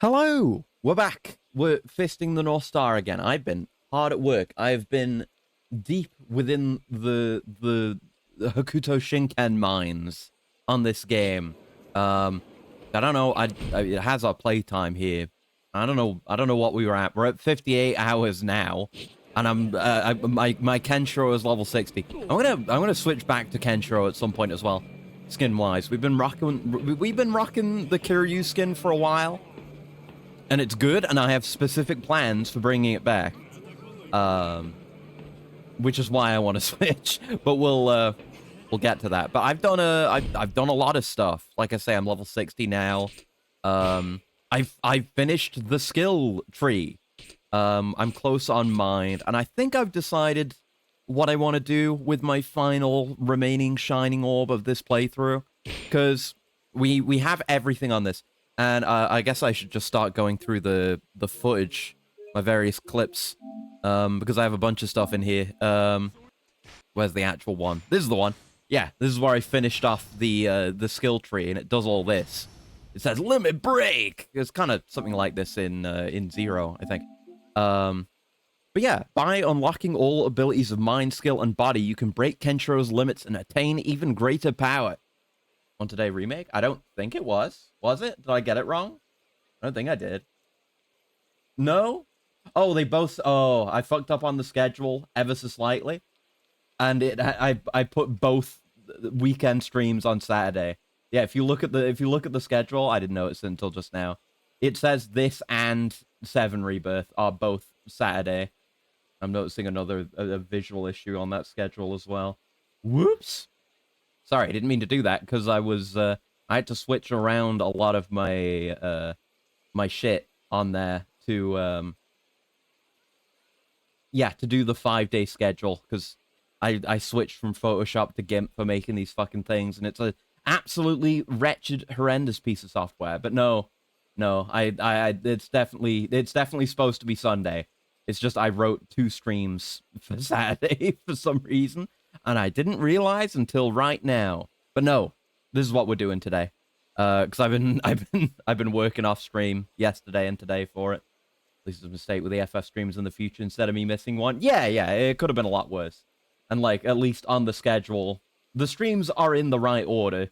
Hello, we're back. We're fisting the North Star again. I've been hard at work. I've been deep within the Hokuto Shinken mines on this game. I don't know. It has our playtime here. I don't know. I don't know what we were at. We're at 58 hours now, and my Kenshiro is level 60. I'm gonna switch back to Kenshiro at some point as well, skin wise. We've been rocking the Kiryu skin for a while. And it's good, and I have specific plans for bringing it back. Which is why I want to switch. But we'll get to that. But I've done a lot of stuff. Like I say, I'm level 60 now. I've finished the skill tree. I'm close on mind, and I think I've decided what I want to do with my final remaining shining orb of this playthrough. Because we have everything on this. And I guess I should just start going through the footage, my various clips, because I have a bunch of stuff in here. Where's the actual one? This is the one. Yeah, this is where I finished off the skill tree, and it does all this. It says limit break. It's kind of something like this in Zero, I think. But yeah, by unlocking all abilities of mind, skill, and body, you can break Kenshiro's limits and attain even greater power. On Today remake? I don't think it was. Was it? Did I get it wrong? I don't think I did. No? Oh, they both... Oh, I fucked up on the schedule ever so slightly. And I put both weekend streams on Saturday. Yeah, if you look at the schedule, I didn't notice it until just now. It says this and 7 Rebirth are both Saturday. I'm noticing a visual issue on that schedule as well. Whoops! Sorry, I didn't mean to do that, because I had to switch around a lot of my, my shit on there to, yeah, to do the 5-day schedule, because I switched from Photoshop to GIMP for making these fucking things, and it's a absolutely wretched, horrendous piece of software. But no, it's definitely supposed to be Sunday. It's just I wrote 2 streams for Saturday for some reason. And I didn't realize until right now. But no, this is what we're doing today. Because I've been working off stream yesterday and today for it. At least it's a mistake with the FF streams in the future instead of me missing one. Yeah, it could have been a lot worse. And like at least on the schedule, the streams are in the right order.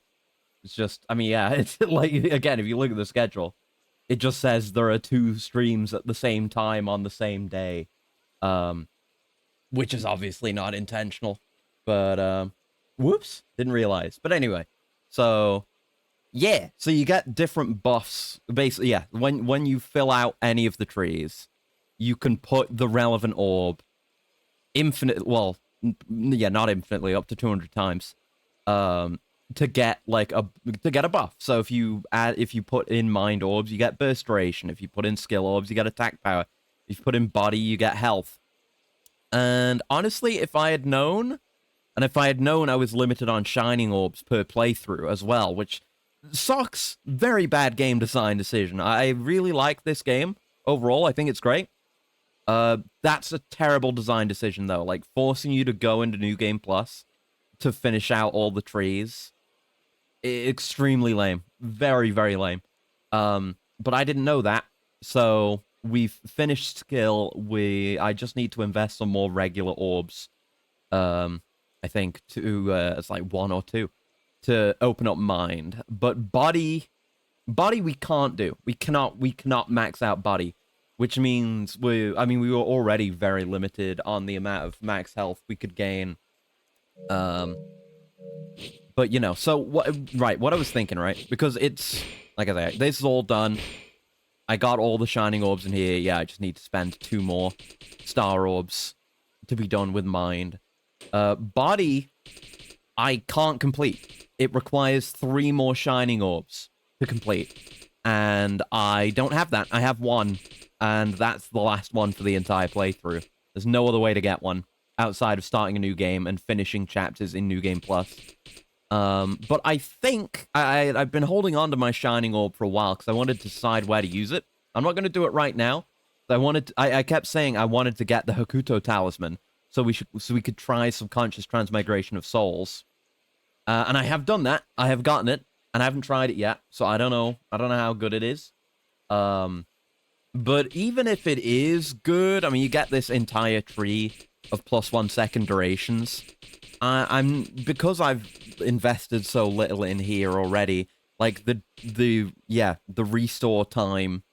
It's just, I mean, yeah, it's like again, if you look at the schedule, it just says there are 2 streams at the same time on the same day. Which is obviously not intentional. But, whoops, didn't realize. But anyway, so, yeah. So you get different buffs. Basically, yeah, when you fill out any of the trees, you can put the relevant orb well, yeah, not infinitely, up to 200 times, to get, like, a buff. So if you put in mind orbs, you get burst duration. If you put in skill orbs, you get attack power. If you put in body, you get health. And honestly, if I had known I was limited on shining orbs per playthrough as well, which sucks. Very bad game design decision. I really like this game. Overall, I think it's great. That's a terrible design decision, though. Like, forcing you to go into New Game Plus to finish out all the trees. Extremely lame. Very, very lame. But I didn't know that. So, we've finished skill. I just need to invest some more regular orbs. I think it's like 1 or 2 to open up mind. But body we can't do. We cannot max out body, which means we were already very limited on the amount of max health we could gain. But you know, so what I was thinking, right? Because it's like I say, this is all done. I got all the shining orbs in here. Yeah, I just need to spend 2 more star orbs to be done with mind. Body, I can't complete. It requires 3 more shining orbs to complete. And I don't have that. I have 1. And that's the last one for the entire playthrough. There's no other way to get one outside of starting a new game and finishing chapters in New Game Plus. But I think I've been holding on to my shining orb for a while because I wanted to decide where to use it. I'm not going to do it right now. I kept saying I wanted to get the Hokuto Talisman. So we could try subconscious transmigration of souls. And I have done that. I have gotten it, and I haven't tried it yet. So I don't know how good it is. But even if it is good, I mean, you get this entire tree of +1 second durations. Because I've invested so little in here already, like the restore time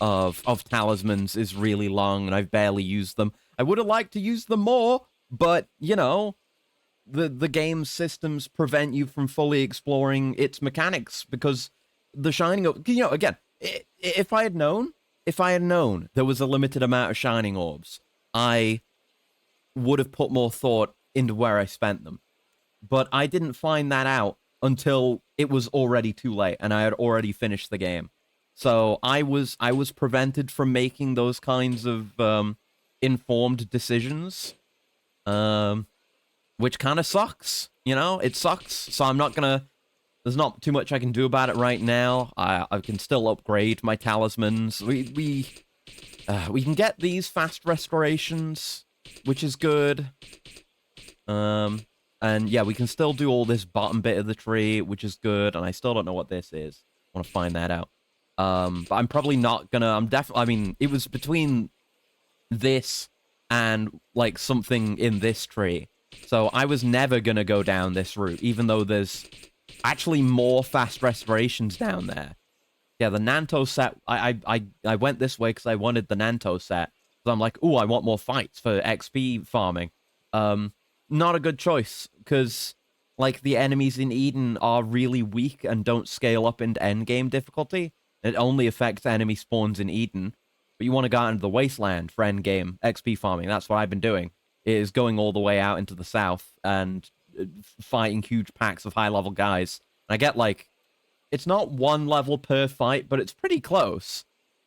of talismans is really long, and I've barely used them. I would have liked to use them more, but you know, the game's systems prevent you from fully exploring its mechanics because the shining, you know, again, if I had known there was a limited amount of shining orbs, I would have put more thought into where I spent them. But I didn't find that out until it was already too late and I had already finished the game. So I was prevented from making those kinds of informed decisions, which kind of sucks. You know, it sucks. So I'm not gonna. There's not too much I can do about it right now. I can still upgrade my talismans. We can get these fast restorations, which is good. And yeah, we can still do all this bottom bit of the tree, which is good. And I still don't know what this is. I want to find that out. But I'm probably not gonna. I mean, it was between this and like something in this tree, so I was never gonna go down this route, even though there's actually more fast restorations down there. Yeah, the Nanto set. I went this way because I wanted the Nanto set. So I'm like, ooh, I want more fights for XP farming. Not a good choice because like the enemies in Eden are really weak and don't scale up into endgame difficulty. It only affects enemy spawns in Eden. But you want to go out into the wasteland for endgame XP farming. That's what I've been doing. Is going all the way out into the south and fighting huge packs of high-level guys. And I get, like, it's not 1 level per fight, but it's pretty close.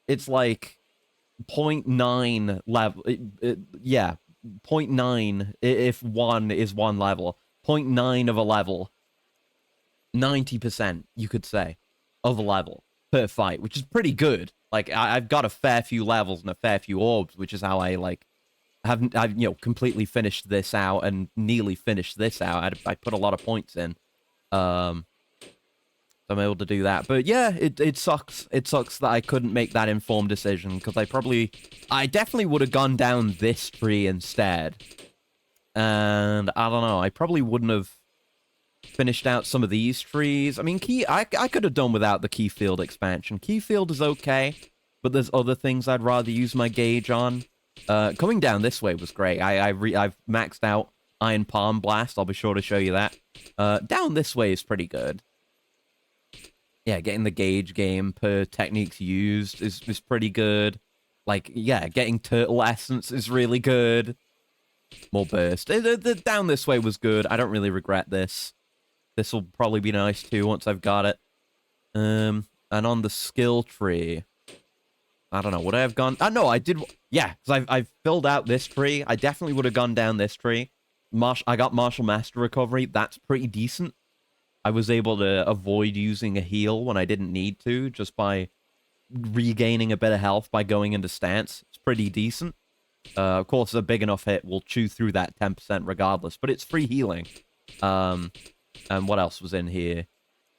It's, like, 0.9 level. Yeah, 0.9 if 1 is 1 level. 0.9 of a level. 90%, you could say, of a level per fight, which is pretty good. Like, I've got a fair few levels and a fair few orbs, which is how I, like, I've you know, completely finished this out and nearly finished this out. I put a lot of points in. So I'm able to do that. But yeah, it sucks. It sucks that I couldn't make that informed decision, because I definitely would have gone down this tree instead. And I don't know, I probably wouldn't have finished out some of these trees. I mean, I could have done without the Keyfield expansion. Keyfield is okay, but there's other things I'd rather use my gauge on. Coming down this way was great. I've maxed out Iron Palm Blast. I'll be sure to show you that. Down this way is pretty good. Yeah, getting the gauge game per techniques used is pretty good. Like, yeah, getting Turtle Essence is really good. More burst. Down this way was good. I don't really regret this. This will probably be nice too once I've got it. And on the skill tree, I don't know, would I have gone? No, I did. Yeah, because I've filled out this tree. I definitely would have gone down this tree. I got Martial Master Recovery. That's pretty decent. I was able to avoid using a heal when I didn't need to, just by regaining a bit of health by going into stance. It's pretty decent. Of course, a big enough hit will chew through that 10% regardless, but it's free healing. And what else was in here?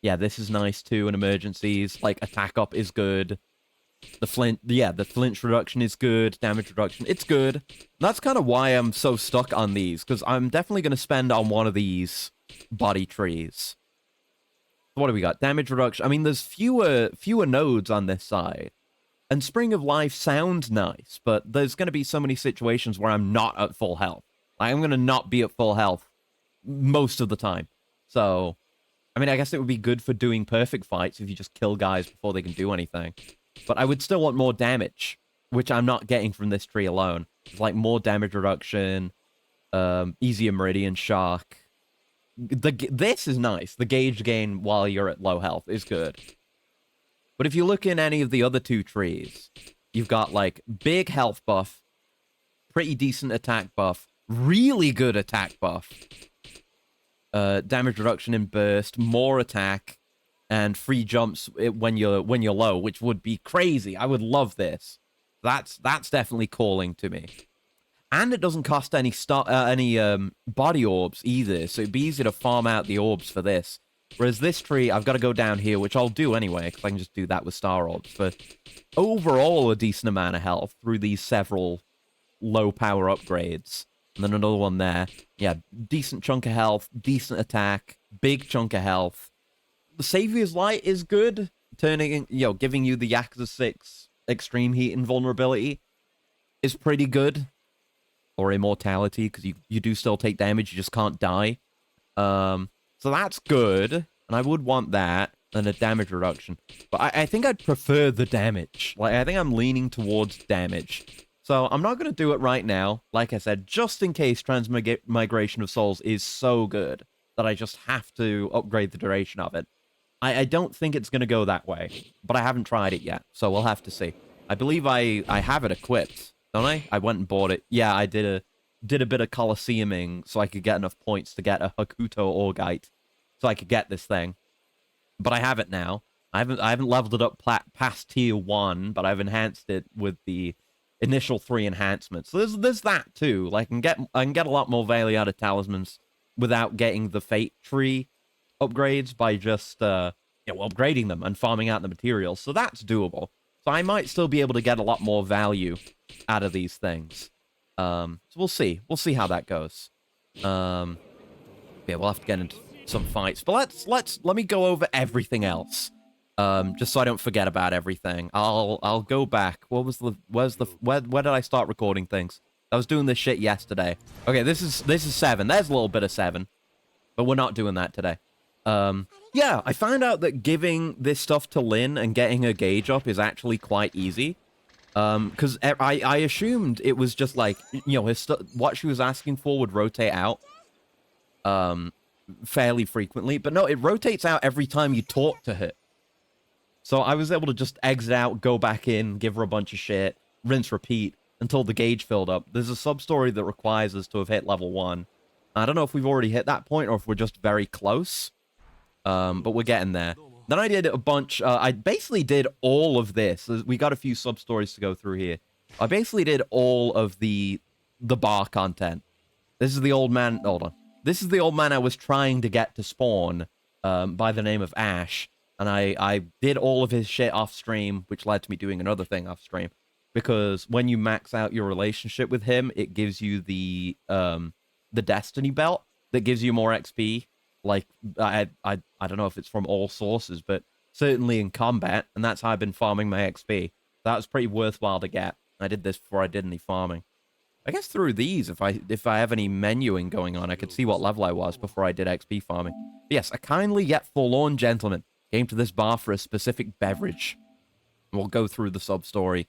Yeah, this is nice too in emergencies. Like, attack up is good. The flinch reduction is good. Damage reduction, it's good. That's kind of why I'm so stuck on these, because I'm definitely going to spend on one of these body trees. What do we got? Damage reduction. I mean, there's fewer nodes on this side. And Spring of Life sounds nice, but there's going to be so many situations where I'm not at full health. I'm going to not be at full health most of the time. So, I mean, I guess it would be good for doing perfect fights if you just kill guys before they can do anything. But I would still want more damage, which I'm not getting from this tree alone. It's like more damage reduction, easier Meridian Shark. This is nice. The gauge gain while you're at low health is good. But if you look in any of the other two trees, you've got, like, big health buff, pretty decent attack buff, really good attack buff, damage reduction in burst, more attack, and free jumps when you're low, which would be crazy. I would love this. That's definitely calling to me. And it doesn't cost any body orbs either, so it'd be easy to farm out the orbs for this. Whereas this tree, I've got to go down here, which I'll do anyway, because I can just do that with Star Orbs. But overall, a decent amount of health through these several low power upgrades. And then another one there. Yeah, decent chunk of health, decent attack, big chunk of health. The Savior's Light is good, giving you the Yakuza 6 extreme heat invulnerability is pretty good. Or immortality, because you do still take damage, you just can't die. So that's good, and I would want that, and a damage reduction. But I think I'd prefer the damage. Like, I think I'm leaning towards damage. So I'm not going to do it right now, like I said, just in case Transmigration of Souls is so good that I just have to upgrade the duration of it. I don't think it's going to go that way, but I haven't tried it yet, so we'll have to see. I believe I have it equipped, don't I? I went and bought it. Yeah, I did a bit of Colosseuming so I could get enough points to get a Hakuto Orgite, so I could get this thing. But I have it now. I haven't leveled it up past tier 1, but I've enhanced it with the initial 3 enhancements. So there's that too. Like I can get a lot more value out of talismans without getting the fate tree upgrades by just upgrading them and farming out the materials. So that's doable. So I might still be able to get a lot more value out of these things. So we'll see. We'll see how that goes. Yeah, we'll have to get into some fights. But let me go over everything else. Just so I don't forget about everything. I'll go back. Where did I start recording things? I was doing this shit yesterday. Okay, this is 7. There's a little bit of 7. But we're not doing that today. Yeah, I found out that giving this stuff to Lyn and getting her gauge up is actually quite easy. Because I assumed it was just like, what she was asking for would rotate out fairly frequently. But no, it rotates out every time you talk to her. So I was able to just exit out, go back in, give her a bunch of shit, rinse, repeat, until the gauge filled up. There's a sub-story that requires us to have hit level 1. I don't know if we've already hit that point or if we're just very close. But we're getting there. Then I did a bunch, I basically did all of this. We got a few sub-stories to go through here. I basically did all of the bar content. This is the old man, hold on. This is the old man I was trying to get to spawn, by the name of Ash. And I did all of his shit off stream, which led to me doing another thing off stream. Because when you max out your relationship with him, it gives you the Destiny belt that gives you more XP. Like, I don't know if it's from all sources, but certainly in combat, and that's how I've been farming my XP. That was pretty worthwhile to get. I did this before I did any farming. I guess through these, if I have any menuing going on, I could see what level I was before I did XP farming. But yes, a kindly yet forlorn gentleman came to this bar for a specific beverage. We'll go through the sub-story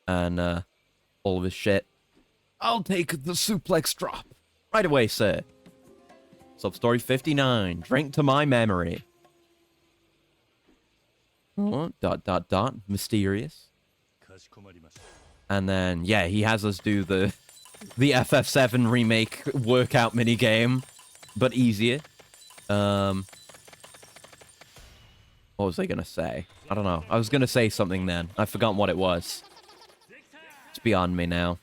and all of his shit. I'll take the suplex drop. Right away, sir. Sub-story 59. Drink to my memory. Oh, ... Mysterious. And then, yeah, he has us do the FF7 remake workout minigame, but easier. What was I gonna say? I don't know. I was gonna say something then. I've forgotten what it was. It's beyond me now.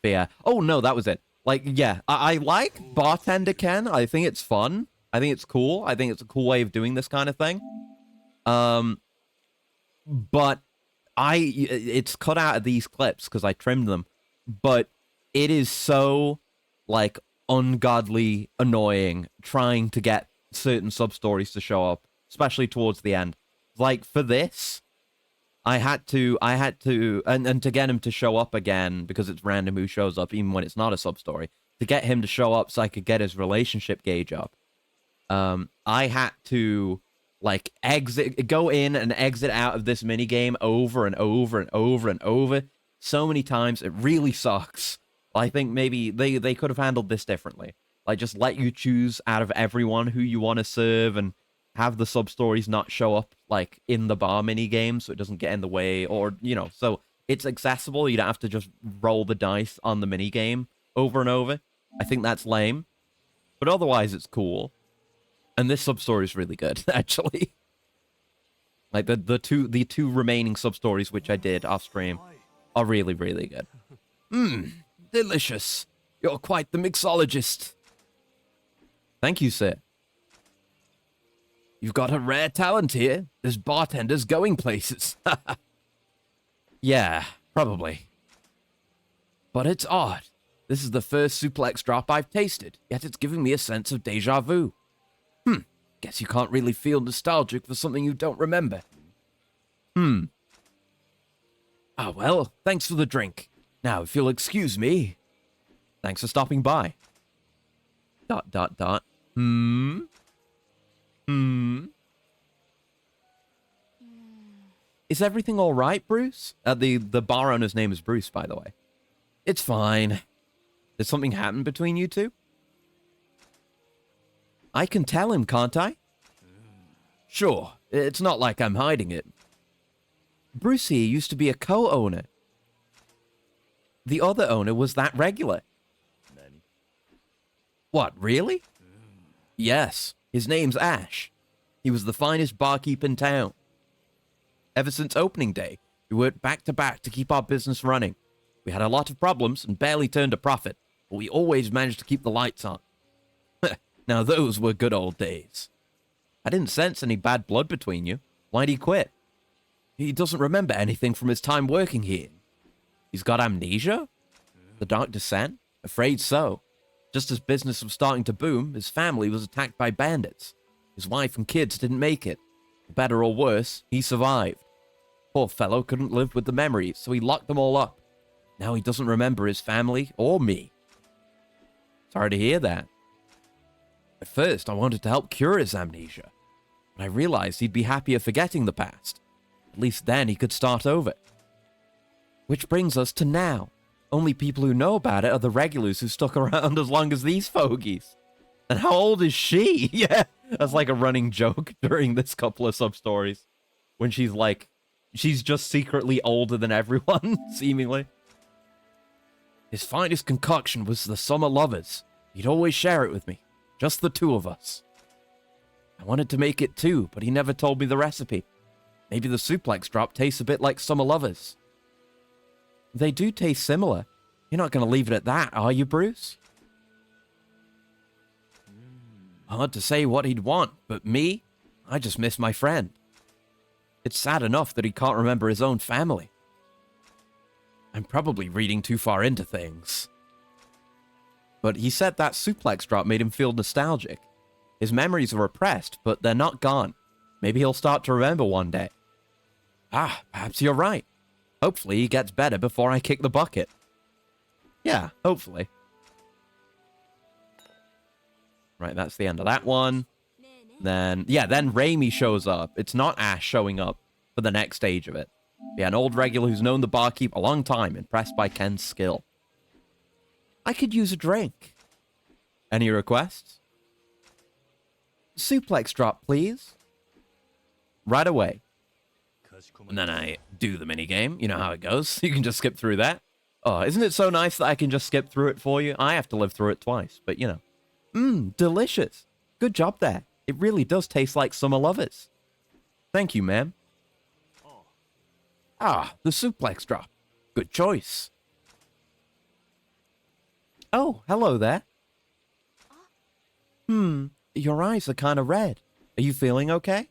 But yeah. Oh, no, that was it. Like, yeah, I like Bartender Ken. I think it's fun. I think it's cool. I think it's a cool way of doing this kind of thing. But it's cut out of these clips because I trimmed them. But it is so, like, ungodly annoying trying to get certain sub-stories to show up, especially towards the end. Like, for this, I had to, and to get him to show up again, because it's random who shows up, even when it's not a sub-story, to get him to show up so I could get his relationship gauge up, I had to, like, go in and exit out of this minigame over and over and over and over so many times. It really sucks. I think maybe they could have handled this differently. Like, just let you choose out of everyone who you want to serve and have the sub-stories not show up, like, in the bar minigame so it doesn't get in the way, or, so it's accessible. You don't have to just roll the dice on the minigame over and over. I think that's lame. But otherwise, it's cool. And this sub-story is really good, actually. Like, the two remaining sub-stories which I did off-stream are really, really good. Delicious. You're quite the mixologist. Thank you, sir. You've got a rare talent here. This bartender's going places. Yeah, probably. But it's odd. This is the first suplex drop I've tasted, yet it's giving me a sense of deja vu. Guess you can't really feel nostalgic for something you don't remember. Ah, well, thanks for the drink. Now, if you'll excuse me. Thanks for stopping by. ... Is everything all right, Bruce? The bar owner's name is Bruce, by the way. It's fine. Did something happen between you two? I can tell him, can't I? Sure, it's not like I'm hiding it. Bruce here used to be a co-owner. The other owner was that regular. What, really? Yes, his name's Ash. He was the finest barkeep in town. Ever since opening day, we worked back to back to keep our business running. We had a lot of problems and barely turned a profit, but we always managed to keep the lights on. Now those were good old days. I didn't sense any bad blood between you. Why'd he quit? He doesn't remember anything from his time working here. He's got amnesia? The Dark Descent? Afraid so. Just as business was starting to boom, his family was attacked by bandits. His wife and kids didn't make it. For better or worse, he survived. Poor fellow couldn't live with the memories, so he locked them all up. Now he doesn't remember his family or me. Sorry to hear that. At first, I wanted to help cure his amnesia, but I realized he'd be happier forgetting the past. At least then he could start over. Which brings us to now. Only people who know about it are the regulars who stuck around as long as these fogies. And how old is she? Yeah, that's like a running joke during this couple of sub-stories. When she's like, she's just secretly older than everyone, seemingly. His finest concoction was the Summer Lovers. He'd always share it with me. Just the two of us. I wanted to make it too, but he never told me the recipe. Maybe the suplex drop tastes a bit like Summer Lovers. They do taste similar. You're not going to leave it at that, are you, Bruce? Hard to say what he'd want, but me? I just miss my friend. It's sad enough that he can't remember his own family. I'm probably reading too far into things. But he said that suplex drop made him feel nostalgic. His memories are repressed, but they're not gone. Maybe he'll start to remember one day. Ah, perhaps you're right. Hopefully he gets better before I kick the bucket. Yeah, hopefully. Right, that's the end of that one. Then Raimi shows up. It's not Ash showing up for the next stage of it. Yeah, an old regular who's known the barkeep a long time, impressed by Ken's skill. I could use a drink. Any requests? Suplex drop, please. Right away. And then I do the minigame. You know how it goes. You can just skip through that. Oh, isn't it so nice that I can just skip through it for you? I have to live through it twice, but you know. Delicious. Good job there. It really does taste like Summer Lovers. Thank you, ma'am. Ah, the suplex drop. Good choice. Oh, hello there. Your eyes are kind of red. Are you feeling okay?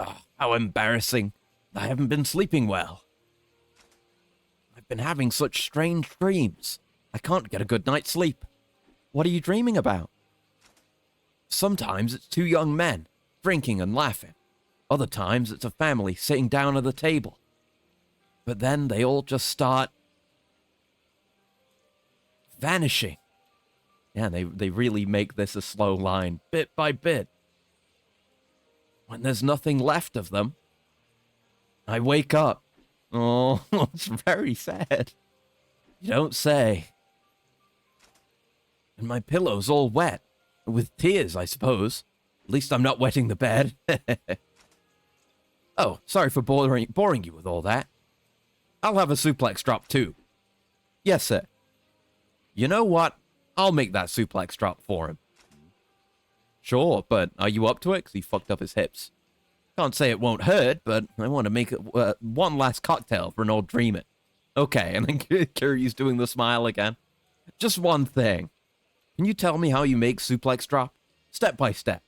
Oh, how embarrassing. I haven't been sleeping well. I've been having such strange dreams. I can't get a good night's sleep. What are you dreaming about? Sometimes it's two young men, drinking and laughing. Other times it's a family sitting down at the table. But then they all just start vanishing. Yeah, they really make this a slow line, bit by bit. When there's nothing left of them, I wake up. Oh, it's very sad. You don't say. And my pillow's all wet. With tears, I suppose. At least I'm not wetting the bed. Oh, sorry for boring you with all that. I'll have a suplex drop too. Yes, sir. You know what? I'll make that suplex drop for him. Sure, but are you up to it? Because he fucked up his hips. Can't say it won't hurt, but I want to make it one last cocktail for an old dreamer. Okay, and then Kiryu's doing the smile again. Just one thing. Can you tell me how you make suplex drop? Step by step.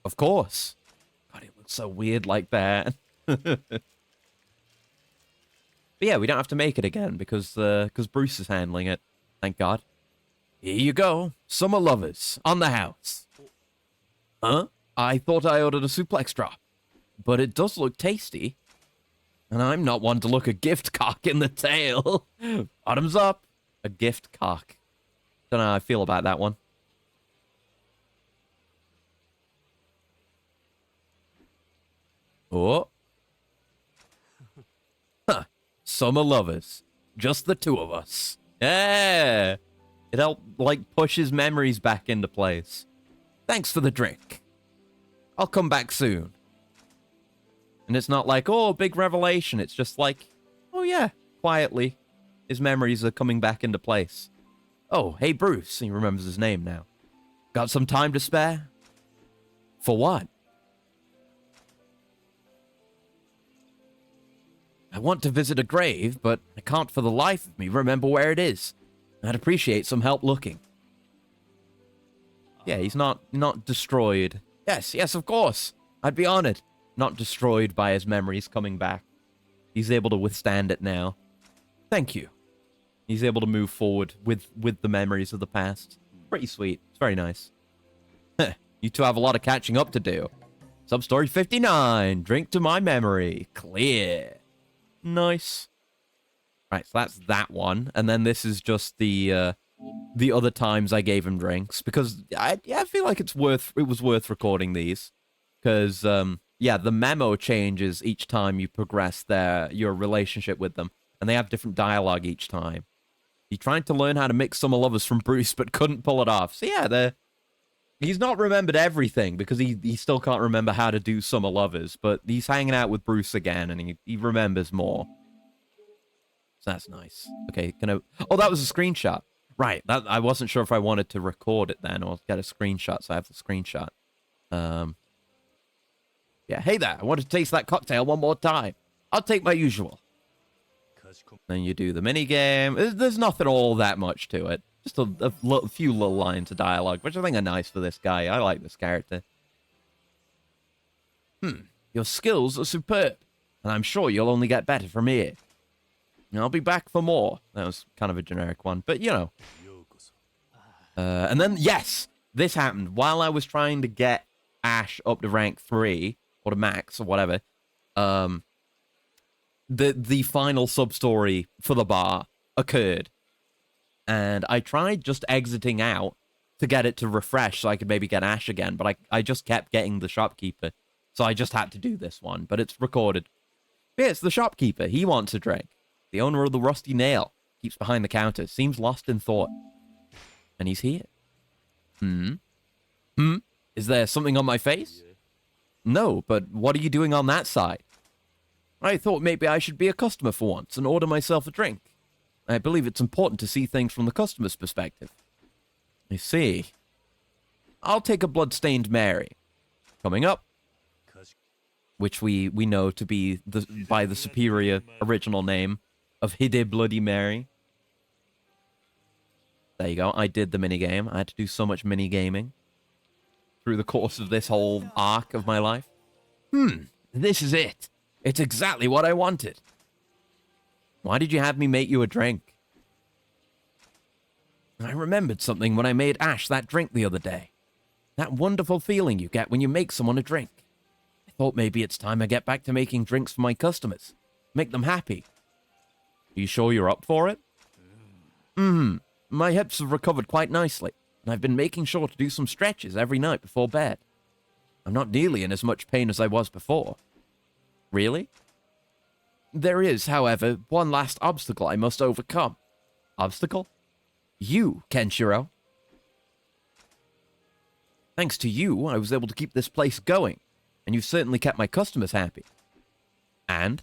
Of course. God, it looks so weird like that. But yeah, we don't have to make it again because Bruce is handling it. Thank God. Here you go. Summer lovers on the house. Huh? I thought I ordered a suplex drop, but it does look tasty. And I'm not one to look a gift cock in the tail. Bottoms up. A gift cock. Don't know how I feel about that one. Oh. Huh. Summer lovers. Just the two of us. Yeah. It helped, like, push his memories back into place. Thanks for the drink. I'll come back soon. And it's not like, oh, big revelation. It's just like, oh, yeah, quietly. His memories are coming back into place. Oh, hey, Bruce. He remembers his name now. Got some time to spare? For what? I want to visit a grave, but I can't for the life of me remember where it is. I'd appreciate some help looking. Yeah, he's not destroyed. Yes, of course. I'd be honored. Not destroyed by his memories coming back. He's able to withstand it now. Thank you. He's able to move forward with the memories of the past. Pretty sweet. It's very nice. You two have a lot of catching up to do. Sub-story 59. Drink to my memory. Clear. Nice. Right, so that's that one. And then this is just the other times I gave him drinks. Because I feel like it was worth recording these. Because, yeah, the memo changes each time you progress your relationship with them. And they have different dialogue each time. He's trying to learn how to mix Summer Lovers from Bruce, but couldn't pull it off. So yeah, he's not remembered everything, because he still can't remember how to do Summer Lovers. But he's hanging out with Bruce again, and he remembers more. So that's nice. Okay, oh, that was a screenshot. Right, I wasn't sure if I wanted to record it then, or get a screenshot, so I have the screenshot. Yeah, hey there, I want to taste that cocktail one more time. I'll take my usual. Then you do the minigame. There's nothing all that much to it. Just a few little lines of dialogue, which I think are nice for this guy. I like this character. Your skills are superb, and I'm sure you'll only get better from here. I'll be back for more. That was kind of a generic one, but you know. And then, yes, this happened. While I was trying to get Ash up to rank 3, or to max, or whatever, the final sub-story for the bar occurred. And I tried just exiting out to get it to refresh so I could maybe get Ash again, but I just kept getting the shopkeeper. So I just had to do this one, but it's recorded. Yeah, it's the shopkeeper. He wants a drink. The owner of the Rusty Nail keeps behind the counter, seems lost in thought. And he's here. Is there something on my face? No, but what are you doing on that side? I thought maybe I should be a customer for once and order myself a drink. I believe it's important to see things from the customer's perspective. I see. I'll take a Bloodstained Mary. Coming up. Which we know to be by the superior original name of Hide Bloody Mary. There you go. I did the minigame. I had to do so much minigaming through the course of this whole arc of my life. This is it. It's exactly what I wanted. Why did you have me make you a drink? I remembered something when I made Ash that drink the other day. That wonderful feeling you get when you make someone a drink. I thought maybe it's time I get back to making drinks for my customers. Make them happy. Are you sure you're up for it? My hips have recovered quite nicely, and I've been making sure to do some stretches every night before bed. I'm not nearly in as much pain as I was before. Really? There is, however, one last obstacle I must overcome. Obstacle? You, Kenshiro. Thanks to you, I was able to keep this place going, and you've certainly kept my customers happy. And?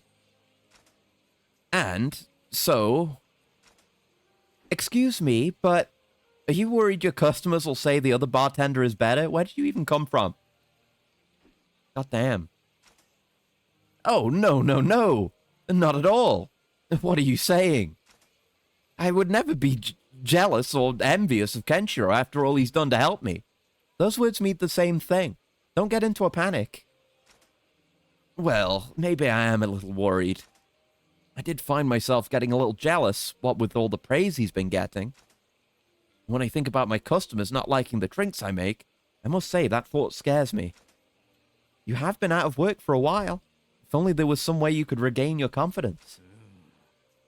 So... Excuse me, but are you worried your customers will say the other bartender is better? Where did you even come from? God damn. Oh, no. Not at all. What are you saying? I would never be jealous or envious of Kenshiro after all he's done to help me. Those words mean the same thing. Don't get into a panic. Well, maybe I am a little worried. I did find myself getting a little jealous, what with all the praise he's been getting. When I think about my customers not liking the drinks I make, I must say that thought scares me. You have been out of work for a while. If only there was some way you could regain your confidence.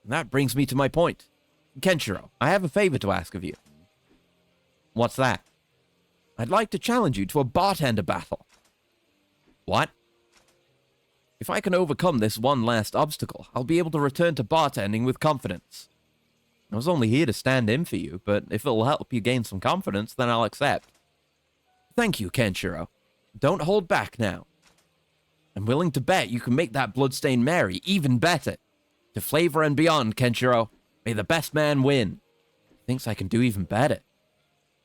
And that brings me to my point. Kenshiro, I have a favor to ask of you. What's that? I'd like to challenge you to a bartender battle. What? If I can overcome this one last obstacle, I'll be able to return to bartending with confidence. I was only here to stand in for you, but if it'll help you gain some confidence, then I'll accept. Thank you, Kenshiro. Don't hold back now. I'm willing to bet you can make that Bloodstained Mary even better. To flavor and beyond, Kenshiro. May the best man win. Thinks I can do even better.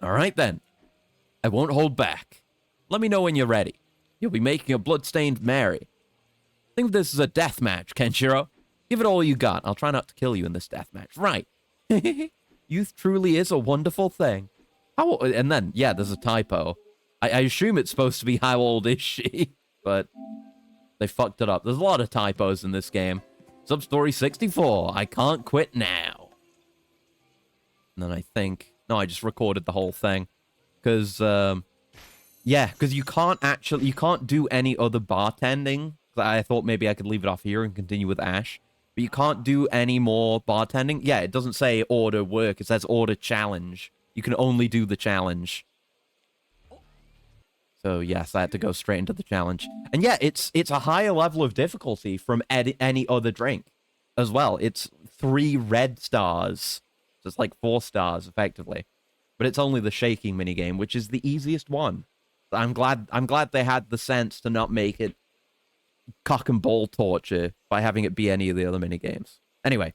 All right, then. I won't hold back. Let me know when you're ready. You'll be making a Bloodstained Mary. Think of this as a death match, Kenshiro. Give it all you got. I'll try not to kill you in this death match. Right. Youth truly is a wonderful thing. How? And then, yeah, there's a typo. I assume it's supposed to be how old is she? But they fucked it up. There's a lot of typos in this game. Substory 64. I can't quit now. And then I think... No, I just recorded the whole thing. Because, yeah, because you can't do any other bartending. I thought maybe I could leave it off here and continue with Ash. But you can't do any more bartending. Yeah, it doesn't say order work. It says order challenge. You can only do the challenge. So, yes, I had to go straight into the challenge. And yeah, it's a higher level of difficulty from any other drink as well. It's 3 red stars. So it's like 4 stars, effectively. But it's only the shaking minigame, which is the easiest one. I'm glad they had the sense to not make it cock and ball torture by having it be any of the other minigames. Anyway,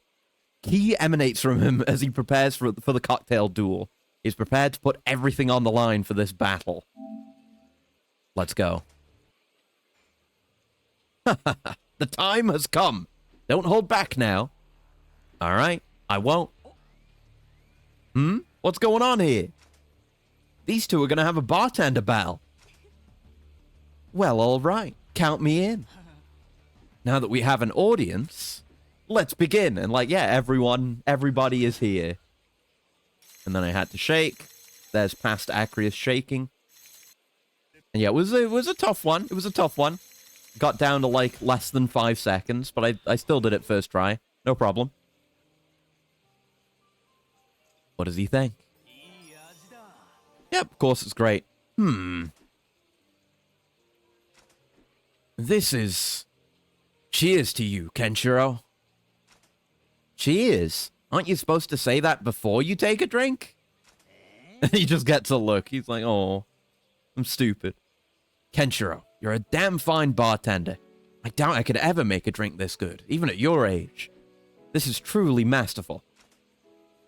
he emanates from him as he prepares for the cocktail duel. He's prepared to put everything on the line for this battle. Let's go. The time has come. Don't hold back now. All right, I won't. What's going on here? These two are going to have a bartender battle. Well, all right. Count me in. Now that we have an audience, let's begin. And like, yeah, everybody is here. And then I had to shake. There's past Acreus shaking. And yeah, it was a tough one. It was a tough one. Got down to like less than 5 seconds, but I still did it first try. No problem. What does he think? Yep, of course it's great. This is... Cheers to you, Kenshiro. Cheers? Aren't you supposed to say that before you take a drink? He just gets a look. He's like, oh, I'm stupid. Kenshiro, you're a damn fine bartender. I doubt I could ever make a drink this good, even at your age. This is truly masterful.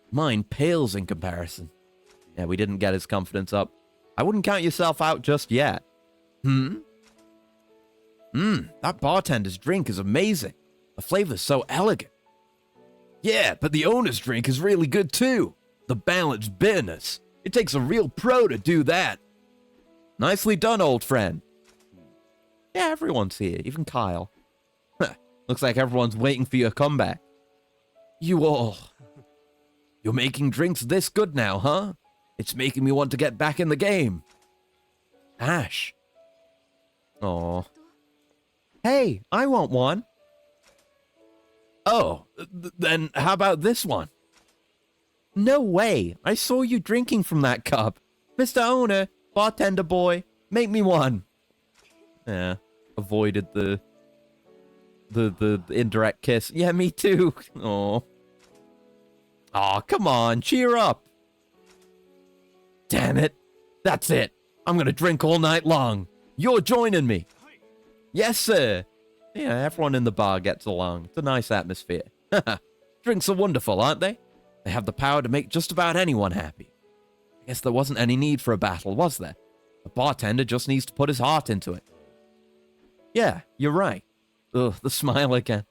Mine pales in comparison. Yeah, we didn't get his confidence up. I wouldn't count yourself out just yet. That bartender's drink is amazing. The flavor's so elegant. Yeah, but the owner's drink is really good too. The balanced bitterness. It takes a real pro to do that. Nicely done, old friend. Yeah, everyone's here, even Kyle. Looks like everyone's waiting for your comeback. You all... You're making drinks this good now, huh? It's making me want to get back in the game. Ash. Aw. Hey, I want one. Oh, then how about this one? No way. I saw you drinking from that cup. Mr. Owner, bartender boy, make me one. Yeah, avoided the indirect kiss. Yeah, me too. Aw. Aw, come on, cheer up. Damn it. That's it. I'm gonna drink all night long. You're joining me. Yes, sir. Yeah, everyone in the bar gets along. It's a nice atmosphere. Drinks are wonderful, aren't they? They have the power to make just about anyone happy. I guess there wasn't any need for a battle, was there? The bartender just needs to put his heart into it. Yeah, you're right. Ugh, the smile again.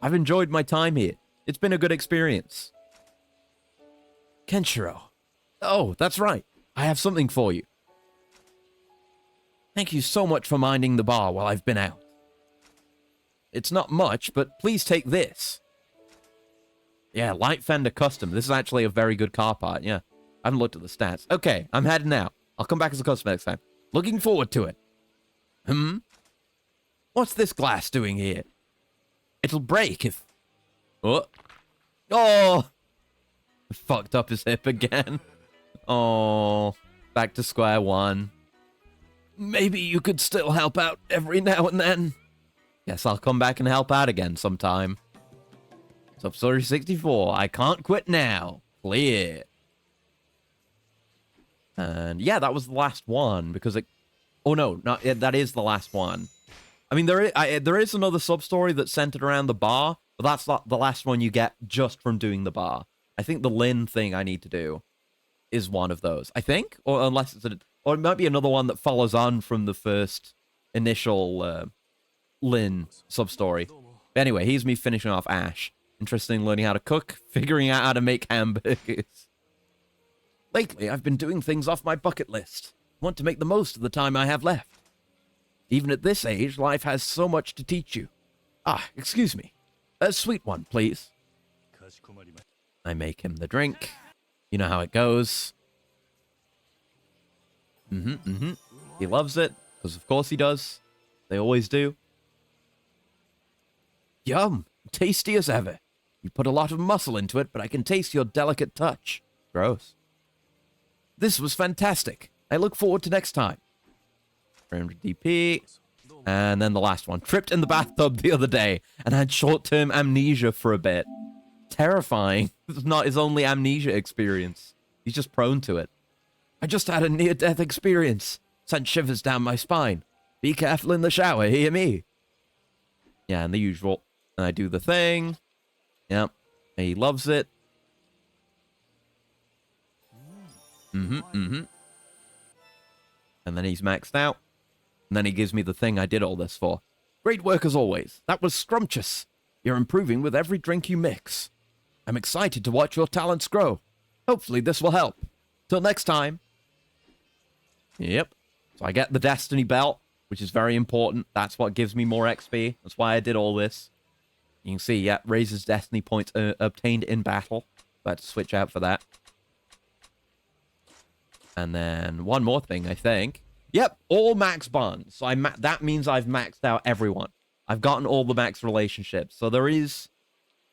I've enjoyed my time here. It's been a good experience. Kenshiro. Oh, that's right. I have something for you. Thank you so much for minding the bar while I've been out. It's not much, but please take this. Yeah, light fender custom. This is actually a very good car part, yeah. I haven't looked at the stats. Okay, I'm heading out. I'll come back as a customer next time. Looking forward to it. What's this glass doing here? It'll break if... Oh! I fucked up his hip again. Oh, back to square one. Maybe you could still help out every now and then. Guess I'll come back and help out again sometime. Sub-Story 64. I can't quit now. Clear. And yeah, that was the last one because it... Oh no, that is the last one. I mean, there is another sub-story that's centered around the bar, but that's not the last one you get just from doing the bar. I think the Lynn thing I need to do is one of those. I think, or unless it's or it might be another one that follows on from the first initial Lynn sub-story. But anyway, here's me finishing off Ash. Interesting learning how to cook, figuring out how to make hamburgers. Lately, I've been doing things off my bucket list. I want to make the most of the time I have left. Even at this age, life has so much to teach you. Ah, excuse me. A sweet one, please. I make him the drink. You know how it goes. He loves it, because of course he does. They always do. Yum! Tasty as ever. You put a lot of muscle into it, but I can taste your delicate touch. Gross. This was fantastic. I look forward to next time. 300 DP. And then the last one. Tripped in the bathtub the other day and had short-term amnesia for a bit. Terrifying. This is not his only amnesia experience. He's just prone to it. I just had a near-death experience. Sent shivers down my spine. Be careful in the shower, hear me? Yeah, and the usual. And I do the thing. Yep. He loves it. And then he's maxed out. And then he gives me the thing I did all this for. Great work as always. That was scrumptious. You're improving with every drink you mix. I'm excited to watch your talents grow. Hopefully this will help. Till next time. Yep. So I get the Destiny Belt, which is very important. That's what gives me more XP. That's why I did all this. You can see, yeah, raises Destiny points obtained in battle. I had to switch out for that. And then one more thing, I think. Yep, all max bonds. So that means I've maxed out everyone. I've gotten all the max relationships. So there is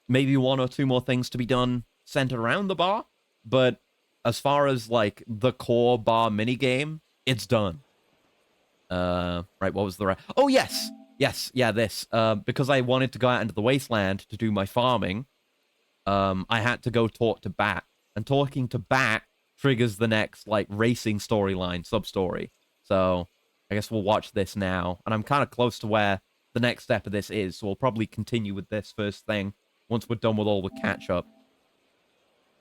maybe one or two more things to be done centered around the bar. But as far as, like, the core bar minigame, it's done. Right, what was the... Oh, yes! Yes, yeah, this. Because I wanted to go out into the wasteland to do my farming, I had to go talk to Bat. And talking to Bat triggers the next, like, racing storyline, sub-story. So, I guess we'll watch this now. And I'm kind of close to where the next step of this is, so we'll probably continue with this first thing once we're done with all the catch-up.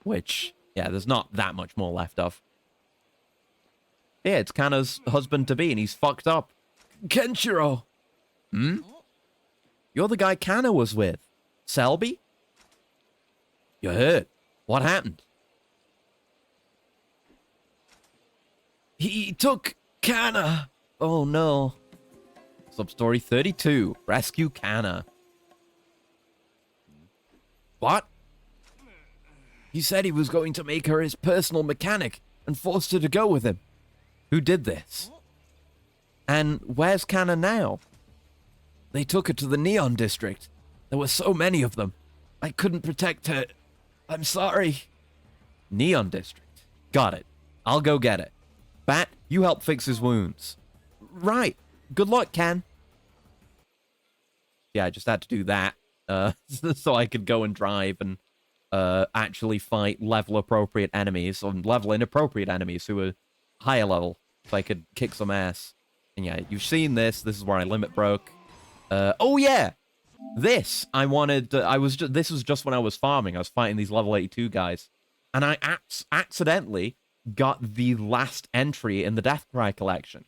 Which, yeah, there's not that much more left of. Yeah, it's Kanna's husband-to-be, and he's fucked up. Kenshiro! You're the guy Kanna was with. Selby? You heard. What happened? He took Kanna. Oh, no. Sub-story 32. Rescue Kanna. What? He said he was going to make her his personal mechanic and forced her to go with him. Who did this? And where's Kanna now? They took her to the Neon District. There were so many of them. I couldn't protect her. I'm sorry. Neon District. Got it. I'll go get it. Bat, you help fix his wounds. Right. Good luck, Ken. Yeah, I just had to do that. So I could go and drive and actually fight level-appropriate enemies, or level-inappropriate enemies who are higher level, so I could kick some ass. And yeah, you've seen this. This is where I limit broke. Oh yeah! This, I wanted... this was just when I was farming. I was fighting these level 82 guys. And I accidentally got the last entry in the Deathcry collection.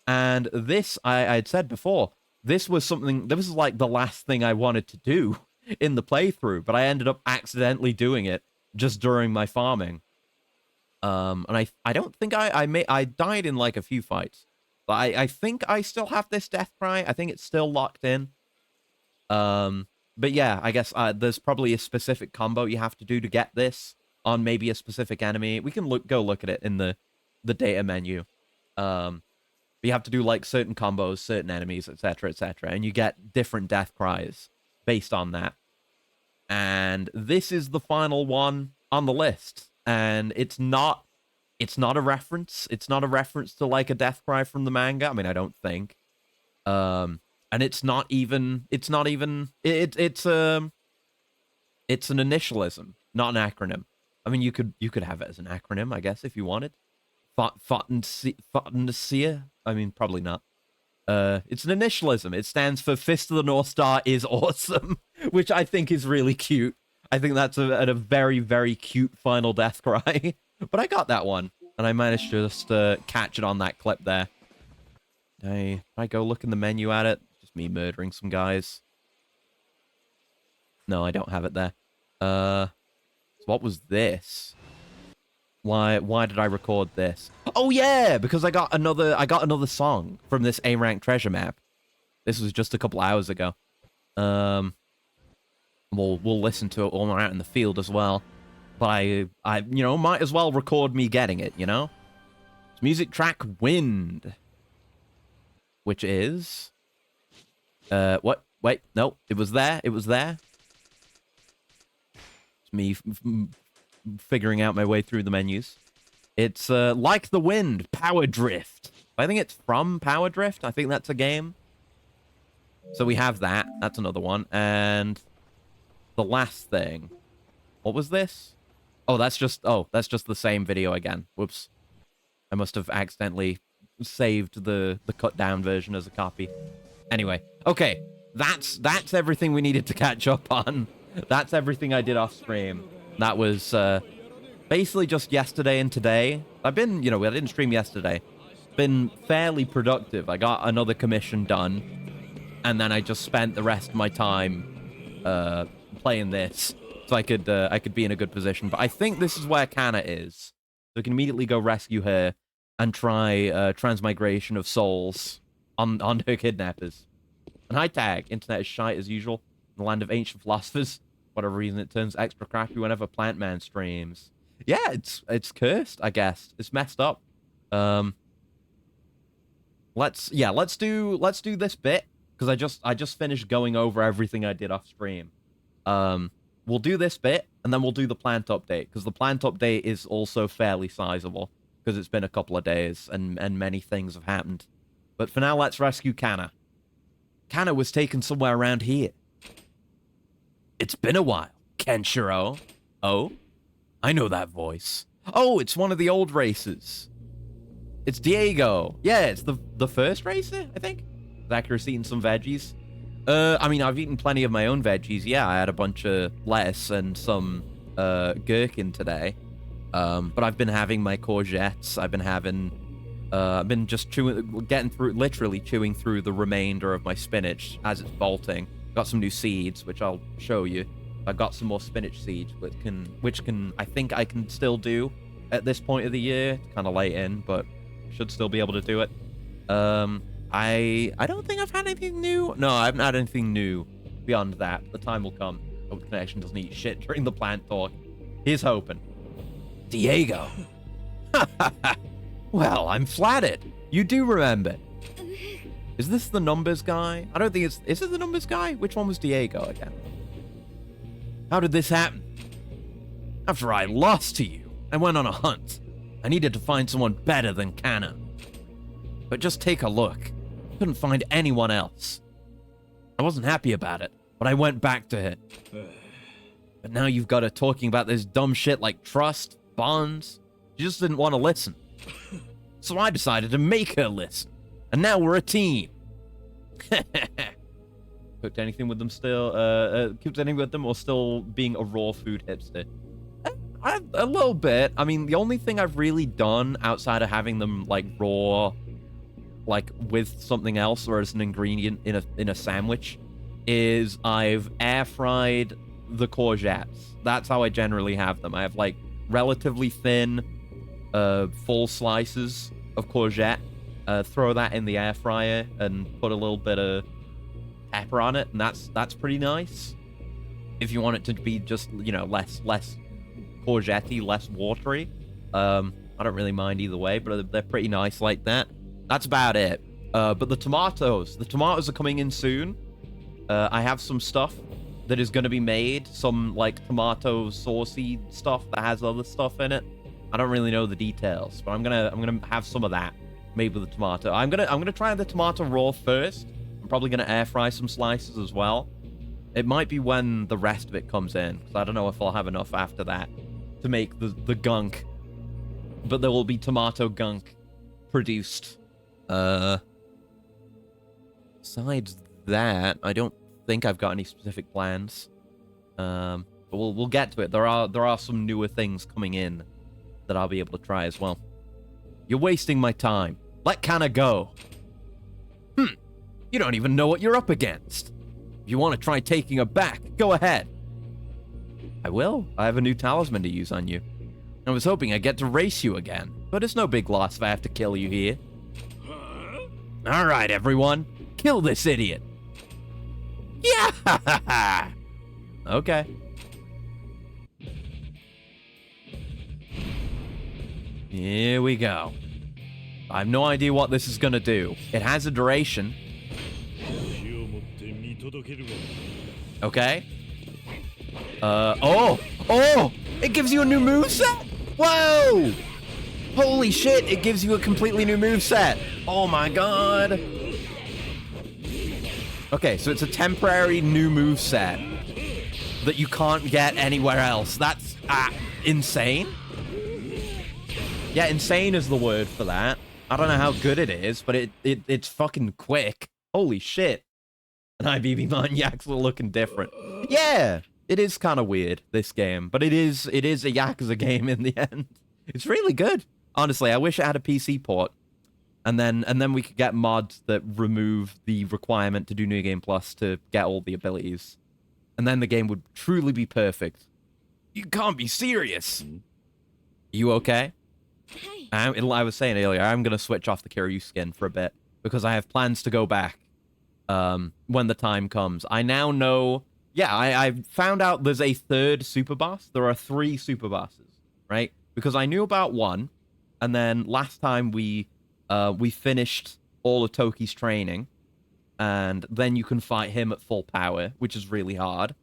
And this, I had said before, this was something... This was like the last thing I wanted to do in the playthrough, but I ended up accidentally doing it just during my farming. And I don't think I died in like a few fights. But I think I still have this death cry. I think it's still locked in. But yeah, I guess there's probably a specific combo you have to do to get this on maybe a specific enemy. We can go look at it in the data menu. But you have to do like certain combos, certain enemies, etc., etc., and you get different death cries based on that. And this is the final one on the list, and it's not a reference. It's not a reference to like a death cry from the manga. I mean, I don't think. And it's an initialism, not an acronym. I mean, you could have it as an acronym, I guess, if you wanted. Fatnsia? I mean, probably not. It's an initialism. It stands for Fist of the North Star is awesome, which I think is really cute. I think that's a very, very cute final death cry. But I got that one, and I managed to just catch it on that clip there. I go look in the menu at it. Just me murdering some guys. No, I don't have it there. So what was this? Why did I record this? Oh yeah, because I got another song from this A rank treasure map. This was just a couple hours ago. We'll listen to it when we're out in the field as well. But I might as well record me getting it, you know? It's music track Wind. Which is what? Wait, no, it was there. It was there. It's me figuring out my way through the menus. It's Like the Wind, Power Drift. I think it's from Power Drift. I think that's a game. So we have that. That's another one. And the last thing. What was this? Oh, that's just the same video again. Whoops. I must have accidentally saved the cut down version as a copy. Anyway, okay. That's everything we needed to catch up on. That's everything I did off stream. That was basically just yesterday and today. I didn't stream yesterday. Been fairly productive. I got another commission done, and then I just spent the rest of my time playing this, so I could be in a good position. But I think this is where Kana is, so we can immediately go rescue her and try transmigration of souls on her kidnappers. And hi tag, internet is shite as usual. In the land of ancient philosophers. Whatever reason, it turns extra crappy whenever Plant Man streams. Yeah, it's cursed, I guess. It's messed up. Let's do this bit, because I just finished going over everything I did off stream. We'll do this bit, and then we'll do the plant update, because the plant update is also fairly sizable, because it's been a couple of days, and many things have happened. But for now, let's rescue Kana. Kana was taken somewhere around here. It's been a while, Kenshiro. Oh? I know that voice. Oh, it's one of the old racers. It's Diego. Yeah, it's the first racer, I think. Accuracy eating some veggies. I mean, I've eaten plenty of my own veggies. Yeah, I had a bunch of lettuce and some gherkin today. But I've been having my courgettes. I've been just literally chewing through the remainder of my spinach as it's bolting. Got some new seeds, which I'll show you. I've got some more spinach seeds, which I think I can still do at this point of the year. Kind of late in, but should still be able to do it. I don't think I've had anything new. No, I haven't had anything new beyond that. The time will come. Hope the connection doesn't eat shit during the plant talk. Here's hoping. Diego. Well, I'm flattered. You do remember. Is this the numbers guy? I don't think it's... Is it the numbers guy? Which one was Diego again? How did this happen? After I lost to you, I went on a hunt. I needed to find someone better than Kana. But just take a look. Couldn't find anyone else. I wasn't happy about it, but I went back to her. But now you've got her talking about this dumb shit like trust, bonds. She just didn't want to listen. So I decided to make her listen. And now we're a team. Cooked anything with them still? Cooked anything with them or still being a raw food hipster? A little bit. I mean, the only thing I've really done outside of having them like raw, like with something else or as an ingredient in a sandwich, is I've air fried the courgettes. That's how I generally have them. I have like relatively thin, full slices of courgette, throw that in the air fryer and put a little bit of pepper on it, and that's pretty nice. If you want it to be just, you know, less courgette-y, less watery, I don't really mind either way, but they're pretty nice like that. That's about it. But the tomatoes are coming in soon. I have some stuff that is going to be made, some like tomato saucy stuff that has other stuff in it. I don't really know the details, but I'm gonna have some of that made with the tomato. I'm gonna try the tomato raw first. I'm probably gonna air fry some slices as well. It might be when the rest of it comes in, because I don't know if I'll have enough after that to make the gunk. But there will be tomato gunk produced. Besides that, I don't think I've got any specific plans. But we'll get to it. There are some newer things coming in that I'll be able to try as well. You're wasting my time. Let Kanna go. You don't even know what you're up against. If you want to try taking her back, go ahead. I will. I have a new talisman to use on you. I was hoping I'd get to race you again, but it's no big loss if I have to kill you here. All right, everyone. Kill this idiot. Yeah! Okay. Here we go. I have no idea what this is gonna do. It has a duration. Okay. Oh! It gives you a new moveset? Whoa! Holy shit, it gives you a completely new moveset. Oh my god. Okay, so it's a temporary new moveset that you can't get anywhere else. That's insane. Yeah, insane is the word for that. I don't know how good it is, but it's fucking quick. Holy shit. And IBB Maniacs are looking different. Yeah, it is kind of weird, this game, but it is a Yakuza game in the end. It's really good. Honestly, I wish it had a PC port. And then we could get mods that remove the requirement to do New Game Plus to get all the abilities. And then the game would truly be perfect. You can't be serious. You okay? Hey. I was saying earlier, I'm going to switch off the Kiryu skin for a bit because I have plans to go back when the time comes. I now know... Yeah, I found out there's a third super boss. There are 3 super bosses, right? Because I knew about one, and then last time we finished all of Toki's training, and then you can fight him at full power, which is really hard.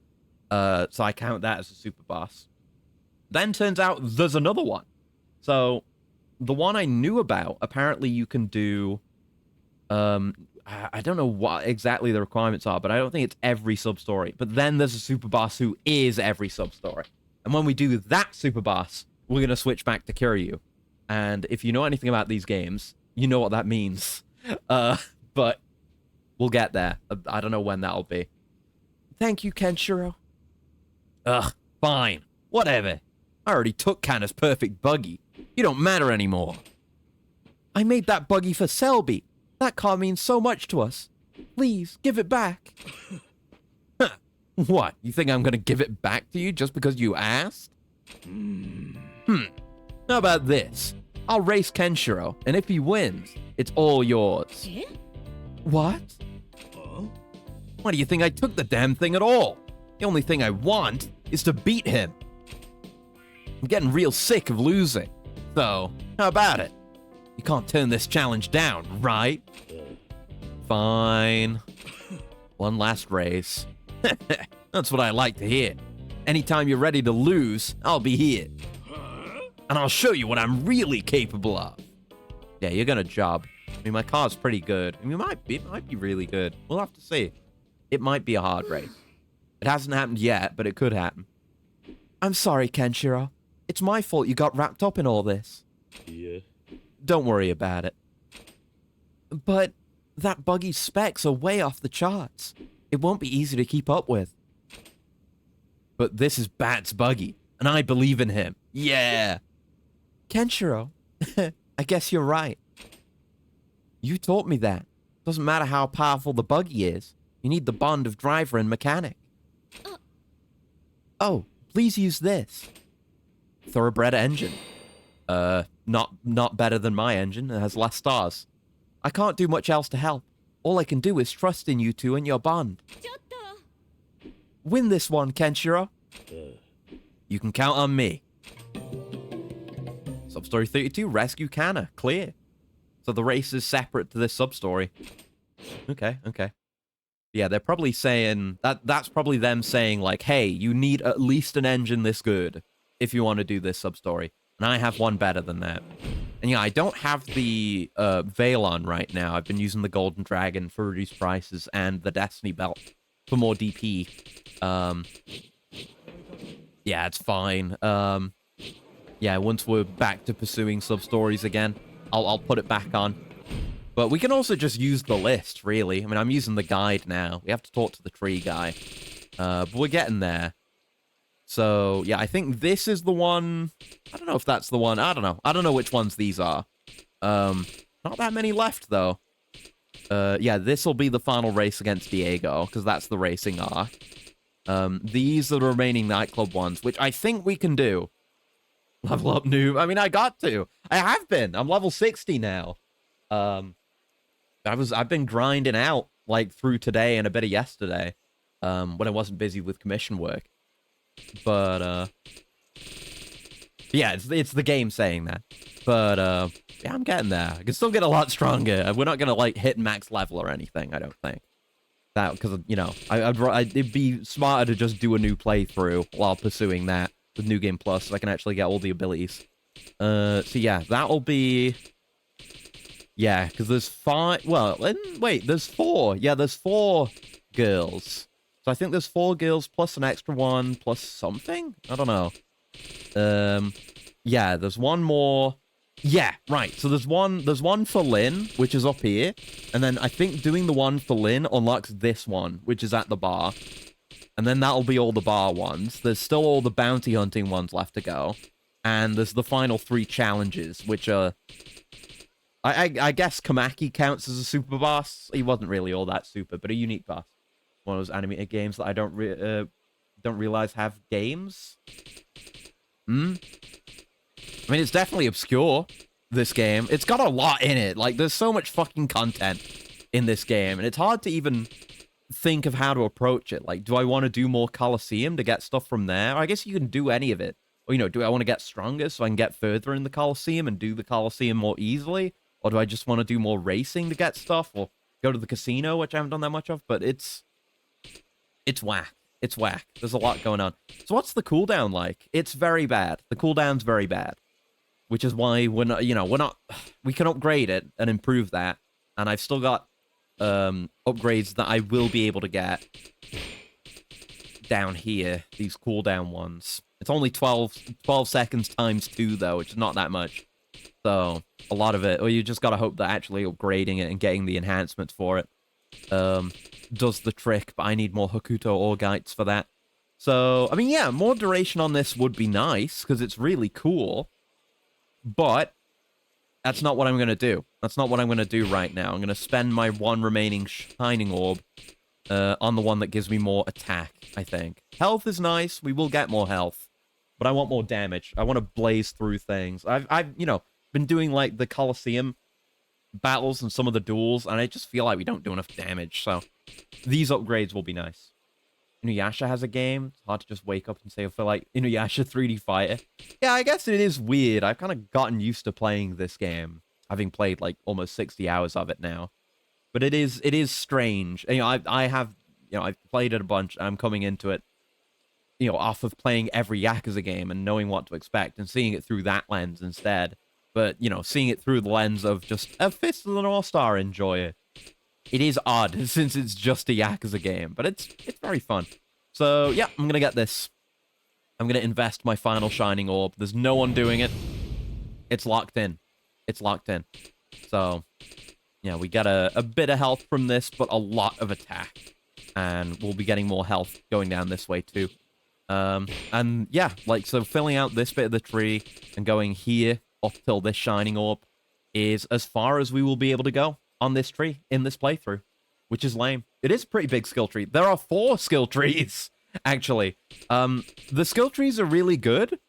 So I count that as a super boss. Then turns out there's another one. So the one I knew about, apparently you can do... I don't know what exactly the requirements are, but I don't think it's every sub-story. But then there's a super boss who is every sub-story. And when we do that super boss, we're going to switch back to Kiryu. And if you know anything about these games, you know what that means. But we'll get there. I don't know when that'll be. Thank you, Kenshiro. Ugh, fine. Whatever. I already took Kanna's perfect buggy. You don't matter anymore. I made that buggy for Selby. That car means so much to us. Please, give it back. What? You think I'm gonna give it back to you just because you asked? How about this? I'll race Kenshiro, and if he wins, it's all yours. What? Why do you think I took the damn thing at all? The only thing I want is to beat him. I'm getting real sick of losing. So, how about it? You can't turn this challenge down, right? Fine. One last race. That's what I like to hear. Anytime you're ready to lose, I'll be here. And I'll show you what I'm really capable of. Yeah, you're gonna job. I mean, my car's pretty good. I mean, it might be really good. We'll have to see. It might be a hard race. It hasn't happened yet, but it could happen. I'm sorry, Kenshiro. It's my fault you got wrapped up in all this. Yeah. Don't worry about it. But that buggy's specs are way off the charts. It won't be easy to keep up with. But this is Bat's buggy, and I believe in him. Yeah. Kenshiro, I guess you're right. You taught me that. Doesn't matter how powerful the buggy is. You need the bond of driver and mechanic. Oh, please use this. Thoroughbred engine. Not better than my engine. It has less stars. I can't do much else to help. All I can do is trust in you two and your bond. ちょっと Win this one, Kenshiro. You can count on me. Substory 32, Rescue Kana. Clear. So the race is separate to this substory. Okay, okay. Yeah, they're probably saying... That's probably them saying, like, hey, you need at least an engine this good if you want to do this substory. And I have one better than that. And yeah, I don't have the Veil on right now. I've been using the Golden Dragon for reduced prices and the Destiny Belt for more DP. Yeah, it's fine. Yeah, once we're back to pursuing sub-stories again, I'll put it back on. But we can also just use the list, really. I mean, I'm using the guide now. We have to talk to the tree guy. But we're getting there. So, yeah, I think this is the one... I don't know if that's the one. I don't know. I don't know which ones these are. Not that many left, though. Yeah, this will be the final race against Diego, because that's the racing arc. These are the remaining nightclub ones, which I think we can do. Level up, noob. I mean, I got to. I have been. I'm level 60 now. I've been grinding out, like, through today and a bit of yesterday, when I wasn't busy with commission work. But, yeah, it's the game saying that. But, yeah, I'm getting there. I can still get a lot stronger. We're not gonna, like, hit max level or anything, I don't think. That, because, you know, it'd be smarter to just do a new playthrough while pursuing that with New Game Plus, so I can actually get all the abilities. So, yeah, that'll be... Yeah, because there's 5... Well, wait, there's 4. Yeah, there's 4 girls. So I think there's 4 girls plus an extra one plus something? I don't know. Yeah, there's one more. Yeah, right. So there's one for Lynn, which is up here. And then I think doing the one for Lynn unlocks this one, which is at the bar. And then that'll be all the bar ones. There's still all the bounty hunting ones left to go. And there's the final 3 challenges, which are... I guess Kamaki counts as a super boss. He wasn't really all that super, but a unique boss. One of those animated games that I don't realize have games. I mean, it's definitely obscure, this game. It's got a lot in it. Like, there's so much fucking content in this game, and it's hard to even think of how to approach it. Like, do I want to do more Colosseum to get stuff from there? I guess you can do any of it. Or, you know, do I want to get stronger so I can get further in the Colosseum and do the Colosseum more easily? Or do I just want to do more racing to get stuff? Or go to the casino, which I haven't done that much of? But it's whack. It's whack. There's a lot going on. So what's the cooldown like? It's very bad. The cooldown's very bad. Which is why we're not, you know, we can upgrade it and improve that. And I've still got upgrades that I will be able to get down here. These cooldown ones. It's only 12 seconds times 2, though, which is not that much. So, a lot of it, or you just gotta hope that actually upgrading it and getting the enhancements for it does the trick, but I need more Hokuto Orgites for that. So, I mean, yeah, more duration on this would be nice, because it's really cool, but that's not what I'm gonna do. That's not what I'm gonna do right now. I'm gonna spend my 1 remaining Shining Orb on the one that gives me more attack, I think. Health is nice, we will get more health, but I want more damage. I want to blaze through things. I've you know, been doing, like, the Colosseum battles and some of the duels, and I just feel like we don't do enough damage, so these upgrades will be nice. Inuyasha has a game. It's hard to just wake up and say I feel like Inuyasha 3D Fighter. Yeah, I guess it is weird. I've kind of gotten used to playing this game, having played, like, almost 60 hours of it now. But it is strange. You know, I have, you know, I've played it a bunch, and I'm coming into it, you know, off of playing every Yakuza game and knowing what to expect and seeing it through that lens instead. But, you know, seeing it through the lens of just a Fist of the North Star enjoyer. It is odd, since it's just a Yakuza game, but it's very fun. So, yeah, I'm gonna get this. I'm gonna invest my final Shining Orb. There's no one doing it. It's locked in. It's locked in. So, yeah, we get a bit of health from this, but a lot of attack. And we'll be getting more health going down this way, too. And, yeah, like, so filling out this bit of the tree and going here up till this Shining Orb is as far as we will be able to go on this tree in this playthrough, which is lame. It is a pretty big skill tree. There are 4 skill trees, actually. The skill trees are really good.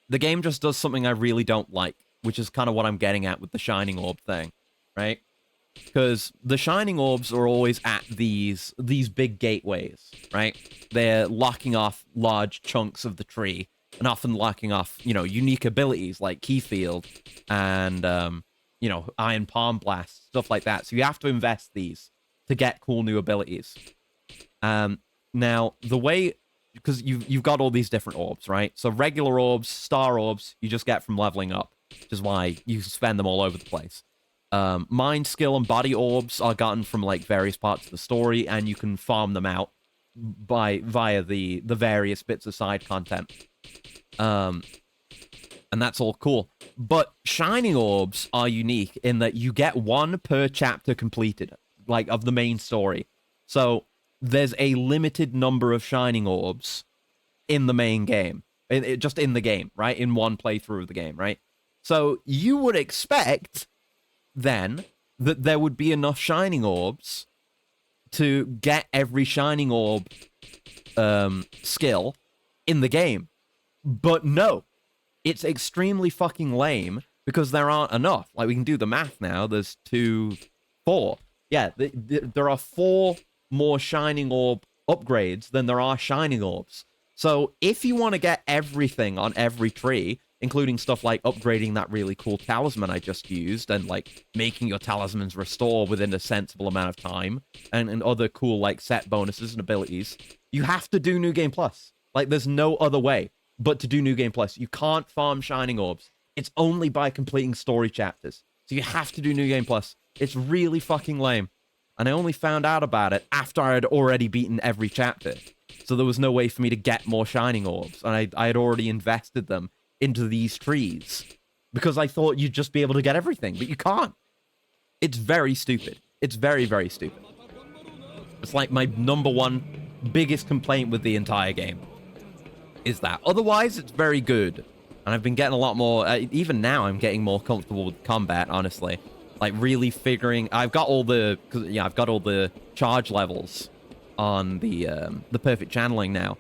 The game just does something I really don't like, which is kind of what I'm getting at with the Shining Orb thing, right? because the shining orbs are always at these big gateways, right? They're locking off large chunks of the tree and often locking off, unique abilities like Keyfield and Iron Palm Blast, stuff like that. So you have to invest these to get cool new abilities. Now the way, because you've got all these different orbs, right? So regular orbs, star orbs, you just get from leveling up, which is why you spend them all over the place. Mind, skill, and body orbs are gotten from like various parts of the story, and you can farm them out via the various bits of side content. And that's all cool. But shining orbs are unique in that you get one per chapter completed, like of the main story. So there's a limited number of shining orbs in the main game, just in the game, right? In one playthrough of the game, right? So you would expect then that there would be enough shining orbs to get every shining orb skill in the game. But no, it's extremely fucking lame because there aren't enough. Like, we can do the math now. There's 4. Yeah, there are 4 more shining orb upgrades than there are shining orbs. So if you want to get everything on every tree, including stuff like upgrading that really cool talisman I just used and like making your talismans restore within a sensible amount of time and other cool like set bonuses and abilities, you have to do New Game Plus. Like, there's no other way but to do New Game Plus. You can't farm shining orbs. It's only by completing story chapters. So you have to do New Game Plus. It's really fucking lame. And I only found out about it after I had already beaten every chapter. So there was no way for me to get more shining orbs. And I had already invested them into these trees because I thought you'd just be able to get everything, but you can't. It's very stupid. It's very, very stupid. It's like my number one biggest complaint with the entire game is that. Otherwise, it's very good. And I've been getting a lot more, even now I'm getting more comfortable with combat, honestly. Like, really figuring, I've got all the charge levels on the perfect channeling now.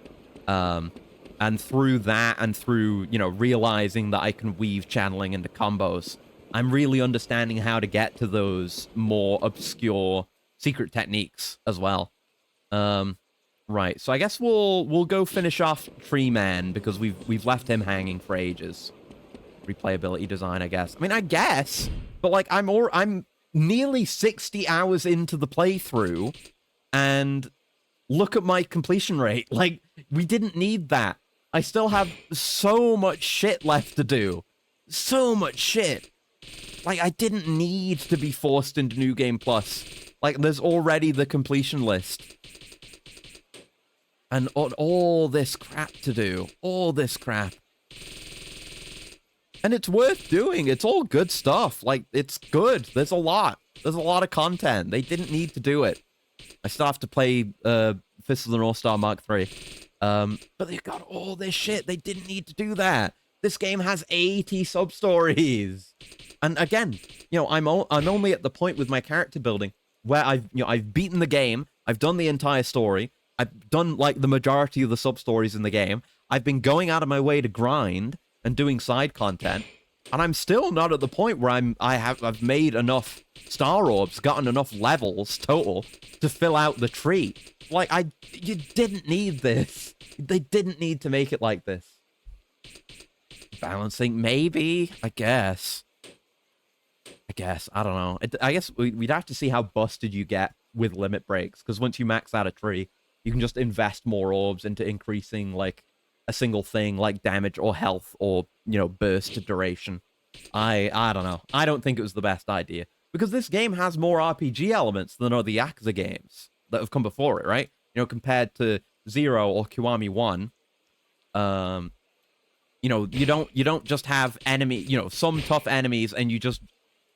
And through that and through, realizing that I can weave channeling into combos, I'm really understanding how to get to those more obscure secret techniques as well. Right, so I guess we'll go finish off Tree Man because we've left him hanging for ages. Replayability design, I guess. I mean, I guess, but like I'm nearly 60 hours into the playthrough, and look at my completion rate. Like, we didn't need that. I still have so much shit left to do. So much shit. Like, I didn't need to be forced into New Game Plus. Like, there's already the completion list. And all this crap to do. All this crap. And it's worth doing. It's all good stuff. Like, it's good. There's a lot. There's a lot of content. They didn't need to do it. I still have to play Fist of the North Star Mark 3. But they've got all this shit. They didn't need to do that. This game has 80 sub-stories. And again, I'm only at the point with my character building where I've beaten the game. I've done the entire story. I've done like the majority of the sub-stories in the game. I've been going out of my way to grind and doing side content. And I'm still not at the point where I've made enough star orbs, gotten enough levels total to fill out the tree. Like, you didn't need this. They didn't need to make it like this. Balancing, maybe, I guess. I don't know. I guess we'd have to see how busted you get with limit breaks, because once you max out a tree, you can just invest more orbs into increasing, like, a single thing, like damage or health or, burst duration. I don't know. I don't think it was the best idea, because this game has more RPG elements than other Yakuza games that have come before it, right? Compared to 0 or Kiwami 1, you don't just have some tough enemies and you just,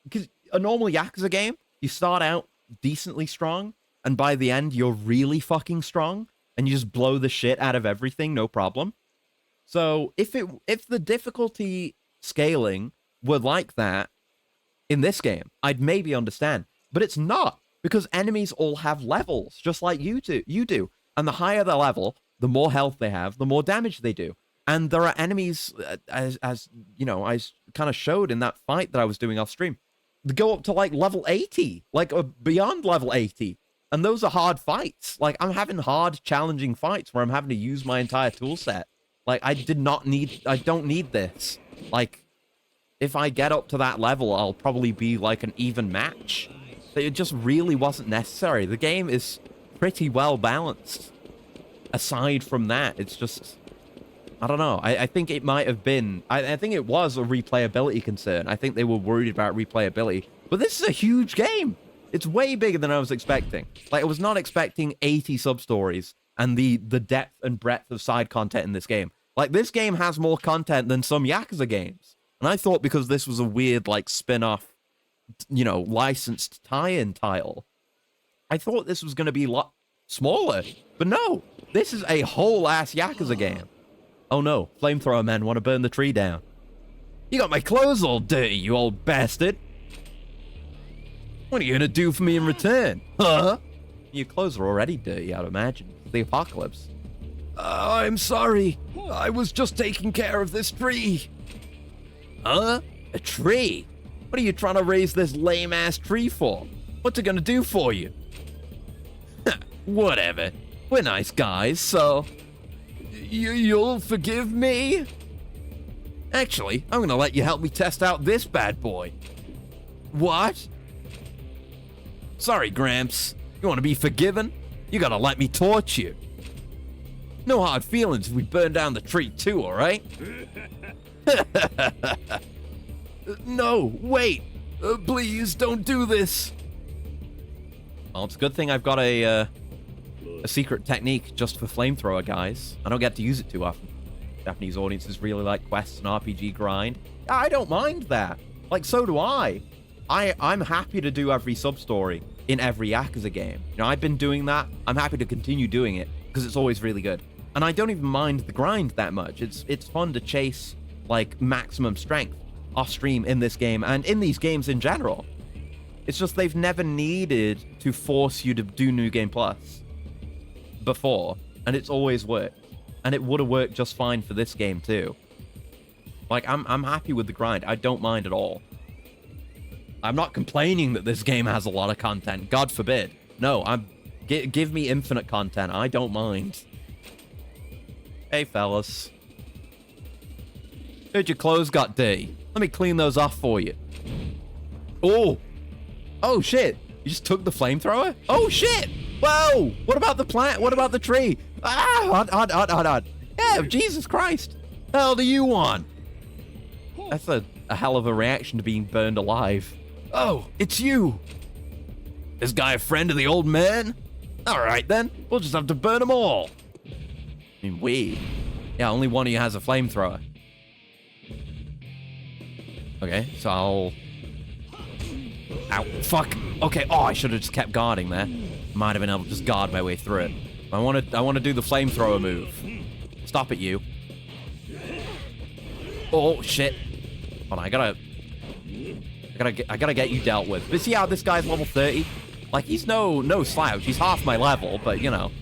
because a normal Yakuza game, you start out decently strong and by the end you're really fucking strong and you just blow the shit out of everything, no problem. So if the difficulty scaling were like that in this game, I'd maybe understand, but it's not, because enemies all have levels just like you do. And the higher the level, the more health they have, the more damage they do. And there are enemies, as I kind of showed in that fight that I was doing off stream. go up to like level 80, like beyond level 80. And those are hard fights. Like, I'm having hard, challenging fights where I'm having to use my entire tool set. Like, I don't need this. Like, if I get up to that level, I'll probably be like an even match. It just really wasn't necessary. The game is pretty well balanced. Aside from that, it's just, I don't know. I think it might have been, I think it was a replayability concern. I think they were worried about replayability. But this is a huge game. It's way bigger than I was expecting. Like, I was not expecting 80 sub-stories and the depth and breadth of side content in this game. Like, this game has more content than some Yakuza games. And I thought because this was a weird, like, spin-off, you know, licensed tie-in title, I thought this was going to be a lot smaller. But no, this is a whole-ass Yakuza game. Oh no, flamethrower men want to burn the tree down. You got my clothes all dirty, you old bastard. What are you gonna do for me in return? Huh? Your clothes are already dirty, I'd imagine. The apocalypse. I'm sorry. I was just taking care of this tree. Huh? A tree? What are you trying to raise this lame-ass tree for? What's it gonna do for you? Whatever. We're nice guys, so... You'll forgive me? Actually, I'm gonna let you help me test out this bad boy. What? Sorry, Gramps. You want to be forgiven? You gotta let me torch you. No hard feelings if we burn down the tree too, alright? No, wait. Please, don't do this. Well, it's a good thing I've got a secret technique just for flamethrower guys. I don't get to use it too often. Japanese audiences really like quests and RPG grind. I don't mind that. Like, so do I. I'm happy to do every sub-story in every Yakuza game. You know, I've been doing that. I'm happy to continue doing it because it's always really good. And I don't even mind the grind that much. It's fun to chase, like, maximum strength off-stream in this game and in these games in general. It's just they've never needed to force you to do New Game Plus before, and it's always worked. And it would have worked just fine for this game too. Like, I'm happy with the grind. I don't mind at all. I'm not complaining that this game has a lot of content. God forbid. No, give me infinite content. I don't mind. Hey, fellas. Heard your clothes got dirty. Let me clean those off for you. Oh. Oh, shit. You just took the flamethrower? Oh, shit. Whoa. What about the plant? What about the tree? Ah, hot. Yeah, Jesus Christ. The hell do you want? That's a hell of a reaction to being burned alive. Oh, it's you. This guy a friend of the old man? All right, then. We'll just have to burn them all. I mean, we. Yeah, only one of you has a flamethrower. Okay, so I'll... Ow, fuck. Okay, oh, I should have just kept guarding there. Might have been able to just guard my way through it. I want to do the flamethrower move. Stop it, you. Oh, shit. Hold on, I gotta get you dealt with. But see how this guy's level 30? Like, he's no slouch. He's half my level, but, you know.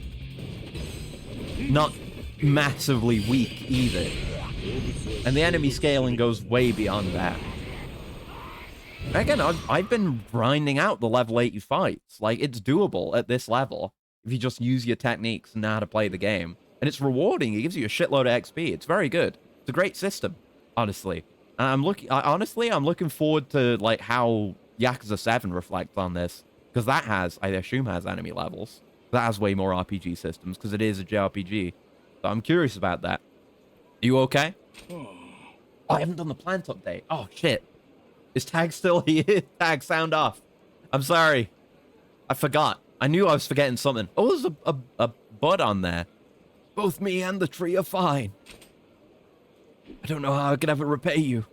Not massively weak, either. And the enemy scaling goes way beyond that. Again, I've been grinding out the level 80 fights. Like, it's doable at this level if you just use your techniques and know how to play the game. And it's rewarding. It gives you a shitload of XP. It's very good. It's a great system, honestly. And I'm looking forward to, like, how Yakuza 7 reflects on this. Because that has, I assume, has enemy levels. That has way more RPG systems, because it is a JRPG. So I'm curious about that. You okay? Oh, I haven't done the plant update. Oh, shit. Is Tag still here? Tag, sound off. I'm sorry. I forgot. I knew I was forgetting something. Oh, there's a bud on there. Both me and the tree are fine. I don't know how I could ever repay you.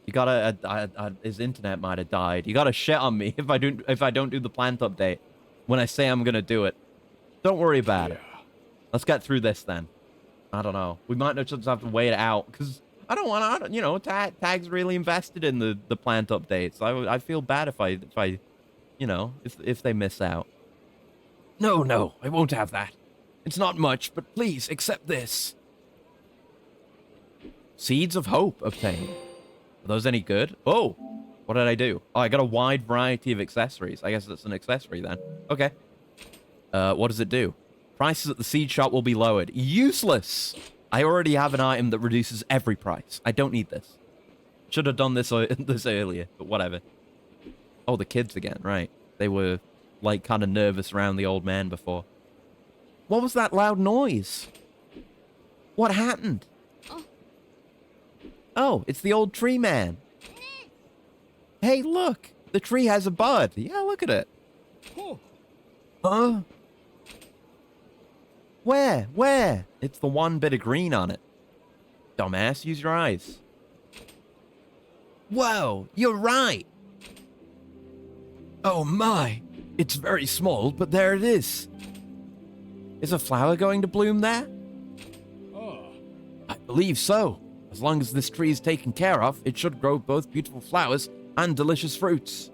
You gotta, his internet might have died. You gotta shit on me if I don't do the plant update when I say I'm gonna do it. Don't worry about it. Let's get through this then. I don't know. We might just have to wait it out because I don't want to, you know, Tag's really invested in the plant updates. I feel bad if I, you know, if they miss out. No, I won't have that. It's not much, but please accept this. Seeds of Hope obtained. Are those any good? Oh, What did I do? Oh, I got a wide variety of accessories. I guess it's an accessory then. Okay. What does it do? Prices at the seed shop will be lowered. Useless! I already have an item that reduces every price. I don't need this. Should have done this this earlier, but whatever. Oh, the kids again, right. They were, like, kind of nervous around the old man before. What was that loud noise? What happened? Oh, it's the old tree man. Hey, look! The tree has a bud. Yeah, look at it. Huh? Where? Where? It's the one bit of green on it. Dumbass, use your eyes. Whoa, you're right. Oh my, it's very small, but there it is. Is a flower going to bloom there? I believe so. As long as this tree is taken care of, it should grow both beautiful flowers and delicious fruits.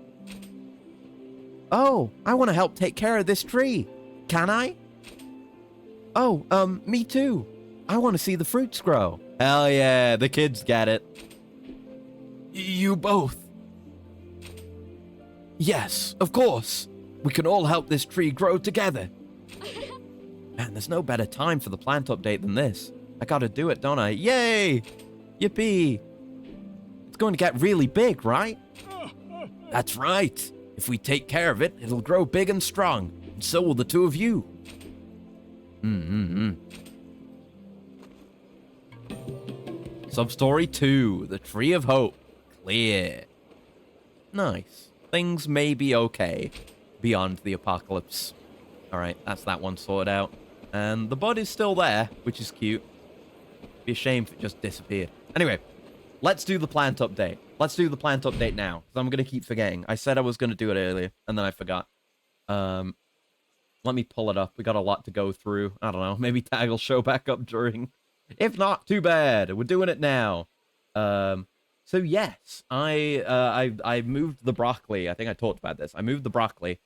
Oh, I want to help take care of this tree. Can I? Oh, me too. I want to see the fruits grow. Hell yeah, the kids get it. You both. Yes, of course. We can all help this tree grow together. Man, there's no better time for the plant update than this. I gotta do it, don't I? Yay! Yippee! It's going to get really big, right? That's right. If we take care of it, it'll grow big and strong. And so will the two of you. Sub-story 2, The Tree of Hope. Clear. Nice. Things may be okay beyond the apocalypse. Alright, that's that one sorted out. And the bud is still there, which is cute. Be a shame if it just disappeared. Anyway, let's do the plant update. Let's do the plant update now, because I'm going to keep forgetting. I said I was going to do it earlier, and then I forgot. Let me pull it up. We got a lot to go through. I don't know. Maybe tag will show back up during. If not, too bad. We're doing it now. So yes, I moved the broccoli. I think I talked about this. I moved the broccoli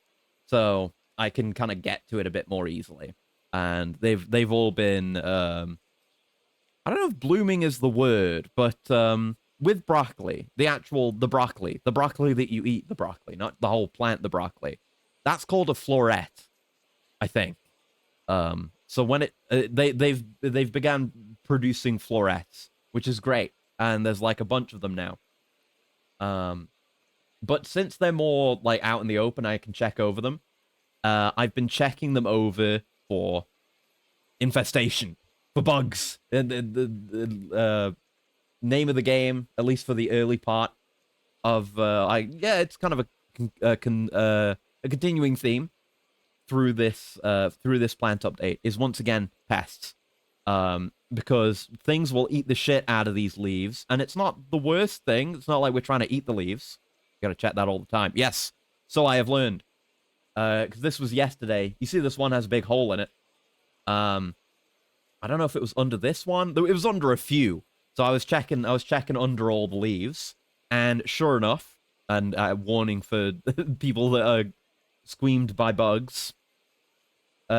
so I can kind of get to it a bit more easily. And they've all been I don't know if blooming is the word, but with broccoli, the broccoli that you eat, the broccoli, not the whole plant, the broccoli. That's called a floret, I think. So when they've began producing florets, which is great, and there's like a bunch of them now. But since they're more like out in the open, I can check over them. I've been checking them over for infestation, for bugs. The name of the game, at least for the early part of it's kind of a continuing theme through this plant update is once again pests. Because things will eat the shit out of these leaves, and it's not the worst thing. It's not like we're trying to eat the leaves. You gotta check that all the time. Yes, so I have learned. Because this was yesterday. You see this one has a big hole in it. I don't know if it was under this one. It was under a few. So I was checking under all the leaves, and sure enough, and warning for people that are squeamed by bugs.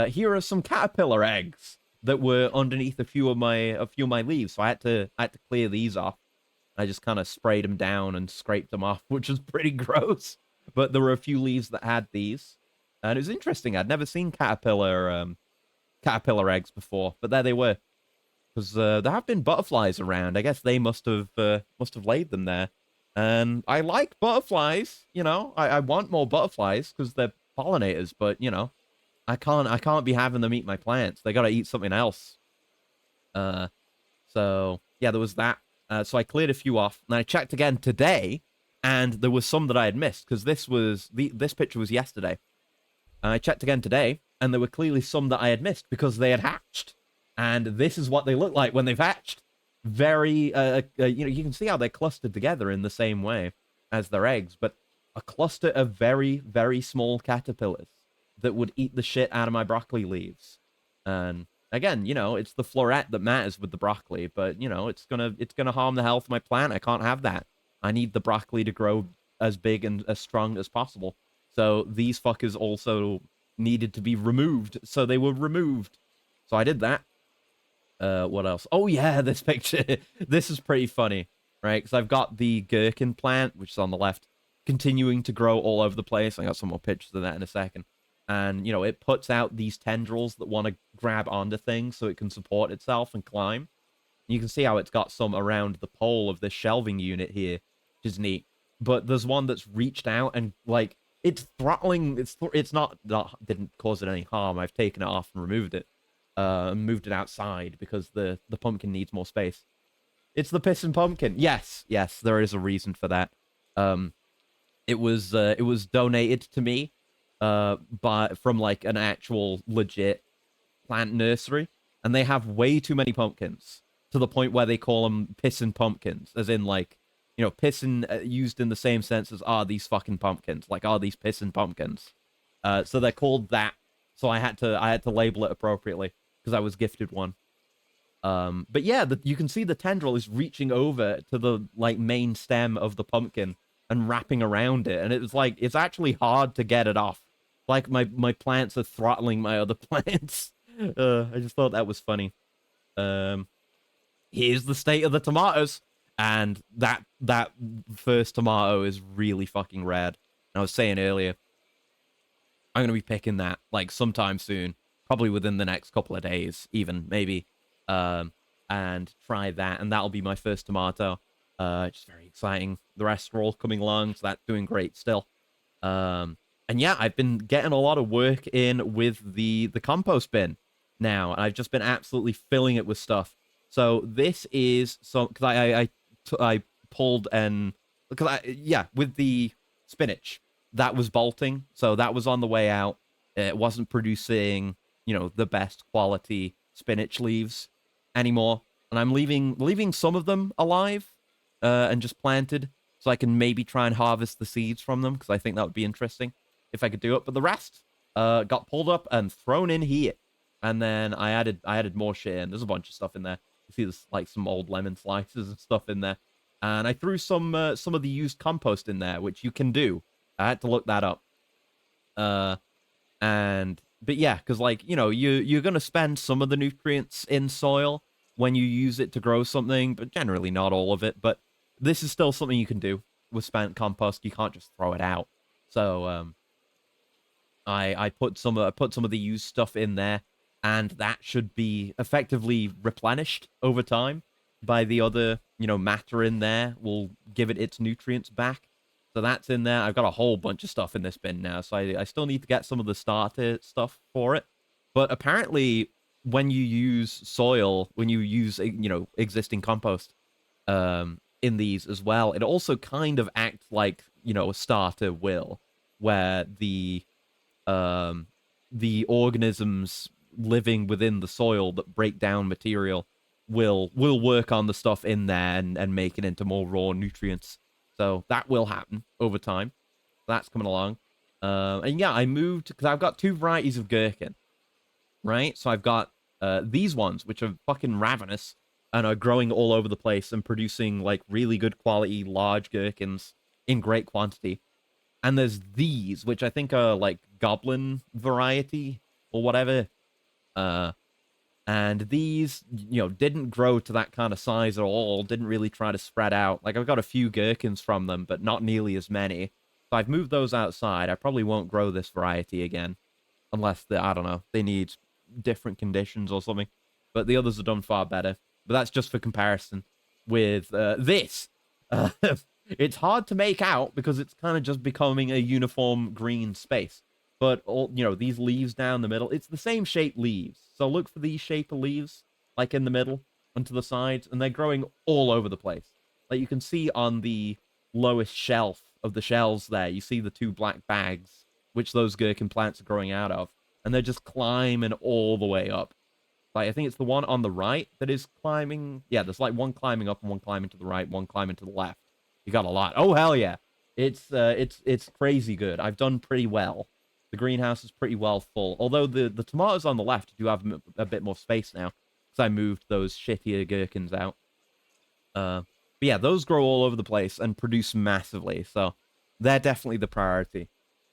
Here are some caterpillar eggs that were underneath a few of my leaves, so I had to clear these off. I just kind of sprayed them down and scraped them off, which was pretty gross. But there were a few leaves that had these, and it was interesting. I'd never seen caterpillar eggs before, but there they were. Because there have been butterflies around. I guess they must have laid them there. And I like butterflies. You know, I want more butterflies because they're pollinators. But you know, I can't be having them eat my plants. They gotta eat something else. So yeah, there was that. So I cleared a few off, and I checked again today, and there was some that I had missed because this picture was yesterday. I checked again today, and there were clearly some that I had missed because they had hatched, and this is what they look like when they've hatched. Very, you can see how they're clustered together in the same way as their eggs, but a cluster of very, very small caterpillars that would eat the shit out of my broccoli leaves. And again, you know, it's the floret that matters with the broccoli, but you know, it's gonna harm the health of my plant. I can't have that. I need the broccoli to grow as big and as strong as possible. So these fuckers also needed to be removed, so they were removed. So I did that. What else? Oh yeah, this picture. This is pretty funny, right? Because I've got the gherkin plant, which is on the left, continuing to grow all over the place. I got some more pictures of that in a second. And, you know, it puts out these tendrils that want to grab onto things so it can support itself and climb. You can see how it's got some around the pole of this shelving unit here, which is neat. But there's one that's reached out and, like, it's throttling. It's not didn't cause it any harm. I've taken it off and removed it. Moved it outside because the pumpkin needs more space. It's the piss and pumpkin. Yes, there is a reason for that. It was donated to me from like an actual legit plant nursery, and they have way too many pumpkins to the point where they call them pissin' pumpkins, as in like, you know, pissin' used in the same sense as these fucking pumpkins, like these pissin' pumpkins. So they're called that. So I had to label it appropriately because I was gifted one. But yeah, you can see the tendril is reaching over to the like main stem of the pumpkin and wrapping around it, and it was like it's actually hard to get it off. Like my plants are throttling my other plants. I just thought that was funny. Here's the state of the tomatoes, and that first tomato is really fucking red. And I was saying earlier, I'm gonna be picking that like sometime soon, probably within the next couple of days, even maybe. And try that, and that'll be my first tomato. Just very exciting. The rest are all coming along, so that's doing great still. And yeah, I've been getting a lot of work in with the compost bin now, and I've just been absolutely filling it with stuff. So this is some because I pulled and because with the spinach that was bolting, so that was on the way out. It wasn't producing, you know, the best quality spinach leaves anymore, and I'm leaving some of them alive and just planted so I can maybe try and harvest the seeds from them, because I think that would be interesting if I could do it. But the rest got pulled up and thrown in here, and then I added more shit in. There's a bunch of stuff in there. You see there's like some old lemon slices and stuff in there, and I threw some of the used compost in there, which you can do. I had to look that up. But yeah, because like, you know, you're gonna spend some of the nutrients in soil when you use it to grow something, but generally not all of it. But this is still something you can do with spent compost. You can't just throw it out. So I put some of the used stuff in there, and that should be effectively replenished over time by the other, you know, matter in there. Will give it its nutrients back. So that's in there. I've got a whole bunch of stuff in this bin now, so I still need to get some of the starter stuff for it. But apparently, when you use soil, when you use, you know, existing compost in these as well, it also kind of acts like, you know, a starter will, where the organisms living within the soil that break down material will work on the stuff in there and make it into more raw nutrients. So that will happen over time. That's coming along. And yeah, I moved because I've got two varieties of gherkin, right? So I've got these ones, which are fucking ravenous and are growing all over the place and producing like really good quality large gherkins in great quantity. And there's these, which I think are like goblin variety or whatever. And these, you know, didn't grow to that kind of size at all, didn't really try to spread out. Like, I've got a few gherkins from them, but not nearly as many. So I've moved those outside. I probably won't grow this variety again, unless, I don't know, they need different conditions or something. But the others are done far better. But that's just for comparison with this. It's hard to make out because it's kind of just becoming a uniform green space. But, all, you know, these leaves down the middle, it's the same shaped leaves. So look for these shape of leaves, like in the middle and to the sides, and they're growing all over the place. Like you can see on the lowest shelf of the shelves there, you see the two black bags, which those gherkin plants are growing out of. And they're just climbing all the way up. Like, I think it's the one on the right that is climbing. Yeah, there's like one climbing up and one climbing to the right, one climbing to the left. You got a lot. Oh, hell yeah. It's crazy good. I've done pretty well. The greenhouse is pretty well full. Although the tomatoes on the left do have a bit more space now, because I moved those shittier gherkins out. But yeah, those grow all over the place and produce massively. So they're definitely the priority.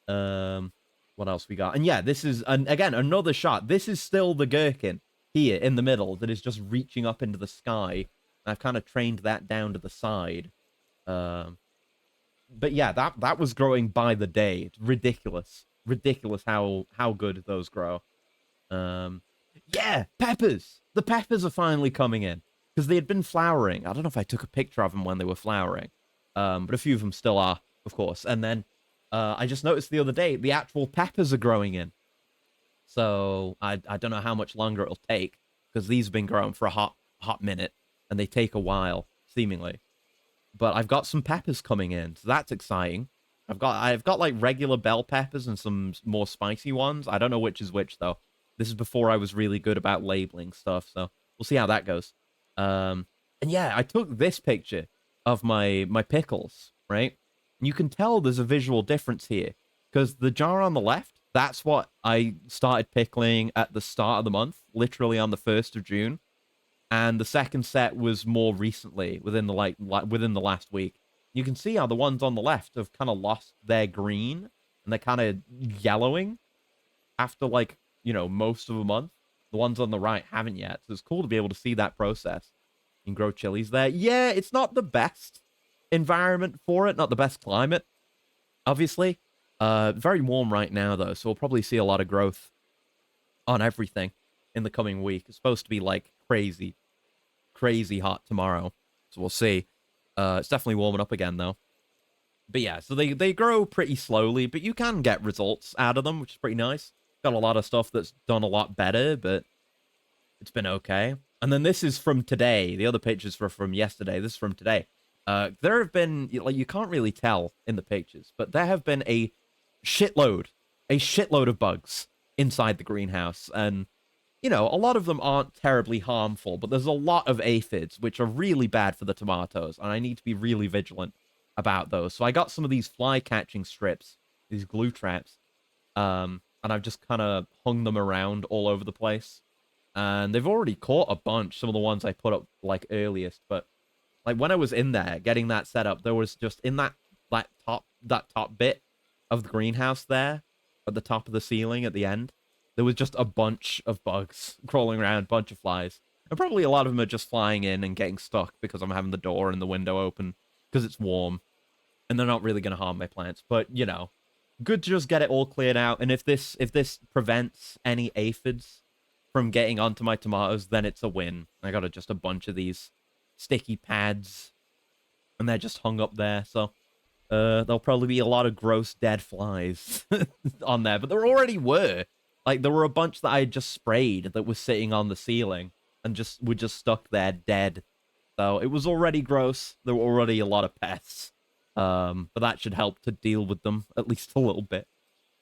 What else we got? And yeah, this is, again, another shot. This is still the gherkin here in the middle that is just reaching up into the sky. I've kind of trained that down to the side. but yeah, that was growing by the day. It's ridiculous how good those grow. Yeah, peppers. The peppers are finally coming in because they had been flowering. I don't know if I took a picture of them when they were flowering, but a few of them still are, of course. And then I just noticed the other day the actual peppers are growing in. So I don't know how much longer it'll take because these have been growing for a hot minute and they take a while seemingly. But I've got some peppers coming in, so that's exciting. I've got like regular bell peppers and some more spicy ones. I don't know which is which though. This is before I was really good about labeling stuff, so we'll see how that goes. And yeah, I took this picture of my pickles, right? And you can tell there's a visual difference here because the jar on the left, that's what I started pickling at the start of the month, literally on the 1st of June. And the second set was more recently, within the within the last week. You can see how the ones on the left have kind of lost their green and they're kind of yellowing after like, you know, most of a month. The ones on the right haven't yet. So it's cool to be able to see that process. You can grow chilies there. Yeah, it's not the best environment for it, not the best climate, obviously. Very warm right now though, so we'll probably see a lot of growth on everything in the coming week. It's supposed to be like crazy hot tomorrow, so we'll see. It's definitely warming up again though. But yeah, so they grow pretty slowly, but you can get results out of them, which is pretty nice. Got a lot of stuff that's done a lot better, but it's been okay. And then this is from today. The other pictures were from yesterday. This is from today. There have been, like, you can't really tell in the pictures, but there have been a shitload of bugs inside the greenhouse. And, you know, a lot of them aren't terribly harmful, but there's a lot of aphids, which are really bad for the tomatoes. And I need to be really vigilant about those. So I got some of these fly catching strips, these glue traps. And I've just kind of hung them around all over the place. And they've already caught a bunch, some of the ones I put up, like, earliest. But, like, when I was in there, getting that set up, there was just, in that top bit of the greenhouse there, at the top of the ceiling at the end, there was just a bunch of bugs crawling around, a bunch of flies. And probably a lot of them are just flying in and getting stuck because I'm having the door and the window open because it's warm. And they're not really going to harm my plants. But, you know, good to just get it all cleared out. And if this prevents any aphids from getting onto my tomatoes, then it's a win. I got just a bunch of these sticky pads, and they're just hung up there. So there'll probably be a lot of gross dead flies on there. But there already were. Like, there were a bunch that I had just sprayed that was sitting on the ceiling and were just stuck there dead. So it was already gross. There were already a lot of pests. But that should help to deal with them at least a little bit.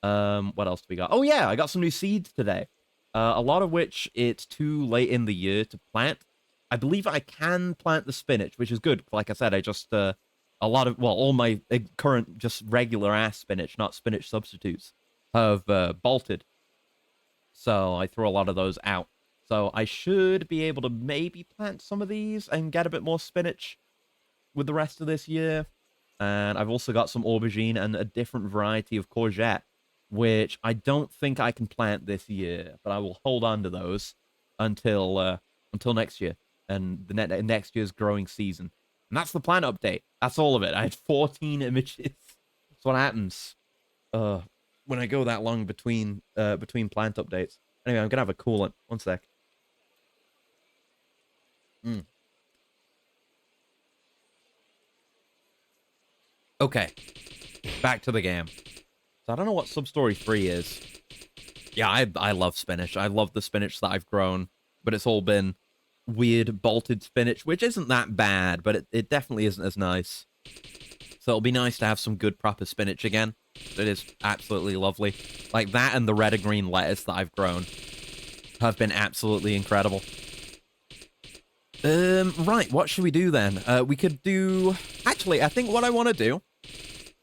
What else do we got? Oh yeah, I got some new seeds today. A lot of which it's too late in the year to plant. I believe I can plant the spinach, which is good. Like I said, I just all my current just regular ass spinach, not spinach substitutes, have bolted. So I threw a lot of those out. So I should be able to maybe plant some of these and get a bit more spinach with the rest of this year. And I've also got some aubergine and a different variety of courgette, which I don't think I can plant this year, but I will hold on to those until next year and the next year's growing season. And that's the plant update. That's all of it. I had 14 images. That's what happens when I go that long between plant updates. Anyway, I'm gonna have a coolant. One sec. Okay, back to the game. So I don't know what Substory 3 is. Yeah, I love spinach. I love the spinach that I've grown, but it's all been weird bolted spinach, which isn't that bad, but it definitely isn't as nice. So it'll be nice to have some good proper spinach again. It is absolutely lovely. Like that and the red and green lettuce that I've grown have been absolutely incredible. Right, what should we do then? We could do... Actually, I think what I want to do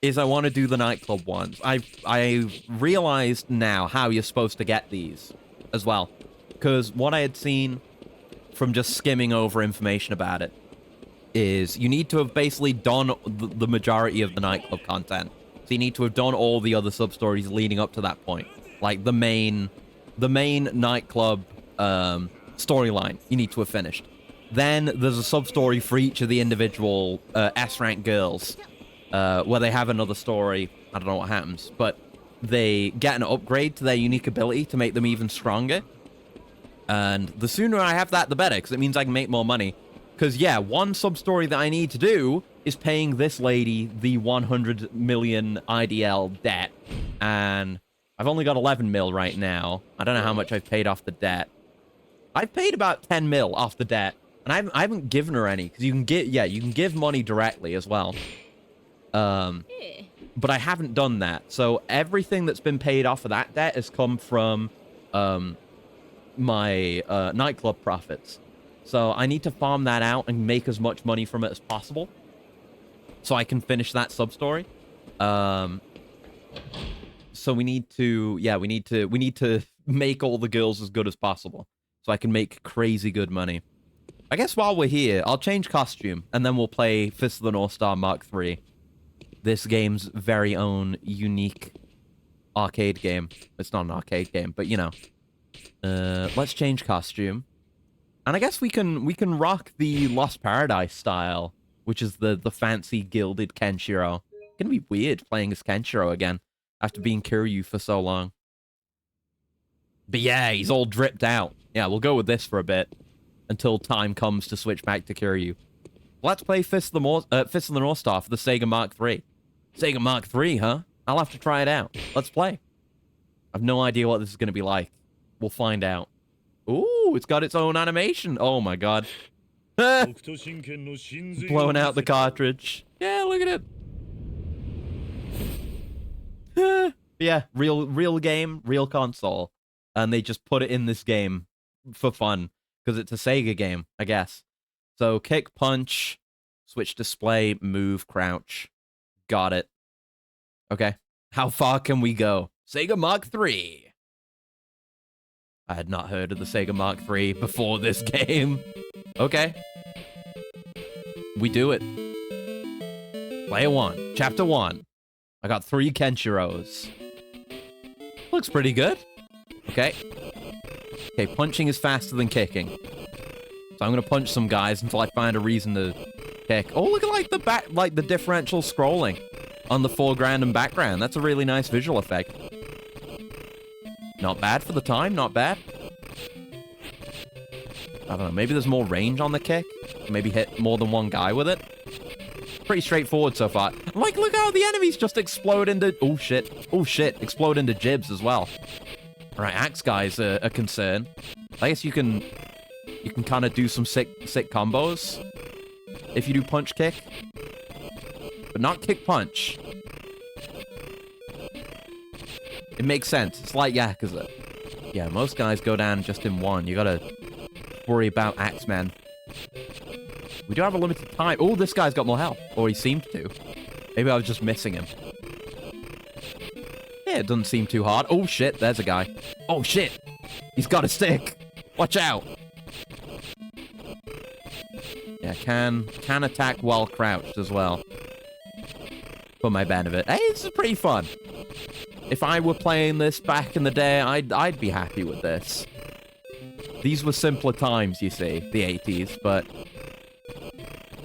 is I want to do the nightclub ones. I realized now how you're supposed to get these as well. Because what I had seen from just skimming over information about it is you need to have basically done the majority of the nightclub content. So you need to have done all the other sub-stories leading up to that point. Like the main nightclub storyline you need to have finished. Then there's a sub-story for each of the individual S-rank girls where they have another story. I don't know what happens, but they get an upgrade to their unique ability to make them even stronger. And the sooner I have that, the better, because it means I can make more money. Because, yeah, one sub-story that I need to do is paying this lady the 100 million IDL debt. And I've only got 11 mil right now. I don't know how much I've paid off the debt. I've paid about 10 mil off the debt. And I haven't given her any, because you can get, yeah, you can give money directly as well. But I haven't done that. So everything that's been paid off of that debt has come from my nightclub profits. So I need to farm that out and make as much money from it as possible, so I can finish that sub-story. So we need to, yeah, we need to make all the girls as good as possible, so I can make crazy good money. I guess while we're here, I'll change costume, and then we'll play Fist of the North Star Mark III. This game's very own unique arcade game. It's not an arcade game, but you know. Let's change costume. And I guess we can rock the Lost Paradise style, which is the fancy gilded Kenshiro. It's gonna be weird playing as Kenshiro again after being Kiryu for so long. But yeah, he's all dripped out. Yeah, we'll go with this for a bit until time comes to switch back to Kiryu. Let's play Fist of the North Star for the Sega Mark III. Sega Mark III, huh? I'll have to try it out. Let's play. I've no idea what this is gonna be like. We'll find out. Ooh, it's got its own animation. Oh my god. Blowing out the cartridge. Yeah, look at it. Yeah, real game, real console. And they just put it in this game for fun, because it's a Sega game, I guess. So kick, punch, switch display, move, crouch. Got it. Okay. How far can we go? Sega Mark III. I had not heard of the Sega Mark III before this game. Okay. We do it. Player 1. Chapter 1. I got 3 Kenshiros. Looks pretty good. Okay. Okay, punching is faster than kicking. So I'm gonna punch some guys until I find a reason to kick. Oh, look at like the differential scrolling on the foreground and background. That's a really nice visual effect. Not bad for the time, not bad. I don't know, maybe there's more range on the kick. Maybe hit more than one guy with it. Pretty straightforward so far. Like, look how the enemies just explode into... Oh, shit. Oh, shit. Explode into jibs as well. Alright, axe guy's a concern. I guess you can kind of do some sick combos if you do punch kick. But not kick punch. It makes sense. It's like Yakuza. Yeah, most guys go down just in one. You gotta worry about Axeman. We do have a limited time. Oh, this guy's got more health. Or he seemed to. Maybe I was just missing him. Yeah, it doesn't seem too hard. Oh, shit. There's a guy. Oh, shit. He's got a stick. Watch out. Yeah, can attack while crouched as well. For my benefit. Hey, this is pretty fun. If I were playing this back in the day, I'd be happy with this. These were simpler times, you see, the 80s, but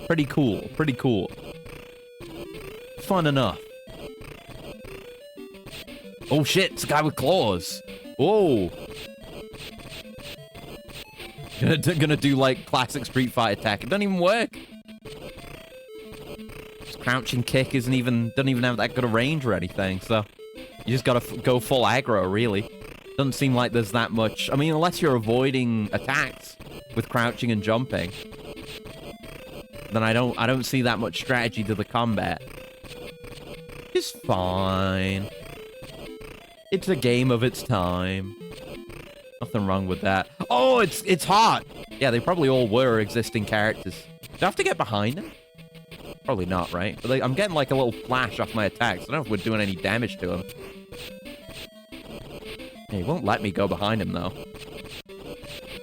pretty cool, pretty cool. Fun enough. Oh shit, it's a guy with claws. Whoa. Gonna do like classic Street Fighter attack. It doesn't even work. This crouching kick doesn't even have that good a range or anything, so you just gotta go full aggro, really. Doesn't seem like there's that much. I mean, unless you're avoiding attacks with crouching and jumping, then I don't see that much strategy to the combat. It's fine. It's a game of its time. Nothing wrong with that. Oh, it's hot. Yeah, they probably all were existing characters. Do I have to get behind them? Probably not, right? But like, I'm getting like a little flash off my attacks. I don't know if we're doing any damage to him. Yeah, he won't let me go behind him, though.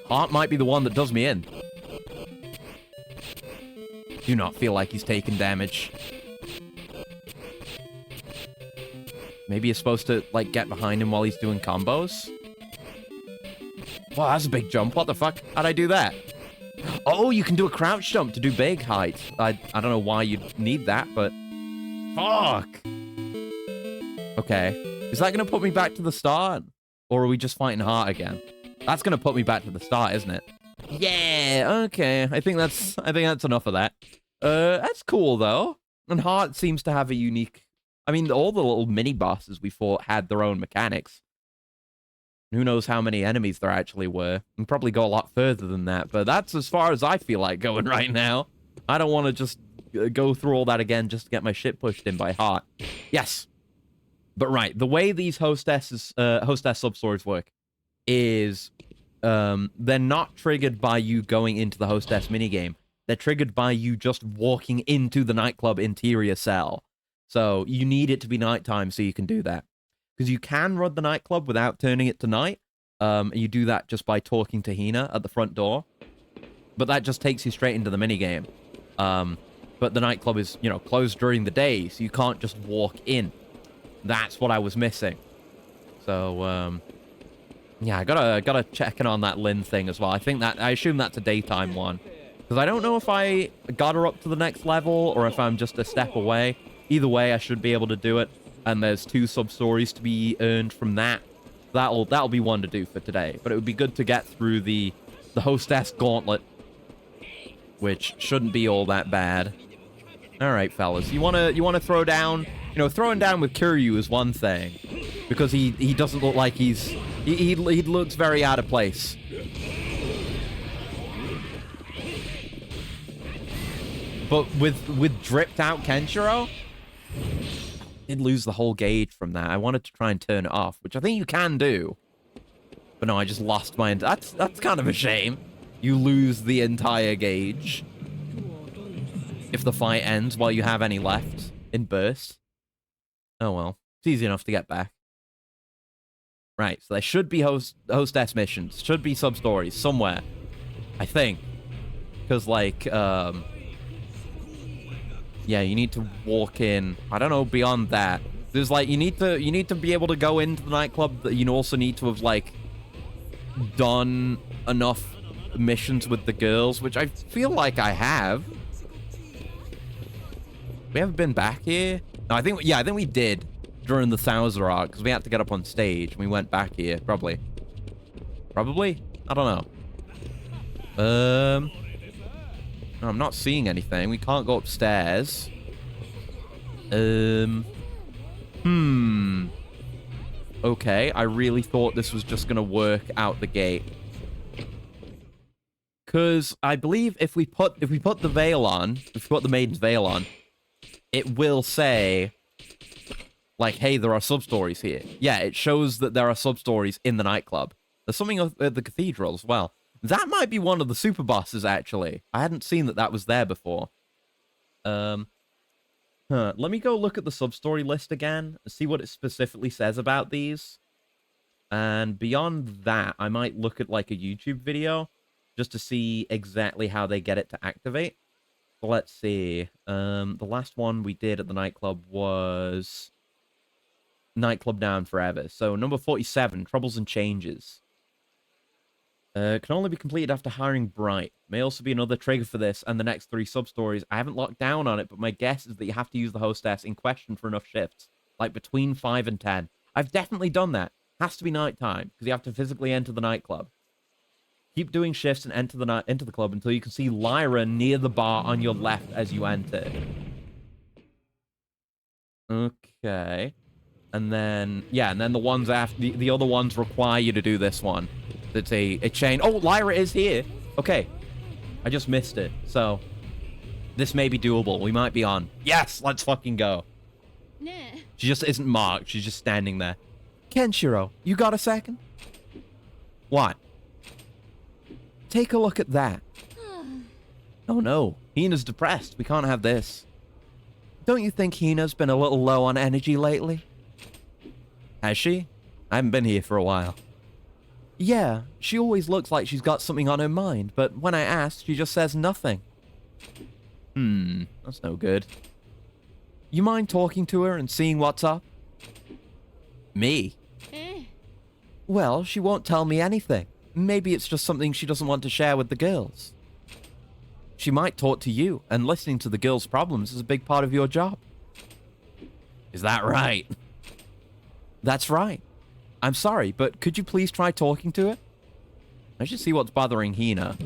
Heart might be the one that does me in. Do not feel like he's taking damage. Maybe you're supposed to, like, get behind him while he's doing combos? Wow, that's a big jump. What the fuck? How'd I do that? Oh, you can do a crouch jump to do big height. I don't know why you'd need that, but Fuck. Okay. Is that going to put me back to the start? Or are we just fighting Heart again? That's going to put me back to the start, isn't it? Yeah, okay. I think that's enough of that. That's cool, though. And Heart seems to have a unique... I mean, all the little mini-bosses we fought had their own mechanics. Who knows how many enemies there actually were. And probably go a lot further than that. But that's as far as I feel like going right now. I don't want to just go through all that again just to get my shit pushed in by Heart. Yes. But right, the way these hostess sub-stories work is they're not triggered by you going into the hostess minigame. They're triggered by you just walking into the nightclub interior cell. So you need it to be nighttime so you can do that. Because you can run the nightclub without turning it to night. You do that just by talking to Hina at the front door. But that just takes you straight into the minigame. But the nightclub is, you know, closed during the day, so you can't just walk in. That's what I was missing. So, yeah, I gotta check in on that Lynn thing as well. I assume that's a daytime one. Because I don't know if I got her up to the next level or if I'm just a step away. Either way, I should be able to do it. And there's 2 sub-stories to be earned from that. That'll be one to do for today. But it would be good to get through the hostess gauntlet, which shouldn't be all that bad. All right, fellas, you wanna throw down? You know, throwing down with Kiryu is one thing, because he doesn't look like he looks very out of place. But with dripped out Kenshiro, did lose the whole gauge from that. I wanted to try and turn it off, which I think you can do. But no, I just lost my... That's kind of a shame. You lose the entire gauge if the fight ends while you have any left in bursts. Oh well. It's easy enough to get back. Right, so there should be hostess missions. Should be sub-stories somewhere. I think. Because, like, yeah, you need to walk in. I don't know, beyond that. There's, like, you need to be able to go into the nightclub. That you also need to have, like, done enough missions with the girls, which I feel like I have. We haven't been back here? No, I think we did during the Thouser arc, because we had to get up on stage, and we went back here, probably. Probably? I don't know. No, I'm not seeing anything. We can't go upstairs. Okay, I really thought this was just gonna work out the gate. Because I believe if we put the veil on, if we put the Maiden's Veil on, it will say, like, hey, there are sub-stories here. Yeah, it shows that there are sub-stories in the nightclub. There's something at the cathedral as well. That might be one of the super bosses, actually. I hadn't seen that was there before. Let me go look at the sub-story list again, see what it specifically says about these. And beyond that, I might look at, like, a YouTube video just to see exactly how they get it to activate. So let's see. The last one we did at the nightclub was Nightclub Down Forever. So number 47, Troubles and Changes. Can only be completed after hiring Bright. May also be another trigger for this and the next 3 sub-stories. I haven't locked down on it, but my guess is that you have to use the hostess in question for enough shifts. Like between 5 and 10. I've definitely done that. Has to be nighttime, because you have to physically enter the nightclub. Keep doing shifts and enter the club until you can see Lyra near the bar on your left as you enter. Okay. And then, yeah, and then the ones after, the other ones require you to do this one. It's a chain. Oh, Lyra is here. Okay. I just missed it. So, this may be doable. We might be on. Yes, let's fucking go. Nah. She just isn't marked. She's just standing there. Kenshiro, you got a second? What? Take a look at that. Oh no, Hina's depressed. We can't have this. Don't you think Hina's been a little low on energy lately? Has she? I haven't been here for a while. Yeah, she always looks like she's got something on her mind, but when I ask, she just says nothing. That's no good. You mind talking to her and seeing what's up? Me? Well, she won't tell me anything. Maybe it's just something she doesn't want to share with the girls. She might talk to you, and listening to the girls' problems is a big part of your job. Is that right? That's right. I'm sorry, but could you please try talking to it? I should see what's bothering Hina.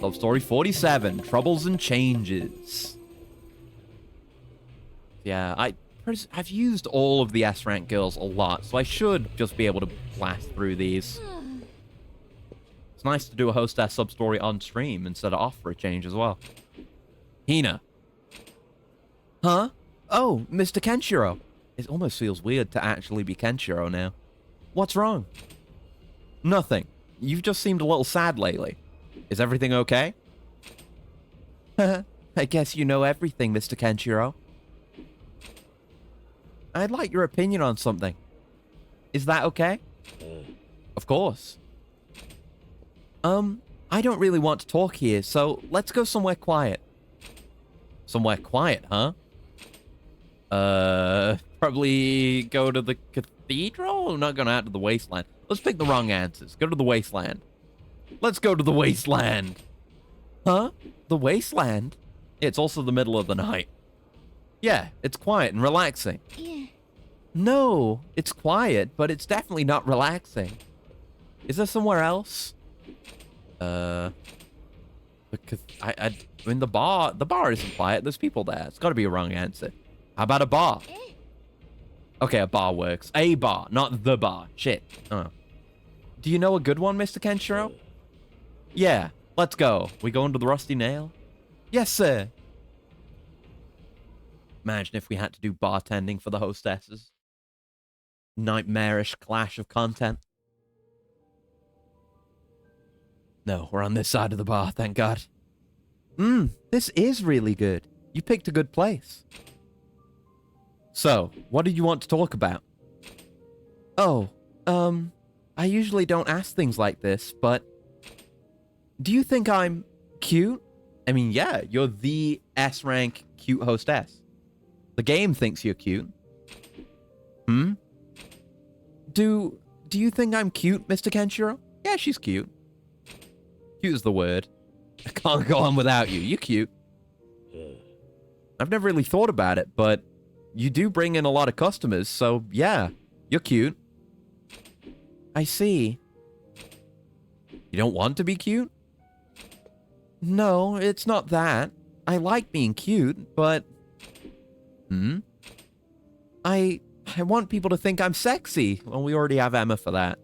Love story 47, Troubles and Changes. Yeah, I've used all of the S-rank girls a lot, so I should just be able to blast through these. It's nice to do a hostess sub-story on stream instead of off for a change as well. Hina. Huh? Oh, Mr. Kenshiro. It almost feels weird to actually be Kenshiro now. What's wrong? Nothing. You've just seemed a little sad lately. Is everything okay? I guess you know everything, Mr. Kenshiro. I'd like your opinion on something. Is that okay? Of course. I don't really want to talk here, so let's go somewhere quiet. Somewhere quiet, huh? Probably go to the cathedral? I'm not gonna out to the wasteland. Let's pick the wrong answers. Go to the wasteland. Let's go to the wasteland. Huh? The wasteland? It's also the middle of the night. Yeah, it's quiet and relaxing. Yeah. No, it's quiet, but it's definitely not relaxing. Is there somewhere else? Because I mean, the bar isn't quiet. There's people there. It's got to be a wrong answer. How about a bar? Okay, a bar works. A bar, not the bar. Shit. Oh. Do you know a good one, Mr. Kenshiro? Yeah, let's go. We going to the Rusty Nail? Yes, sir. Imagine if we had to do bartending for the hostesses. Nightmarish clash of content. No, we're on this side of the bar, thank God. This is really good. You picked a good place. So, what did you want to talk about? Oh, I usually don't ask things like this, but... Do you think I'm cute? I mean, yeah, you're the S-rank cute hostess. The game thinks you're cute. Do you think I'm cute, Mr. Kenshiro? Yeah, she's cute. Cute is the word. I can't go on without you. You're cute. I've never really thought about it, but you do bring in a lot of customers, so yeah, you're cute. I see. You don't want to be cute? No, it's not that. I like being cute, but... I want people to think I'm sexy. Well, we already have Emma for that.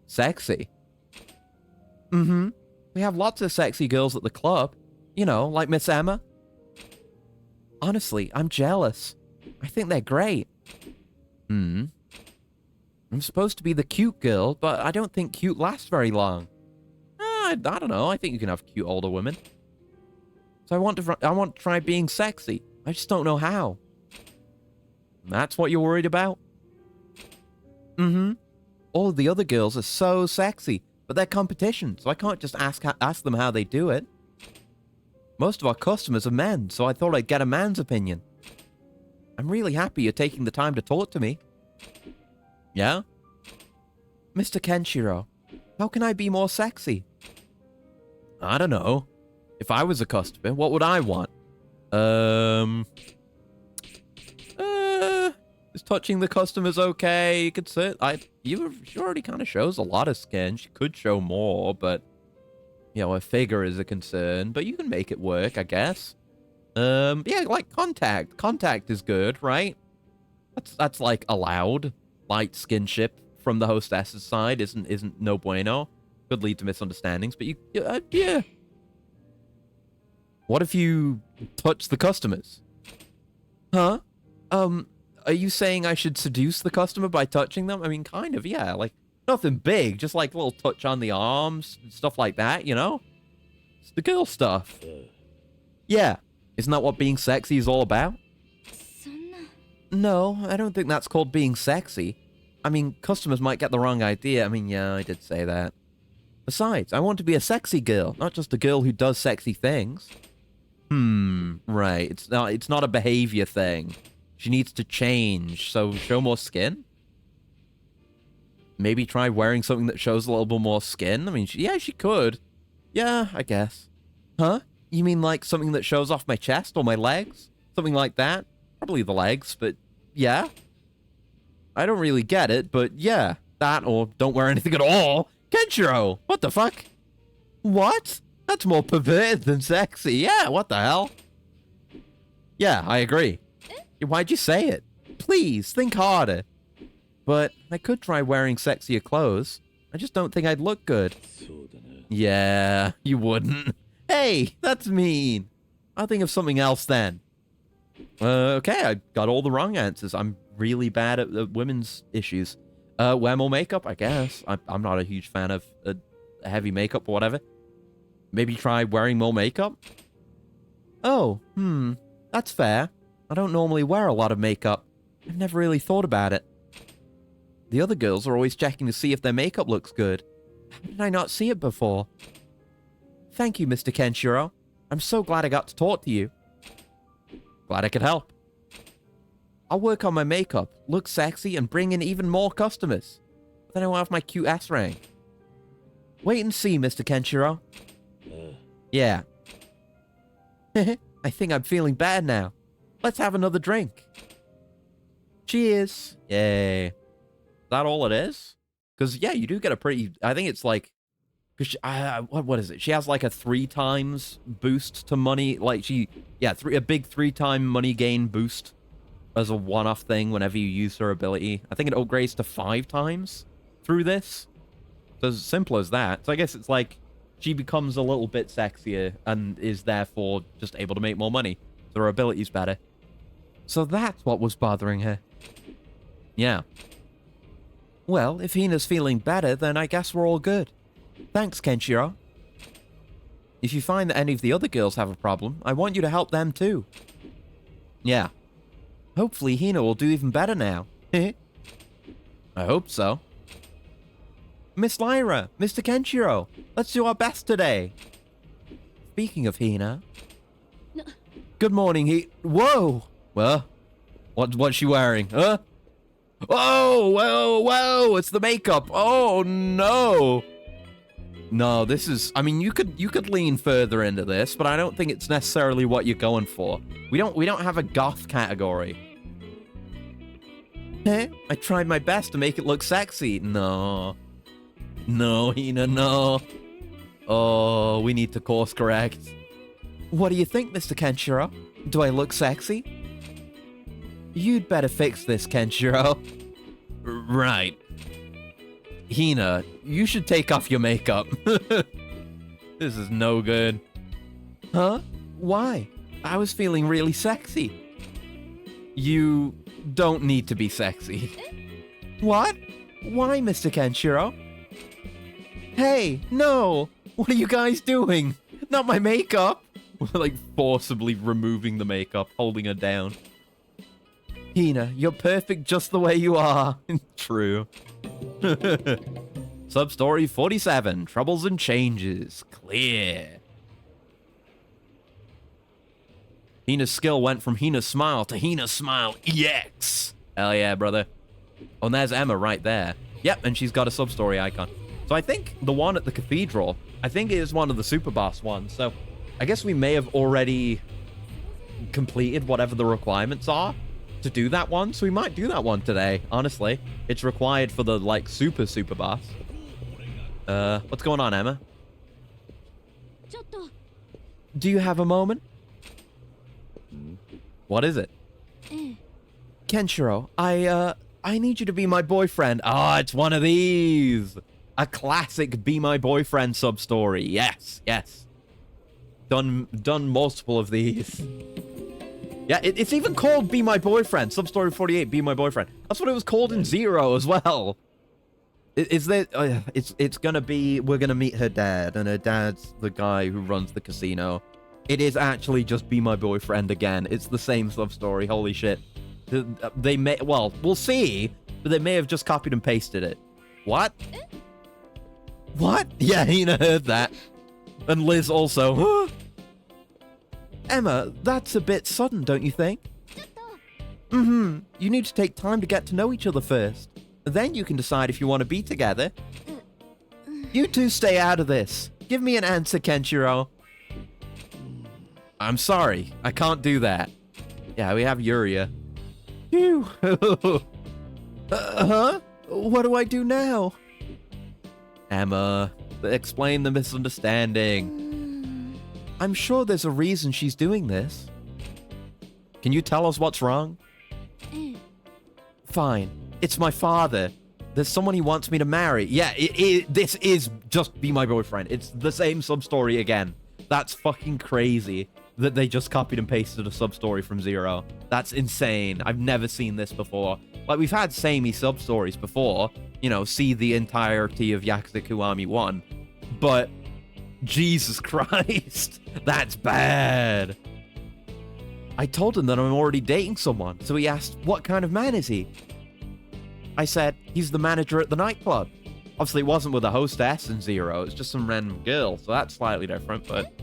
Sexy? We have lots of sexy girls at the club. You know, like Miss Emma. Honestly, I'm jealous. I think they're great. I'm supposed to be the cute girl, but I don't think cute lasts very long. I don't know. I think you can have cute older women. So I want to try being sexy. I just don't know how. That's what you're worried about? All of the other girls are so sexy, but they're competition, so I can't just ask them how they do it. Most of our customers are men, so I thought I'd get a man's opinion. I'm really happy you're taking the time to talk to me. Yeah? Mr. Kenshiro, how can I be more sexy? I don't know. If I was a customer, what would I want? Is touching the customers okay? You could say she already kind of shows a lot of skin. She could show more, but you know, her figure is a concern. But you can make it work, I guess. Yeah, like contact. Contact is good, right? That's like allowed. Light skinship from the hostess's side isn't no bueno. Could lead to misunderstandings, but yeah. What if you touch the customers? Huh? Are you saying I should seduce the customer by touching them? I mean, kind of, yeah. Like, nothing big, just like a little touch on the arms, stuff like that, you know? It's the girl stuff. Yeah. Isn't that what being sexy is all about? No, I don't think that's called being sexy. I mean, customers might get the wrong idea. I mean, yeah, I did say that. Besides, I want to be a sexy girl, not just a girl who does sexy things. Right. It's not a behavior thing. She needs to change, so show more skin? Maybe try wearing something that shows a little bit more skin? I mean, yeah, she could. Yeah, I guess. Huh? You mean like something that shows off my chest or my legs? Something like that? Probably the legs, but yeah. I don't really get it, but yeah. That or don't wear anything at all. Kenshiro, what the fuck? What? That's more perverted than sexy. Yeah, what the hell? Yeah, I agree. Why'd you say it? Please, think harder. But I could try wearing sexier clothes. I just don't think I'd look good. Yeah, you wouldn't. Hey, that's mean. I'll think of something else then. Okay, I got all the wrong answers. I'm really bad at women's issues. Wear more makeup, I guess. I'm not a huge fan of heavy makeup or whatever. Maybe try wearing more makeup? Oh, that's fair. I don't normally wear a lot of makeup. I've never really thought about it. The other girls are always checking to see if their makeup looks good. How did I not see it before? Thank you, Mr. Kenshiro. I'm so glad I got to talk to you. Glad I could help. I'll work on my makeup, look sexy, and bring in even more customers. Then I'll have my cute S rank. Wait and see, Mr. Kenshiro. Yeah. I think I'm feeling bad now. Let's have another drink. Cheers. Yay. Is that all it is? Because, yeah, you do get a pretty... I think it's like... Cause what is it? She has like a 3 times boost to money. Like she... Yeah, a big 3-time money gain boost as a one-off thing whenever you use her ability. I think it upgrades to 5 times through this. So as simple as that. So I guess it's like she becomes a little bit sexier and is therefore just able to make more money. So her ability's better. So that's what was bothering her. Yeah. Well, if Hina's feeling better, then I guess we're all good. Thanks, Kenshiro. If you find that any of the other girls have a problem, I want you to help them too. Yeah. Hopefully Hina will do even better now. I hope so. Miss Lyra, Mr. Kenshiro, let's do our best today. Speaking of Hina... No. Good morning, Whoa! Well, what's she wearing, huh? Oh, whoa, it's the makeup. Oh, no. No, this is... I mean, you could lean further into this, but I don't think it's necessarily what you're going for. We don't have a goth category. I tried my best to make it look sexy. No. No, Hina, no. Oh, we need to course correct. What do you think, Mr. Kenshiro? Do I look sexy? You'd better fix this, Kenshiro. Right. Hina, you should take off your makeup. This is no good. Huh? Why? I was feeling really sexy. You don't need to be sexy. What? Why, Mr. Kenshiro? Hey, no! What are you guys doing? Not my makeup! We're like forcibly removing the makeup, holding her down. Hina, you're perfect just the way you are. True. Sub-story 47, Troubles and Changes. Clear. Hina's skill went from Hina Smile to Hina Smile EX. Hell yeah, brother. Oh, and there's Emma right there. Yep, and she's got a sub-story icon. So I think the one at the cathedral, I think it is one of the super boss ones. So I guess we may have already completed whatever the requirements are to do that one. So we might do that one today, honestly. It's required for the, like, super boss. What's going on, Emma? Do you have a moment? What is it? Kenshiro, I need you to be my boyfriend. Ah, it's one of these. A classic Be My Boyfriend sub-story. Yes, yes. Done multiple of these. Yeah, it's even called Be My Boyfriend. Sub-story 48, Be My Boyfriend. That's what it was called in Zero as well. Is there... it's gonna be... We're gonna meet her dad, and her dad's the guy who runs the casino. It is actually just Be My Boyfriend again. It's the same sub-story. Holy shit. They may... Well, we'll see, but they may have just copied and pasted it. What? What? Yeah, Hina heard that. And Liz also. Emma, that's a bit sudden, don't you think? You need to take time to get to know each other first. Then you can decide if you want to be together. You two stay out of this. Give me an answer, Kenshiro. I'm sorry, I can't do that. Yeah, we have Yuria. Phew. Huh? What do I do now? Emma, explain the misunderstanding. I'm sure there's a reason she's doing this. Can you tell us what's wrong? Fine. It's my father. There's someone he wants me to marry. Yeah, this is just be my boyfriend. It's the same sub-story again. That's fucking crazy that they just copied and pasted a sub-story from Zero. That's insane. I've never seen this before. Like, we've had samey sub-stories before. You know, see the entirety of Yakuza Kiwami 1. But, Jesus Christ, that's bad. I told him that I'm already dating someone, so he asked, what kind of man is he? I said, he's the manager at the nightclub. Obviously, it wasn't with a hostess in Zero. It's just some random girl, so that's slightly different, but...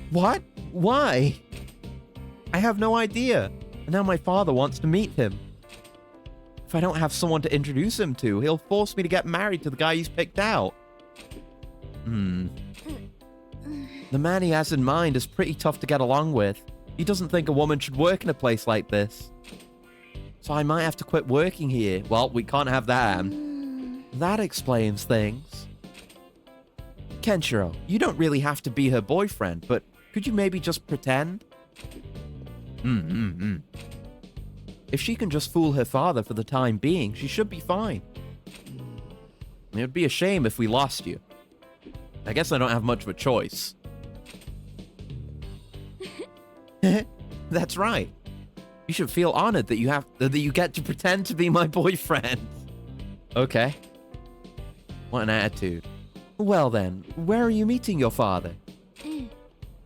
What? Why? I have no idea. And now my father wants to meet him. If I don't have someone to introduce him to, he'll force me to get married to the guy he's picked out. The man he has in mind is pretty tough to get along with. He doesn't think a woman should work in a place like this. So I might have to quit working here. Well, we can't have that. That explains things. Kenshiro, you don't really have to be her boyfriend, but could you maybe just pretend? If she can just fool her father for the time being, she should be fine. It would be a shame if we lost you. I guess I don't have much of a choice. That's right. You should feel honored that you get to pretend to be my boyfriend. Okay. What an attitude. Well then, where are you meeting your father?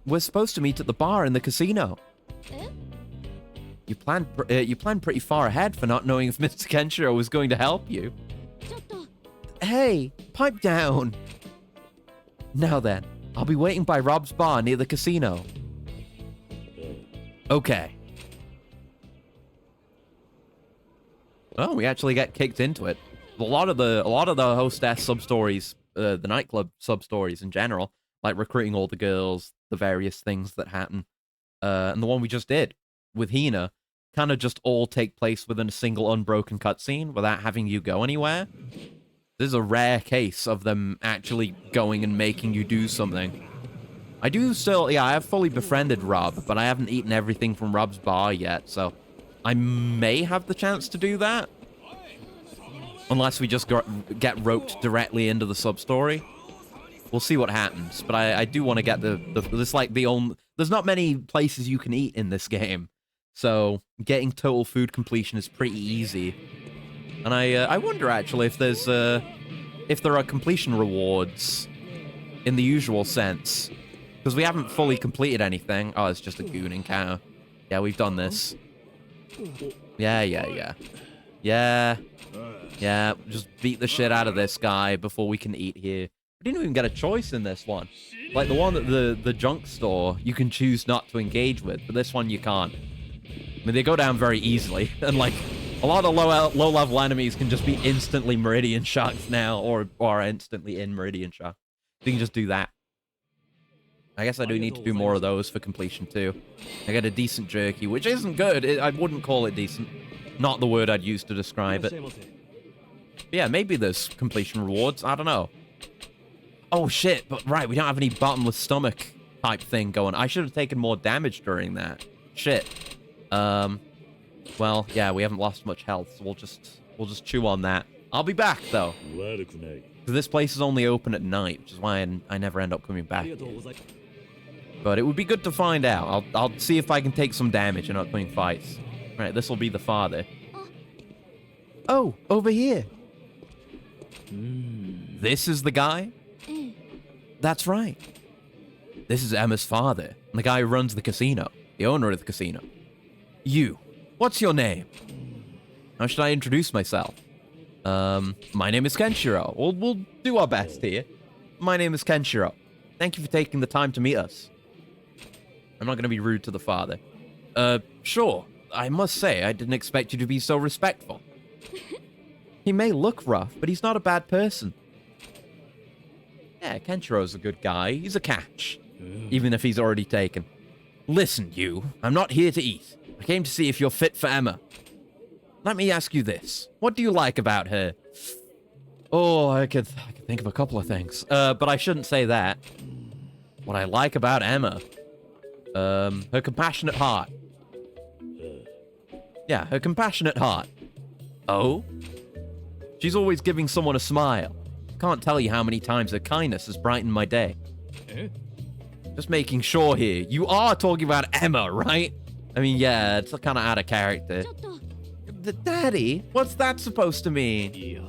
We're supposed to meet at the bar in the casino. You planned pretty far ahead for not knowing if Mr. Kenshiro was going to help you. Hey, pipe down. Now then, I'll be waiting by Rob's bar near the casino. Okay. Oh, we actually get kicked into it. A lot of the hostess sub-stories, the nightclub sub-stories in general, like recruiting all the girls, the various things that happen, and the one we just did with Hina, kind of just all take place within a single unbroken cutscene without having you go anywhere. This is a rare case of them actually going and making you do something. I do still, yeah, I have fully befriended Rob, but I haven't eaten everything from Rob's bar yet, so I may have the chance to do that. Unless we just get roped directly into the sub-story. We'll see what happens, but I do want to get there's not many places you can eat in this game, so getting total food completion is pretty easy. And I wonder actually if there are completion rewards in the usual sense, because we haven't fully completed anything. Oh, it's just a goon encounter. Yeah, we've done this. Yeah, just beat the shit out of this guy before we can eat here. We didn't even get a choice in this one. Like the one at the junk store, you can choose not to engage with, but this one you can't. I mean, they go down very easily, and like a lot of low-level enemies can just be instantly Meridian shocked now, or are instantly in Meridian shock. So you can just do that. I guess I do need to do more of those for completion too. I get a decent jerky, which isn't good. I wouldn't call it decent. Not the word I'd use to describe it. But yeah, maybe there's completion rewards. I don't know. Oh shit, but right, we don't have any bottomless stomach type thing going. I should have taken more damage during that. Shit. Well, yeah, we haven't lost much health, so we'll just chew on that. I'll be back though. This place is only open at night, which is why I never end up coming back. But it would be good to find out. I'll see if I can take some damage in upcoming fights. Right, this will be the father. Oh, over here. This is the guy? That's right. This is Emma's father, and the guy who runs the casino, the owner of the casino. You, what's your name? How should I introduce myself? My name is Kenshiro. We'll do our best here. My name is Kenshiro. Thank you for taking the time to meet us. I'm not going to be rude to the father. Sure. I must say, I didn't expect you to be so respectful. He may look rough, but he's not a bad person. Yeah, Kenshiro's a good guy. He's a catch. Even if he's already taken. Listen, you. I'm not here to eat. I came to see if you're fit for Emma. Let me ask you this. What do you like about her? Oh, I could think of a couple of things. But I shouldn't say that. What I like about Emma. Her compassionate heart. Yeah, her compassionate heart. Oh? She's always giving someone a smile. Can't tell you how many times her kindness has brightened my day. Just making sure here. You are talking about Emma, right? I mean, yeah, it's kind of out of character. Daddy? What's that supposed to mean?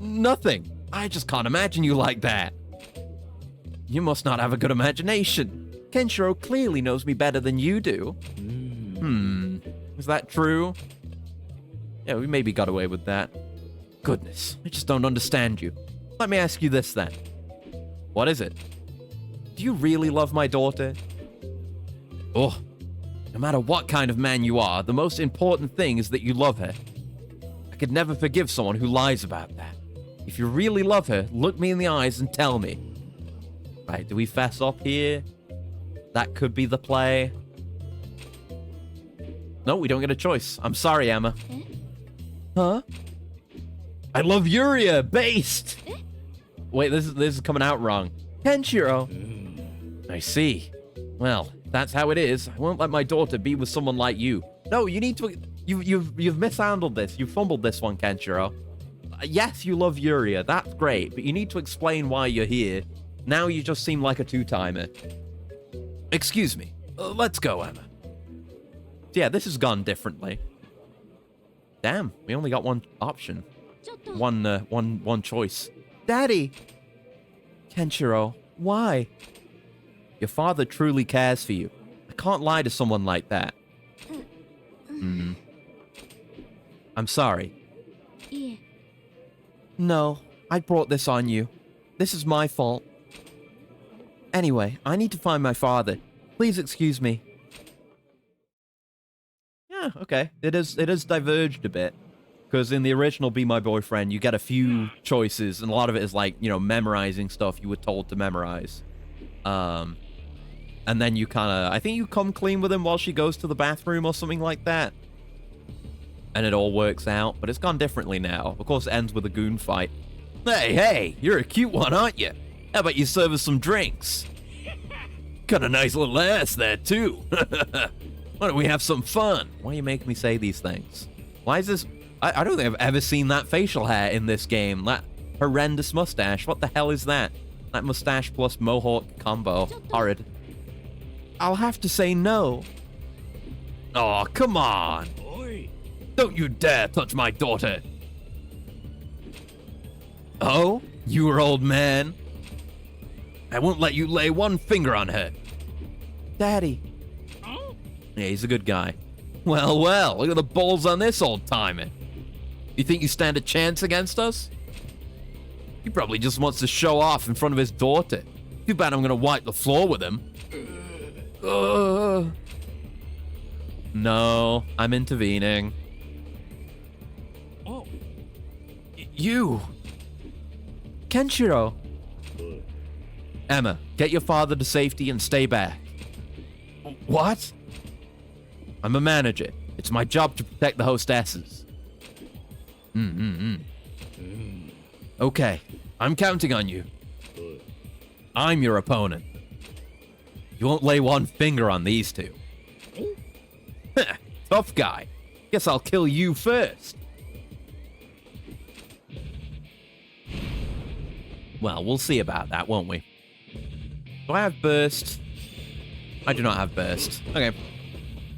Nothing. I just can't imagine you like that. You must not have a good imagination. Kenshiro clearly knows me better than you do. Is that true? Yeah, we maybe got away with that. Goodness, I just don't understand you. Let me ask you this then. What is it? Do you really love my daughter? Oh, no matter what kind of man you are, the most important thing is that you love her. I could never forgive someone who lies about that. If you really love her, look me in the eyes and tell me. Right, do we fess up here? That could be the play. No, we don't get a choice. I'm sorry, Emma. Huh? I love Yuria, based! Wait, this is coming out wrong. Kenshiro. I see. Well, if that's how it is. I won't let my daughter be with someone like you. No, you need to... You've mishandled this. You've fumbled this one, Kenshiro. Yes, you love Yuria. That's great. But you need to explain why you're here. Now you just seem like a two-timer. Excuse me. Let's go, Emma. Yeah, this has gone differently. Damn, we only got one option. One choice. Daddy! Kenshiro, why? Your father truly cares for you. I can't lie to someone like that. I'm sorry. No, I brought this on you. This is my fault. Anyway, I need to find my father. Please excuse me. Yeah, okay. It has diverged a bit. Because in the original Be My Boyfriend, you get a few choices, and a lot of it is like, memorizing stuff you were told to memorize. And then you kind of, I think you come clean with him while she goes to the bathroom or something like that. And it all works out, but it's gone differently now. Of course, it ends with a goon fight. Hey, you're a cute one, aren't you? How about you serve us some drinks? Got a nice little ass there, too. Why don't we have some fun? Why are you making me say these things? Why is this... I don't think I've ever seen that facial hair in this game. That horrendous mustache. What the hell is that? That mustache plus mohawk combo. Horrid. I'll have to say no. Oh, come on. Don't you dare touch my daughter. Oh? You old man? I won't let you lay one finger on her. Daddy. Yeah, he's a good guy. Well, look at the balls on this old-timer. You think you stand a chance against us? He probably just wants to show off in front of his daughter. Too bad I'm gonna wipe the floor with him. No, I'm intervening. You! Kenshiro! Emma, get your father to safety and stay back. What? I'm a manager. It's my job to protect the hostesses. Okay, I'm counting on you. I'm your opponent. You won't lay one finger on these two. Tough guy. Guess I'll kill you first. Well, we'll see about that, won't we? Do I have burst? I do not have burst. Okay.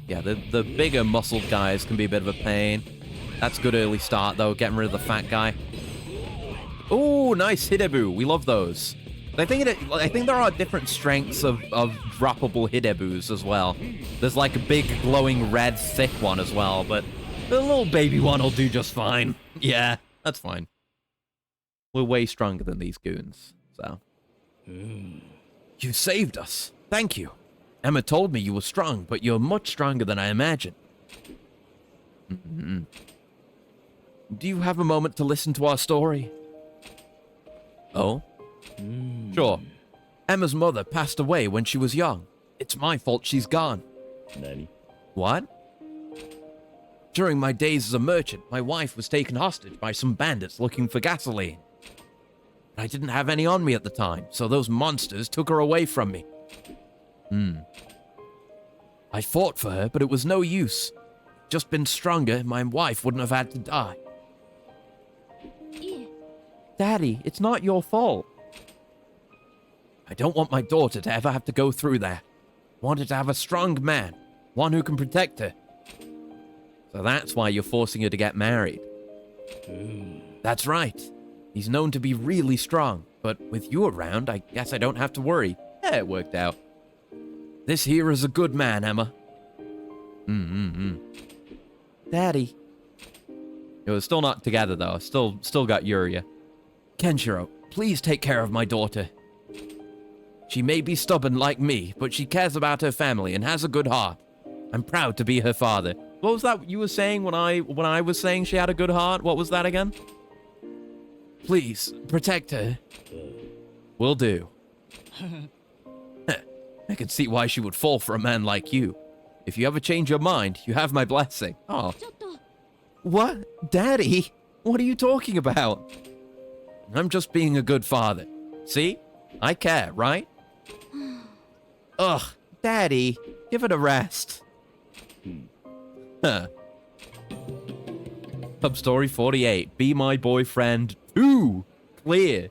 Yeah, the bigger muscled guys can be a bit of a pain. That's a good early start, though, getting rid of the fat guy. Oh, nice Hidebu. We love those. I think there are different strengths of droppable Hidebus as well. There's like a big, glowing red, thick one as well, but the little baby one will do just fine. Yeah, that's fine. We're way stronger than these goons, so. You saved us. Thank you. Emma told me you were strong, but you're much stronger than I imagined. Do you have a moment to listen to our story? Oh? Sure. Emma's mother passed away when she was young. It's my fault she's gone. 何 What? During my days as a merchant, my wife was taken hostage by some bandits looking for gasoline. I didn't have any on me at the time, so those monsters took her away from me. I fought for her, but it was no use. Just been stronger, my wife wouldn't have had to die. Daddy, it's not your fault. I don't want my daughter to ever have to go through that. I want her to have a strong man, one who can protect her. So that's why you're forcing her to get married. That's right. He's known to be really strong, but with you around, I guess I don't have to worry. Yeah, it worked out. This here is a good man, Emma. Daddy. We're still not together, though. Still got Yuria. Kenshiro, please take care of my daughter. She may be stubborn like me, but she cares about her family and has a good heart. I'm proud to be her father. What was that you were saying when I was saying she had a good heart? What was that again? Please, protect her. Will do. I can see why she would fall for a man like you. If you ever change your mind, you have my blessing. Oh. What? Daddy? What are you talking about? I'm just being a good father. See? I care, right? Ugh, Daddy, give it a rest. Huh. Pub Story 48. Be my boyfriend 2. Clear.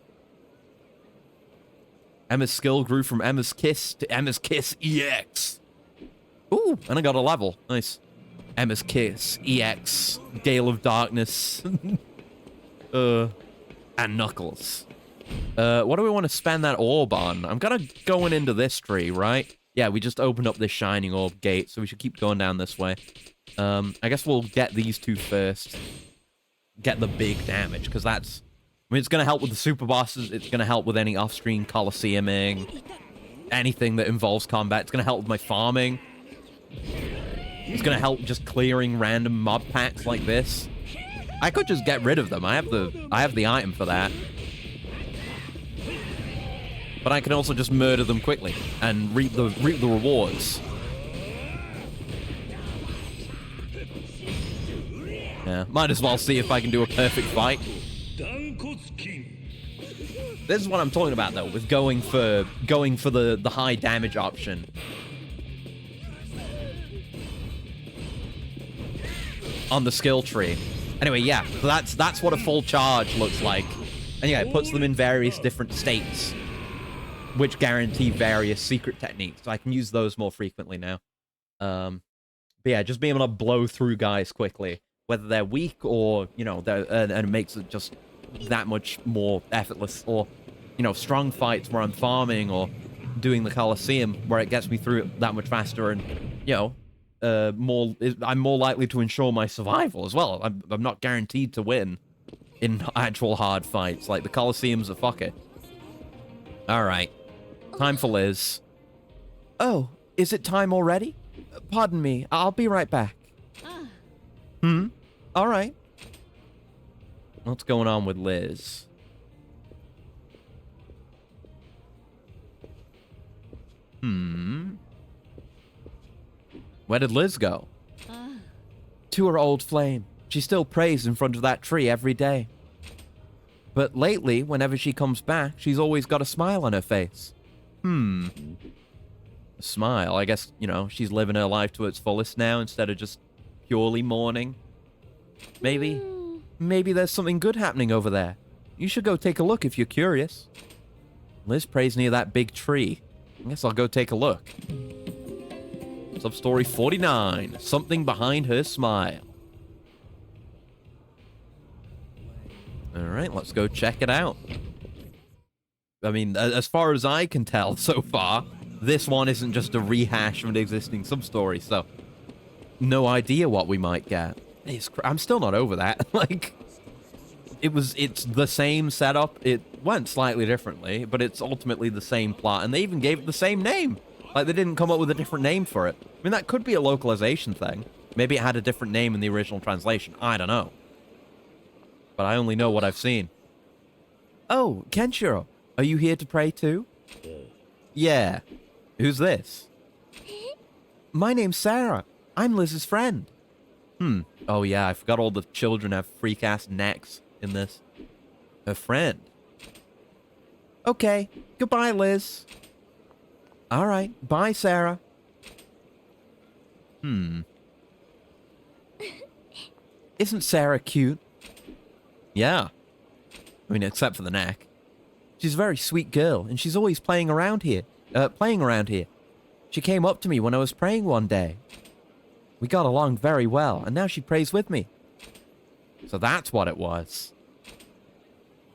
Emma's skill grew from Emma's Kiss to Emma's Kiss EX. Ooh, and I got a level. Nice. Emma's Kiss EX. Gale of Darkness. And Knuckles. What do we want to spend that orb on? I'm gonna going into this tree, right? Yeah, we just opened up this shining orb gate, so we should keep going down this way. I guess we'll get these two first. Get the big damage, because that's... I mean, it's going to help with the super bosses. It's going to help with any off-screen coliseuming. Anything that involves combat. It's going to help with my farming. It's going to help just clearing random mob packs like this. I could just get rid of them. I have the item for that. But I can also just murder them quickly and reap the rewards. Yeah, might as well see if I can do a perfect fight. This is what I'm talking about, though, with going for the high damage option. On the skill tree. Anyway, yeah, so that's what a full charge looks like. And yeah, it puts them in various different states, which guarantee various secret techniques. So I can use those more frequently now. But yeah, just being able to blow through guys quickly, whether they're weak or, you know, and it makes it just that much more effortless. Or, you know, strong fights where I'm farming or doing the Coliseum where it gets me through it that much faster and, you know, I'm more likely to ensure my survival as well. I'm not guaranteed to win in actual hard fights. Like, the Coliseum's a fucker. Alright. Time for Liz. Oh, is it time already? Pardon me, I'll be right back. Alright. What's going on with Liz? Where did Liz go? To her old flame. She still prays in front of that tree every day. But lately, whenever she comes back, she's always got a smile on her face. A smile. I guess, you know, she's living her life to its fullest now instead of just purely mourning. Maybe there's something good happening over there. You should go take a look if you're curious. Liz prays near that big tree. I guess I'll go take a look. Sub-story 49. Something behind her smile. Alright, let's go check it out. I mean, as far as I can tell so far, this one isn't just a rehash of an existing sub-story, so... no idea what we might get. I'm still not over that. Like, it's the same setup. It went slightly differently, but it's ultimately the same plot, and they even gave it the same name. Like, they didn't come up with a different name for it. I mean, that could be a localization thing. Maybe it had a different name in the original translation. I don't know. But I only know what I've seen. Oh, Kenshiro, are you here to pray too? Yeah. Who's this? My name's Sarah. I'm Liz's friend. Oh yeah, I forgot all the children have freak-ass necks in this. Her friend. Okay, goodbye, Liz. All right, bye, Sarah. Isn't Sarah cute? Yeah. I mean, except for the neck. She's a very sweet girl, and she's always playing around here. She came up to me when I was praying one day. We got along very well, and now she prays with me. So that's what it was.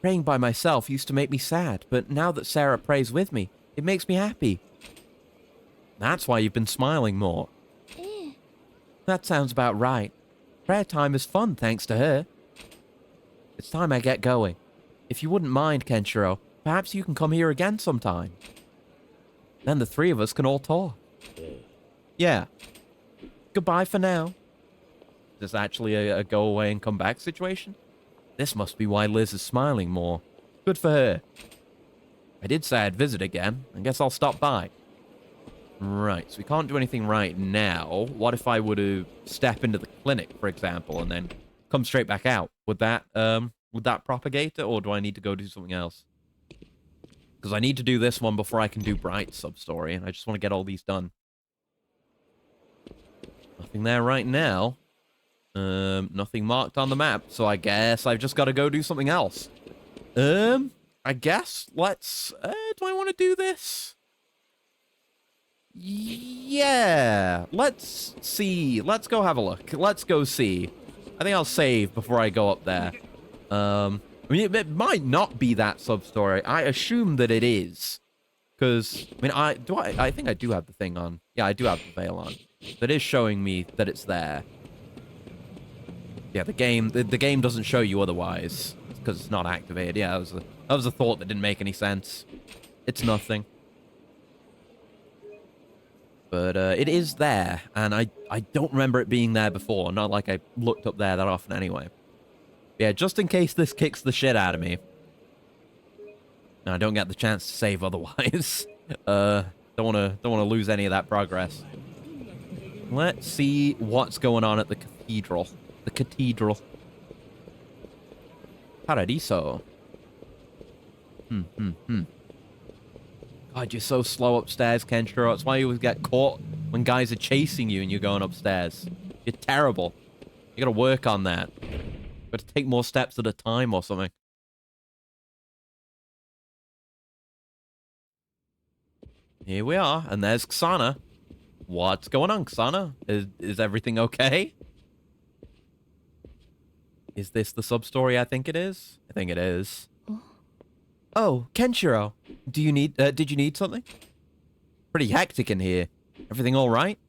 Praying by myself used to make me sad, but now that Sarah prays with me, it makes me happy. That's why you've been smiling more. That sounds about right. Prayer time is fun thanks to her. It's time I get going. If you wouldn't mind, Kenshiro, perhaps you can come here again sometime. Then the three of us can all talk. Yeah. Goodbye for now. Is this actually a go away and come back situation? This must be why Liz is smiling more. Good for her. I did say I'd visit again. I guess I'll stop by. Right, so we can't do anything right now. What if I were to step into the clinic, for example, and then come straight back out? Would that propagate it, or do I need to go do something else? Because I need to do this one before I can do Bright's sub-story, and I just want to get all these done. Nothing there right now. Nothing marked on the map, so I guess I've just got to go do something else. I guess let's... do I want to do this? Yeah, let's see. Let's go have a look. Let's go see. I think I'll save before I go up there. I mean, it might not be that sub-story. I assume that it is. Because, I mean, I think I do have the thing on. Yeah, I do have the veil on. That is showing me that it's there. Yeah, the game doesn't show you otherwise. Because it's not activated. Yeah, that was a thought that didn't make any sense. It's nothing. But it is there, and I don't remember it being there before. Not like I looked up there that often anyway. Yeah, just in case this kicks the shit out of me. And I don't get the chance to save otherwise. Don't wanna lose any of that progress. Let's see what's going on at the cathedral. The cathedral. Paradiso. God, you're so slow upstairs, Kenshiro. That's why you always get caught when guys are chasing you and you're going upstairs. You're terrible. You gotta work on that. Got to take more steps at a time or something. Here we are, and there's Xana. What's going on, Xana? Is everything okay? Is this the sub-story I think it is? I think it is. Oh, Kenshiro. Did you need something? Pretty hectic in here. Everything all right?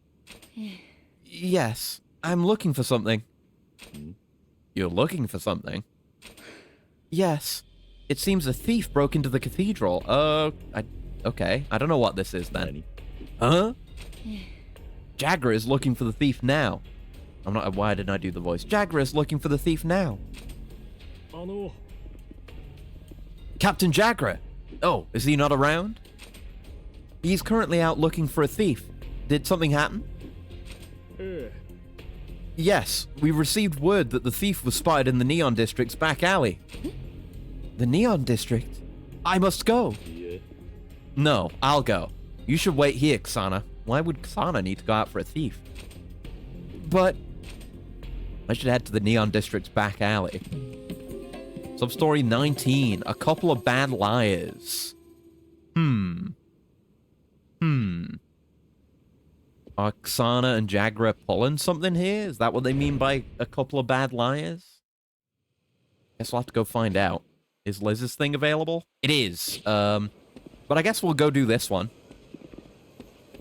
Yes. I'm looking for something. You're looking for something? Yes. It seems a thief broke into the cathedral. Okay. I don't know what this is then. Huh? Jagra is looking for the thief now. Why didn't I do the voice? Jagra is looking for the thief now. Captain Jagra! Oh, is he not around? He's currently out looking for a thief. Did something happen? Yes, we received word that the thief was spotted in the Neon District's back alley. The Neon District? I must go. No, I'll go. You should wait here, Xana. Why would Xana need to go out for a thief? But... I should head to the Neon District's back alley. Substory 19. A couple of bad liars. Are Xana and Jagra pulling something here? Is that what they mean by a couple of bad liars? Guess we'll have to go find out. Is Liz's thing available? It is. But I guess we'll go do this one.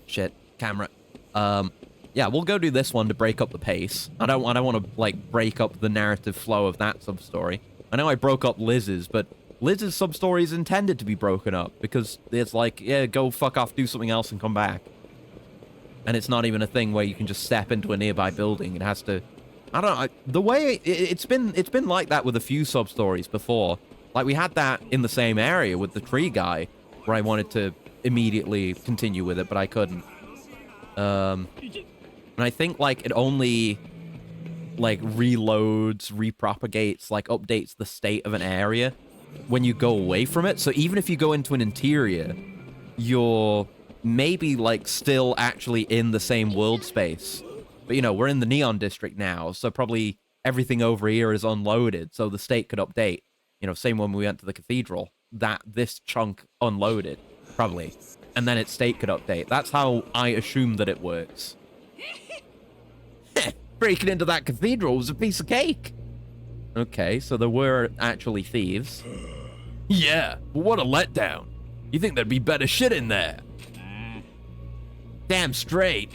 Shit. Camera. Yeah, we'll go do this one to break up the pace. I don't want to, like, break up the narrative flow of that sub-story. I know I broke up Liz's, but Liz's sub-story is intended to be broken up, because it's like, yeah, go fuck off, do something else, and come back. And it's not even a thing where you can just step into a nearby building. It has to... I don't know. The way... It's been like that with a few sub-stories before. Like, we had that in the same area with the tree guy, where I wanted to immediately continue with it, but I couldn't. And I think, like, it only, like, reloads, repropagates, like, updates the state of an area when you go away from it. So even if you go into an interior, you're maybe, like, still actually in the same world space. But, you know, we're in the Neon District now, so probably everything over here is unloaded, so the state could update. You know, same when we went to the cathedral. This chunk unloaded, probably. And then its state could update. That's how I assume that it works. Breaking into that cathedral was a piece of cake. Okay, so there were actually thieves. Yeah, but what a letdown. You think there'd be better shit in there? Damn straight.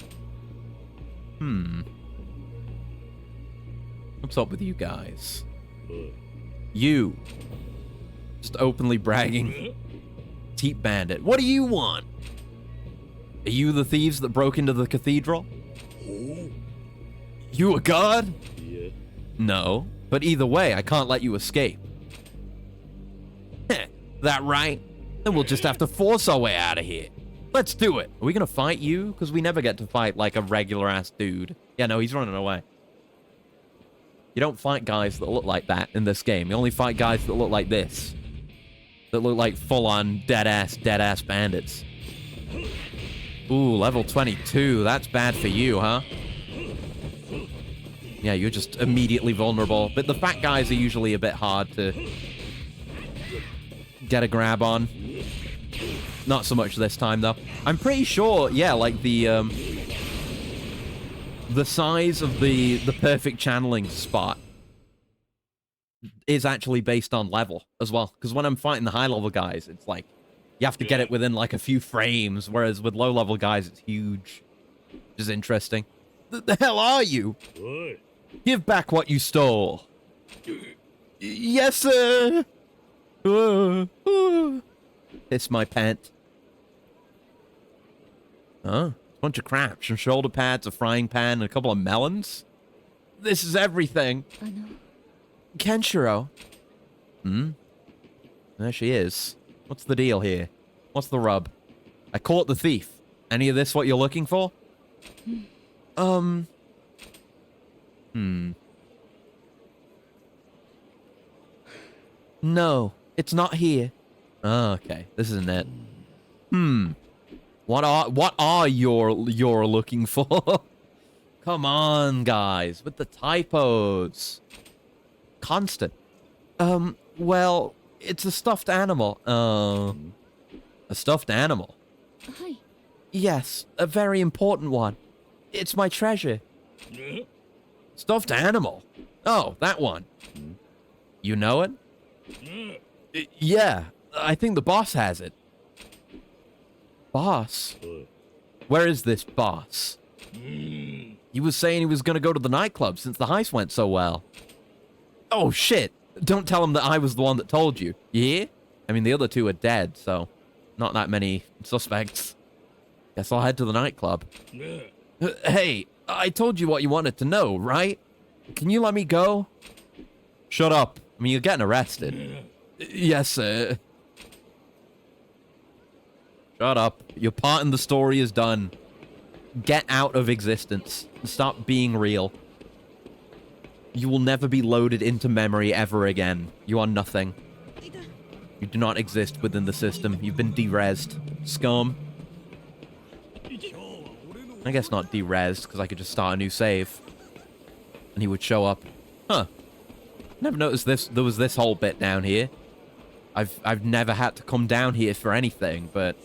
What's up with you guys? You. Just openly bragging. Teep Bandit. What do you want? Are you the thieves that broke into the cathedral? You a god? Yeah. No, but either way, I can't let you escape. That right? Then we'll just have to force our way out of here. Let's do it. Are we gonna fight you? Because we never get to fight like a regular-ass dude. Yeah, no, he's running away. You don't fight guys that look like that in this game. You only fight guys that look like this. That look like full-on dead-ass bandits. Ooh, level 22. That's bad for you, huh? Yeah, you're just immediately vulnerable. But the fat guys are usually a bit hard to get a grab on. Not so much this time, though. I'm pretty sure, yeah, like the size of the perfect channeling spot is actually based on level as well. Because when I'm fighting the high-level guys, it's like, you have to get it within like a few frames, whereas with low-level guys, it's huge. Which is interesting. The hell are you? Oi. Give back what you stole. Yes, sir. Piss my pant. Huh? Bunch of crap. Some shoulder pads, a frying pan, and a couple of melons? This is everything. Kenshiro. There she is. What's the deal here? What's the rub? I caught the thief. Any of this what you're looking for? No, it's not here. Oh, okay, this isn't it. What are you're looking for? Come on, guys, with the typos. Constant. Well, it's a stuffed animal. A stuffed animal? Hi. Yes, a very important one. It's my treasure. Stuffed animal? Oh, that one. You know it? Yeah, I think the boss has it. Boss? Where is this boss? He was saying he was going to go to the nightclub since the heist went so well. Oh, shit. Don't tell him that I was the one that told you. You hear? I mean, the other two are dead, so not that many suspects. Guess I'll head to the nightclub. Hey, I told you what you wanted to know, right? Can you let me go? Shut up. I mean, you're getting arrested. Yes, sir. Shut up. Your part in the story is done. Get out of existence. Stop being real. You will never be loaded into memory ever again. You are nothing. You do not exist within the system. You've been de-resed. Scum. I guess not de-resed, because I could just start a new save. And he would show up. Huh. Never noticed this. There was this whole bit down here. I've never had to come down here for anything, but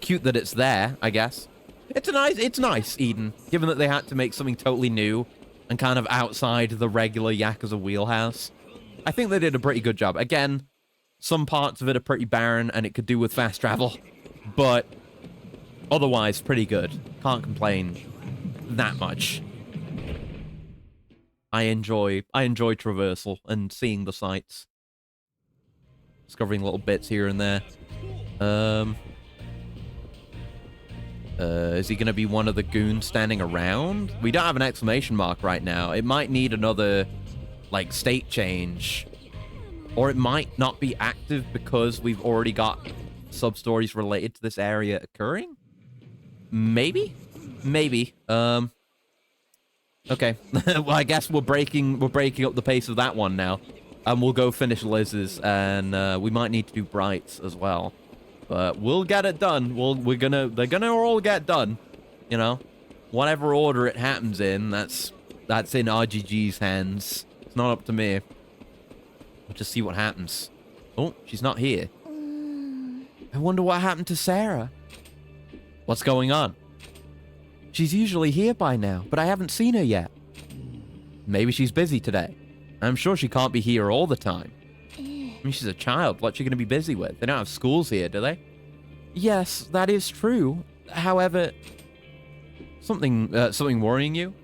cute that it's there, I guess. It's nice, Eden, given that they had to make something totally new and kind of outside the regular Yakuza wheelhouse. I think they did a pretty good job. Again, some parts of it are pretty barren and it could do with fast travel, but otherwise pretty good. Can't complain that much. I enjoy traversal and seeing the sights. Discovering little bits here and there. Is he going to be one of the goons standing around? We don't have an exclamation mark right now. It might need another, like, state change. Or it might not be active because we've already got sub-stories related to this area occurring? Maybe? maybe. Okay. Well, I guess we're breaking up the pace of that one now. And we'll go finish Liz's, and we might need to do Bright's as well. But we'll get it done. They're gonna all get done. You know? Whatever order it happens in, that's in RGG's hands. It's not up to me. We'll just see what happens. Oh, she's not here. I wonder what happened to Sarah. What's going on? She's usually here by now, but I haven't seen her yet. Maybe she's busy today. I'm sure she can't be here all the time. I mean, she's a child. What's she going to be busy with? They don't have schools here, do they? Yes, that is true. However, something worrying you?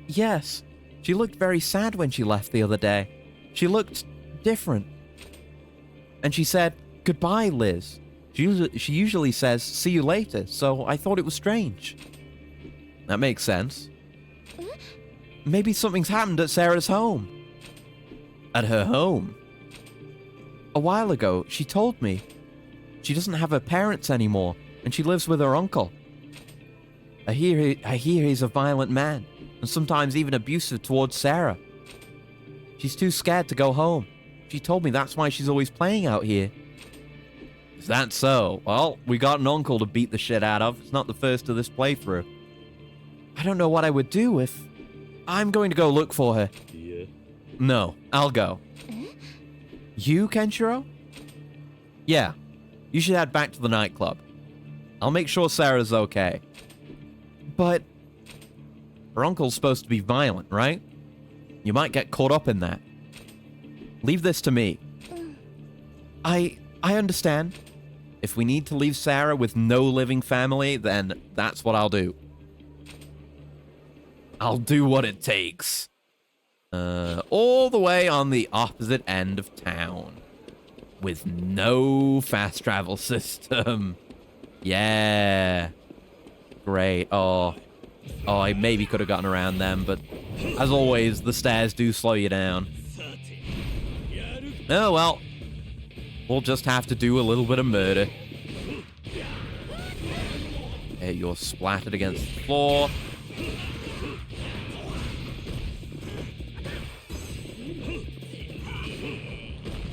Yes. She looked very sad when she left the other day. She looked different. And she said, "Goodbye, Liz." She usually says, "See you later," so I thought it was strange. That makes sense. Maybe something's happened at Sarah's home. At her home? A while ago, she told me. She doesn't have her parents anymore, and she lives with her uncle. I hear he's a violent man, and sometimes even abusive towards Sarah. She's too scared to go home. She told me that's why she's always playing out here. Is that so? Well, we got an uncle to beat the shit out of. It's not the first of this playthrough. I don't know what I would do if... I'm going to go look for her. Yeah. No, I'll go. You, Kenshiro? Yeah. You should head back to the nightclub. I'll make sure Sarah's okay. But... her uncle's supposed to be violent, right? You might get caught up in that. Leave this to me. I understand. If we need to leave Sarah with no living family, then that's what I'll do. I'll do what it takes. All the way on the opposite end of town. With no fast travel system. Yeah. Great. Oh, I maybe could have gotten around them, but as always, the stairs do slow you down. Oh, well. We'll just have to do a little bit of murder. Okay, you're splattered against the floor.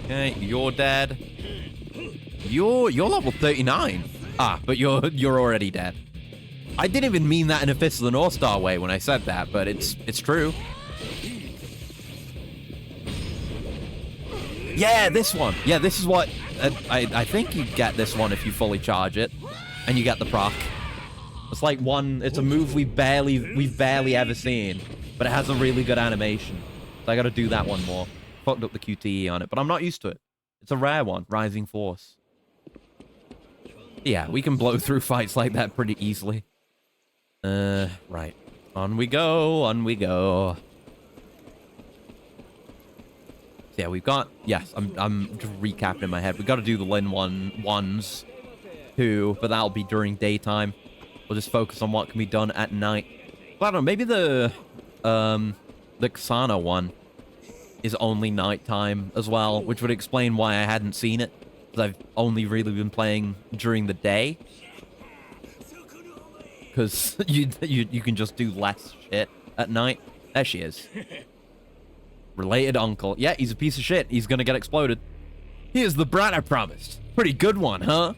Okay, you're dead. You're level 39. Ah, but you're already dead. I didn't even mean that in a Fist of the North Star way when I said that, but it's true. Yeah, this one. Yeah, this is what I think you get this one if you fully charge it, and you get the proc. It's like one. It's a move we've barely ever seen, but it has a really good animation. So I got to do that one more. Fucked up the QTE on it, but I'm not used to it. It's a rare one, Rising Force. Yeah, we can blow through fights like that pretty easily. Right. On we go, on we go. Yeah, we've got... Yes, I'm just recapping in my head. We've got to do the Lin ones, too, but that'll be during daytime. We'll just focus on what can be done at night. But I don't know, maybe the Kusano one is only nighttime as well, which would explain why I hadn't seen it, because I've only really been playing during the day. Because you can just do less shit at night. There she is. Related uncle. Yeah, he's a piece of shit. He's gonna get exploded. Here's the brat I promised. Pretty good one, huh?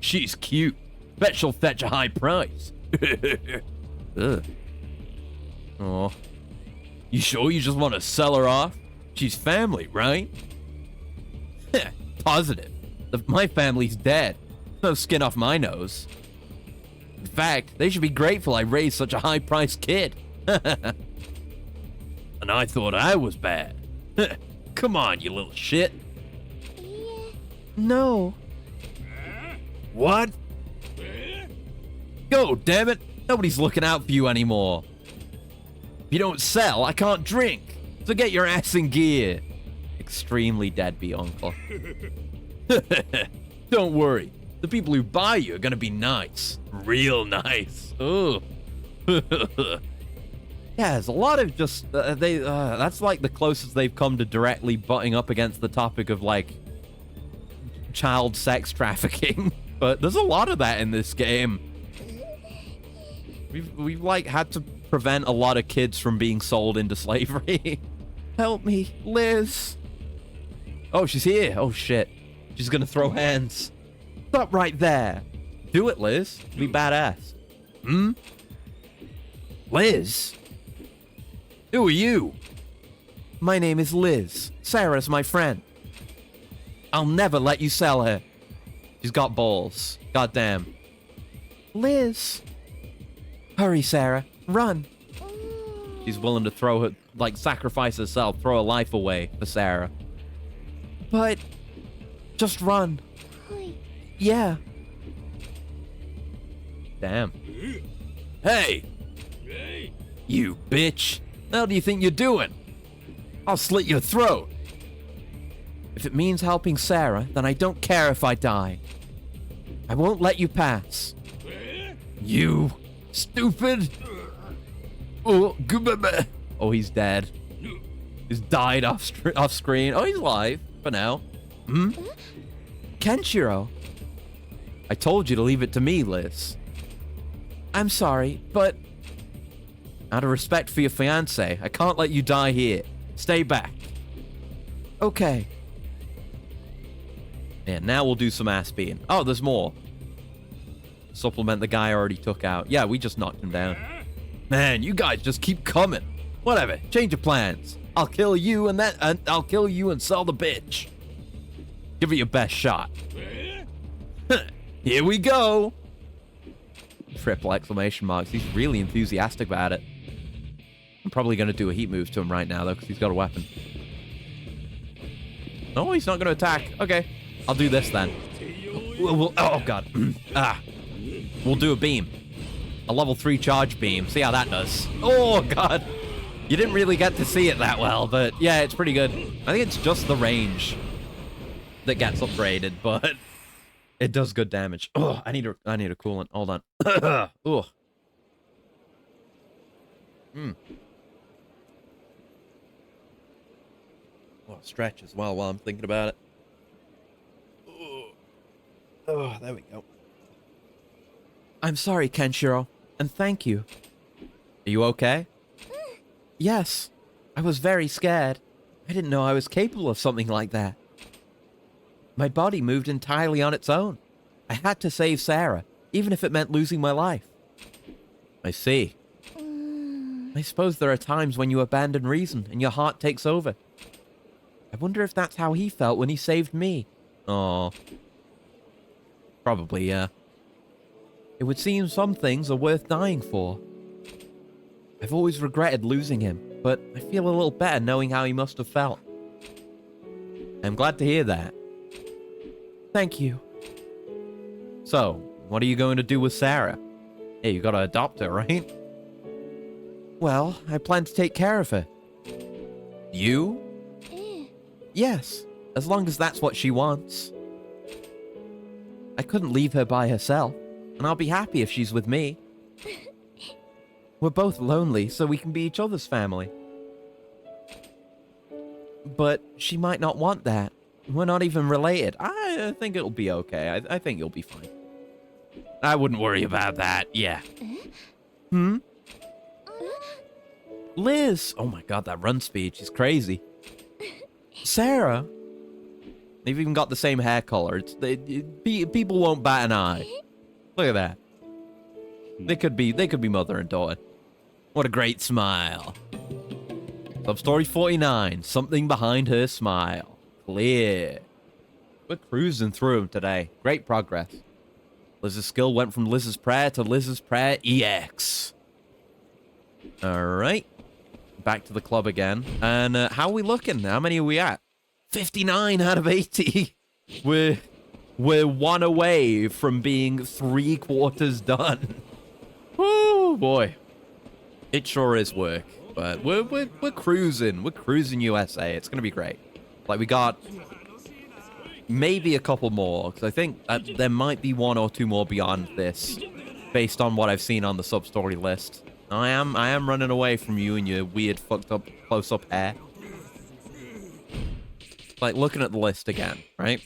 She's cute. Bet she'll fetch a high price. Ugh. Oh. You sure you just want to sell her off? She's family, right? Positive. My family's dead. No skin off my nose. In fact, they should be grateful I raised such a high-priced kid. And I thought I was bad. Come on, you little shit. No. What? Go, damn it. Nobody's looking out for you anymore. If you don't sell, I can't drink. So get your ass in gear. Extremely deadbeat uncle. Don't worry. The people who buy you are gonna be nice. Real nice. Oh. Yeah, there's a lot of just... that's like the closest they've come to directly butting up against the topic of, like, child sex trafficking. But there's a lot of that in this game. We've like had to prevent a lot of kids from being sold into slavery. Help me, Liz. Oh, she's here. Oh shit. She's gonna throw hands. Stop right there. Do it, Liz. Be badass. Hmm? Liz? Who are you? My name is Liz. Sarah's my friend. I'll never let you sell her. She's got balls. Goddamn. Liz. Hurry, Sarah. Run. She's willing to throw her, like, sacrifice herself, throw her life away for Sarah. But just run. Yeah. Damn. Hey! You bitch! How do you think you're doing? I'll slit your throat. If it means helping Sarah, then I don't care if I die. I won't let you pass. You stupid! Oh, he's dead. He's died off screen. Oh, he's alive for now. Hmm? Kenshiro. I told you to leave it to me, Liz. I'm sorry, but out of respect for your fiancé, I can't let you die here. Stay back. Okay. Yeah, now we'll do some ass beating. Oh, there's more. Supplement the guy I already took out. Yeah, we just knocked him down. Man, you guys just keep coming. Whatever, change your plans. I'll kill you and I'll kill you and sell the bitch. Give it your best shot. Here we go. Triple exclamation marks. He's really enthusiastic about it. I'm probably going to do a heat move to him right now, though, because he's got a weapon. No, he's not going to attack. Okay. I'll do this, then. Oh, God. We'll do a beam. A level 3 charge beam. See how that does. Oh, God. You didn't really get to see it that well, but yeah, it's pretty good. I think it's just the range that gets upgraded, but it does good damage. Oh, I need a coolant. Hold on. Oh. Oh, stretch as well while I'm thinking about it. Oh, there we go. I'm sorry, Kenshiro, and thank you. Are you okay? Yes. I was very scared. I didn't know I was capable of something like that. My body moved entirely on its own. I had to save Sarah, even if it meant losing my life. I see. I suppose there are times when you abandon reason and your heart takes over. I wonder if that's how he felt when he saved me. Oh. Probably, yeah. It would seem some things are worth dying for. I've always regretted losing him, but I feel a little better knowing how he must have felt. I'm glad to hear that. Thank you. So, what are you going to do with Sarah? Hey, you gotta adopt her, right? Well, I plan to take care of her. You? Yes, as long as that's what she wants. I couldn't leave her by herself, and I'll be happy if she's with me. We're both lonely, so we can be each other's family. But she might not want that. We're not even related. I think it'll be okay. I think you'll be fine. I wouldn't worry about that, yeah. Hmm? Liz! Oh my god, that run speed, she's crazy. Sarah! They've even got the same hair color. People won't bat an eye. Look at that. They could be mother and daughter. What a great smile. Substory 49. Something behind her smile. Clear. We're cruising through them today. Great progress. Liz's skill went from Liz's prayer to Liz's prayer EX. Alright. Back to the club again. And how are we looking? How many are we at? 59 out of 80. We're one away from being 3/4 done. Woo, boy. It sure is work. But we're cruising. We're cruising USA. It's going to be great. Like, we got maybe a couple more, because I think there might be one or two more beyond this, based on what I've seen on the sub-story list. I am running away from you and your weird, fucked up, close-up hair. Like, looking at the list again, right?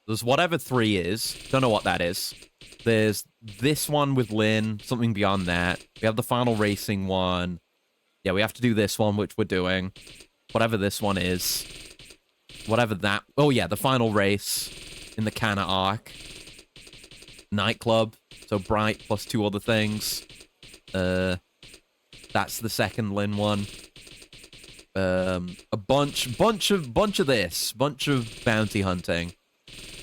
There's whatever 3 is. Don't know what that is. There's this one with Lynn, something beyond that. We have the final racing one. Yeah, we have to do this one, which we're doing. Whatever this one is. Whatever that... Oh, yeah, the final race in the Canna arc. Nightclub. So Bright plus 2 other things. That's the second Lynn one. A bunch of this. Bunch of bounty hunting.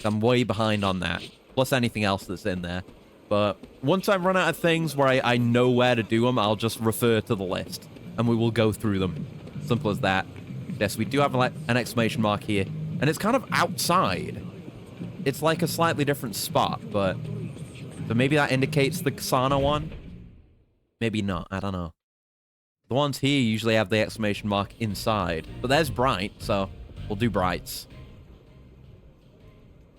I'm way behind on that. Plus anything else that's in there. But once I run out of things where I know where to do them, I'll just refer to the list. And we will go through them. Simple as that. Yes, we do have an exclamation mark here. And it's kind of outside. It's like a slightly different spot, but... So maybe that indicates the Kasana one? Maybe not, I don't know. The ones here usually have the exclamation mark inside. But there's Bright, so we'll do Brights.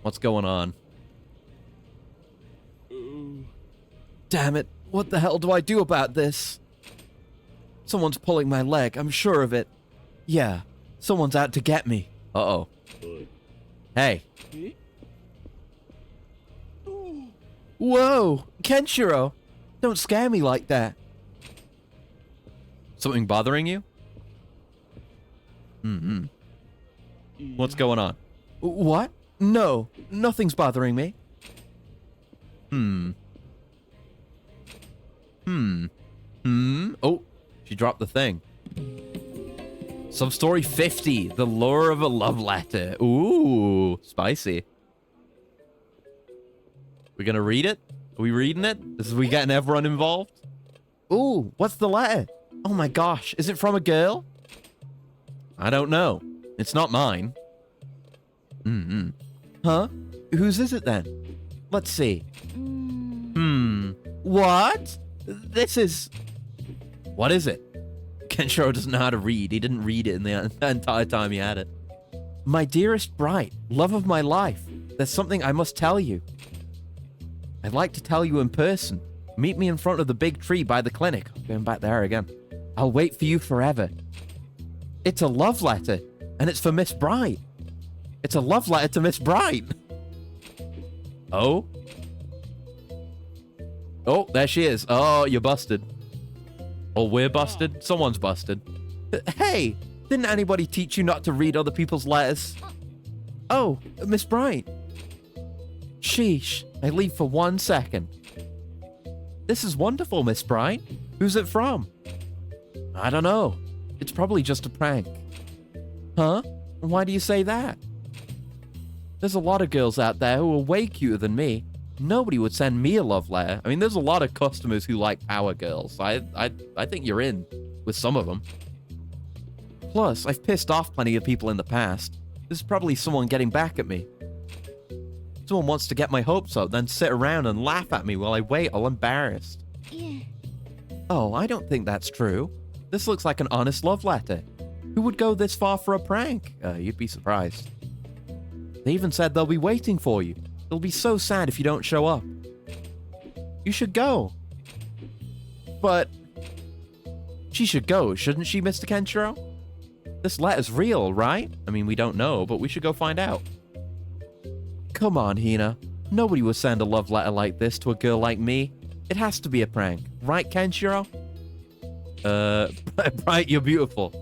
What's going on? Damn it. What the hell do I do about this? Someone's pulling my leg, I'm sure of it. Yeah, someone's out to get me. Uh-oh. Hey. Whoa, Kenshiro. Don't scare me like that. Something bothering you? What's going on? What? No, nothing's bothering me. Oh, she dropped the thing. Sub-story 50, The Lure of a Love Letter. Ooh, spicy. We gonna read it? Are we reading it? Are we getting everyone involved? Ooh, what's the letter? Oh my gosh, is it from a girl? I don't know. It's not mine. Huh? Whose is it then? Let's see. What? This is... What is it? Kenshiro doesn't know how to read. He didn't read it in the entire time he had it. My dearest Bright, love of my life, there's something I must tell you. I'd like to tell you in person. Meet me in front of the big tree by the clinic. I'm going back there again. I'll wait for you forever. It's a love letter, and it's for Miss Bright. It's a love letter to Miss Bright. Oh? Oh, there she is. Oh, you're busted. Or we're busted. Someone's busted. Hey, didn't anybody teach you not to read other people's letters? Oh, Miss Bright. Sheesh, I leave for 1 second. This is wonderful, Miss Bright. Who's it from? I don't know. It's probably just a prank. Huh? Why do you say that? There's a lot of girls out there who are way cuter than me. Nobody would send me a love letter. I mean, there's a lot of customers who like power girls. I think you're in with some of them. Plus, I've pissed off plenty of people in the past. This is probably someone getting back at me. Someone wants to get my hopes up, then sit around and laugh at me while I wait all embarrassed. Yeah. Oh, I don't think that's true. This looks like an honest love letter. Who would go this far for a prank? You'd be surprised. They even said they'll be waiting for you. They'll be so sad if you don't show up. You should go. But... She should go, shouldn't she, Mr. Kenshiro? This letter's real, right? I mean, we don't know, but we should go find out. Come on, Hina. Nobody would send a love letter like this to a girl like me. It has to be a prank. Right, Kenshiro? Bright, you're beautiful.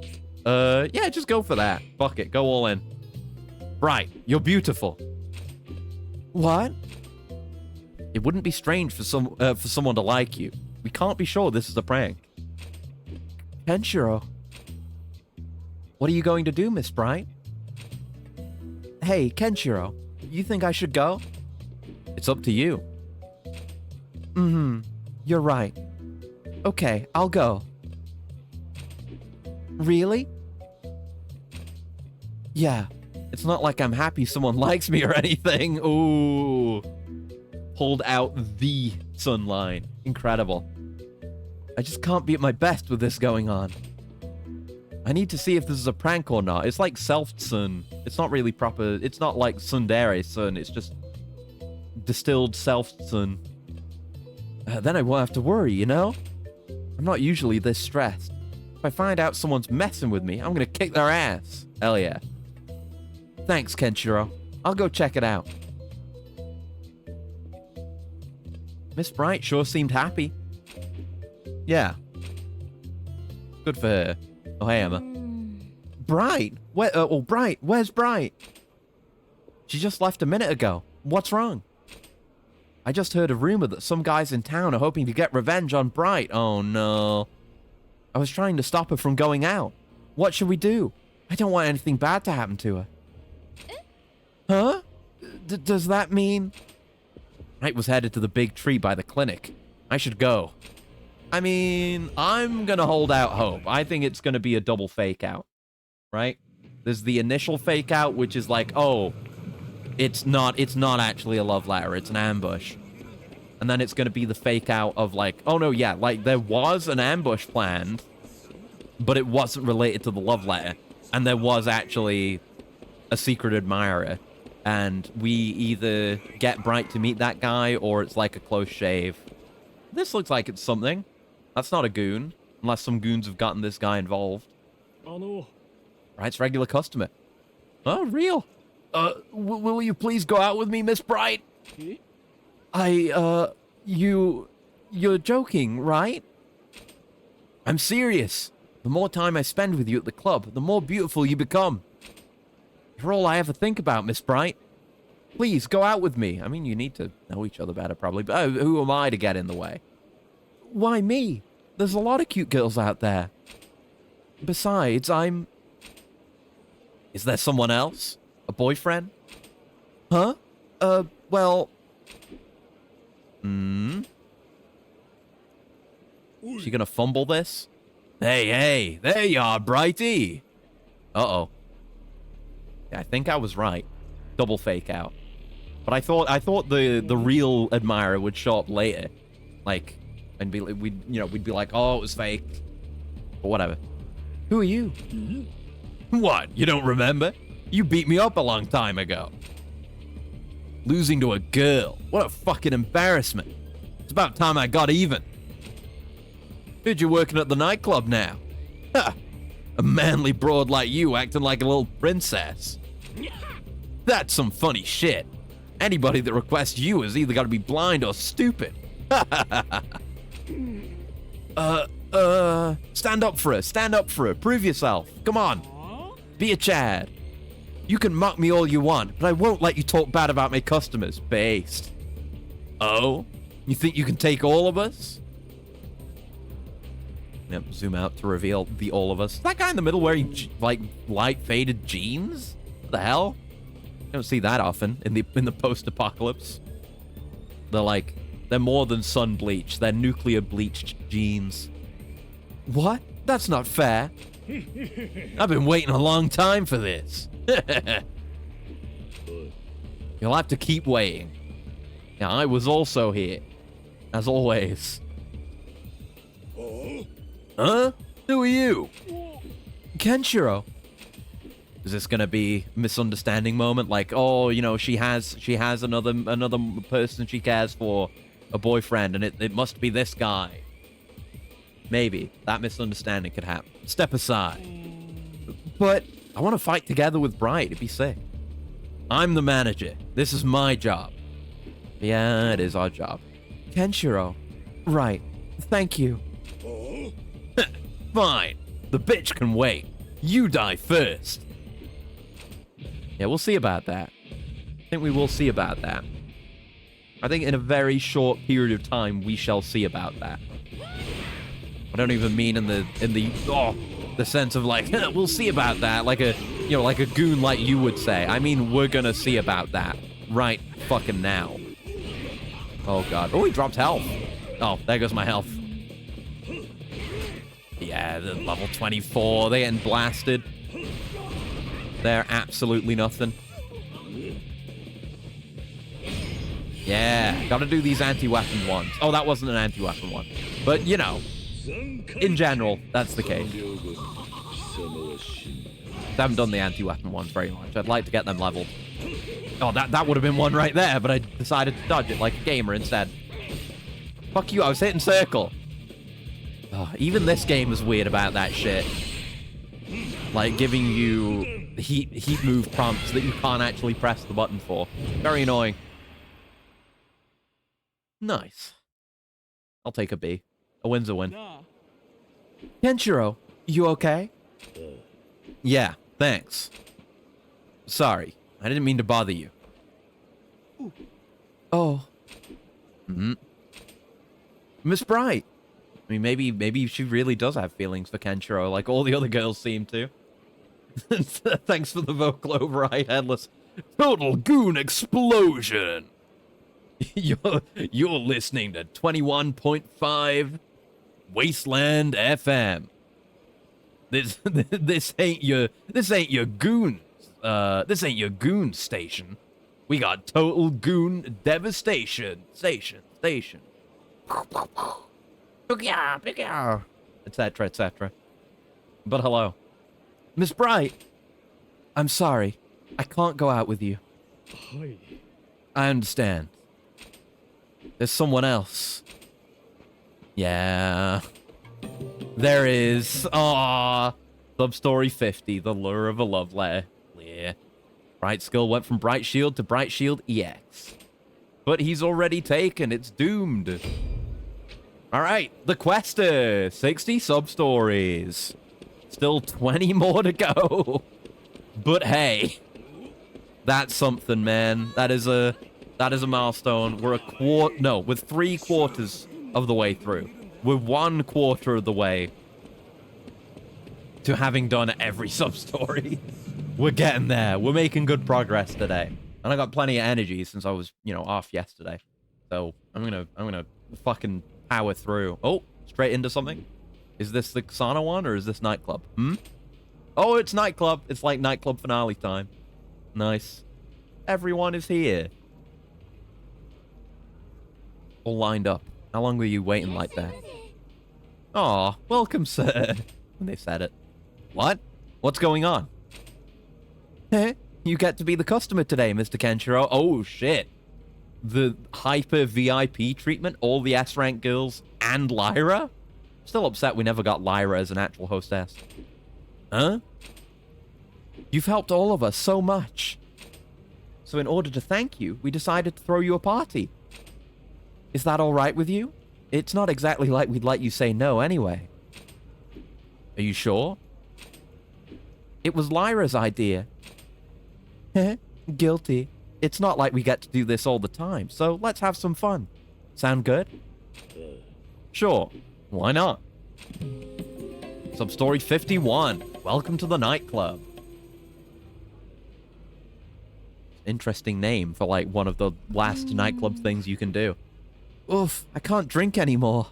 Yeah, just go for that. Fuck it, go all in. Bright, you're beautiful. What? It wouldn't be strange for someone to like you. We can't be sure this is a prank. Kenshiro. What are you going to do, Miss Bright? Hey, Kenshiro. You think I should go? It's up to you. You're right. Okay, I'll go. Really? Yeah. It's not like I'm happy someone likes me or anything. Ooh. Pulled out the sun line. Incredible. I just can't be at my best with this going on. I need to see if this is a prank or not. It's like self-sun. It's not really proper. It's not like tsundere sun. It's just distilled self-sun. Then I won't have to worry, you know? I'm not usually this stressed. If I find out someone's messing with me, I'm gonna kick their ass. Hell yeah. Thanks, Kenshiro. I'll go check it out. Miss Bright sure seemed happy. Yeah. Good for her. Oh, hey, Emma. Bright? Bright. Where's Bright? She just left a minute ago. What's wrong? I just heard a rumor that some guys in town are hoping to get revenge on Bright. Oh, no. I was trying to stop her from going out. What should we do? I don't want anything bad to happen to her. Huh? Does that mean... Bright was headed to the big tree by the clinic. I should go. I mean, I'm gonna hold out hope. I think it's gonna be a double fake out. Right? There's the initial fake out, which is like, oh, it's not actually a love letter, it's an ambush. And then it's gonna be the fake out of like, oh no, yeah, like there was an ambush planned, but it wasn't related to the love letter. And there was actually a secret admirer. And we either get Bright to meet that guy, or it's like a close shave. This looks like it's something. That's not a goon, unless some goons have gotten this guy involved. Bright's regular customer. Oh, real? Will you please go out with me, Miss Bright? You're joking, right? I'm serious. The more time I spend with you at the club, the more beautiful you become. You're all I ever think about, Miss Bright. Please, go out with me. I mean, you need to know each other better, probably, but who am I to get in the way? Why me? There's a lot of cute girls out there. Besides, Is there someone else? A boyfriend? Huh? Well... She gonna fumble this? Hey, there you are, Brighty. Uh-oh. Yeah, I think I was right. Double fake out. But I thought the real admirer would show up later. Like, and we'd be like, oh, it was fake. But whatever. Who are you? What? You don't remember? You beat me up a long time ago. Losing to a girl. What a fucking embarrassment. It's about time I got even. Heard you're working at the nightclub now. Ha! A manly broad like you acting like a little princess. That's some funny shit. Anybody that requests you has either got to be blind or stupid. Stand up for her. Stand up for her. Prove yourself. Come on. Be a Chad. You can mock me all you want, but I won't let you talk bad about my customers. Based. Oh? You think you can take all of us? Yep, zoom out to reveal the all of us. That guy in the middle wearing, like, light faded jeans? What the hell? You don't see that often in the post-apocalypse. They're more than sun bleached. They're nuclear bleached jeans. What? That's not fair. I've been waiting a long time for this. You'll have to keep waiting. Yeah, I was also here. As always. Huh? Who are you? Kenshiro. Is this gonna be a misunderstanding moment? Like, oh, you know, she has another person she cares for, a boyfriend, and it must be this guy. Maybe that misunderstanding could happen. Step aside. But I want to fight together with Bright. It'd be sick. I'm the manager. This is my job. Yeah, it is our job. Kenshiro. Right. Thank you. Fine. The bitch can wait. You die first. Yeah, we'll see about that. I think we will see about that. I think in a very short period of time, we shall see about that. I don't even mean in the sense of like, we'll see about that, like a goon like you would say. I mean, we're gonna see about that right fucking now. Oh god. Oh, he dropped health. Oh, there goes my health. Yeah, the level 24, they're getting blasted. They're absolutely nothing. Yeah, gotta do these anti-weapon ones. Oh, that wasn't an anti-weapon one. But, you know, in general, that's the case. I haven't done the anti-weapon ones very much. I'd like to get them leveled. Oh, that would have been one right there, but I decided to dodge it like a gamer instead. Fuck you, I was hitting circle. Oh, even this game is weird about that shit. Like, giving you heat move prompts that you can't actually press the button for. Very annoying. Nice. I'll take a B. A win's a win. Kenshiro, you okay? Yeah, thanks. Sorry, I didn't mean to bother you. Oh. Miss Bright. I mean, maybe she really does have feelings for Kenshiro, like all the other girls seem to. Thanks for the vocal override, Headless. Total goon explosion. You're listening to 21.5 Wasteland FM. This ain't your goons. This ain't your goon station. We got total goon devastation. Station. Etc. etc. But hello. Miss Bright, I'm sorry. I can't go out with you. I understand. There's someone else. Yeah. There is. Aww. Substory 50, the lure of a love letter. Yeah. Bright Skull went from Bright Shield to Bright Shield EX. But he's already taken. It's doomed. Alright, the Quester. 60 sub-stories. Still 20 more to go. But hey. That's something, man. That is a milestone. We're we're 3/4 of the way through. We're 1/4 of the way to having done every sub-story. We're getting there. We're making good progress today. And I got plenty of energy since I was, off yesterday. So I'm gonna fucking power through. Oh, straight into something? Is this the Xana one or is this nightclub? Oh, it's nightclub. It's like nightclub finale time. Nice. Everyone is here. All lined up. How long were you waiting like that? Aw, welcome, sir. And they said it. What? What's going on? You get to be the customer today, Mr. Kenshiro. Oh, shit. The hyper VIP treatment, all the S-rank girls, and Lyra? Still upset we never got Lyra as an actual hostess. Huh? You've helped all of us so much. So in order to thank you, we decided to throw you a party. Is that all right with you? It's not exactly like we'd let you say no anyway. Are you sure? It was Lyra's idea. Guilty. It's not like we get to do this all the time, so let's have some fun. Sound good? Sure. Why not? Substory 51. Welcome to the nightclub. Interesting name for, like, one of the last nightclub things you can do. Oof, I can't drink anymore.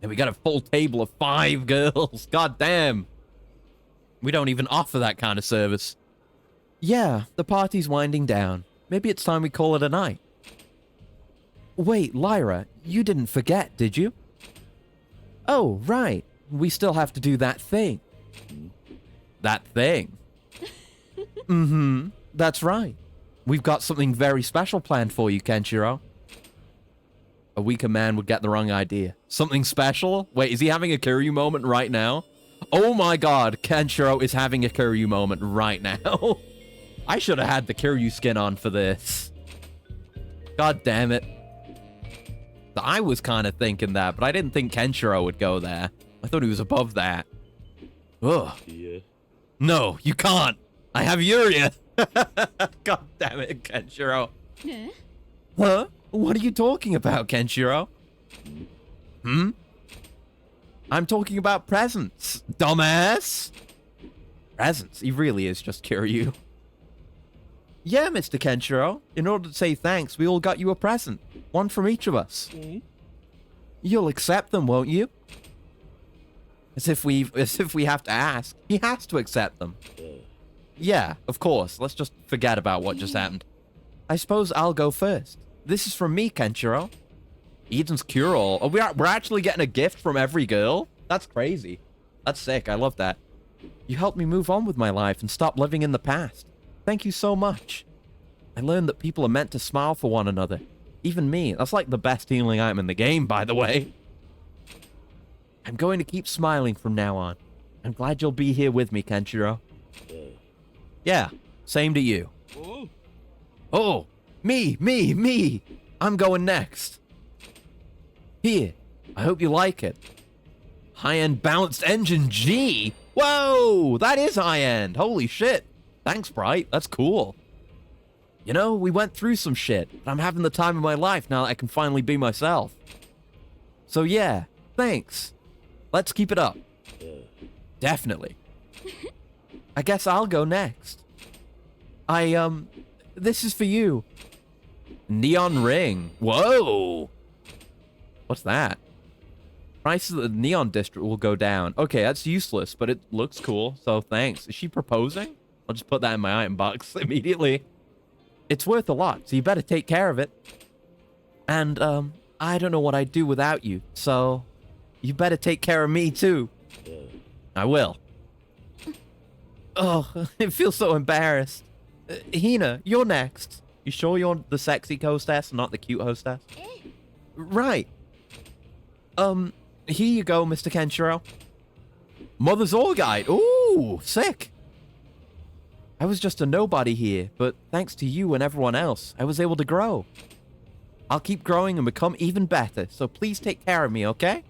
And we got a full table of 5 girls. God damn. We don't even offer that kind of service. Yeah, the party's winding down. Maybe it's time we call it a night. Wait, Lyra, you didn't forget, did you? Oh, right. We still have to do that thing. That thing? Mm-hmm. That's right. We've got something very special planned for you, Kenshiro. A weaker man would get the wrong idea. Something special? Wait, is he having a Kiryu moment right now? Oh my god, Kenshiro is having a Kiryu moment right now. I should have had the Kiryu skin on for this. God damn it. I was kind of thinking that, but I didn't think Kenshiro would go there. I thought he was above that. Ugh. Yeah. No, you can't. I have Yuria. God damn it, Kenshiro. Huh? What are you talking about, Kenshiro? I'm talking about presents, dumbass. Presents? He really is just Kiryu. Yeah, Mr. Kenshiro. In order to say thanks, we all got you a present. One from each of us. You'll accept them, won't you? As if we have to ask. He has to accept them. Yeah, of course. Let's just forget about what just happened. I suppose I'll go first. This is from me, Kenshiro. Eden's cure-all. Oh, we're actually getting a gift from every girl? That's crazy. That's sick. I love that. You helped me move on with my life and stop living in the past. Thank you so much. I learned that people are meant to smile for one another. Even me. That's like the best healing item in the game, by the way. I'm going to keep smiling from now on. I'm glad you'll be here with me, Kenshiro. Yeah, same to you. Oh, me. I'm going next. Here, I hope you like it. High-end balanced engine G? Whoa, that is high-end. Holy shit. Thanks, Bright. That's cool. You know, we went through some shit, but I'm having the time of my life now that I can finally be myself. So yeah, thanks. Let's keep it up. Definitely. I guess I'll go next. This is for you. Neon ring. Whoa. What's that? Prices of the neon district will go down. Okay, that's useless, but it looks cool, so thanks. Is she proposing? I'll just put that in my item box immediately. It's worth a lot, so you better take care of it. And, I don't know what I'd do without you, so you better take care of me, too. I will. Oh, I feel so embarrassed. Hina, you're next. You sure you're the sexy hostess, not the cute hostess? Right. Here you go, Mr. Kenshiro. Mother's All Guide. Ooh, sick. I was just a nobody here, but thanks to you and everyone else, I was able to grow. I'll keep growing and become even better, so please take care of me, okay?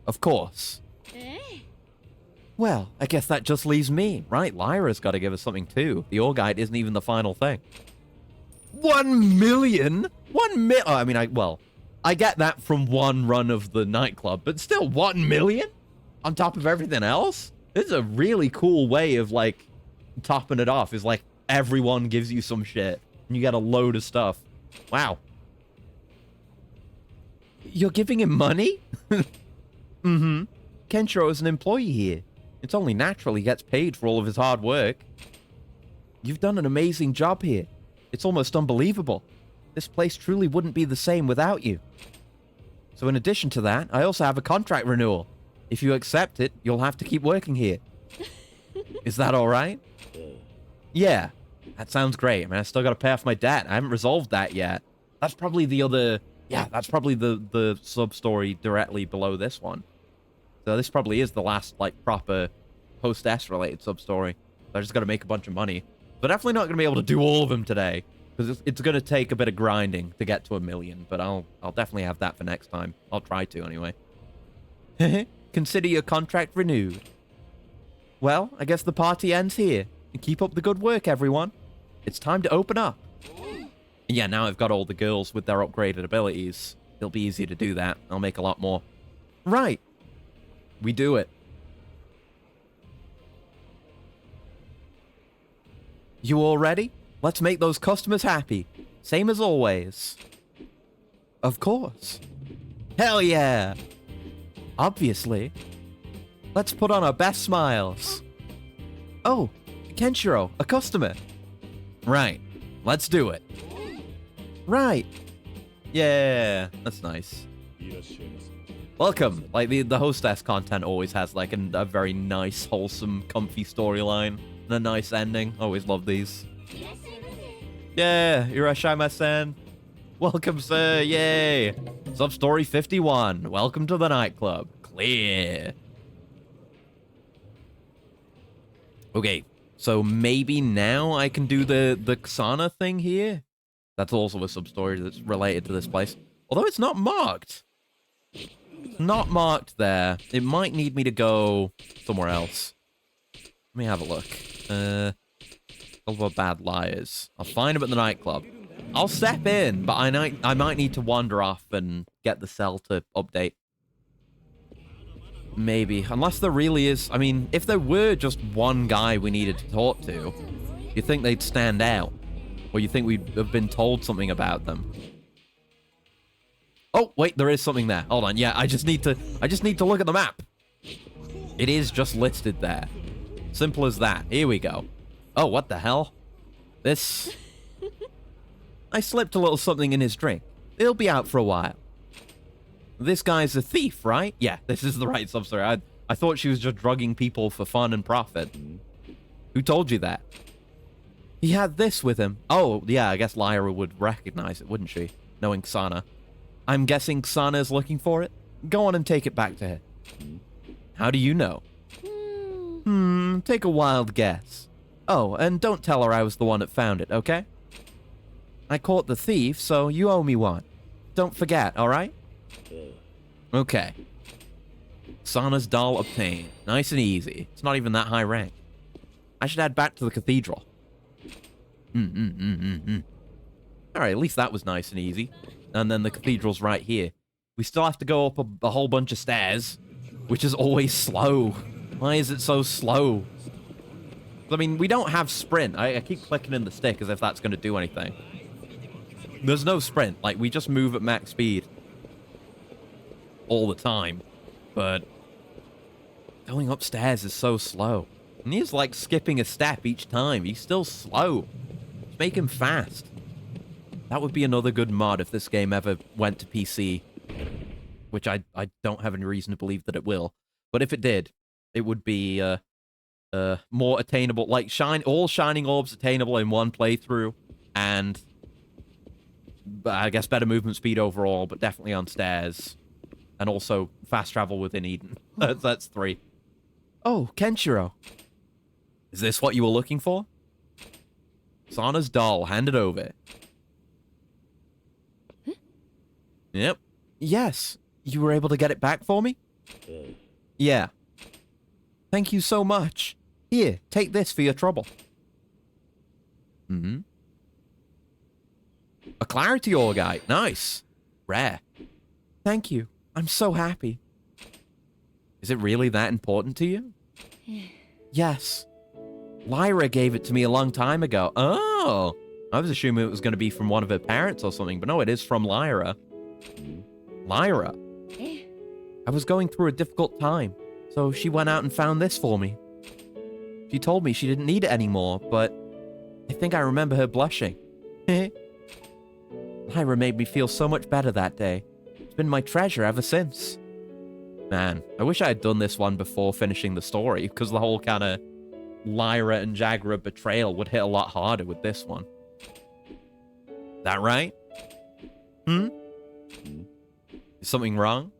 Of course. Well, I guess that just leaves me, right? Lyra's got to give us something too. The All Guide isn't even the final thing. 1 million? I get that from one run of the nightclub, but still 1 million? On top of everything else? This is a really cool way of, like, topping it off. Is like, everyone gives you some shit, and you get a load of stuff. Wow. You're giving him money? Mm-hmm. Kenshiro is an employee here. It's only natural he gets paid for all of his hard work. You've done an amazing job here. It's almost unbelievable. This place truly wouldn't be the same without you. So in addition to that, I also have a contract renewal. If you accept it, you'll have to keep working here. Is that all right? Yeah, that sounds great. I mean, I still got to pay off my debt. I haven't resolved that yet. That's probably the other... Yeah, that's probably the sub-story directly below this one. So this probably is the last, like, proper hostess-related sub-story. So I just got to make a bunch of money. But definitely not going to be able to do all of them today. Because it's going to take a bit of grinding to get to 1 million. But I'll definitely have that for next time. I'll try to, anyway. Consider your contract renewed. Well, I guess the party ends here. And keep up the good work, everyone. It's time to open up. Yeah, now I've got all the girls with their upgraded abilities. It'll be easy to do that. I'll make a lot more. Right. We do it. You all ready? Let's make those customers happy. Same as always. Of course. Hell yeah. Obviously. Let's put on our best smiles. Oh, Kenshiro, a customer. Right. Let's do it. Right. Yeah, that's nice. Welcome. Like, the hostess content always has, like, a very nice, wholesome, comfy storyline. And a nice ending. Always love these. Yeah, Irashimasen. Welcome, sir. Yay. Sub-story 51. Welcome to the nightclub. Clear. Okay, so maybe now I can do the Xana thing here? That's also a sub-story that's related to this place. Although it's not marked. It's not marked there. It might need me to go somewhere else. Let me have a look. Silver Bad Liars. I'll find him at the nightclub. I'll step in, but I might need to wander off and get the cell to update. Maybe. Unless there really is... I mean, if there were just one guy we needed to talk to, you think they'd stand out? Or you think we'd have been told something about them? Oh, wait, there is something there. Hold on. Yeah, I just need to look at the map. It is just listed there. Simple as that. Here we go. Oh, what the hell? This... I slipped a little something in his drink. It'll be out for a while. This guy's a thief, right? Yeah, this is the right sub-story. I thought she was just drugging people for fun and profit. Who told you that? He had this with him. Oh, yeah, I guess Lyra would recognize it, wouldn't she? Knowing Xana. I'm guessing Xana's looking for it? Go on and take it back to her. How do you know? Take a wild guess. Oh, and don't tell her I was the one that found it, okay? I caught the thief, so you owe me one. Don't forget, alright? Okay. Sana's doll obtained. Nice and easy. It's not even that high rank. I should head back to the cathedral. Alright, at least that was nice and easy. And then the cathedral's right here. We still have to go up a whole bunch of stairs, which is always slow. Why is it so slow? I mean, we don't have sprint. I keep clicking in the stick as if that's going to do anything. There's no sprint. Like, we just move at max speed all the time. But going upstairs is so slow. And he's like skipping a step each time. He's still slow. Just make him fast. That would be another good mod if this game ever went to PC. Which I don't have any reason to believe that it will. But if it did, it would be more attainable. Like, all Shining Orbs attainable in one playthrough. And I guess better movement speed overall, but definitely on stairs. And also fast travel within Eden. That's 3. Oh, Kenshiro. Is this what you were looking for? Sana's doll. Hand it over. Yep. Yes. You were able to get it back for me? Yeah. Thank you so much. Here, take this for your trouble. A clarity Augite. Nice. Rare. Thank you. I'm so happy. Is it really that important to you? Yes. Lyra gave it to me a long time ago. Oh. I was assuming it was going to be from one of her parents or something, but no, it is from Lyra. Lyra. I was going through a difficult time, so she went out and found this for me. She told me she didn't need it anymore, but I think I remember her blushing. Lyra made me feel so much better that day. It's been my treasure ever since. Man, I wish I had done this one before finishing the story, because the whole kind of Lyra and Jaguar betrayal would hit a lot harder with this one. That right? Is something wrong?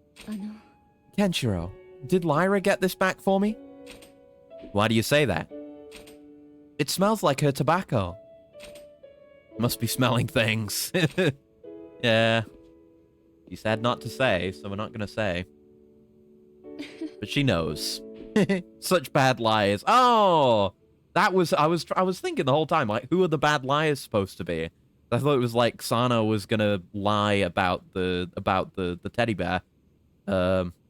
Kenshiro, did Lyra get this back for me? Why do you say that? It smells like her tobacco. Must be smelling things. Yeah. You said not to say, so we're not gonna say. But she knows. Such bad liars. Oh! That was I was thinking the whole time, like, who are the bad liars supposed to be? I thought it was like Sana was gonna lie about the teddy bear.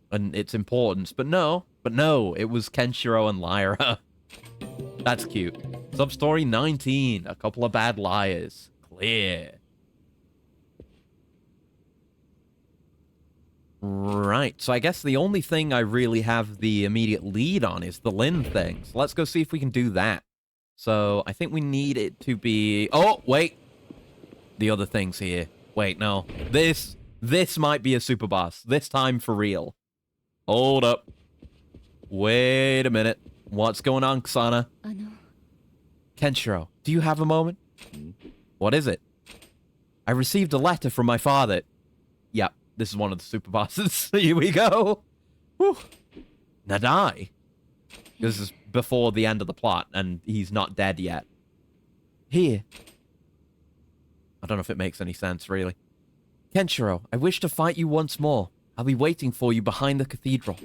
And its importance. But no, it was Kenshiro and Lyra. That's cute. Substory 19. A couple of bad liars. Clear. Right, so I guess the only thing I really have the immediate lead on is the Lyn thing. So let's go see if we can do that. So I think we need it to be... Oh, wait. The other thing's here. Wait, no. This might be a super boss. This time for real. Hold up. Wait a minute. What's going on, Ksana? Kenshiro, do you have a moment? What is it? I received a letter from my father. Yep, this is one of the super bosses. Here we go. Whew. Nadai. This is before the end of the plot, and he's not dead yet. Here. I don't know if it makes any sense, really. Kenshiro, I wish to fight you once more. I'll be waiting for you behind the cathedral.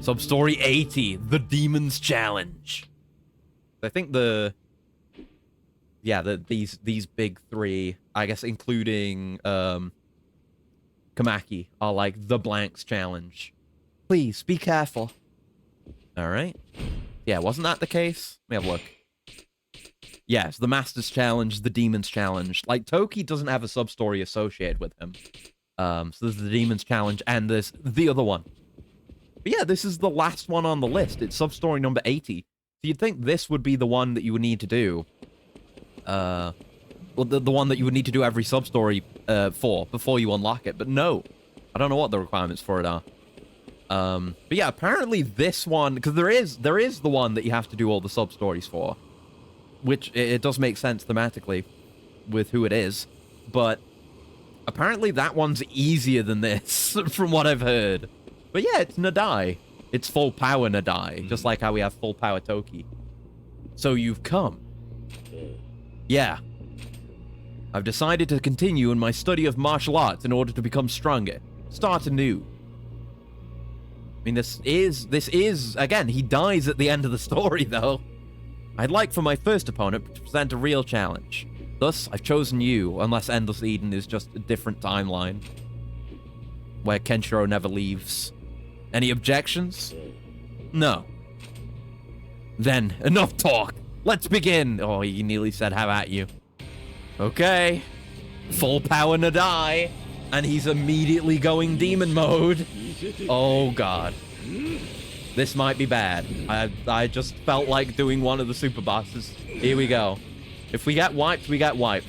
Substory 80, The Demon's Challenge. I think these big 3, I guess including Komaki, are like the Blanks Challenge. Please, be careful. Alright. Yeah, wasn't that the case? Let me have a look. Yes, the Master's Challenge, the Demon's Challenge. Like, Toki doesn't have a sub-story associated with him. So there's the Demon's Challenge, and there's the other one. But yeah, this is the last one on the list. It's sub-story number 80. So you'd think this would be the one that you would need to do. Well, the one that you would need to do every sub-story before you unlock it. But no. I don't know what the requirements for it are. But yeah, apparently this one... Because there is the one that you have to do all the sub-stories for. Which, it does make sense thematically with who it is. But apparently that one's easier than this, from what I've heard. But yeah, it's Nadai. It's full power Nadai, just like how we have full power Toki. So you've come. Yeah. I've decided to continue in my study of martial arts in order to become stronger. Start anew. I mean, this is, again, he dies at the end of the story, though. I'd like for my first opponent to present a real challenge. Thus, I've chosen you, unless Endless Eden is just a different timeline, where Kenshiro never leaves. Any objections? No. Then, enough talk. Let's begin. Oh, he nearly said, "How at you?" Okay. Full power Nadai. And he's immediately going demon mode. Oh, God. This might be bad. I just felt like doing one of the super bosses. Here we go. If we get wiped, we get wiped.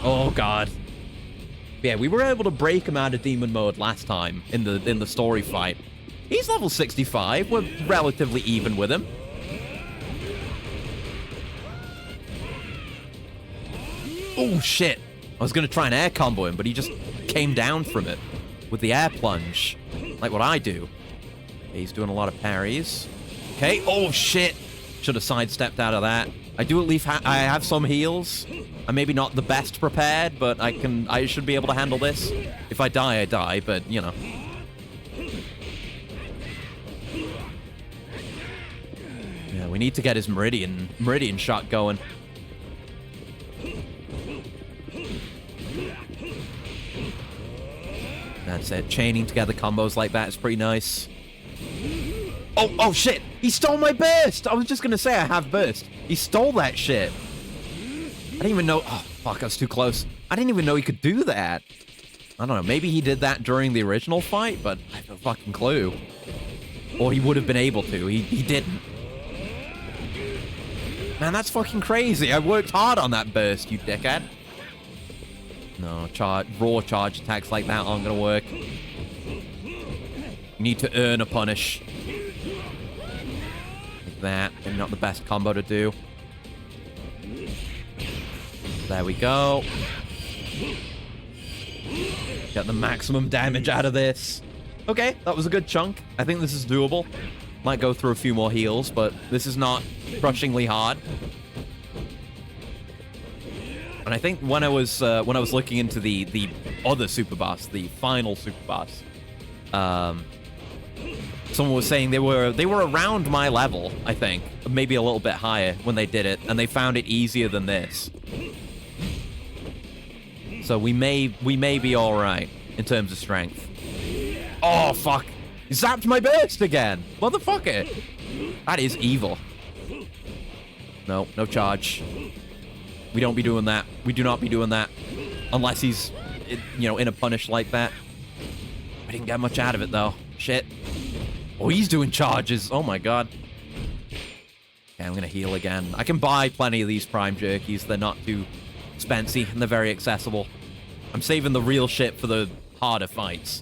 Oh, God. Yeah, we were able to break him out of demon mode last time in the story fight. He's level 65. We're relatively even with him. Oh, shit. I was going to try and air combo him, but he just came down from it with the air plunge, like what I do. He's doing a lot of parries. Okay. Oh, shit. Should have sidestepped out of that. I do at least I have some heals. I'm maybe not the best prepared, but I should be able to handle this. If I die, I die, but, you know. Yeah, we need to get his Meridian shot going. That's it. Chaining together combos like that is pretty nice. Oh, shit! He stole my burst! I was just gonna say I have burst. He stole that shit. I didn't even know... Oh, fuck, I was too close. I didn't even know he could do that. I don't know, maybe he did that during the original fight, but I have no fucking clue. Or he would have been able to. He didn't. Man, that's fucking crazy. I worked hard on that burst, you dickhead. No, raw charge attacks like that aren't gonna work. You need to earn a punish. Like that. Maybe not the best combo to do. There we go. Get the maximum damage out of this. Okay, that was a good chunk. I think this is doable. Might go through a few more heals, but this is not crushingly hard. And I think when I was looking into the other super boss, the final super boss, someone was saying they were around my level, I think, maybe a little bit higher when they did it, and they found it easier than this. So we may be all right in terms of strength. Oh fuck! He zapped my burst again, motherfucker! That is evil. No charge. We don't be doing that. We do not be doing that. Unless he's, you know, in a punish like that. I didn't get much out of it, though. Shit. Oh, he's doing charges. Oh, my God. Okay, I'm going to heal again. I can buy plenty of these Prime Jerkies. They're not too expensive, and they're very accessible. I'm saving the real shit for the harder fights.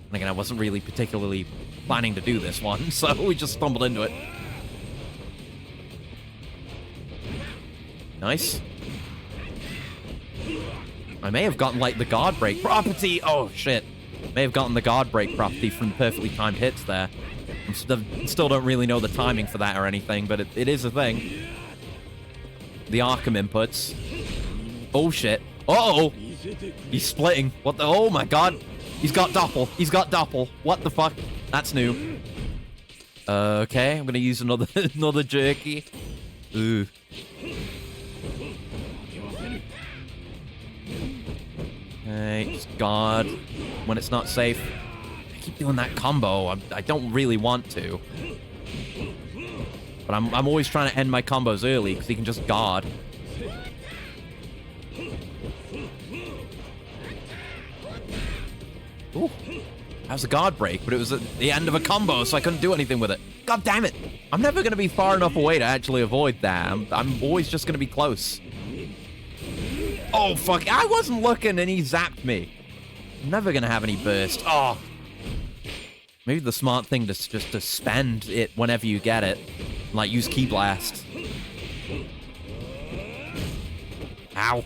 And again, I wasn't really particularly planning to do this one, so we just stumbled into it. Nice. I may have gotten, like, the guard break property. Oh, shit. May have gotten the guard break property from perfectly timed hits there. I still don't really know the timing for that or anything, but it is a thing. The Arkham inputs. Oh, shit. Uh-oh. He's splitting. What the... Oh, my God. He's got Doppel. He's got Doppel. What the fuck? That's new. Okay, I'm gonna use another jerky. Ooh. Okay, just guard when it's not safe. I keep doing that combo. I don't really want to. But I'm always trying to end my combos early because he can just guard. Ooh. That was a guard break, but it was at the end of a combo, so I couldn't do anything with it. God damn it. I'm never going to be far enough away to actually avoid that. I'm always just going to be close. Oh, fuck. I wasn't looking and he zapped me. I'm never going to have any burst. Oh. Maybe the smart thing is just to spend it whenever you get it. Like, use Ki Blast. Ow.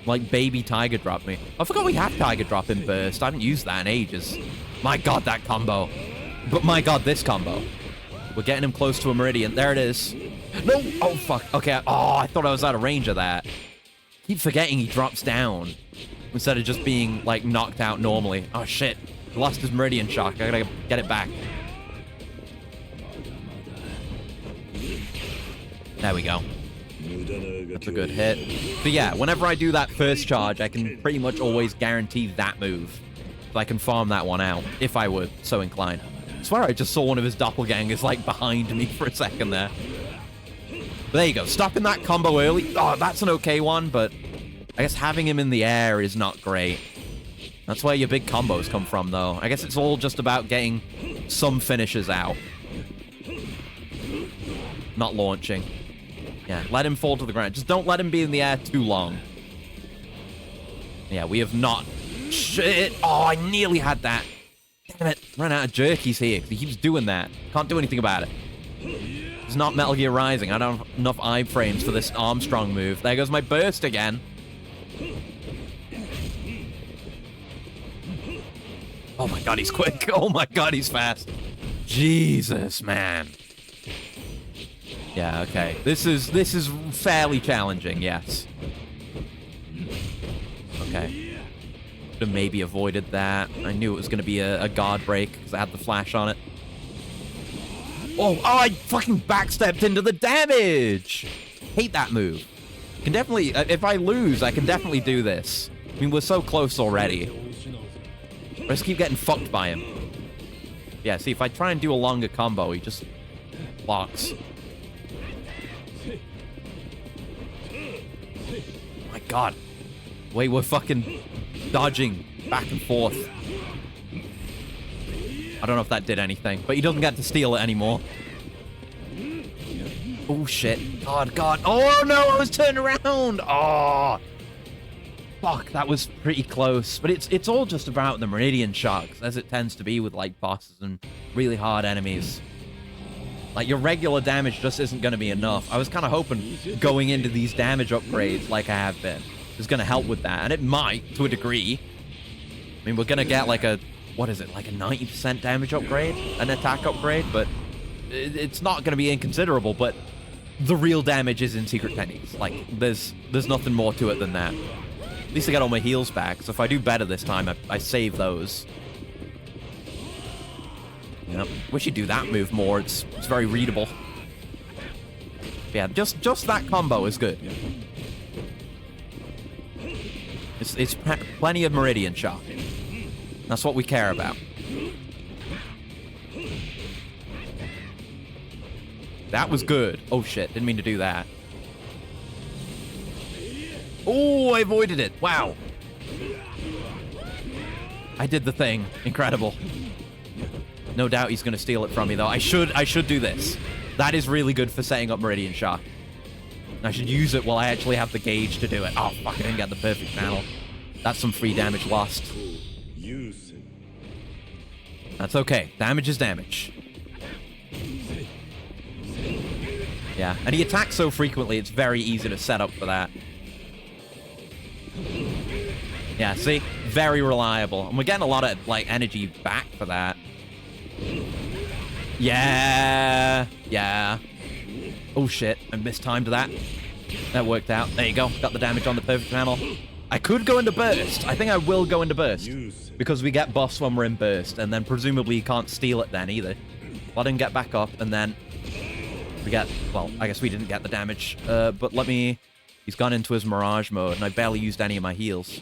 Like, baby Tiger Drop me. I forgot we had Tiger Drop in burst. I haven't used that in ages. My God, that combo. But my God, this combo. We're getting him close to a Meridian. There it is. No! Oh, fuck. Okay. Oh, I thought I was out of range of that. keep forgetting he drops down instead of just being, like, knocked out normally. Oh, shit. He lost his Meridian Shock. I gotta get it back. There we go. That's a good hit. So yeah, whenever I do that first charge, I can pretty much always guarantee that move. So I can farm that one out, if I were so inclined. I swear I just saw one of his doppelgangers, like, behind me for a second there. But there you go. Stopping that combo early. Oh, that's an okay one, but I guess having him in the air is not great. That's where your big combos come from, though. I guess it's all just about getting some finishes out. Not launching. Yeah, let him fall to the ground. Just don't let him be in the air too long. Yeah, we have not... Shit! Oh, I nearly had that. Damn it. Ran out of jerkies here, because he keeps doing that. Can't do anything about it. It's not Metal Gear Rising. I don't have enough iframes for this Armstrong move. There goes my burst again. Oh my god, he's quick. Oh my god, he's fast. Jesus, man. Yeah, okay. This is fairly challenging, yes. Okay. Could have maybe avoided that. I knew it was going to be a guard break because I had the flash on it. Oh, I fucking backstepped into the damage! Hate that move. Can definitely, if I lose, I can definitely do this. I mean, we're so close already. I just keep getting fucked by him. Yeah, see, if I try and do a longer combo, he just blocks. My god. The way we're fucking dodging back and forth. I don't know if that did anything, but he doesn't get to steal it anymore. Oh, shit. God, God. Oh, no, I was turned around. Oh. Fuck, that was pretty close. But it's all just about the Meridian Shocks, as it tends to be with, like, bosses and really hard enemies. Like, your regular damage just isn't going to be enough. I was kind of hoping going into these damage upgrades, like I have been, is going to help with that. And it might, to a degree. I mean, we're going to get, like, a... What is it? Like a 90% damage upgrade? An attack upgrade? But it's not going to be inconsiderable, but the real damage is in Secret Techniques. Like, there's nothing more to it than that. At least I got all my heals back, so if I do better this time, I save those. Yep. Wish you'd do that move more. It's very readable. Yeah, just that combo is good. It's plenty of Meridian Shock. That's what we care about. That was good. Oh shit, didn't mean to do that. Oh, I avoided it. Wow. I did the thing. Incredible. No doubt he's going to steal it from me, though. I should do this. That is really good for setting up Meridian Shock. I should use it while I actually have the gauge to do it. Oh, fuck, I didn't get the perfect channel. That's some free damage lost. That's okay. Damage is damage. Yeah, and he attacks so frequently, it's very easy to set up for that. Yeah, see? Very reliable. And we're getting a lot of, like, energy back for that. Yeah. Yeah. Oh, shit. I mistimed that. That worked out. There you go. Got the damage on the perfect channel. I could go into burst. I think I will go into burst. Because we get buffs when we're in burst. And then presumably you can't steal it then either. Let him get back up. And then we get... Well, I guess we didn't get the damage. But let me... He's gone into his Mirage mode. And I barely used any of my heals.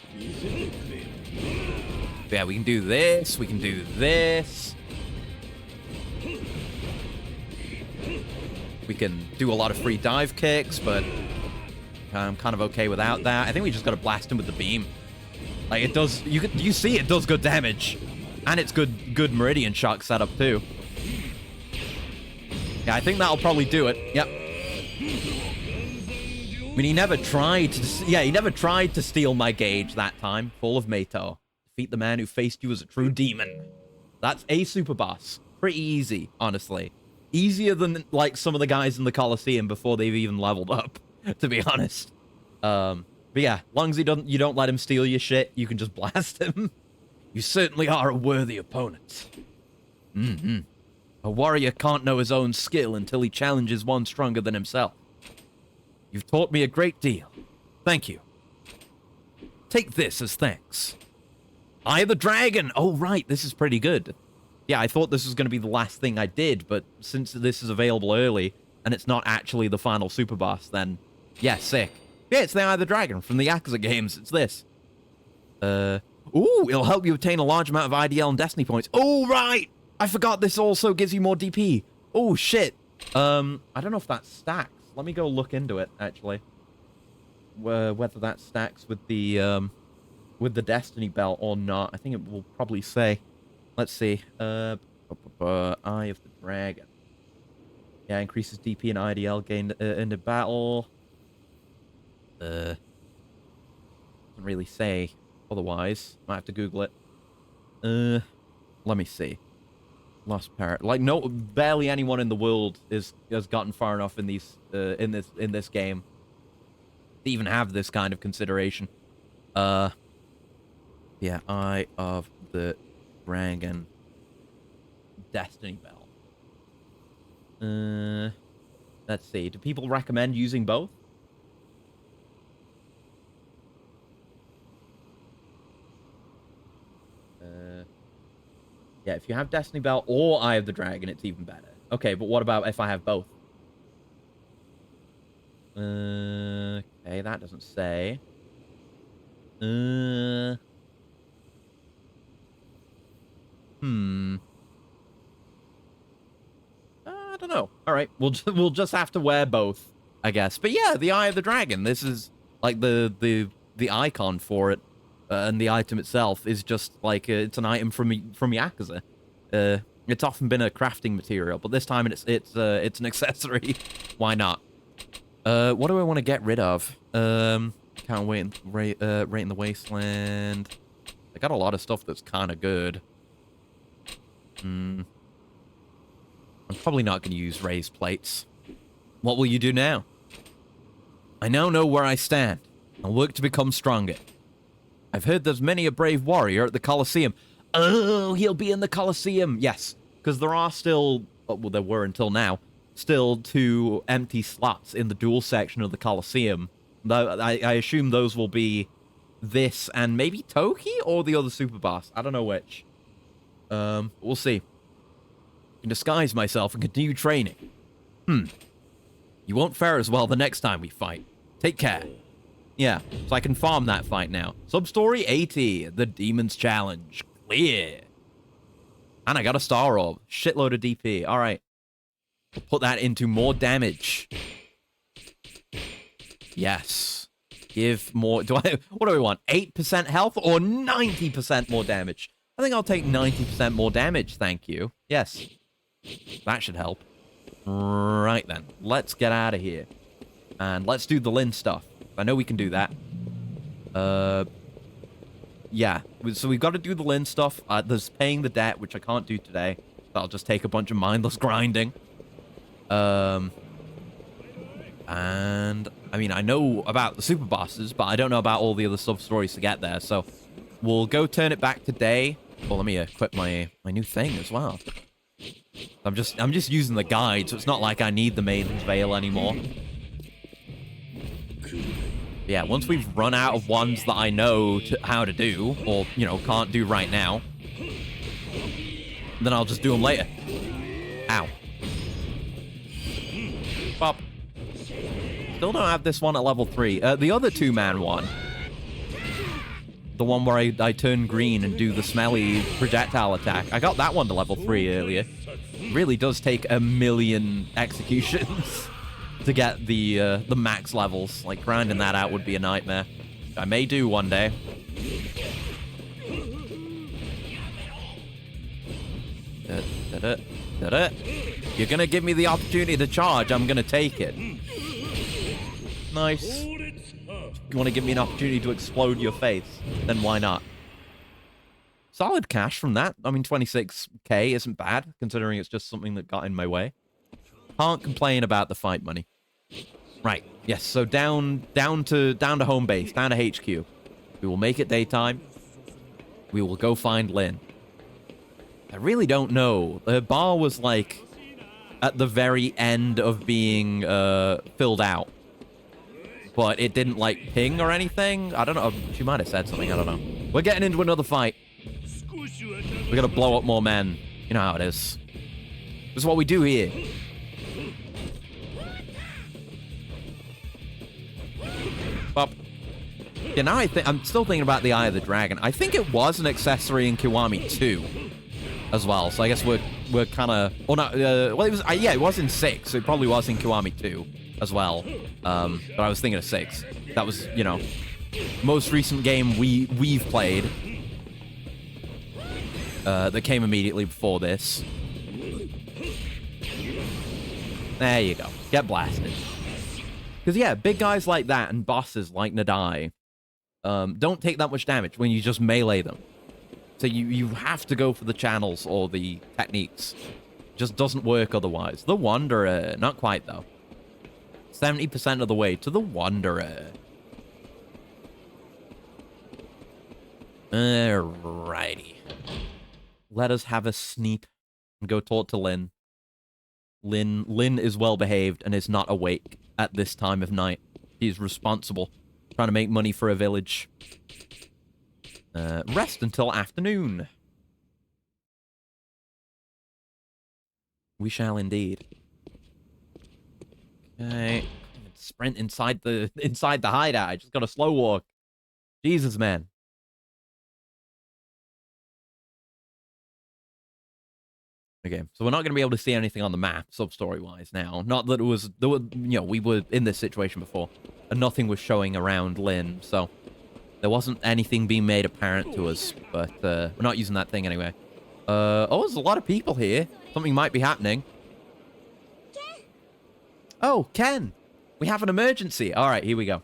Yeah, we can do this. We can do this. We can do a lot of free dive kicks, but I'm kind of okay without that. I think we just got to blast him with the beam. Like, it does... You see it does good damage. And it's good Meridian Shock setup, too. Yeah, I think that'll probably do it. Yep. I mean, he never tried to... Yeah, he never tried to steal my gauge that time. Full of Mato. Defeat the man who faced you as a true demon. That's a super boss. Pretty easy, honestly. Easier than, like, some of the guys in the Colosseum before they've even leveled up, to be honest. But yeah, as long as you don't let him steal your shit, you can just blast him. You certainly are a worthy opponent. Mm-hmm. A warrior can't know his own skill until he challenges one stronger than himself. You've taught me a great deal. Thank you. Take this as thanks. Eye of the Dragon! Oh, right, this is pretty good. Yeah, I thought this was going to be the last thing I did, but since this is available early, and it's not actually the final super boss, then, yeah, sick. Yeah, it's the Eye of the Dragon from the Yakuza games. It's this. Ooh, it'll help you obtain a large amount of IDL and Destiny points. Oh, right! I forgot this also gives you more DP. Oh, shit. I don't know if that stacks. Let me go look into it, actually. Whether that stacks with the Destiny belt or not. I think it will probably say. Let's see. Eye of the Dragon. Yeah, increases DP and IDL gained in the battle. Doesn't really say otherwise. Might have to Google it. Let me see. Lost Parrot. Like, no, barely anyone in the world has gotten far enough in these in this game to even have this kind of consideration. Yeah, Eye of the Dragon. Destiny belt. Let's see. Do people recommend using both? Yeah, if you have Destiny Belt or Eye of the Dragon, it's even better. Okay, but what about if I have both? Okay, that doesn't say. I don't know. All right, we'll just have to wear both, I guess. But yeah, the Eye of the Dragon. This is like the icon for it. And the item itself is just like it's an item from Yakuza. It's often been a crafting material, but this time it's an accessory. Why not? What do I want to get rid of? Can't wait. Right in the Wasteland. I got a lot of stuff that's kind of good. I'm probably not going to use raised plates. What will you do now? I now know where I stand. I'll work to become stronger. I've heard there's many a brave warrior at the Colosseum. Oh, he'll be in the Colosseum. Yes, because there are still, well, there were until now, still 2 empty slots in the duel section of the Colosseum. I assume those will be this and maybe Toki or the other super boss. I don't know which. We'll see. I can disguise myself and continue training. You won't fare as well the next time we fight. Take care. Yeah, so I can farm that fight now. Sub-story 80, the Demon's Challenge. Clear. And I got a Star Orb. Shitload of DP. All right. We'll put that into more damage. Yes. Give more... what do we want? 8% health or 90% more damage? I think I'll take 90% more damage, thank you. Yes. That should help. Right then. Let's get out of here. And let's do the Lin stuff. I know we can do that. Yeah. So we've got to do the Lin stuff. There's paying the debt, which I can't do today. That'll just take a bunch of mindless grinding. And, I mean, I know about the super bosses, but I don't know about all the other sub-stories to get there. So we'll go turn it back today. Well, let me equip my new thing as well. I'm just using the guide, so it's not like I need the Maiden's Veil anymore. Yeah, once we've run out of ones that I know how to do, or, you know, can't do right now, then I'll just do them later. Ow. Pop. Still don't have this one at level 3. The other 2-man one, the one where I turn green and do the smelly projectile attack, I got that one to level 3 earlier. Really does take a million executions to get the max levels. Like, grinding that out would be a nightmare. I may do one day. You're gonna give me the opportunity to charge, I'm gonna take it. Nice. You want to give me an opportunity to explode your face, then why not? Solid cash from that. I mean, 26k isn't bad, considering it's just something that got in my way. Can't complain about the fight money. Right. Yes. So down to home base, down to HQ. We will make it daytime. We will go find Lin. I really don't know. The bar was like at the very end of being filled out. but it didn't, like, ping or anything. I don't know. She might have said something. I don't know. We're getting into another fight. We're gonna blow up more men. You know how it is. This is what we do here. Well, yeah, now I'm still thinking about the Eye of the Dragon. I think it was an accessory in Kiwami 2 as well. So I guess we're kind of... Well, no, well, it was... yeah, it was in 6. So it probably was in Kiwami 2 as well. But I was thinking of 6. That was, you know, most recent game we've played. That came immediately before this. There you go. Get blasted. Because, yeah, big guys like that and bosses like Nadai don't take that much damage when you just melee them. So you have to go for the channels or the techniques. Just doesn't work otherwise. The Wanderer. Not quite, though. 70% of the way to the Wanderer. Alrighty. Let us have a sneak and go talk to Lyn. Lyn is well behaved and is not awake at this time of night. He's responsible, trying to make money for a village. Rest until afternoon. We shall indeed. Okay, sprint inside the hideout. I just got a slow walk. Jesus, man. Okay, so we're not going to be able to see anything on the map, sub-story-wise now. Not that it was, you know, we were in this situation before, and nothing was showing around Lyn, so there wasn't anything being made apparent to us, but we're not using that thing anyway. Oh, there's a lot of people here. Something might be happening. Oh, Ken! We have an emergency! Alright, here we go.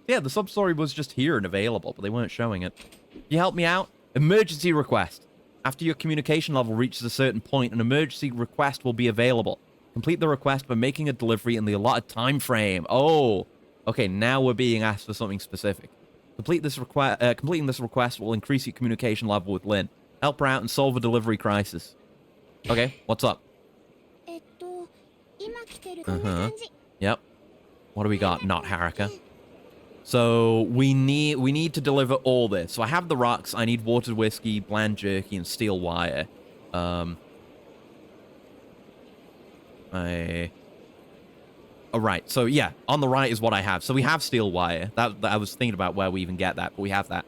Yeah, the sub-story was just here and available, but they weren't showing it. Can you help me out? Emergency request. After your communication level reaches a certain point, an emergency request will be available. Complete the request by making a delivery in the allotted time frame. Oh, okay, now we're being asked for something specific. Completing this request will increase your communication level with Lyn. Help her out and solve a delivery crisis. Okay, what's up? Yep. What do we got? Not Haruka. So we need to deliver all this. So I have the rocks. I need watered whiskey, bland jerky, and steel wire. All right. So yeah, on the right is what I have. So we have steel wire. That I was thinking about where we even get that, but we have that.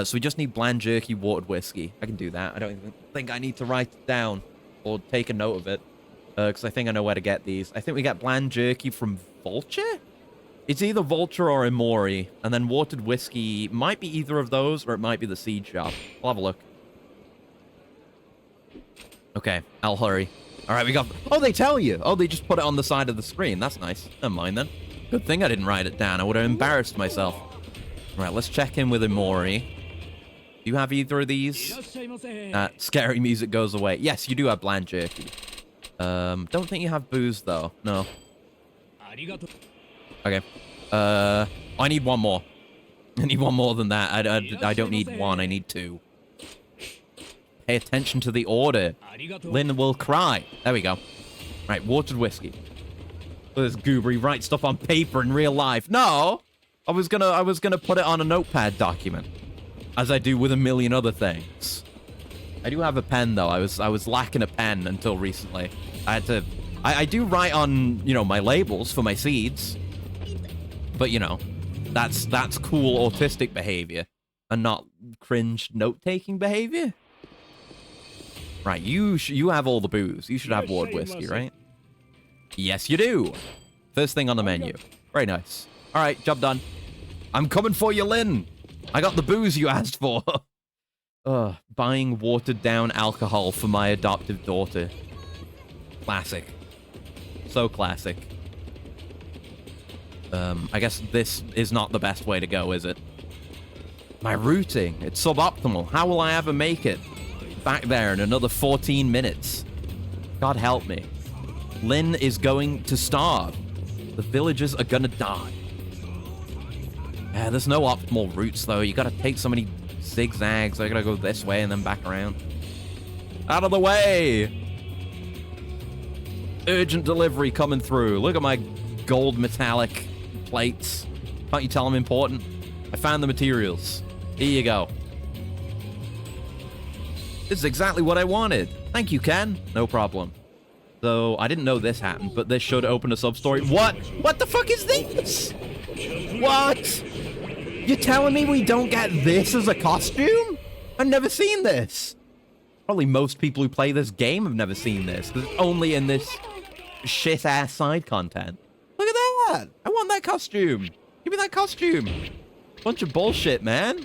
So we just need bland jerky, watered whiskey. I can do that. I don't even think I need to write it down or take a note of it, because I think I know where to get these. I think we get bland jerky from Vulture. It's either Vulture or Imori, and then watered whiskey might be either of those, or it might be the seed shop. I'll have a look. Okay, I'll hurry. All right, we got... Oh, they tell you. Oh, they just put it on the side of the screen. That's nice. Never mind, then. Good thing I didn't write it down. I would have embarrassed myself. All right, let's check in with Imori. Do you have either of these? Scary music goes away. Yes, you do have bland jerky. Don't think you have booze, though. No. Okay. I need one more. I need one more than that. I don't need one. I need two. Pay attention to the order. Lyn will cry. There we go. Right, watered whiskey. This goobery write stuff on paper in real life. No! I was gonna put it on a notepad document, as I do with a million other things. I do have a pen, though. I was lacking a pen until recently. I had to... I do write on, you know, my labels for my seeds. But, you know, that's cool autistic behavior and not cringe note-taking behavior. Right, you have all the booze. You should have watered whiskey, right? Yes, you do. First thing on the menu. Very nice. All right, job done. I'm coming for you, Lyn. I got the booze you asked for. Buying watered-down alcohol for my adoptive daughter. Classic. So classic. I guess this is not the best way to go, is it? My routing, it's suboptimal. How will I ever make it back there in another 14 minutes? God help me. Lyn is going to starve. The villagers are gonna die. Yeah, there's no optimal routes, though. You gotta take so many zigzags. I gotta go this way and then back around. Out of the way! Urgent delivery coming through. Look at my gold metallic plates. Can't you tell I'm important? I found the materials. Here you go. This is exactly what I wanted. Thank you, Ken. No problem. So, I didn't know this happened, but this should open a sub-story. What? What the fuck is this? What? You're telling me we don't get this as a costume? I've never seen this. Probably most people who play this game have never seen this, because it's only in this shit-ass side content. Look at that! I want that costume! Give me that costume! Bunch of bullshit, man.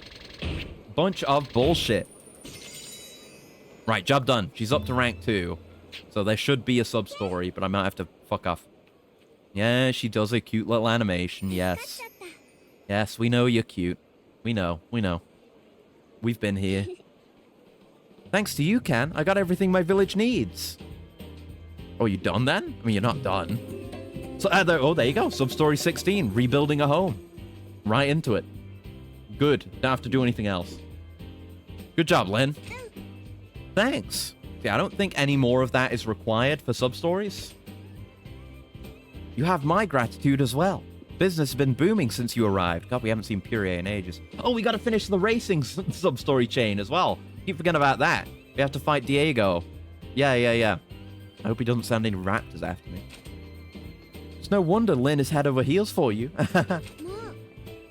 Bunch of bullshit. Right, job done. She's up to rank 2. So there should be a sub-story, but I might have to fuck off. Yeah, she does a cute little animation, yes. Yes, we know you're cute. We know, we know. We've been here. Thanks to you, Ken, I got everything my village needs. Oh, you done then? I mean, you're not done. So, there you go. Sub-story 16, rebuilding a home. Right into it. Good. Don't have to do anything else. Good job, Lynn. Thanks. See, I don't think any more of that is required for sub-stories. You have my gratitude as well. Business has been booming since you arrived. God, we haven't seen Puree in ages. Oh, we got to finish the racing sub-story chain as well. Keep forgetting about that. We have to fight Diego. Yeah. I hope he doesn't send any raptors after me. It's no wonder Lynn is head over heels for you.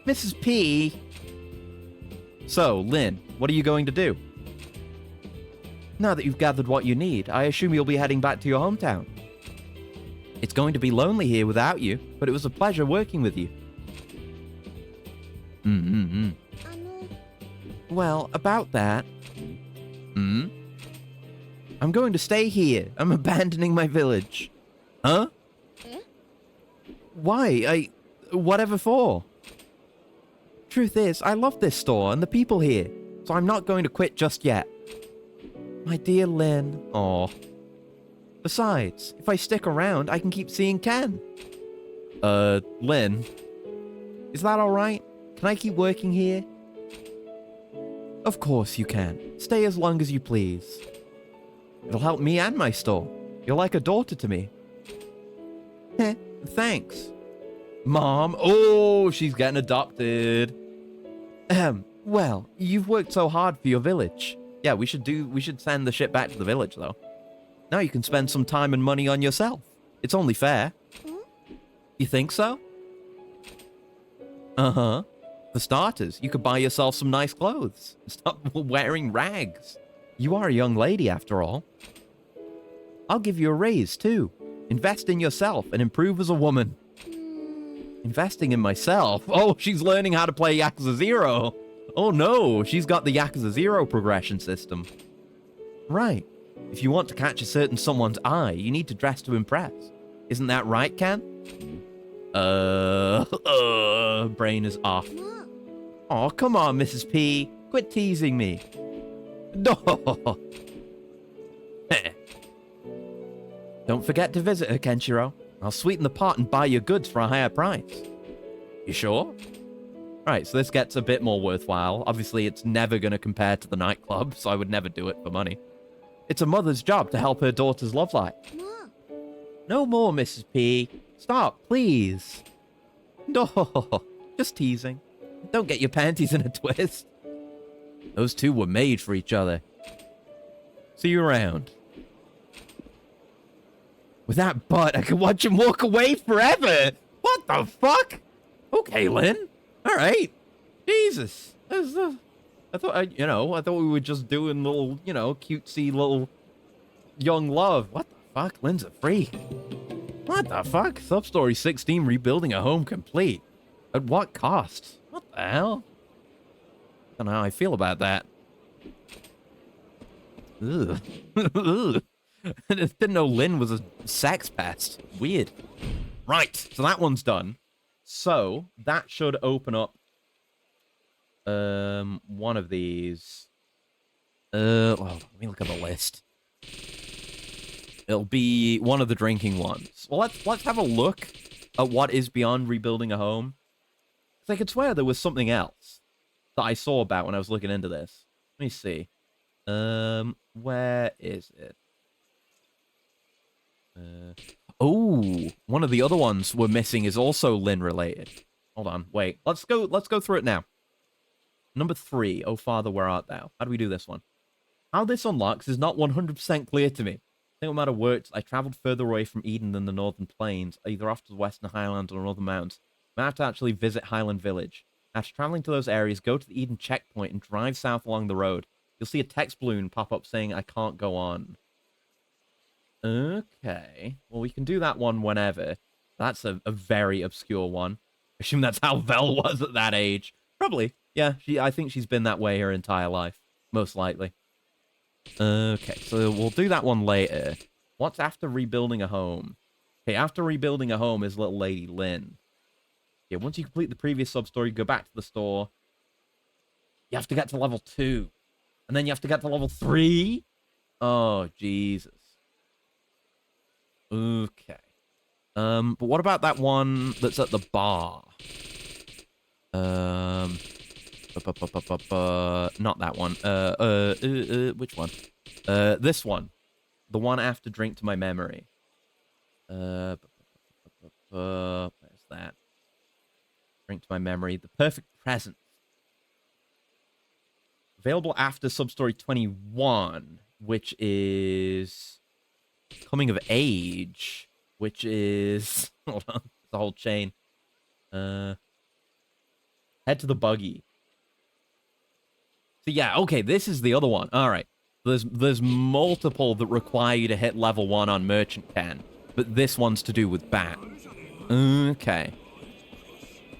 Mrs. P. So, Lynn, what are you going to do? Now that you've gathered what you need, I assume you'll be heading back to your hometown. It's going to be lonely here without you, but it was a pleasure working with you. Well, about that... I'm going to stay here. I'm abandoning my village. Huh? Why? Whatever for? Truth is, I love this store and the people here, so I'm not going to quit just yet. My dear Lynn. Aw. Besides, if I stick around, I can keep seeing Ken. Lynn. Is that alright? Can I keep working here? Of course you can. Stay as long as you please. It'll help me and my store. You're like a daughter to me. Heh, thanks. Mom. Oh, she's getting adopted. Well, you've worked so hard for your village. Yeah, we should send the ship back to the village, though. Now you can spend some time and money on yourself. It's only fair. You think so? Uh-huh. For starters, you could buy yourself some nice clothes. Stop wearing rags. You are a young lady, after all. I'll give you a raise, too. Invest in yourself and improve as a woman. Investing in myself? Oh, she's learning how to play Yakuza 0. Oh no, she's got the Yakuza 0 progression system. Right. If you want to catch a certain someone's eye, you need to dress to impress. Isn't that right, Ken? Brain is off. Oh, come on, Mrs. P. Quit teasing me. No. Don't forget to visit her, Kenshiro. I'll sweeten the pot and buy your goods for a higher price. You sure? Right, so this gets a bit more worthwhile. Obviously, it's never going to compare to the nightclub, so I would never do it for money. It's a mother's job to help her daughter's love life. No more, Mrs. P. Stop, please. No, just teasing. Don't get your panties in a twist. Those two were made for each other. See you around. With that butt, I could watch him walk away forever. What the fuck? Okay, Lynn. All right. Jesus. I thought we were just doing little, cutesy little young love. What the fuck? Lynn's a freak. What the fuck? Sub-story 16, rebuilding a home complete. At what cost? What the hell? I don't know how I feel about that. Ugh. Ugh. I didn't know Lynn was a sex pest. Weird. Right, so that one's done. So, that should open up one of these. Well, let me look at the list. It'll be one of the drinking ones. Well, let's have a look at what is beyond rebuilding a home. 'Cause I could swear there was something else that I saw about when I was looking into this. Let me see. Where is it? Oh, one of the other ones we're missing is also Lynn related. Hold on. Wait. Let's go through it now. Number 3. Oh, Father, where art thou? How do we do this one? How this unlocks is not 100% clear to me. I think no matter words, I traveled further away from Eden than the Northern Plains, either off to the Western Highlands or Northern Mountains. I might have to actually visit Highland Village. After traveling to those areas, go to the Eden checkpoint and drive south along the road. You'll see a text balloon pop up saying, I can't go on. Okay. Well, we can do that one whenever. That's a very obscure one. I assume that's how Vel was at that age. Probably. Yeah, I think she's been that way her entire life. Most likely. Okay, so we'll do that one later. What's after rebuilding a home? Okay, after rebuilding a home is little Lady Lynn. Yeah, once you complete the previous sub-story, go back to the store. You have to get to level 2. And then you have to get to level 3? Oh, Jesus. Okay. But what about that one that's at the bar? Not that one. Which one? This one. The one after Drink to My Memory. Where's that? Drink to My Memory. The Perfect Present. Available after Substory 21, which is Coming of Age, which is... Hold on. It's a whole chain. Head to the Buggy. So yeah, okay, this is the other one. All right. There's multiple that require you to hit level 1 on Merchant Can, but this one's to do with Bat. Okay.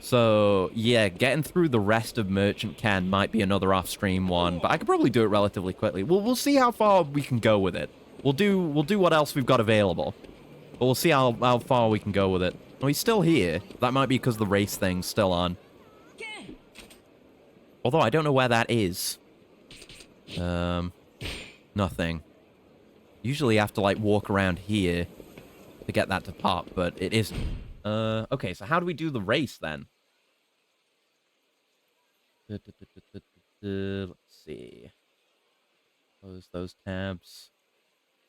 So, yeah, getting through the rest of Merchant Can might be another off-stream one, but I could probably do it relatively quickly. We'll see how far we can go with it. We'll do what else we've got available. But we'll see how far we can go with it. Oh, he's still here. That might be because the race thing's still on. Although I don't know where that is. Nothing. Usually you have to, like, walk around here to get that to pop, but it isn't. Okay, so how do we do the race, then? Let's see. Close those tabs.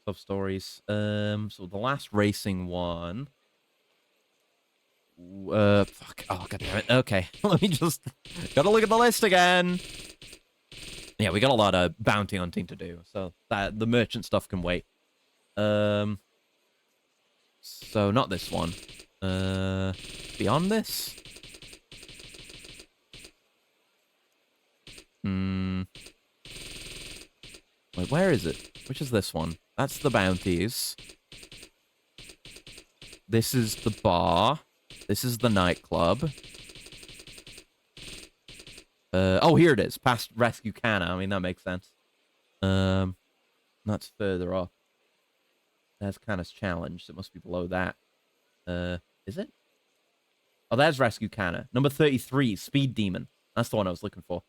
Sub-stories. So the last racing one... fuck. Oh, goddammit. Okay, let me just... Gotta look at the list again! Yeah, we got a lot of bounty hunting to do, so that the merchant stuff can wait. So not this one. Beyond this? Wait, where is it? Which is this one? That's the bounties. This is the bar. This is the nightclub. Oh, here it is. Past Rescue Canna. I mean, that makes sense. That's further up. That's Canna's challenge. So it must be below that. Is it? Oh, there's Rescue Canna. Number 33, Speed Demon. That's the one I was looking for.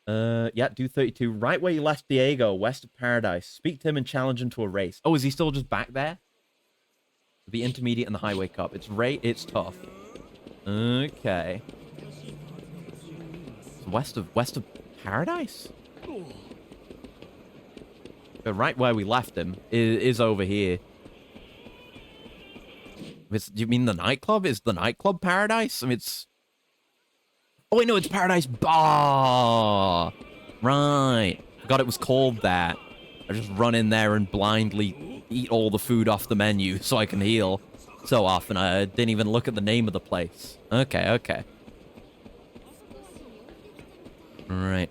Yeah, do 32. Right where you left Diego, west of Paradise. Speak to him and challenge him to a race. Oh, is he still just back there? The Intermediate and the Highway Cup. It's tough. Okay. West of Paradise? But right where we left him is over here. Do you mean the nightclub? Is the nightclub Paradise? I mean, it's... Oh, wait, no, it's Paradise Bar! Right. Forgot it was called that. I just run in there and blindly eat all the food off the menu so I can heal. So often I didn't even look at the name of the place. Okay. Right.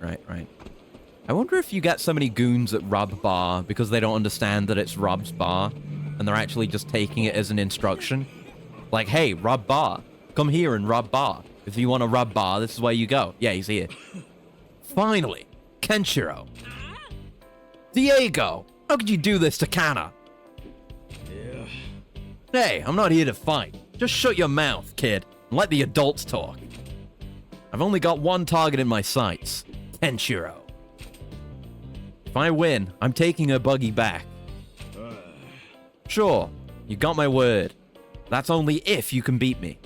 I wonder if you get so many goons at Rob Bar because they don't understand that it's Rob's bar, and they're actually just taking it as an instruction. Like, hey, Rob Bar, come here and rob Bar. If you want to rob Bar, this is where you go. Yeah, he's here. Finally, Kenshiro. Diego, how could you do this to Canna? Yeah. Hey, I'm not here to fight. Just shut your mouth, kid, and let the adults talk. I've only got one target in my sights, Kenshiro. If I win, I'm taking her buggy back. Sure, you got my word. That's only if you can beat me.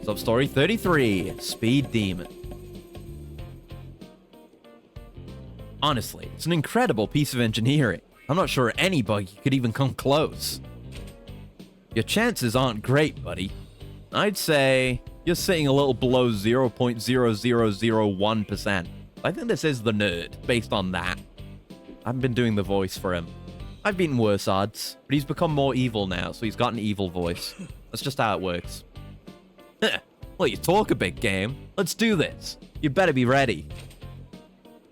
Substory 33, Speed Demon. Honestly, it's an incredible piece of engineering. I'm not sure any buggy could even come close. Your chances aren't great, buddy. I'd say You're sitting a little below 0.0001%. I think this is the nerd, based on that. I haven't been doing the voice for him. I've beaten worse odds, but he's become more evil now, so he's got an evil voice. That's just how it works. Well, you talk a big game. Let's do this. You better be ready.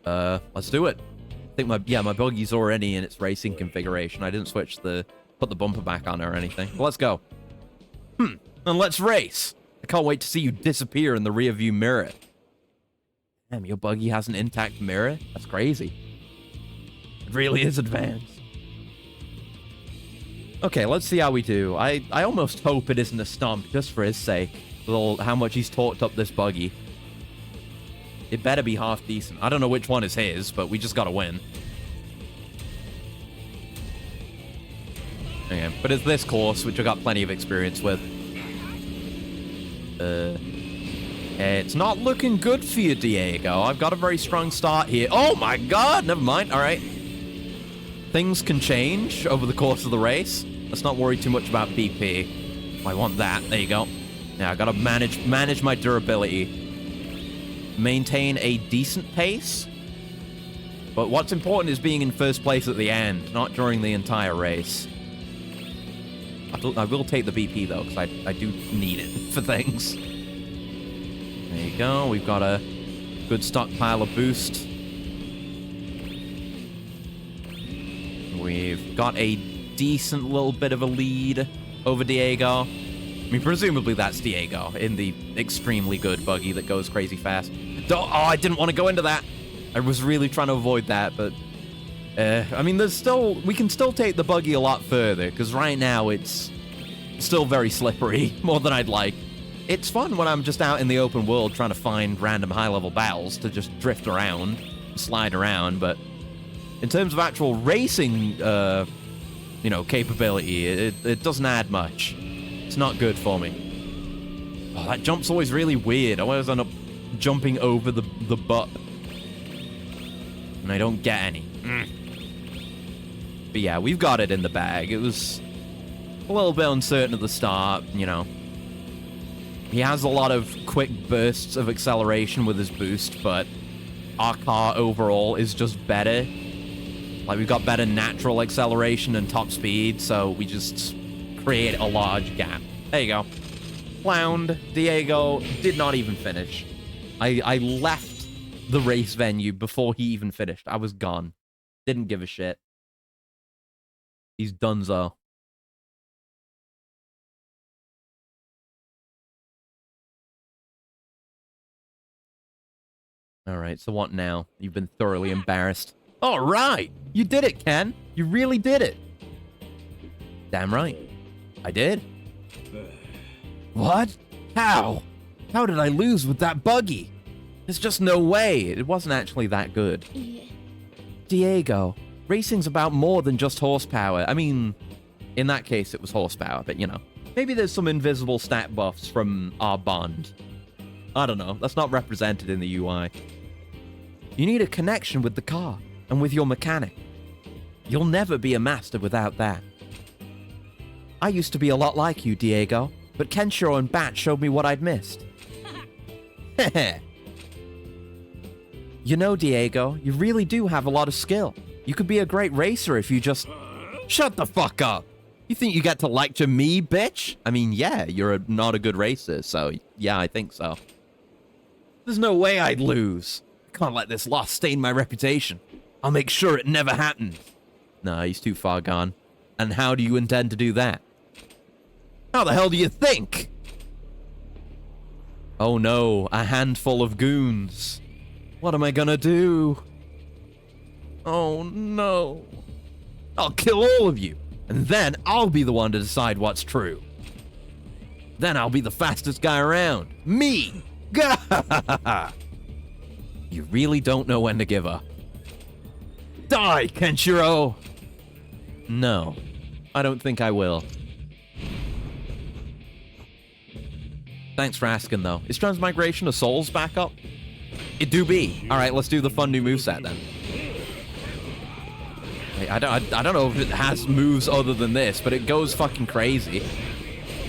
Let's do it. I think my buggy's already in its racing configuration. I didn't put the bumper back on or anything. But let's go. And let's race. I can't wait to see you disappear in the rearview mirror. Damn, your buggy has an intact mirror? That's crazy. It really is advanced. Okay, let's see how we do. I almost hope it isn't a stomp, just for his sake. With all how much he's torqued up this buggy. It better be half decent. I don't know which one is his, but we just gotta win. Okay, but it's this course, which I've got plenty of experience with. It's not looking good for you, Diego. I've got a very strong start here. Oh my god! Never mind. All right. Things can change over the course of the race. Let's not worry too much about BP. I want that. There you go. Now I gotta manage my durability. Maintain a decent pace. But what's important is being in first place at the end, not during the entire race. I will take the BP, though, because I do need it for things. There you go. We've got a good stockpile of boost. We've got a decent little bit of a lead over Diego. I mean, presumably that's Diego in the extremely good buggy that goes crazy fast. Oh, I didn't want to go into that. I was really trying to avoid that, but... I mean, we can still take the buggy a lot further, because right now it's still very slippery, more than I'd like. It's fun when I'm just out in the open world trying to find random high-level battles to just drift around, slide around, but in terms of actual racing, capability, it doesn't add much. It's not good for me. Oh, that jump's always really weird. I always end up jumping over the butt, and I don't get any. But yeah, we've got it in the bag. It was a little bit uncertain at the start, you know. He has a lot of quick bursts of acceleration with his boost, but our car overall is just better. Like, we've got better natural acceleration and top speed, so we just create a large gap. There you go. Clowned. Diego did not even finish. I left the race venue before he even finished. I was gone. Didn't give a shit. He's donezo. All right, so what now? You've been thoroughly embarrassed. All right, you did it, Ken. You really did it. Damn right. I did. What? How? How did I lose with that buggy? There's just no way. It wasn't actually that good. Diego, racing's about more than just horsepower. I mean, in that case, it was horsepower, but you know. Maybe there's some invisible stat buffs from our bond. I don't know. That's not represented in the UI. You need a connection with the car and with your mechanic. You'll never be a master without that. I used to be a lot like you, Diego, but Kenshiro and Bat showed me what I'd missed. Heh. You know, Diego, you really do have a lot of skill. You could be a great racer if you just... Shut the fuck up! You think you get to lecture me, bitch? I mean, yeah, you're not a good racer, so yeah, I think so. There's no way I'd lose. I can't let this loss stain my reputation. I'll make sure it never happens. No, he's too far gone. And how do you intend to do that? How the hell do you think? Oh no, a handful of goons. What am I gonna do? Oh no. I'll kill all of you, and then I'll be the one to decide what's true. Then I'll be the fastest guy around. Me! You really don't know when to give up. Die, Kenshiro! No, I don't think I will. Thanks for asking, though. Is Transmigration of Souls back up? It do be. All right, let's do the fun new moveset then. I don't know if it has moves other than this, but it goes fucking crazy.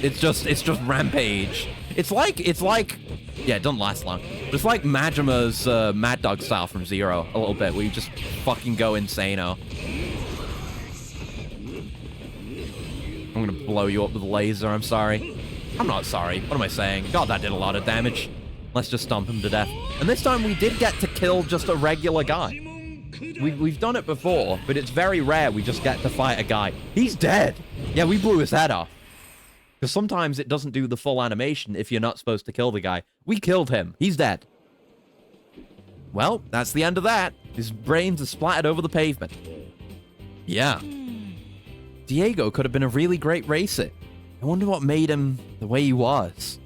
It's just Rampage. Yeah, it doesn't last long. But it's like Majima's Mad Dog style from Zero a little bit, where you just fucking go insano. I'm gonna blow you up with a laser, I'm sorry. I'm not sorry. What am I saying? God, that did a lot of damage. Let's just stomp him to death. And this time we did get to kill just a regular guy. We've done it before, but it's very rare we just get to fight a guy. He's dead. Yeah, we blew his head off. Because sometimes it doesn't do the full animation if you're not supposed to kill the guy. We killed him. He's dead. Well, that's the end of that. His brains are splattered over the pavement. Yeah. Diego could have been a really great racer. I wonder what made him the way he was.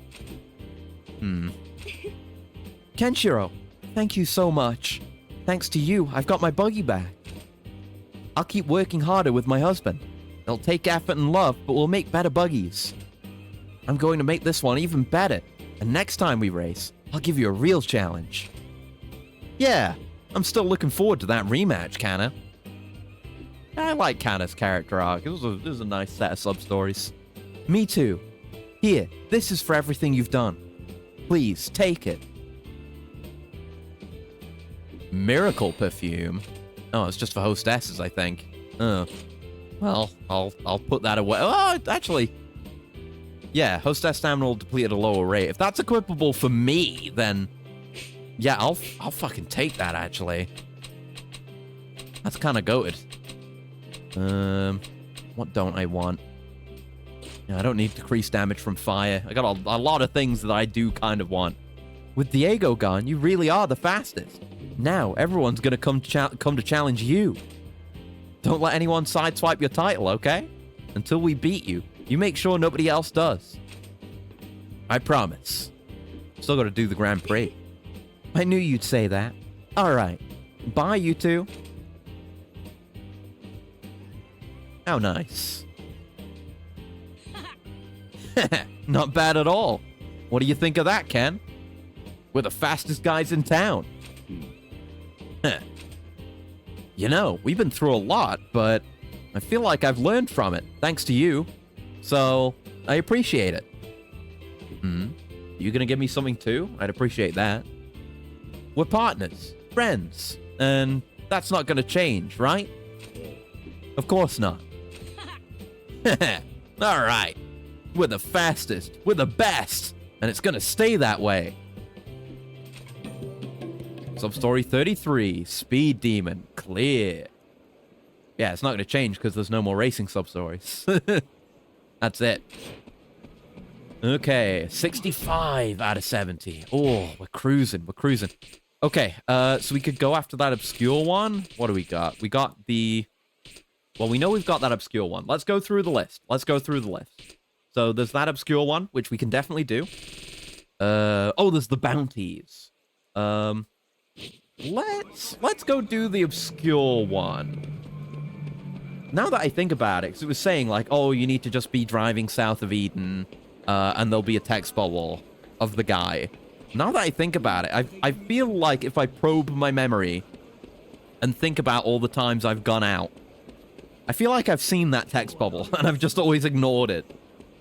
Kenshiro, thank you so much. Thanks to you, I've got my buggy back. I'll keep working harder with my husband. It'll take effort and love, but we'll make better buggies. I'm going to make this one even better, and next time we race, I'll give you a real challenge. Yeah, I'm still looking forward to that rematch, Kana. I like Kana's character arc. It was a nice set of sub-stories. Me too. Here, this is for everything you've done. Please, take it. Miracle perfume? Oh, it's just for hostesses, I think. Oh. Well, I'll put that away. Oh, actually... Yeah, hostess stamina will deplete at a lower rate. If that's equipable for me, then... Yeah, I'll fucking take that, actually. That's kind of goated. What don't I want? Yeah, I don't need decreased damage from fire. I got a lot of things that I do kind of want. With Diego gone, you really are the fastest. Now, everyone's gonna come to challenge you. Don't let anyone sideswipe your title, okay? Until we beat you, you make sure nobody else does. I promise. Still gotta do the Grand Prix. I knew you'd say that. Alright. Bye, you two. How nice. Not bad at all. What do you think of that, Ken? We're the fastest guys in town. You know, we've been through a lot, but I feel like I've learned from it, thanks to you. So, I appreciate it. You gonna give me something too? I'd appreciate that. We're partners, friends, and that's not gonna change, right? Of course not. Alright. We're the fastest, we're the best, and it's gonna stay that way. Sub-story 33, Speed Demon, clear. Yeah, it's not going to change because there's no more racing sub-stories. That's it. Okay, 65 out of 70. Oh, we're cruising, we're cruising. Okay, so we could go after that obscure one. What do we got? We got the... Well, we know we've got that obscure one. Let's go through the list. Let's go through the list. So there's that obscure one, which we can definitely do. Oh, there's the bounties. Let's go do the obscure one. Now that I think about it, because it was saying, like, oh, you need to just be driving south of Eden, and there'll be a text bubble of the guy. Now that I think about it, I feel like if I probe my memory and think about all the times I've gone out, I feel like I've seen that text bubble, and I've just always ignored it.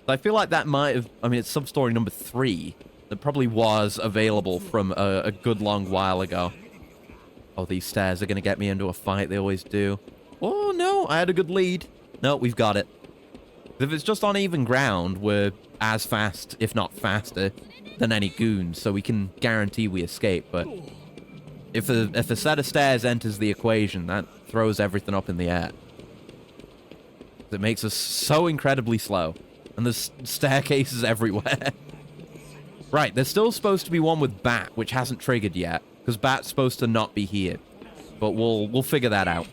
I feel like that might have... I mean, it's sub-story number 3. That probably was available from a good long while ago. Oh, these stairs are going to get me into a fight. They always do. Oh, no. I had a good lead. No, we've got it. If it's just on even ground, we're as fast, if not faster, than any goons, so we can guarantee we escape. But if a set of stairs enters the equation, that throws everything up in the air. It makes us so incredibly slow. And there's staircases everywhere. Right, there's still supposed to be one with Bat, which hasn't triggered yet. Because Bat's supposed to not be here. But we'll figure that out.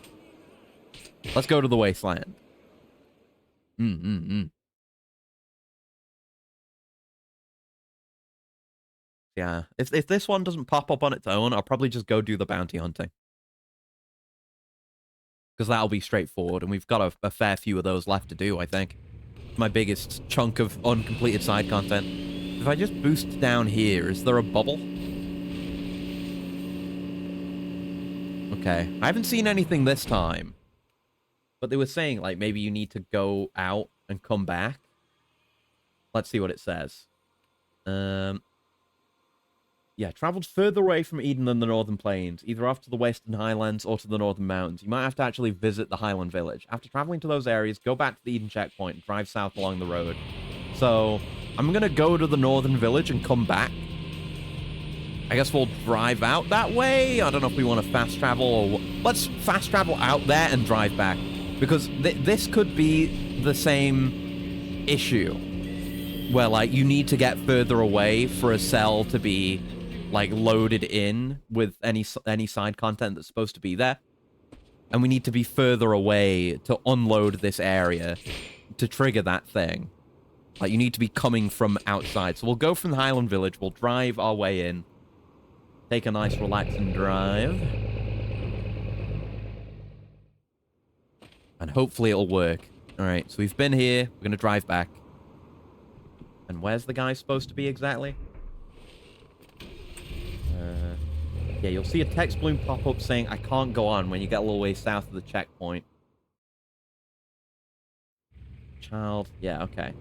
Let's go to the wasteland. Yeah, if this one doesn't pop up on its own, I'll probably just go do the bounty hunting. Because that'll be straightforward, and we've got a fair few of those left to do, I think. My biggest chunk of uncompleted side content. If I just boost down here, is there a bubble? Okay. I haven't seen anything this time. But they were saying, like, maybe you need to go out and come back. Let's see what it says. Yeah, traveled further away from Eden than the Northern Plains, either off to the Western Highlands or to the Northern Mountains. You might have to actually visit the Highland Village. After traveling to those areas, go back to the Eden checkpoint and drive south along the road. So, I'm gonna go to the Northern Village and come back. I guess we'll drive out that way. I don't know if we want to fast travel or... Let's fast travel out there and drive back. Because this could be the same issue. Where, like, you need to get further away for a cell to be, like, loaded in with any side content that's supposed to be there. And we need to be further away to unload this area to trigger that thing. Like, you need to be coming from outside. So we'll go from the Highland Village. We'll drive our way in. Take a nice relaxing drive. And hopefully it'll work. Alright, so we've been here. We're going to drive back. And where's the guy supposed to be exactly? Yeah, you'll see a text balloon pop up saying, I can't go on when you get a little way south of the checkpoint. Child. Yeah, okay.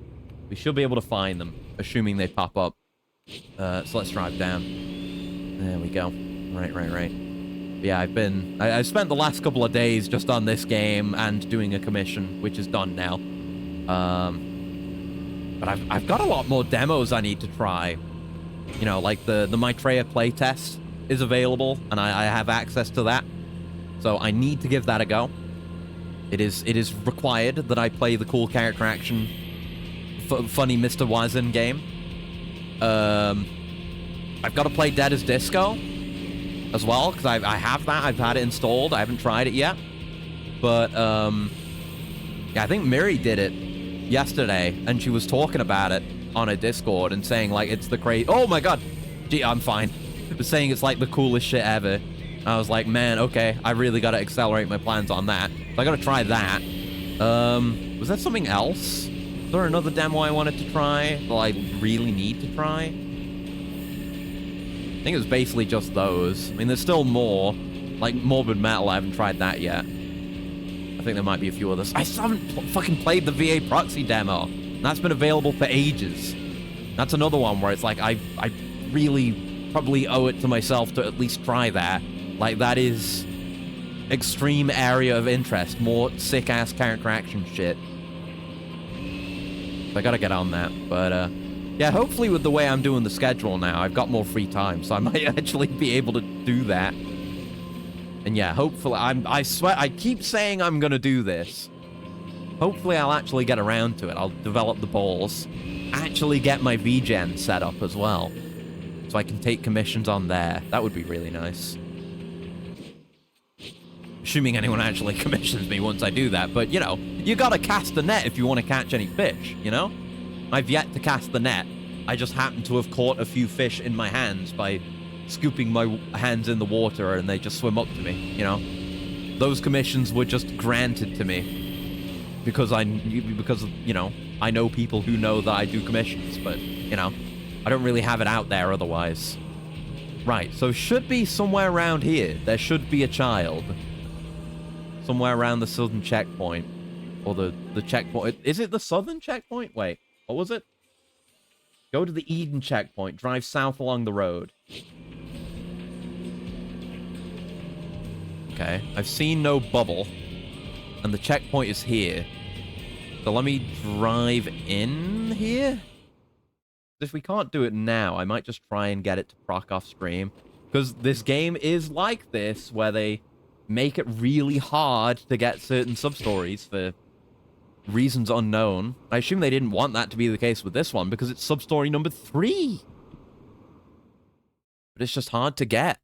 We should be able to find them, assuming they pop up. So let's drive down. There we go. Right. Yeah, I've spent the last couple of days just on this game and doing a commission, which is done now. But I've got a lot more demos I need to try. You know, like the Maitreya playtest is available, and I have access to that. So I need to give that a go. It is required that I play the cool character action funny Mr. Wizen game. I've got to play Dead as Disco as well, because I have that. I've had it installed. I haven't tried it yet. But, yeah, I think Miri did it yesterday, and she was talking about it on a Discord and saying, like, it's the crazy... Oh, my God. Gee, I'm fine. But saying it's, like, the coolest shit ever. I was like, man, okay, I really got to accelerate my plans on that. So I got to try that. Was there something else? Is there another demo I wanted to try that I really need to try? I think it was basically just those. I mean, there's still more. Like, Morbid Metal, I haven't tried that yet. I think there might be a few others. I still haven't fucking played the VA Proxy demo. And that's been available for ages. That's another one where it's like, I really probably owe it to myself to at least try that. Like, that is extreme area of interest. More sick-ass character action shit. So I gotta get on that. But, yeah, hopefully with the way I'm doing the schedule now, I've got more free time. So I might actually be able to do that. And yeah, hopefully, I swear, I keep saying I'm gonna do this. Hopefully I'll actually get around to it. I'll develop the balls. Actually get my VGen set up as well. So I can take commissions on there. That would be really nice. Assuming anyone actually commissions me once I do that. But, you know, you gotta cast the net if you want to catch any fish, you know? I've yet to cast the net. I just happen to have caught a few fish in my hands by scooping my hands in the water and they just swim up to me, you know? Those commissions were just granted to me because you know, I know people who know that I do commissions, but, you know, I don't really have it out there otherwise. Right, so should be somewhere around here. There should be a child. Somewhere around the southern checkpoint. Or the checkpoint. Is it the southern checkpoint? Wait, what was it? Go to the Eden checkpoint. Drive south along the road. Okay, I've seen no bubble. And the checkpoint is here. So let me drive in here? If we can't do it now, I might just try and get it to proc off stream. Because this game is like this, where they make it really hard to get certain sub-stories for reasons unknown. I assume they didn't want that to be the case with this one, because it's sub-story number 3. But it's just hard to get.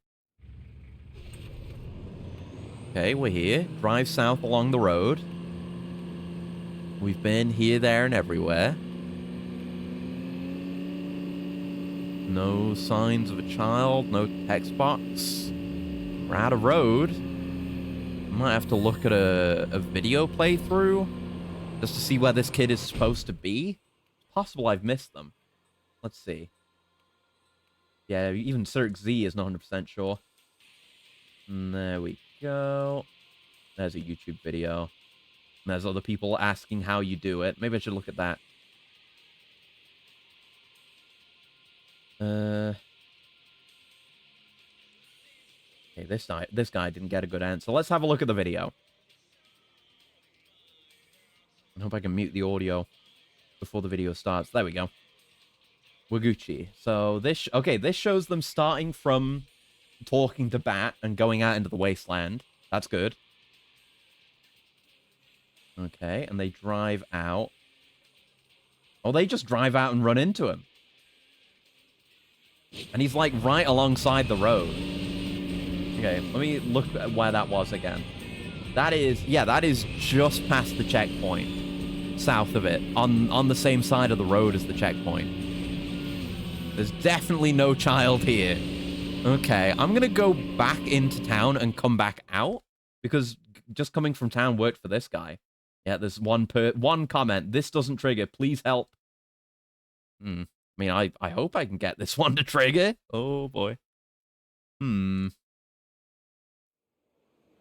Okay, we're here. Drive south along the road. We've been here, there, and everywhere. No signs of a child, no text box. We're out of road. Might have to look at a video playthrough just to see where this kid is supposed to be. It's possible I've missed them. Let's see. Yeah, even Cirque Z is not 100% sure. And there we go. There's a YouTube video. And there's other people asking how you do it. Maybe I should look at that. Okay, this guy didn't get a good answer. Let's have a look at the video. I hope I can mute the audio before the video starts. There we go. Waguchi. So this this shows them starting from talking to Bat and going out into the wasteland. That's good. Okay, and they drive out. Oh, they just drive out and run into him. And he's like right alongside the road. Okay, let me look at where that was again. That is, yeah, that is just past the checkpoint. South of it. On the same side of the road as the checkpoint. There's definitely no child here. Okay, I'm gonna go back into town and come back out. Because just coming from town worked for this guy. Yeah, there's one comment. This doesn't trigger. Please help. I mean, I hope I can get this one to trigger. Oh, boy. Yeah,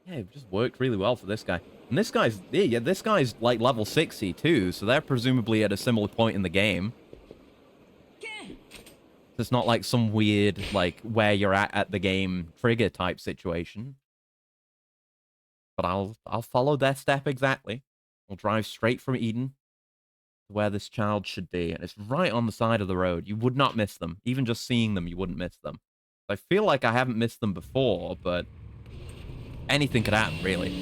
it just worked really well for this guy. And this guy's, yeah, this guy's like level 60 too, so they're presumably at a similar point in the game. It's not like some weird, like, where you're at the game trigger type situation. But I'll follow their step exactly. I'll drive straight from Eden to where this child should be. And it's right on the side of the road. You would not miss them. Even just seeing them, you wouldn't miss them. I feel like I haven't missed them before, but anything could happen, really.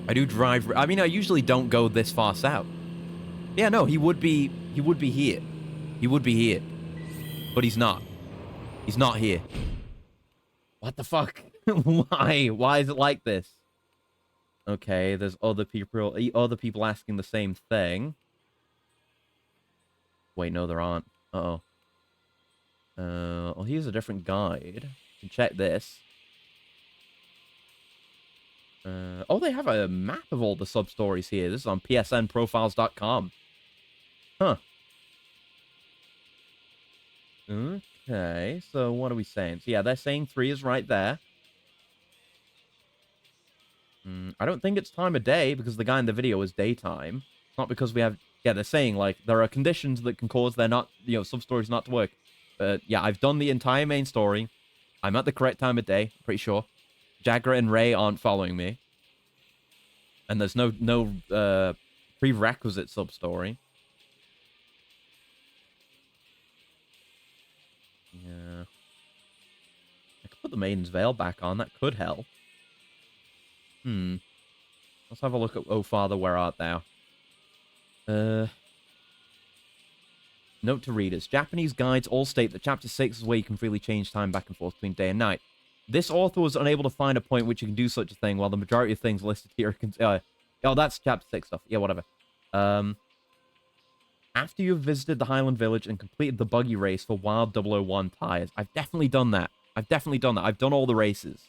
I do drive... I mean, I usually don't go this far south. Yeah, no, he would be here. He would be here. But he's not. He's not here. What the fuck? Why? Why is it like this? Okay, there's other people asking the same thing. Wait, no, there aren't. Uh-oh. Well, here's a different guide. You can check this. Oh, they have a map of all the sub-stories here. This is on psnprofiles.com. Huh. Okay, so what are we saying? So yeah, they're saying 3 is right there. I don't think it's time of day because the guy in the video is daytime. It's not because we have... Yeah, they're saying, like, there are conditions that can cause their not, sub-stories not to work. But yeah, I've done the entire main story. I'm at the correct time of day, pretty sure. Jagra and Ray aren't following me. And there's no prerequisite sub-story. Yeah. I could put the Maiden's Veil back on. That could help. Let's have a look at Oh Father, Where Art Thou? Note to readers. Japanese guides all state that Chapter 6 is where you can freely change time back and forth between day and night. This author was unable to find a point which you can do such a thing, while the majority of things listed here are... oh, that's Chapter 6 stuff. Yeah, whatever. After you've visited the Highland Village and completed the buggy race for Wild 001 tires. I've definitely done that. I've done all the races.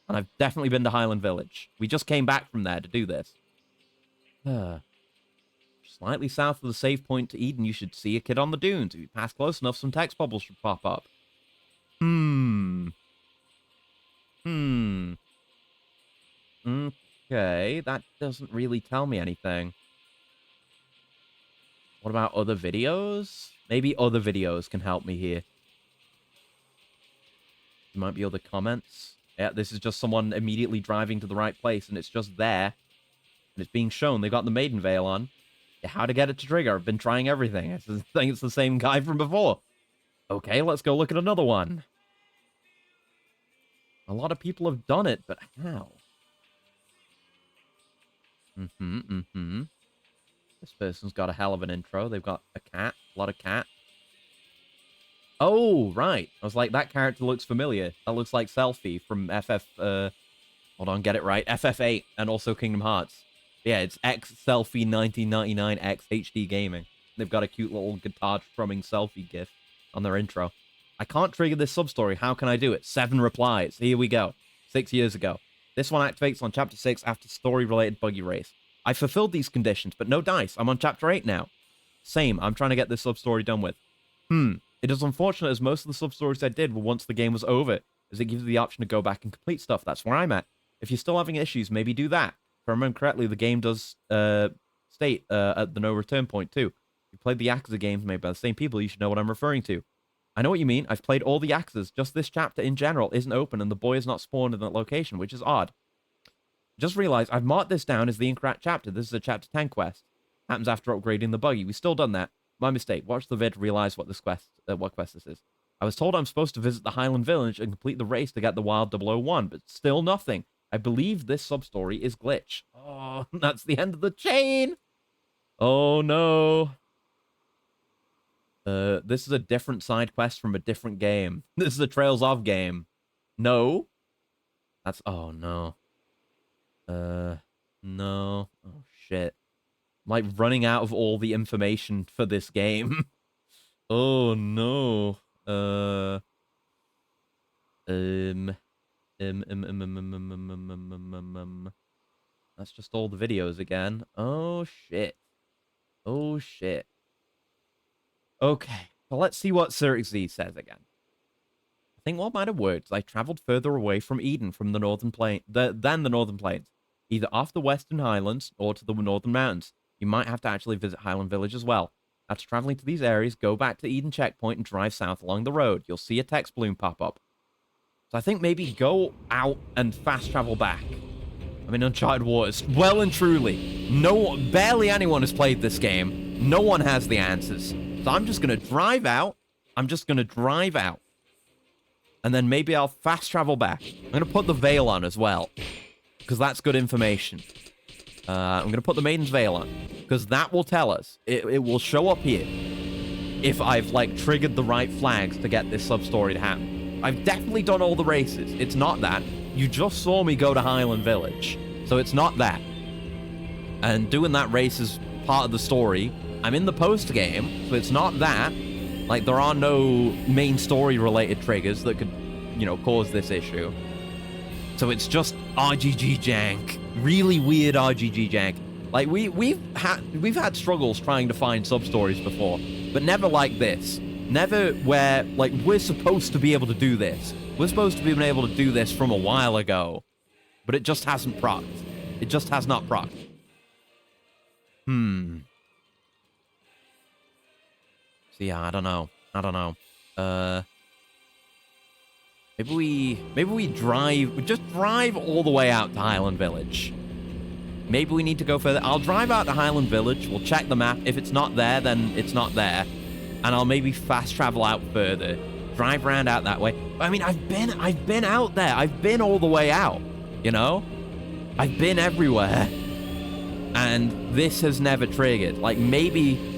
And I've definitely been to Highland Village. We just came back from there to do this. Slightly south of the save point to Eden, you should see a kid on the dunes. If you pass close enough, some text bubbles should pop up. Okay, that doesn't really tell me anything. What about other videos? Maybe other videos can help me here. There might be other comments. Yeah, this is just someone immediately driving to the right place, and it's just there. And it's being shown. They've got the Maiden Veil on. Yeah, how to get it to trigger. I've been trying everything. I think it's the same guy from before. Okay, let's go look at another one. A lot of people have done it, but how? This person's got a hell of an intro. They've got a cat. A lot of cat. Oh, right. I was like, that character looks familiar. That looks like Selphie from hold on, get it right. FF8 and also Kingdom Hearts. Yeah, it's X Selphie 1999 X HD Gaming. They've got a cute little guitar strumming Selphie gif on their intro. I can't trigger this sub-story. How can I do it? 7 replies. Here we go. 6 years ago. This one activates on Chapter 6 after story-related buggy race. I fulfilled these conditions, but no dice. I'm on Chapter 8 now. Same. I'm trying to get this sub-story done with. It is unfortunate as most of the sub-stories I did were once the game was over, as it gives you the option to go back and complete stuff. That's where I'm at. If you're still having issues, maybe do that. If I remember correctly, the game does state at the no return point too. You played the Yakuza games made by the same people, you should know what I'm referring to. I know what you mean. I've played all the Yakuzas. Just this chapter in general isn't open, and the boy is not spawned in that location, which is odd. Just realized I've marked this down as the incorrect chapter. This is a chapter 10 quest. Happens after upgrading the buggy. We've still done that. My mistake. Watch the vid to realize what quest this is. I was told I'm supposed to visit the Highland Village and complete the race to get the Wild 001, but still nothing. I believe this sub-story is glitch. Oh, that's the end of the chain! Oh, no. This is a different side quest from a different game. This is a Trails of game. No. That's... Oh, no. No. Oh, shit. I'm, like, running out of all the information for this game. Oh, no. That's just all the videos again. Oh, shit. Oh, shit. Okay, well, let's see what Sirix says again. I think what might have worked is I traveled further away from Eden from the northern plain than the northern plains, either off the western highlands or to the northern mountains. You might have to actually visit Highland Village as well. After traveling to these areas, go back to Eden checkpoint and drive south along the road. You'll see a text balloon pop up. So I think maybe go out and fast travel back. I mean, Uncharted Waters, well and truly, barely anyone has played this game. No one has the answers. So I'm just going to drive out. And then maybe I'll fast travel back. I'm going to put the veil on as well, because that's good information. I'm going to put the Maiden's Veil on, because that will tell us. It will show up here if I've, like, triggered the right flags to get this sub-story to happen. I've definitely done all the races. It's not that. You just saw me go to Highland Village, so it's not that. And doing that race is part of the story. I'm in the post-game, so it's not that. Like, there are no main story-related triggers that could, you know, cause this issue. So it's just RGG jank. Really weird RGG jank. Like, we've had struggles trying to find sub-stories before, but never like this. Never where, like, we're supposed to be able to do this. We're supposed to be able to do this from a while ago, but it just hasn't procced. It just has not procced. So yeah, I don't know. Maybe we just drive all the way out to Highland Village. Maybe we need to go further. I'll drive out to Highland Village. We'll check the map. If it's not there, then it's not there. And I'll maybe fast travel out further. Drive around out that way. I mean, I've been out there. I've been all the way out, you know? I've been everywhere. And this has never triggered. Like, maybe...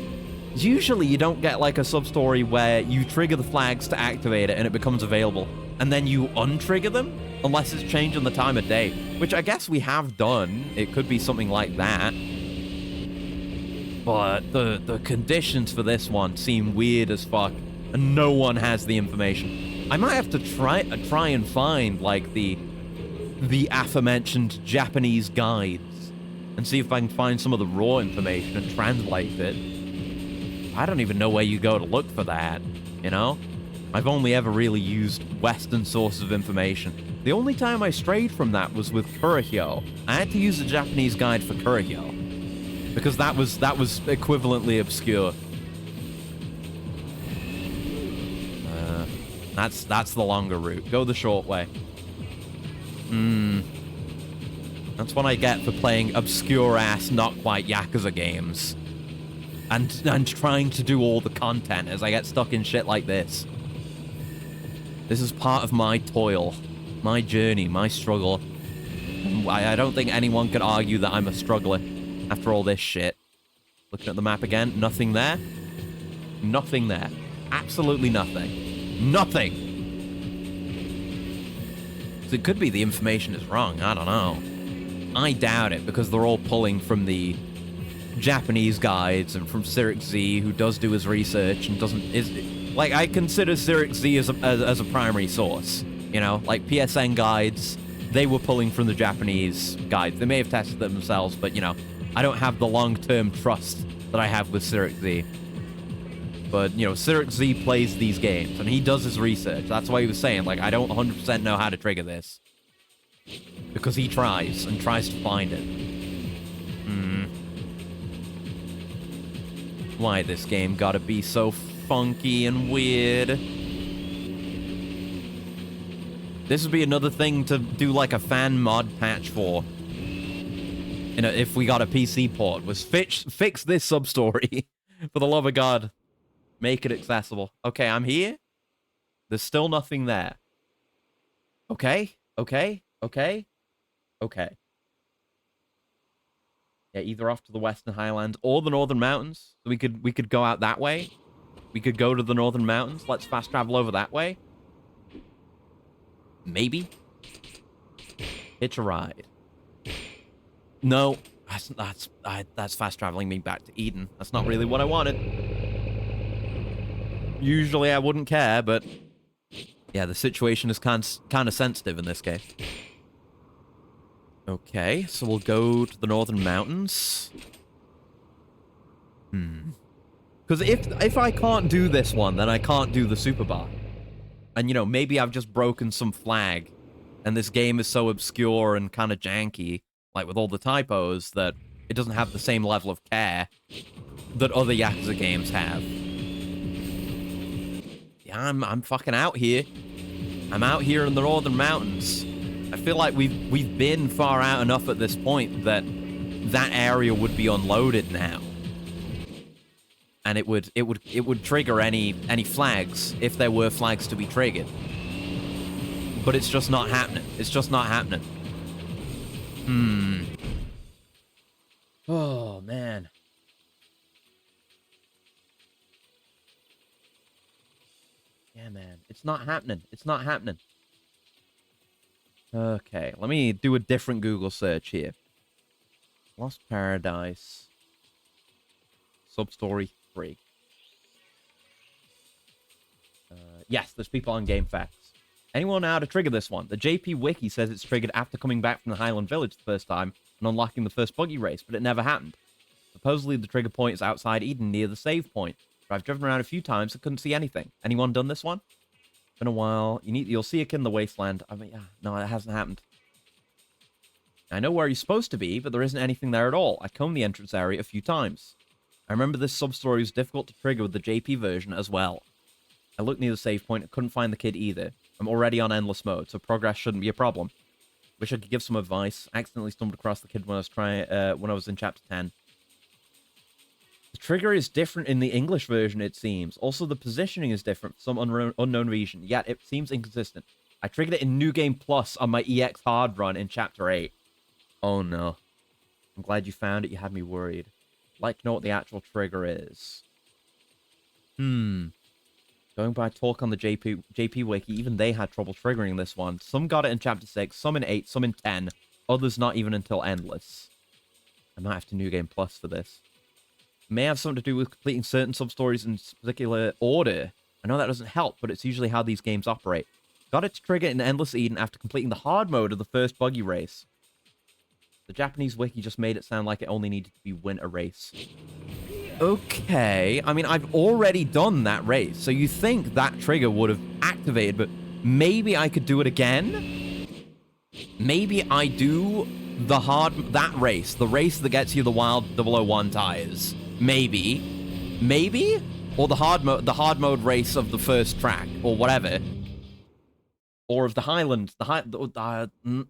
Usually you don't get, like, a sub-story where you trigger the flags to activate it and it becomes available. And then you untrigger them? Unless it's changing the time of day. Which I guess we have done. It could be something like that. But the conditions for this one seem weird as fuck. And no one has the information. I might have to try and find, like, the aforementioned Japanese guides. And see if I can find some of the raw information and translate it. I don't even know where you go to look for that, you know? I've only ever really used Western sources of information. The only time I strayed from that was with Kurohyou. I had to use a Japanese guide for Kurohyou, because that was equivalently obscure. That's the longer route. Go the short way. That's what I get for playing obscure-ass, not-quite Yakuza games. And trying to do all the content as I get stuck in shit like this. This is part of my toil, my journey, my struggle. I don't think anyone could argue that I'm a struggler after all this shit. Looking at the map again, nothing there. Nothing there. Absolutely nothing. Nothing! So it could be the information is wrong, I don't know. I doubt it, because they're all pulling from the Japanese guides and from Sirix Z, who does do his research and like, I consider Sirix Z as a primary source, you know, like PSN guides, they were pulling from the Japanese guides. They may have tested them themselves, but, you know, I don't have the long-term trust that I have with Sirix Z. But, you know, Sirix Z plays these games, and he does his research. That's why he was saying, like, I don't 100% know how to trigger this. Because he tries, and tries to find it. Why this game gotta be so funky and weird? This would be another thing to do like a fan mod patch for. You know, if we got a PC port, was fix this sub-story. For the love of God. Make it accessible. Okay, I'm here. There's still nothing there. Okay, okay, okay, okay. Yeah, either off to the Western Highlands or the Northern Mountains. So we could go out that way. We could go to the Northern Mountains. Let's fast travel over that way. Maybe. Hitch a ride. No, that's fast traveling me back to Eden. That's not really what I wanted. Usually I wouldn't care, but yeah, the situation is kind of sensitive in this case. Okay, so we'll go to the Northern Mountains. Because if I can't do this one, then I can't do the super bar. And, you know, maybe I've just broken some flag, and this game is so obscure and kind of janky, like with all the typos, that it doesn't have the same level of care that other Yakuza games have. Yeah, I'm fucking out here. I'm out here in the Northern Mountains. I feel like we've been far out enough at this point that that area would be unloaded now. And it would trigger any flags if there were flags to be triggered. But it's just not happening. It's just not happening. Oh man. Yeah, man. It's not happening. It's not happening. Okay, let me do a different Google search here. Lost Paradise. Substory 3. Yes, there's people on GameFAQs. Anyone know how to trigger this one? The JP Wiki says it's triggered after coming back from the Highland Village the first time and unlocking the first buggy race, but it never happened. Supposedly the trigger point is outside Eden near the save point. But I've driven around a few times and couldn't see anything. Anyone done this one? Been a while. You'll see a kid in the wasteland. I mean, no, it hasn't happened. I know where you're supposed to be, but there isn't anything there at all. I combed the entrance area a few times. I remember this sub-story was difficult to trigger with the JP version as well. I looked near the save point and couldn't find the kid either. I'm already on endless mode, so progress shouldn't be a problem. Wish I could give some advice. Accidentally stumbled across the kid when I was in chapter 10. The trigger is different in the English version, it seems. Also, the positioning is different for some unknown reason, yet it seems inconsistent. I triggered it in New Game Plus on my EX hard run in chapter 8. Oh no. I'm glad you found it. You had me worried. I'd like to know what the actual trigger is. Going by talk on the JP Wiki, even they had trouble triggering this one. Some got it in chapter 6, some in 8, some in 10. Others not even until Endless. I might have to New Game Plus for this. It may have something to do with completing certain sub-stories in particular order. I know that doesn't help, but it's usually how these games operate. Got it to trigger in Endless Eden after completing the hard mode of the first buggy race. The Japanese wiki just made it sound like it only needed to be winter race. Okay, I mean, I've already done that race, so you think that trigger would have activated, but maybe I could do it again? Maybe I do that race, the race that gets you the wild 001 tires. Maybe. Maybe? Or the hard mode race of the first track, or whatever. Or of the Highland, I don't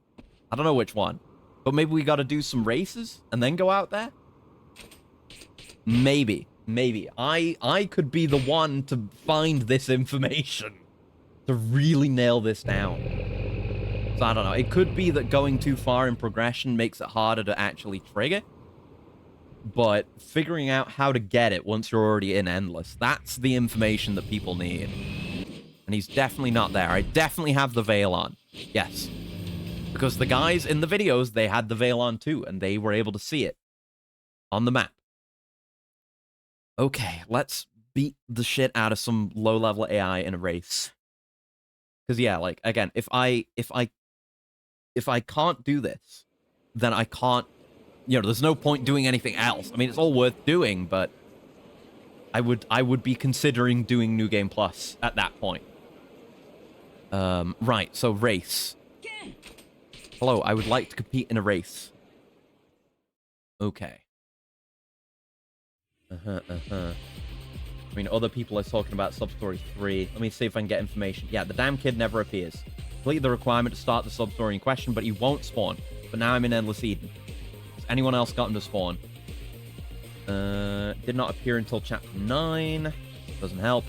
know which one. But maybe we gotta do some races and then go out there? Maybe. I could be the one to find this information. To really nail this down. So I don't know. It could be that going too far in progression makes it harder to actually trigger. But figuring out how to get it once you're already in Endless, that's the information that people need. And he's definitely not there. I definitely have the veil on. Yes. Because the guys in the videos, they had the veil on too, and they were able to see it on the map. Okay, let's beat the shit out of some low-level AI in a race. Because yeah, like again, if I can't do this, then I can't. You know, there's no point doing anything else. I mean, it's all worth doing, but I would be considering doing New Game Plus at that point. Right. So race. Hello, I would like to compete in a race. Okay. I mean, other people are talking about Sub-Story 3. Let me see if I can get information. Yeah, the damn kid never appears. Complete the requirement to start the sub-story in question, but he won't spawn. But now I'm in Endless Eden. Has anyone else got him to spawn? Did not appear until Chapter 9. Doesn't help.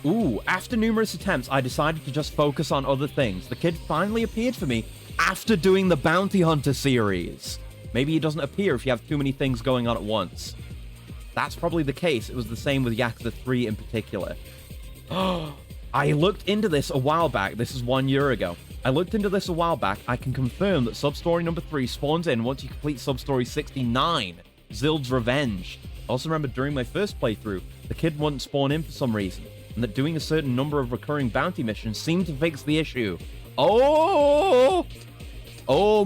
Ooh, after numerous attempts, I decided to just focus on other things. The kid finally appeared for me after doing the Bounty Hunter series. Maybe he doesn't appear if you have too many things going on at once. That's probably the case. It was the same with Yakuza 3 in particular. I looked into this a while back. This is 1 year ago. I looked into this a while back. I can confirm that Sub-Story number 3 spawns in once you complete Sub-Story 69, Zild's Revenge. I also remember during my first playthrough, the kid wouldn't spawn in for some reason, and that doing a certain number of recurring bounty missions seemed to fix the issue. Oh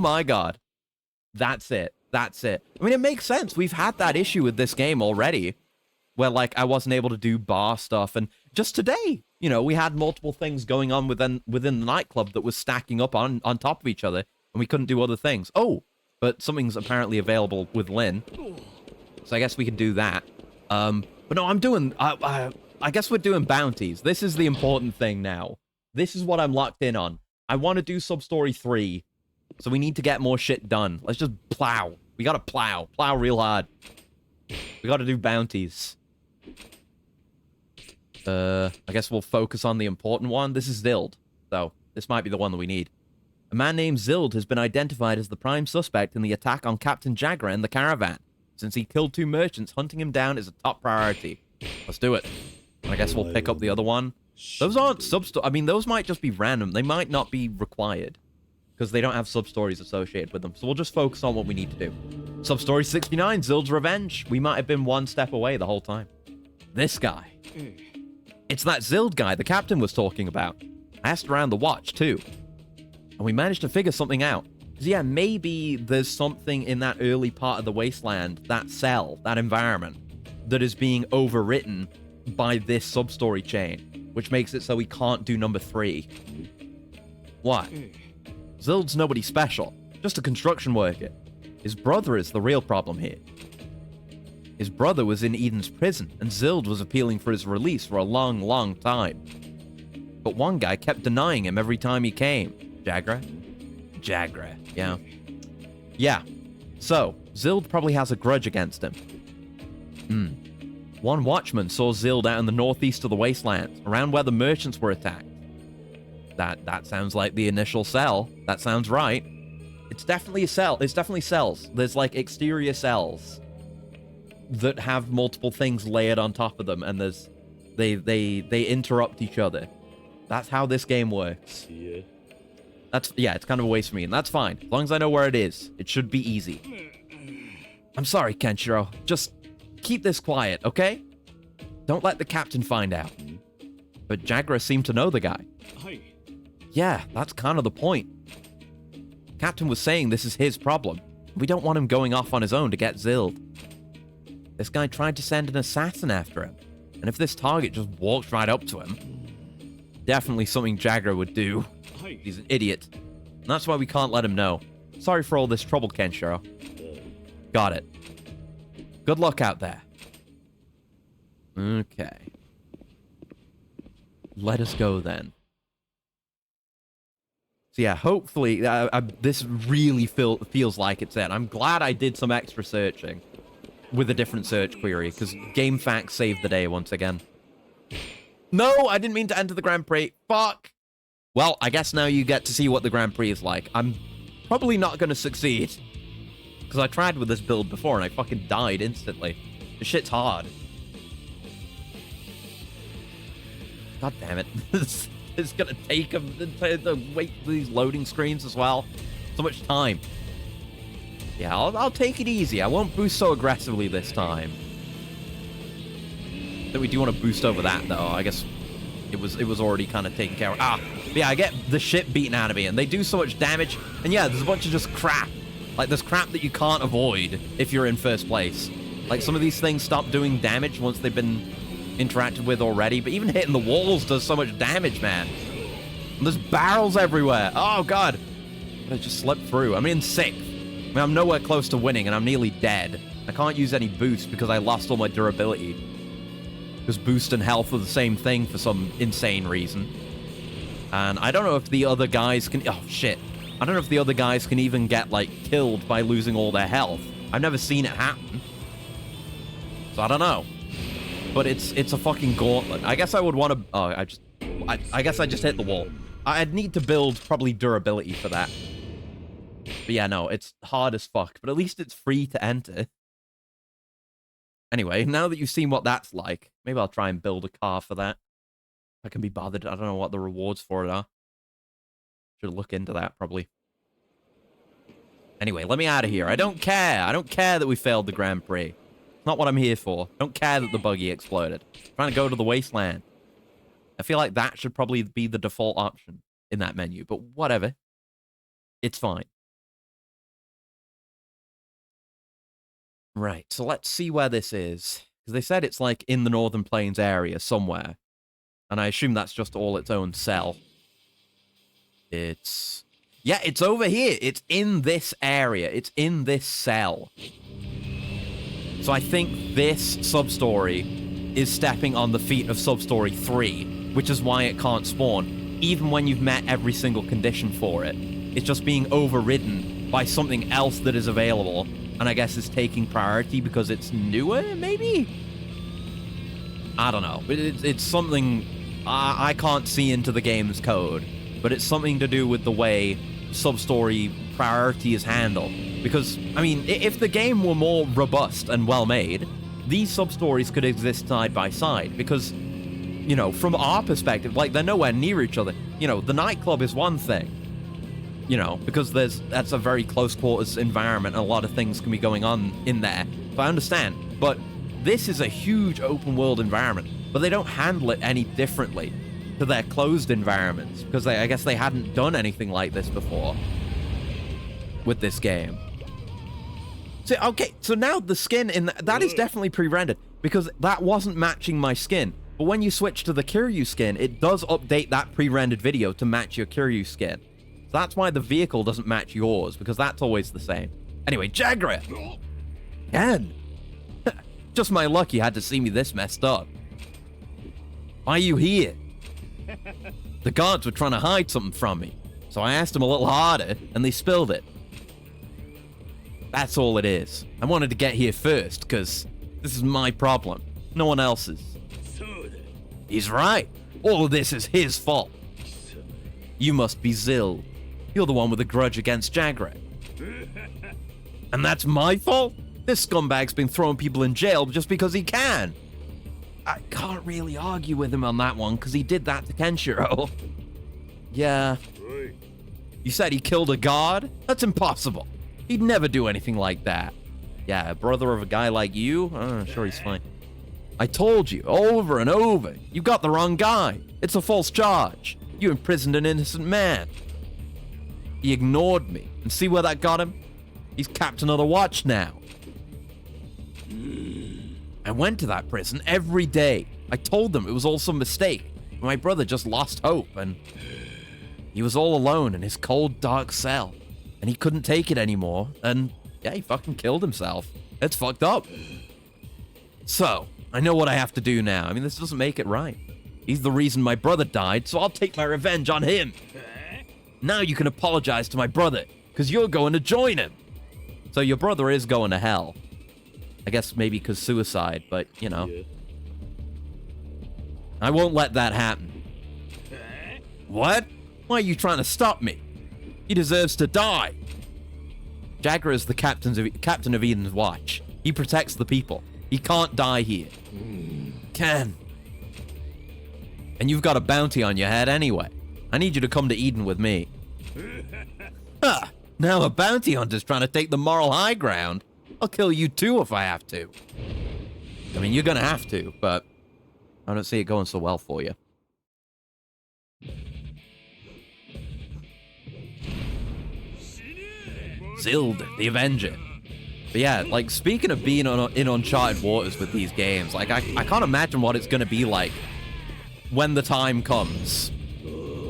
my god. That's it. That's it. I mean, it makes sense. We've had that issue with this game already, where, like, I wasn't able to do bar stuff, and just today, you know, we had multiple things going on within the nightclub that was stacking up on top of each other, and we couldn't do other things. Oh, but something's apparently available with Lynn, so I guess we can do that. But no, I'm doing... I guess we're doing bounties. This is the important thing now. This is what I'm locked in on. I want to do Sub-Story 3, so we need to get more shit done. Let's just plow. We gotta plow. Plow real hard. We gotta do bounties. I guess we'll focus on the important one. This is Zild, so this might be the one that we need. A man named Zild has been identified as the prime suspect in the attack on Captain Jagra and the caravan. Since he killed 2 merchants, hunting him down is a top priority. Let's do it. And I guess we'll pick up the other one. Those aren't sub-stories. I mean, those might just be random. They might not be required, because they don't have sub-stories associated with them. So we'll just focus on what we need to do. Sub-story 69, Zild's Revenge. We might have been one step away the whole time. This guy. It's that Zild guy the captain was talking about. I asked around the watch, too. And we managed to figure something out. Because, yeah, maybe there's something in that early part of the wasteland, that cell, that environment, that is being overwritten by this sub-story chain, which makes it so we can't do number 3. What? Zild's nobody special, just a construction worker. His brother is the real problem here. His brother was in Eden's prison, and Zild was appealing for his release for a long, long time. But one guy kept denying him every time he came. Jagra? Jagra, yeah. Yeah, so, Zild probably has a grudge against him. One watchman saw Zild out in the northeast of the wasteland, around where the merchants were attacked. That sounds like the initial cell. That sounds right. It's definitely a cell. It's definitely cells. There's like exterior cells that have multiple things layered on top of them, and there's they interrupt each other. That's how this game works. Yeah, it's kind of a waste for me, and that's fine. As long as I know where it is, it should be easy. I'm sorry, Kenshiro. Just keep this quiet, okay? Don't let the captain find out. But Jagra seemed to know the guy. Yeah, that's kind of the point. Captain was saying this is his problem. We don't want him going off on his own to get Zild. This guy tried to send an assassin after him. And if this target just walks right up to him, definitely something Jagra would do. He's an idiot. And that's why we can't let him know. Sorry for all this trouble, Kenshiro. Got it. Good luck out there. Okay. Let us go then. So yeah, hopefully, this really feels like it's it. I'm glad I did some extra searching with a different search query, because GameFAQs saved the day once again. No, I didn't mean to enter the Grand Prix. Fuck! Well, I guess now you get to see what the Grand Prix is like. I'm probably not going to succeed, because I tried with this build before and I fucking died instantly. This shit's hard. God damn it. It's gonna take them to wait for these loading screens as well. So much time. Yeah, I'll take it easy. I won't boost so aggressively this time. That we do want to boost over that though. I guess it was already kind of taken care of. But yeah, I get the shit beaten out of me, and they do so much damage. And yeah, there's a bunch of just crap. Like there's crap that you can't avoid if you're in first place. Like some of these things stop doing damage once they've been interacted with already, but even hitting the walls does so much damage, man. And there's barrels everywhere. Oh god, I just slipped through. I'm in 6th. I mean, I'm nowhere close to winning, and I'm nearly dead. I can't use any boost because I lost all my durability. Because boost and health are the same thing for some insane reason. And I don't know if the other guys can... Oh, shit. I don't know if the other guys can even get, like, killed by losing all their health. I've never seen it happen. So I don't know. But it's a fucking gauntlet. I guess I would want to... Oh, I guess I just hit the wall. I'd need to build probably durability for that. But yeah, no, it's hard as fuck. But at least it's free to enter. Anyway, now that you've seen what that's like, maybe I'll try and build a car for that. I can be bothered. I don't know what the rewards for it are. Should look into that, probably. Anyway, let me out of here. I don't care. I don't care that we failed the Grand Prix. It's not what I'm here for. I don't care that the buggy exploded. I'm trying to go to the wasteland. I feel like that should probably be the default option in that menu, but whatever. It's fine. Right, so let's see where this is. Because they said it's like in the Northern Plains area somewhere. And I assume that's just all its own cell. It's... Yeah, it's over here. It's in this area. It's in this cell. So I think this sub-story is stepping on the feet of sub-story 3, which is why it can't spawn, even when you've met every single condition for it. It's just being overridden by something else that is available, and I guess it's taking priority because it's newer, maybe? I don't know. It's something I can't see into the game's code, but it's something to do with the way sub-story priority is handled. Because, I mean, if the game were more robust and well-made, these sub-stories could exist side by side. Because, you know, from our perspective, like, they're nowhere near each other. You know, the nightclub is one thing. You know, because that's a very close quarters environment, and a lot of things can be going on in there. So I understand. But this is a huge open world environment, but they don't handle it any differently to their closed environments, because I guess they hadn't done anything like this before with this game. So, okay, so now the skin in that is definitely pre-rendered, because that wasn't matching my skin. But when you switch to the Kiryu skin, it does update that pre-rendered video to match your Kiryu skin. So that's why the vehicle doesn't match yours, because that's always the same. Anyway, Jagra! Again! Just my luck you had to see me this messed up. Why are you here? The guards were trying to hide something from me, so I asked them a little harder, and they spilled it. That's all it is. I wanted to get here first, because this is my problem, no one else's. He's right. All of this is his fault. You must be Zild. You're the one with a grudge against Jagrat. And that's my fault? This scumbag's been throwing people in jail just because he can. I can't really argue with him on that one, because he did that to Kenshiro. Yeah. You said he killed a guard? That's impossible. He'd never do anything like that. Yeah, a brother of a guy like you? Sure, he's fine. I told you, over and over, you got the wrong guy. It's a false charge. You imprisoned an innocent man. He ignored me. And see where that got him? He's captain of the watch now. I went to that prison every day. I told them it was all some mistake. My brother just lost hope, and he was all alone in his cold, dark cell. And he couldn't take it anymore, and yeah, he fucking killed himself. It's fucked up. So, I know what I have to do now. I mean, this doesn't make it right. He's the reason my brother died, so I'll take my revenge on him. Now you can apologize to my brother, because you're going to join him. So your brother is going to hell. I guess maybe because suicide, but, you know. I won't let that happen. What? Why are you trying to stop me? He deserves to die. Jagra is the captain of Eden's Watch. He protects the people. He can't die here. Can. And you've got a bounty on your head anyway. I need you to come to Eden with me. Huh. Now a bounty hunter's trying to take the moral high ground. I'll kill you too if I have to. I mean, you're gonna have to, but I don't see it going so well for you. Zild, the Avenger. But yeah, like, speaking of being in uncharted waters with these games, like, I can't imagine what it's gonna be like when the time comes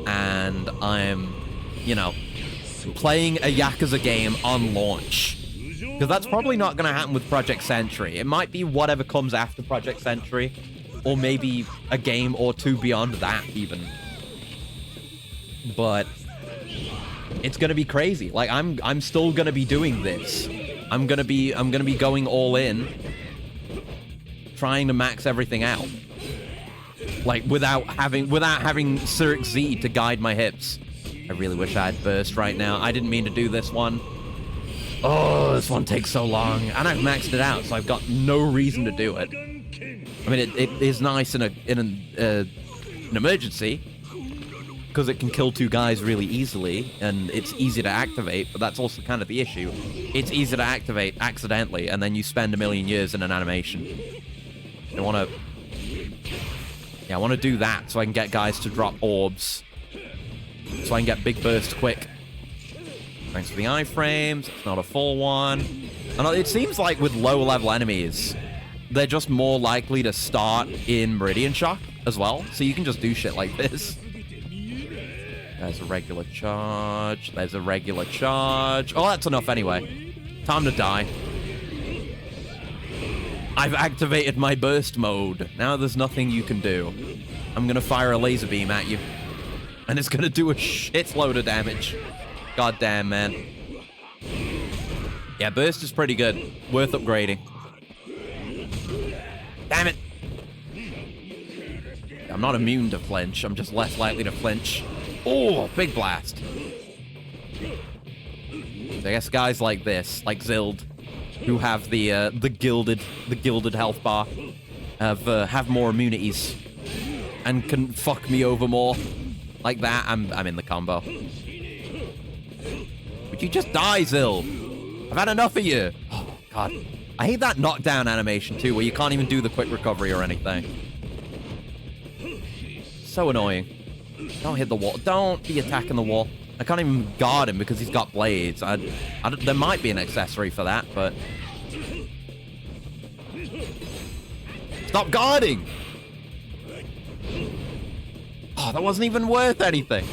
and I'm, you know, playing a Yakuza game on launch. Because that's probably not going to happen with Project Sentry. It might be whatever comes after Project Sentry, or maybe a game or two beyond that even. But it's going to be crazy. Like I'm still going to be doing this. I'm going to be going all in, trying to max everything out. Like without having Cyric Z to guide my hips. I really wish I had burst right now. I didn't mean to do this one. Oh, this one takes so long. And I've maxed it out, so I've got no reason to do it. I mean, it is nice in an emergency, because it can kill two guys really easily, and it's easy to activate, but that's also kind of the issue. It's easy to activate accidentally, and then you spend a million years in an animation. I want to do that, so I can get guys to drop orbs. So I can get big burst quick. Thanks for the iframes. It's not a full one. And it seems like with low-level enemies, they're just more likely to start in Meridian Shock as well. So you can just do shit like this. There's a regular charge. There's a regular charge. Oh, that's enough anyway. Time to die. I've activated my burst mode. Now there's nothing you can do. I'm going to fire a laser beam at you. And it's going to do a shitload of damage. God damn, man. Yeah, burst is pretty good. Worth upgrading. Damn it. I'm not immune to flinch. I'm just less likely to flinch. Oh, big blast. So I guess guys like this, like Zild, who have the gilded health bar, have more immunities and can fuck me over more. Like that, I'm in the combo. Would you just die, Zild? I've had enough of you. Oh, God. I hate that knockdown animation, too, where you can't even do the quick recovery or anything. So annoying. Don't hit the wall. Don't be attacking the wall. I can't even guard him because he's got blades. There might be an accessory for that, but... Stop guarding! Oh, that wasn't even worth anything.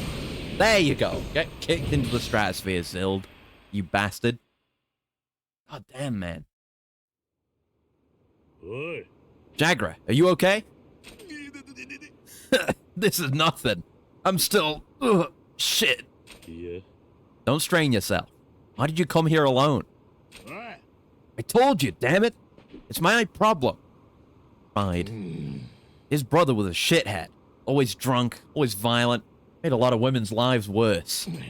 There you go. Get kicked into the stratosphere, Zild. You bastard. God damn, man. Jagra, are you okay? This is nothing. I'm still... Ugh, shit. Yeah. Don't strain yourself. Why did you come here alone? I told you, damn it. It's my problem. Fine. His brother was a shithead. Always drunk, always violent. Made a lot of women's lives worse. And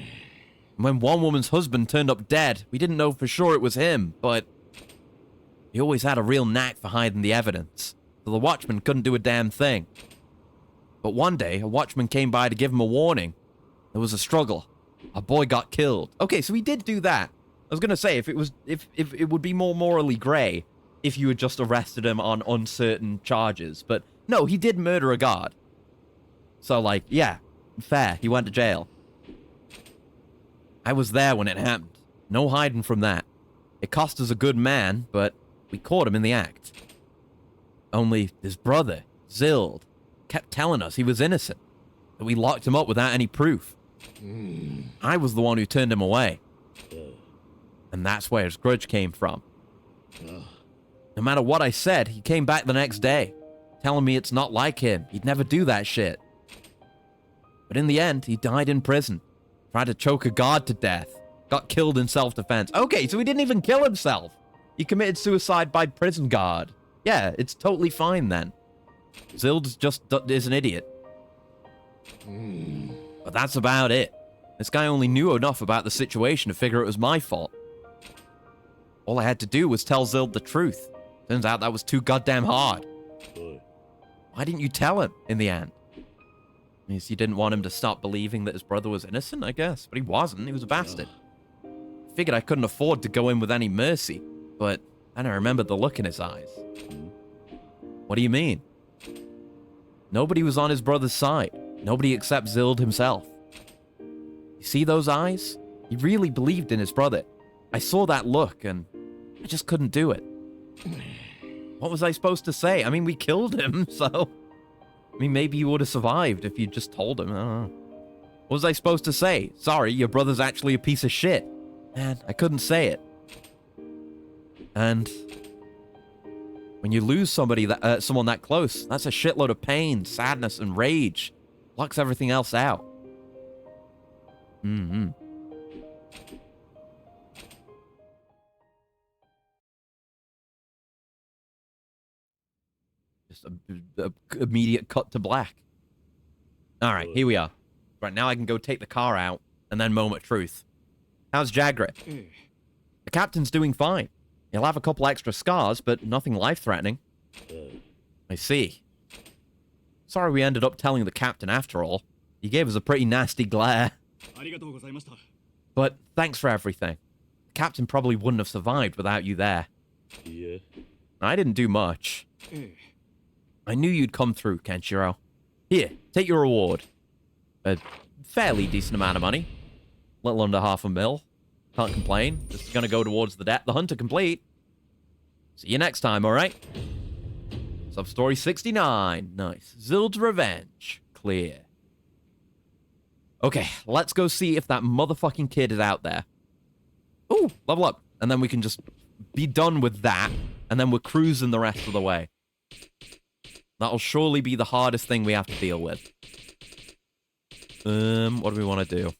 when one woman's husband turned up dead, we didn't know for sure it was him, but... he always had a real knack for hiding the evidence, so the watchman couldn't do a damn thing. But one day, a watchman came by to give him a warning. There was a struggle. A boy got killed. Okay, so he did do that. I was gonna say, if it would be more morally grey if you had just arrested him on uncertain charges, but no, he did murder a guard. So, like, yeah, fair. He went to jail. I was there when it happened. No hiding from that. It cost us a good man, but we caught him in the act. Only his brother, Zild, kept telling us he was innocent, that we locked him up without any proof. I was the one who turned him away. And that's where his grudge came from. No matter what I said, he came back the next day, telling me it's not like him. He'd never do that shit. But in the end, he died in prison. Tried to choke a guard to death. Got killed in self-defense. Okay, so he didn't even kill himself. He committed suicide by prison guard. Yeah, it's totally fine then. Zild just is an idiot. But that's about it. This guy only knew enough about the situation to figure it was my fault. All I had to do was tell Zild the truth. Turns out that was too goddamn hard. Why didn't you tell him in the end? Means you didn't want him to stop believing that his brother was innocent, I guess. But he wasn't. He was a bastard. Figured I couldn't afford to go in with any mercy. But then I remembered the look in his eyes. What do you mean? Nobody was on his brother's side. Nobody except Zild himself. You see those eyes? He really believed in his brother. I saw that look, and I just couldn't do it. What was I supposed to say? I mean, we killed him, so... I mean, maybe he would have survived if you just told him. I don't know. What was I supposed to say? Sorry, your brother's actually a piece of shit. Man, I couldn't say it. And when you lose somebody that someone that close, that's a shitload of pain, sadness, and rage. Blocks everything else out. Mm-hmm. Just a immediate cut to black. All right, here we are. Right, now I can go take the car out, and then moment of truth. How's Jagger? The captain's doing fine. He'll have a couple extra scars, but nothing life-threatening. I see. Sorry we ended up telling the captain after all. He gave us a pretty nasty glare. But thanks for everything. The captain probably wouldn't have survived without you there. Yeah. I didn't do much. I knew you'd come through, Kenshiro. Here, take your reward. A fairly decent amount of money. Little under $500,000. Can't complain. This is gonna go towards the hunter complete. See you next time, alright? Sub-story 69. Nice. Zild's Revenge. Clear. Okay, let's go see if that motherfucking kid is out there. Ooh, level up. And then we can just be done with that. And then we're cruising the rest of the way. That'll surely be the hardest thing we have to deal with. What do we want to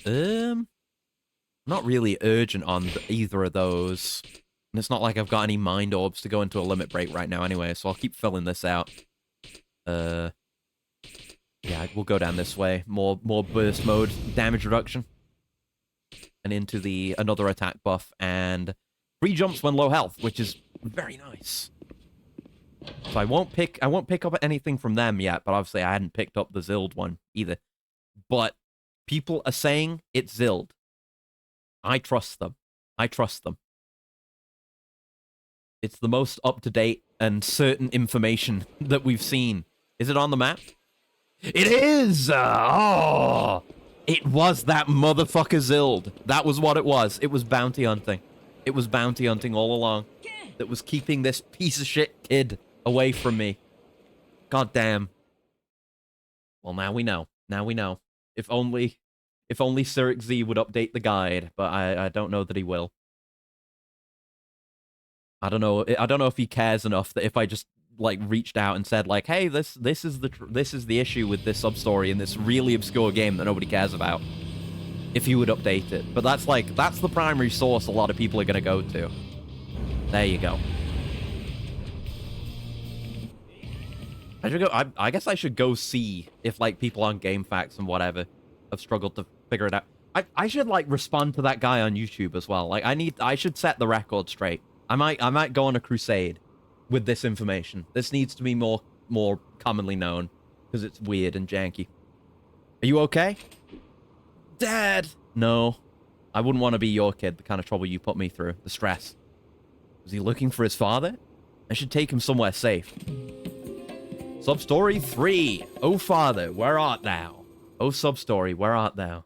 do? Not really urgent on either of those. And it's not like I've got any mind orbs to go into a limit break right now anyway, so I'll keep filling this out. Yeah, we'll go down this way. More burst mode damage reduction. And into the another attack buff and free jumps when low health, which is very nice. So I won't pick up anything from them yet, but obviously I hadn't picked up the Zild one either. But people are saying it's Zild. I trust them. I trust them. It's the most up-to-date and certain information that we've seen. Is it on the map? It is! Oh! It was that motherfucker Zild. That was what it was. It was bounty hunting. It was bounty hunting all along. That was keeping this piece of shit kid away from me. God damn. Well, now we know. Now we know. If only Cyric Z would update the guide, but I don't know that he will. I don't know if he cares enough that if I just like reached out and said like, "Hey, this is the issue with this sub-story in this really obscure game that nobody cares about." If he would update it. But that's the primary source a lot of people are going to go to. There you go. I guess I should go see if like people on GameFAQs and whatever have struggled to figure it out. I should like respond to that guy on YouTube as well. Like I should set the record straight. I might go on a crusade with this information. This needs to be more commonly known because it's weird and janky. Are you okay? Dad! No. I wouldn't want to be your kid, the kind of trouble you put me through. The stress. Was he looking for his father? I should take him somewhere safe. Sub-story 3. Oh, father, where art thou? Oh, sub-story, where art thou?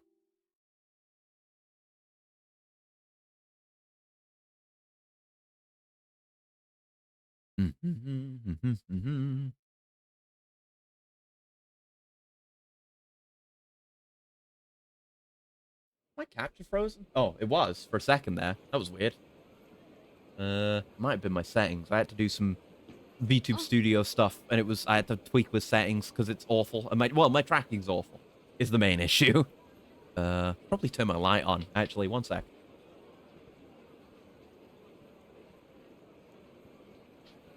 My capture frozen? Oh, it was for a second there. That was weird. Might have been my settings. I had to do some VTube Studio stuff, and I had to tweak the settings because it's awful. And my tracking's awful. Is the main issue. Probably turn my light on. Actually, one sec.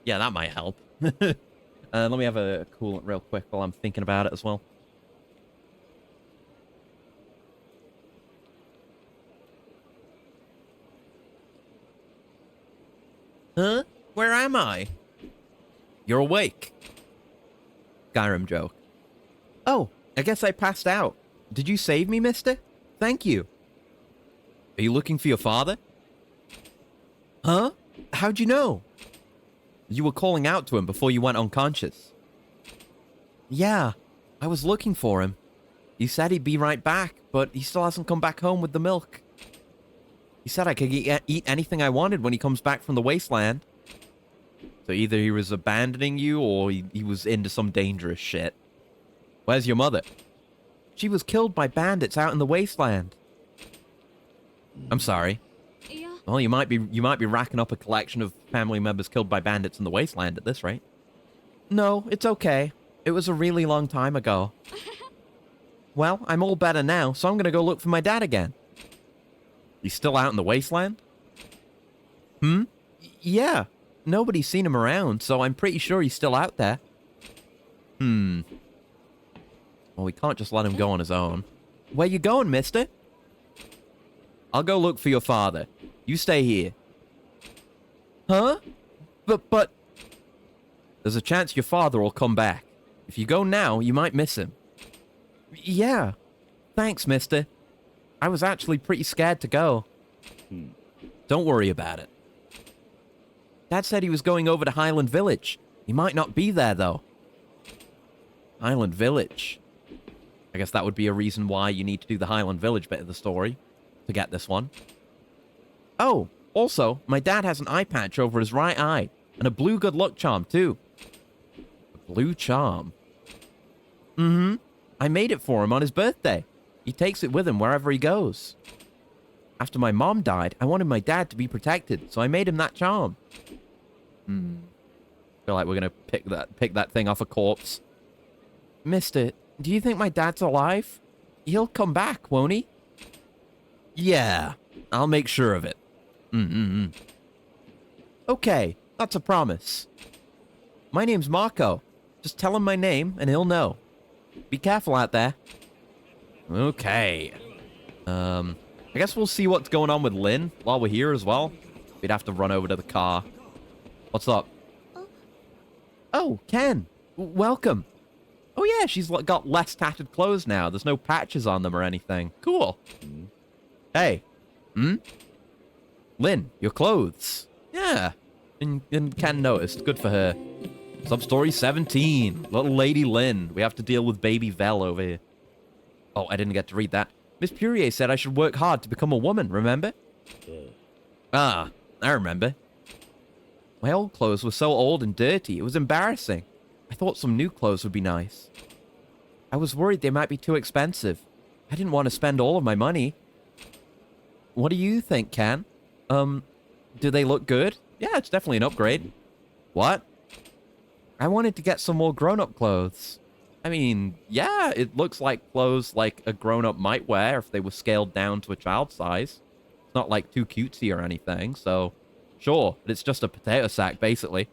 Yeah, that might help. Let me have a coolant real quick while I'm thinking about it as well. Huh? Where am I? You're awake. Skyrim joke. Oh, I guess I passed out. Did you save me, mister? Thank you. Are you looking for your father? Huh? How'd you know? You were calling out to him before you went unconscious. Yeah, I was looking for him. He said he'd be right back, but he still hasn't come back home with the milk. He said I could eat anything I wanted when he comes back from the wasteland. So either he was abandoning you or he was into some dangerous shit. Where's your mother? She was killed by bandits out in the wasteland. I'm sorry. Well, you might be racking up a collection of family members killed by bandits in the wasteland at this rate. No, it's okay. It was a really long time ago. Well, I'm all better now, so I'm gonna go look for my dad again. He's still out in the wasteland? Yeah. Nobody's seen him around, so I'm pretty sure he's still out there. Well, we can't just let him go on his own. Where you going, mister? I'll go look for your father. You stay here. Huh? But... There's a chance your father will come back. If you go now, you might miss him. Yeah. Thanks, mister. I was actually pretty scared to go. Don't worry about it. Dad said he was going over to Highland Village. He might not be there, though. Highland Village. I guess that would be a reason why you need to do the Highland Village bit of the story to get this one. Oh, also, my dad has an eye patch over his right eye and a blue good luck charm, too. A blue charm? I made it for him on his birthday. He takes it with him wherever he goes. After my mom died, I wanted my dad to be protected, so I made him that charm. Feel like we're gonna pick that thing off a corpse. Mister, do you think my dad's alive? He'll come back, won't he? Yeah, I'll make sure of it. Okay, that's a promise. My name's Marco. Just tell him my name and he'll know. Be careful out there. Okay. I guess we'll see what's going on with Lynn while we're here as well. We'd have to run over to the car. What's up? Oh, Ken. Welcome. Oh yeah, she's got less tattered clothes now. There's no patches on them or anything. Cool. Hey. Lynn, your clothes. Yeah. And Ken noticed. Good for her. Sub-story 17. Little Lady Lynn. We have to deal with baby Vel over here. Oh, I didn't get to read that. Miss Purier said I should work hard to become a woman, remember? Ah, I remember. My old clothes were so old and dirty, it was embarrassing. I thought some new clothes would be nice. I was worried they might be too expensive. I didn't want to spend all of my money. What do you think, Ken? Do they look good? Yeah, it's definitely an upgrade. What? I wanted to get some more grown-up clothes. I mean, yeah, it looks like clothes like a grown-up might wear if they were scaled down to a child size. It's not like too cutesy or anything, so sure, but it's just a potato sack, basically.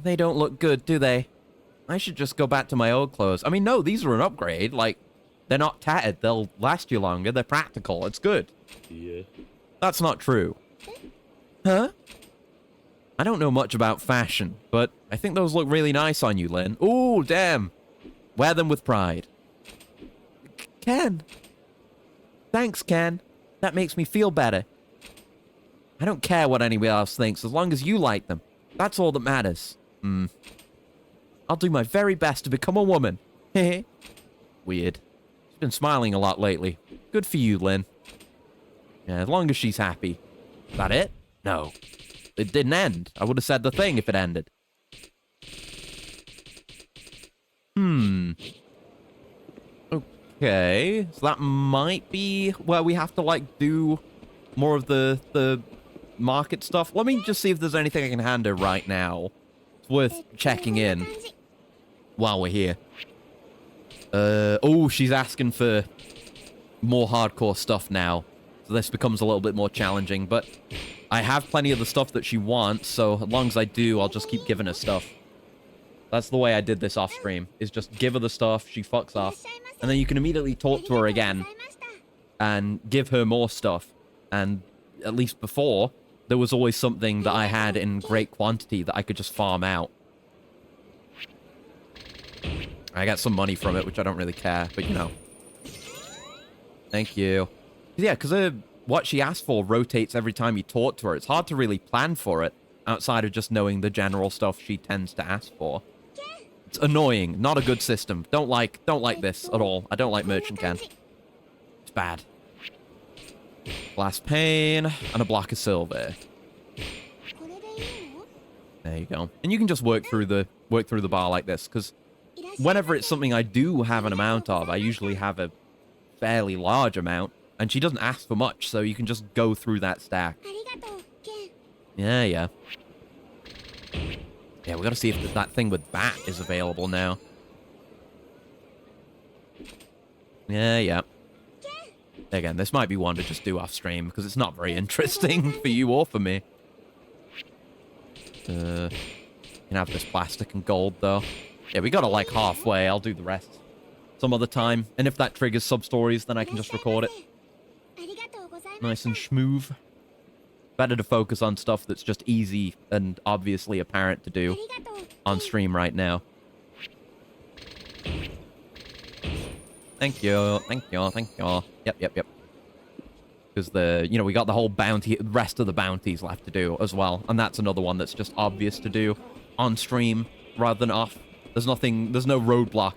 They don't look good, do they? I should just go back to my old clothes. I mean, no, these are an upgrade. Like, they're not tattered. They'll last you longer. They're practical. It's good. Yeah. That's not true. Huh? I don't know much about fashion, but I think those look really nice on you, Lynn. Ooh, damn. Wear them with pride. Ken. Thanks, Ken. That makes me feel better. I don't care what anybody else thinks, as long as you like them. That's all that matters. I'll do my very best to become a woman. Heh. Weird. She's been smiling a lot lately. Good for you, Lynn. Yeah, as long as she's happy. Is that it? No. It didn't end. I would have said the thing if it ended. Okay. So that might be where we have to, like, do more of the market stuff. Let me just see if there's anything I can hand her right now. It's worth checking in while we're here. Oh, she's asking for more hardcore stuff now. So this becomes a little bit more challenging, but I have plenty of the stuff that she wants, so as long as I do, I'll just keep giving her stuff. That's the way I did this off stream, is just give her the stuff, she fucks off, and then you can immediately talk to her again and give her more stuff. And at least before, there was always something that I had in great quantity that I could just farm out. I got some money from it, which I don't really care, but you know. Thank you. Yeah, because what she asked for rotates every time you talk to her. It's hard to really plan for it outside of just knowing the general stuff she tends to ask for. It's annoying. Not a good system. Don't like this at all. I don't like Merchant Ken. It's bad. Glass pane and a block of silver. There you go. And you can just work through the bar like this, because whenever it's something I do have an amount of, I usually have a fairly large amount. And she doesn't ask for much, so you can just go through that stack. Yeah, yeah. Yeah, we gotta see if that thing with Bat is available now. Yeah, yeah. Again, this might be one to just do off stream, because it's not very interesting for you or for me. You can have this plastic and gold, though. Yeah, we got it like halfway. I'll do the rest some other time. And if that triggers sub-stories, then I can just record it. Nice and smooth. Better to focus on stuff that's just easy and obviously apparent to do on stream right now. Thank you, thank you, thank you. Yep, yep, yep. Because we got the whole bounty, rest of the bounties left to do as well. And that's another one that's just obvious to do on stream rather than off. There's no roadblock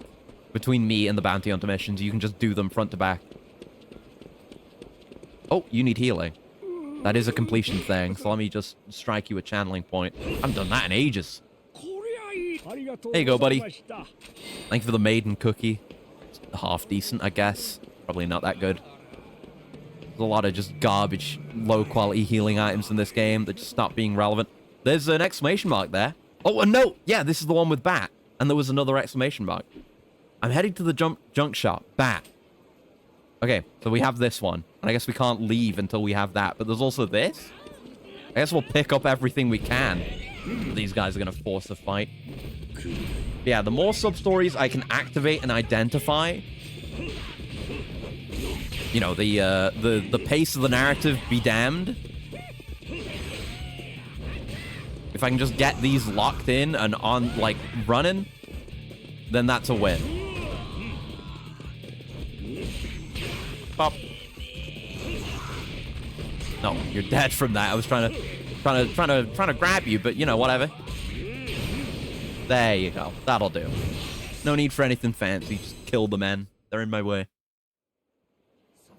between me and the bounty hunter missions. You can just do them front to back. Oh, you need healing. That is a completion thing, so let me just strike you a channeling point. I haven't done that in ages. There you go, buddy. Thank you for the maiden cookie. It's half decent, I guess. Probably not that good. There's a lot of just garbage, low-quality healing items in this game that just stop being relevant. There's an exclamation mark there. Oh, a note! Yeah, this is the one with Bat. And there was another exclamation mark. I'm heading to the junk shop. Bat. Okay, so we have this one. And I guess we can't leave until we have that. But there's also this. I guess we'll pick up everything we can. These guys are going to force a fight. Yeah, the more sub-stories I can activate and identify, you know, the pace of the narrative be damned. If I can just get these locked in and on, like, running, then that's a win. Pop. No, you're dead from that. I was trying to grab you, but you know, whatever. There you go. That'll do. No need for anything fancy. Just kill the men. They're in my way.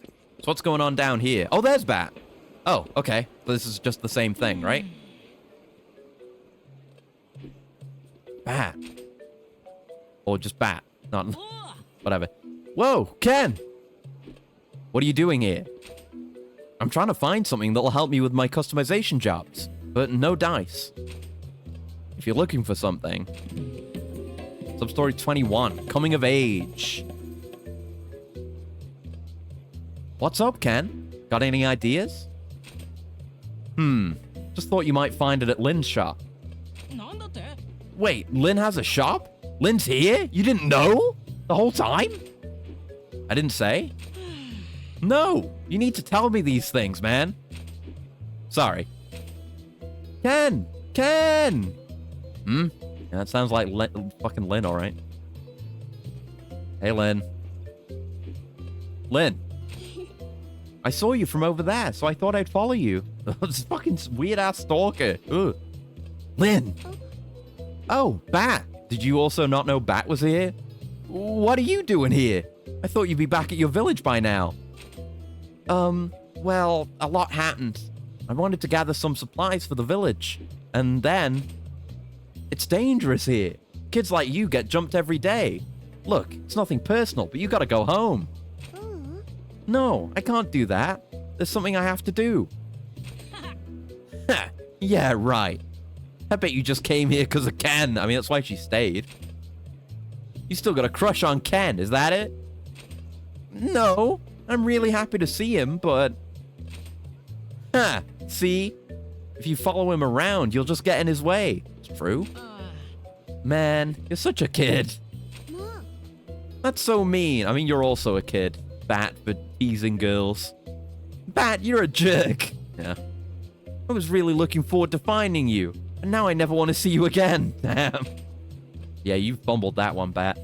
So what's going on down here? Oh, there's Bat. Oh, okay. So this is just the same thing, right? Bat. Or just Bat. Not... whatever. Whoa, Ken! What are you doing here? I'm trying to find something that'll help me with my customization jobs, but no dice. If you're looking for something... Substory 21, Coming of Age. What's up, Ken? Got any ideas? Just thought you might find it at Lynn's shop. Wait, Lynn has a shop? Lynn's here? You didn't know? The whole time? I didn't say? No! You need to tell me these things, man. Sorry. Ken! Ken! Yeah, that sounds like fucking Lynn, alright. Hey, Lynn. Lynn. I saw you from over there, so I thought I'd follow you. This fucking weird-ass stalker. Ugh. Lynn! Oh, Bat! Did you also not know Bat was here? What are you doing here? I thought you'd be back at your village by now. Well, a lot happened. I wanted to gather some supplies for the village. And then... It's dangerous here. Kids like you get jumped every day. Look, it's nothing personal, but you gotta go home. No, I can't do that. There's something I have to do. Yeah, right. I bet you just came here because of Ken. I mean, that's why she stayed. You still got a crush on Ken, is that it? No, I'm really happy to see him, but... See? If you follow him around, you'll just get in his way. It's true. Man, you're such a kid. That's so mean. I mean, you're also a kid. Bat for teasing girls. Bat, you're a jerk. Yeah. I was really looking forward to finding you. And now I never want to see you again. Damn. Yeah, you fumbled that one, Bat.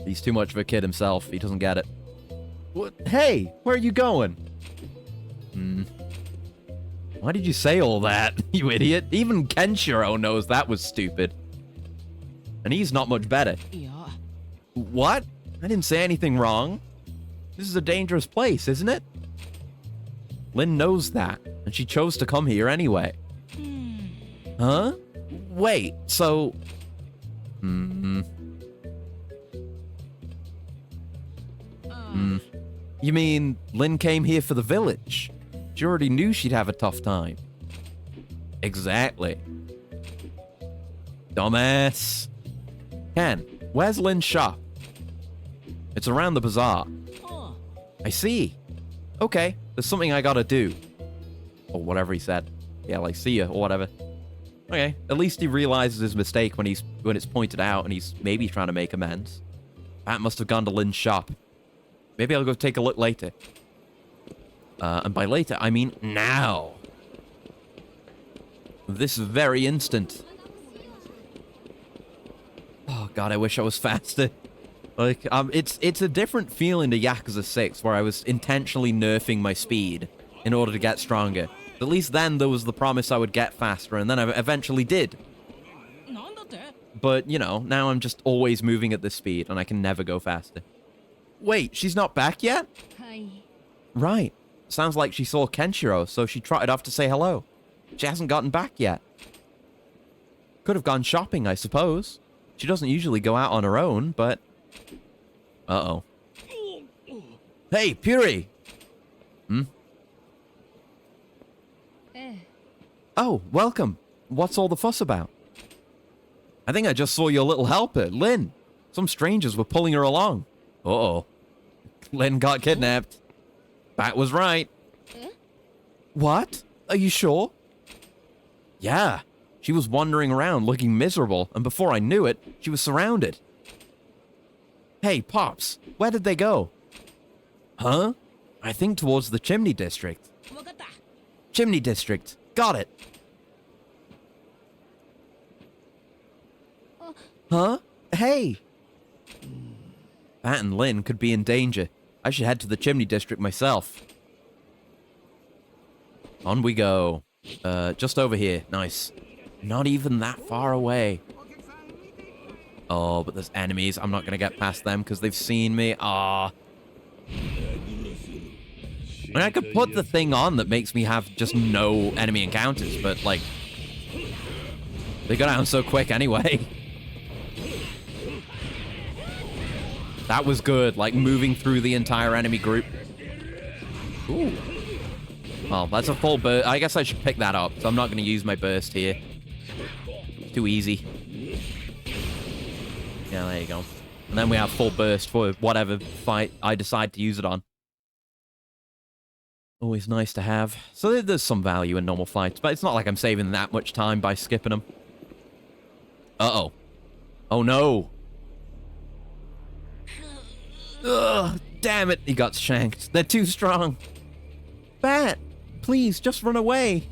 He's too much of a kid himself. He doesn't get it. What? Hey, where are you going? Why did you say all that, you idiot? Even Kenshiro knows that was stupid. And he's not much better. What? I didn't say anything wrong. This is a dangerous place, isn't it? Lynn knows that, and she chose to come here anyway. Huh? Wait, so... You mean Lynn came here for the village? She already knew she'd have a tough time. Exactly. Dumbass. Ken, where's Lynn's shop? It's around the bazaar. I see. Okay, there's something I gotta do. Or whatever he said. Yeah, like, see ya, or whatever. Okay, at least he realizes his mistake when it's pointed out, and he's maybe trying to make amends. Pat must have gone to Lynn's shop. Maybe I'll go take a look later. And by later, I mean now. This very instant. Oh god, I wish I was faster. Like, it's a different feeling to Yakuza 6, where I was intentionally nerfing my speed in order to get stronger. At least then there was the promise I would get faster, and then I eventually did. But, you know, now I'm just always moving at this speed, and I can never go faster. Wait, she's not back yet? Right. Sounds like she saw Kenshiro, so she trotted off to say hello. She hasn't gotten back yet. Could have gone shopping, I suppose. She doesn't usually go out on her own, but... Uh-oh. Hey, Puri! Hmm? Oh, welcome. What's all the fuss about? I think I just saw your little helper, Lynn. Some strangers were pulling her along. Uh-oh. Lynn got kidnapped. Bat was right. What? Are you sure? Yeah. She was wandering around looking miserable, and before I knew it, she was surrounded. Hey, Pops, where did they go? Huh? I think towards the Chimney District. Chimney District. Got it. Huh? Hey! Pat and Lynn could be in danger. I should head to the Chimney District myself. On we go. Just over here. Nice. Not even that far away. Oh, but there's enemies. I'm not going to get past them because they've seen me. Ah. I mean, I could put the thing on that makes me have just no enemy encounters, but, like, they go down so quick anyway. That was good, like, moving through the entire enemy group. Ooh. Well, that's a full burst. I guess I should pick that up, so I'm not going to use my burst here. It's too easy. Yeah, there you go. And then we have full burst for whatever fight I decide to use it on. Always nice to have. So there's some value in normal fights, but it's not like I'm saving that much time by skipping them. Uh-oh. Oh, no. Ugh, damn it, he got shanked. They're too strong. Bat, please, just run away.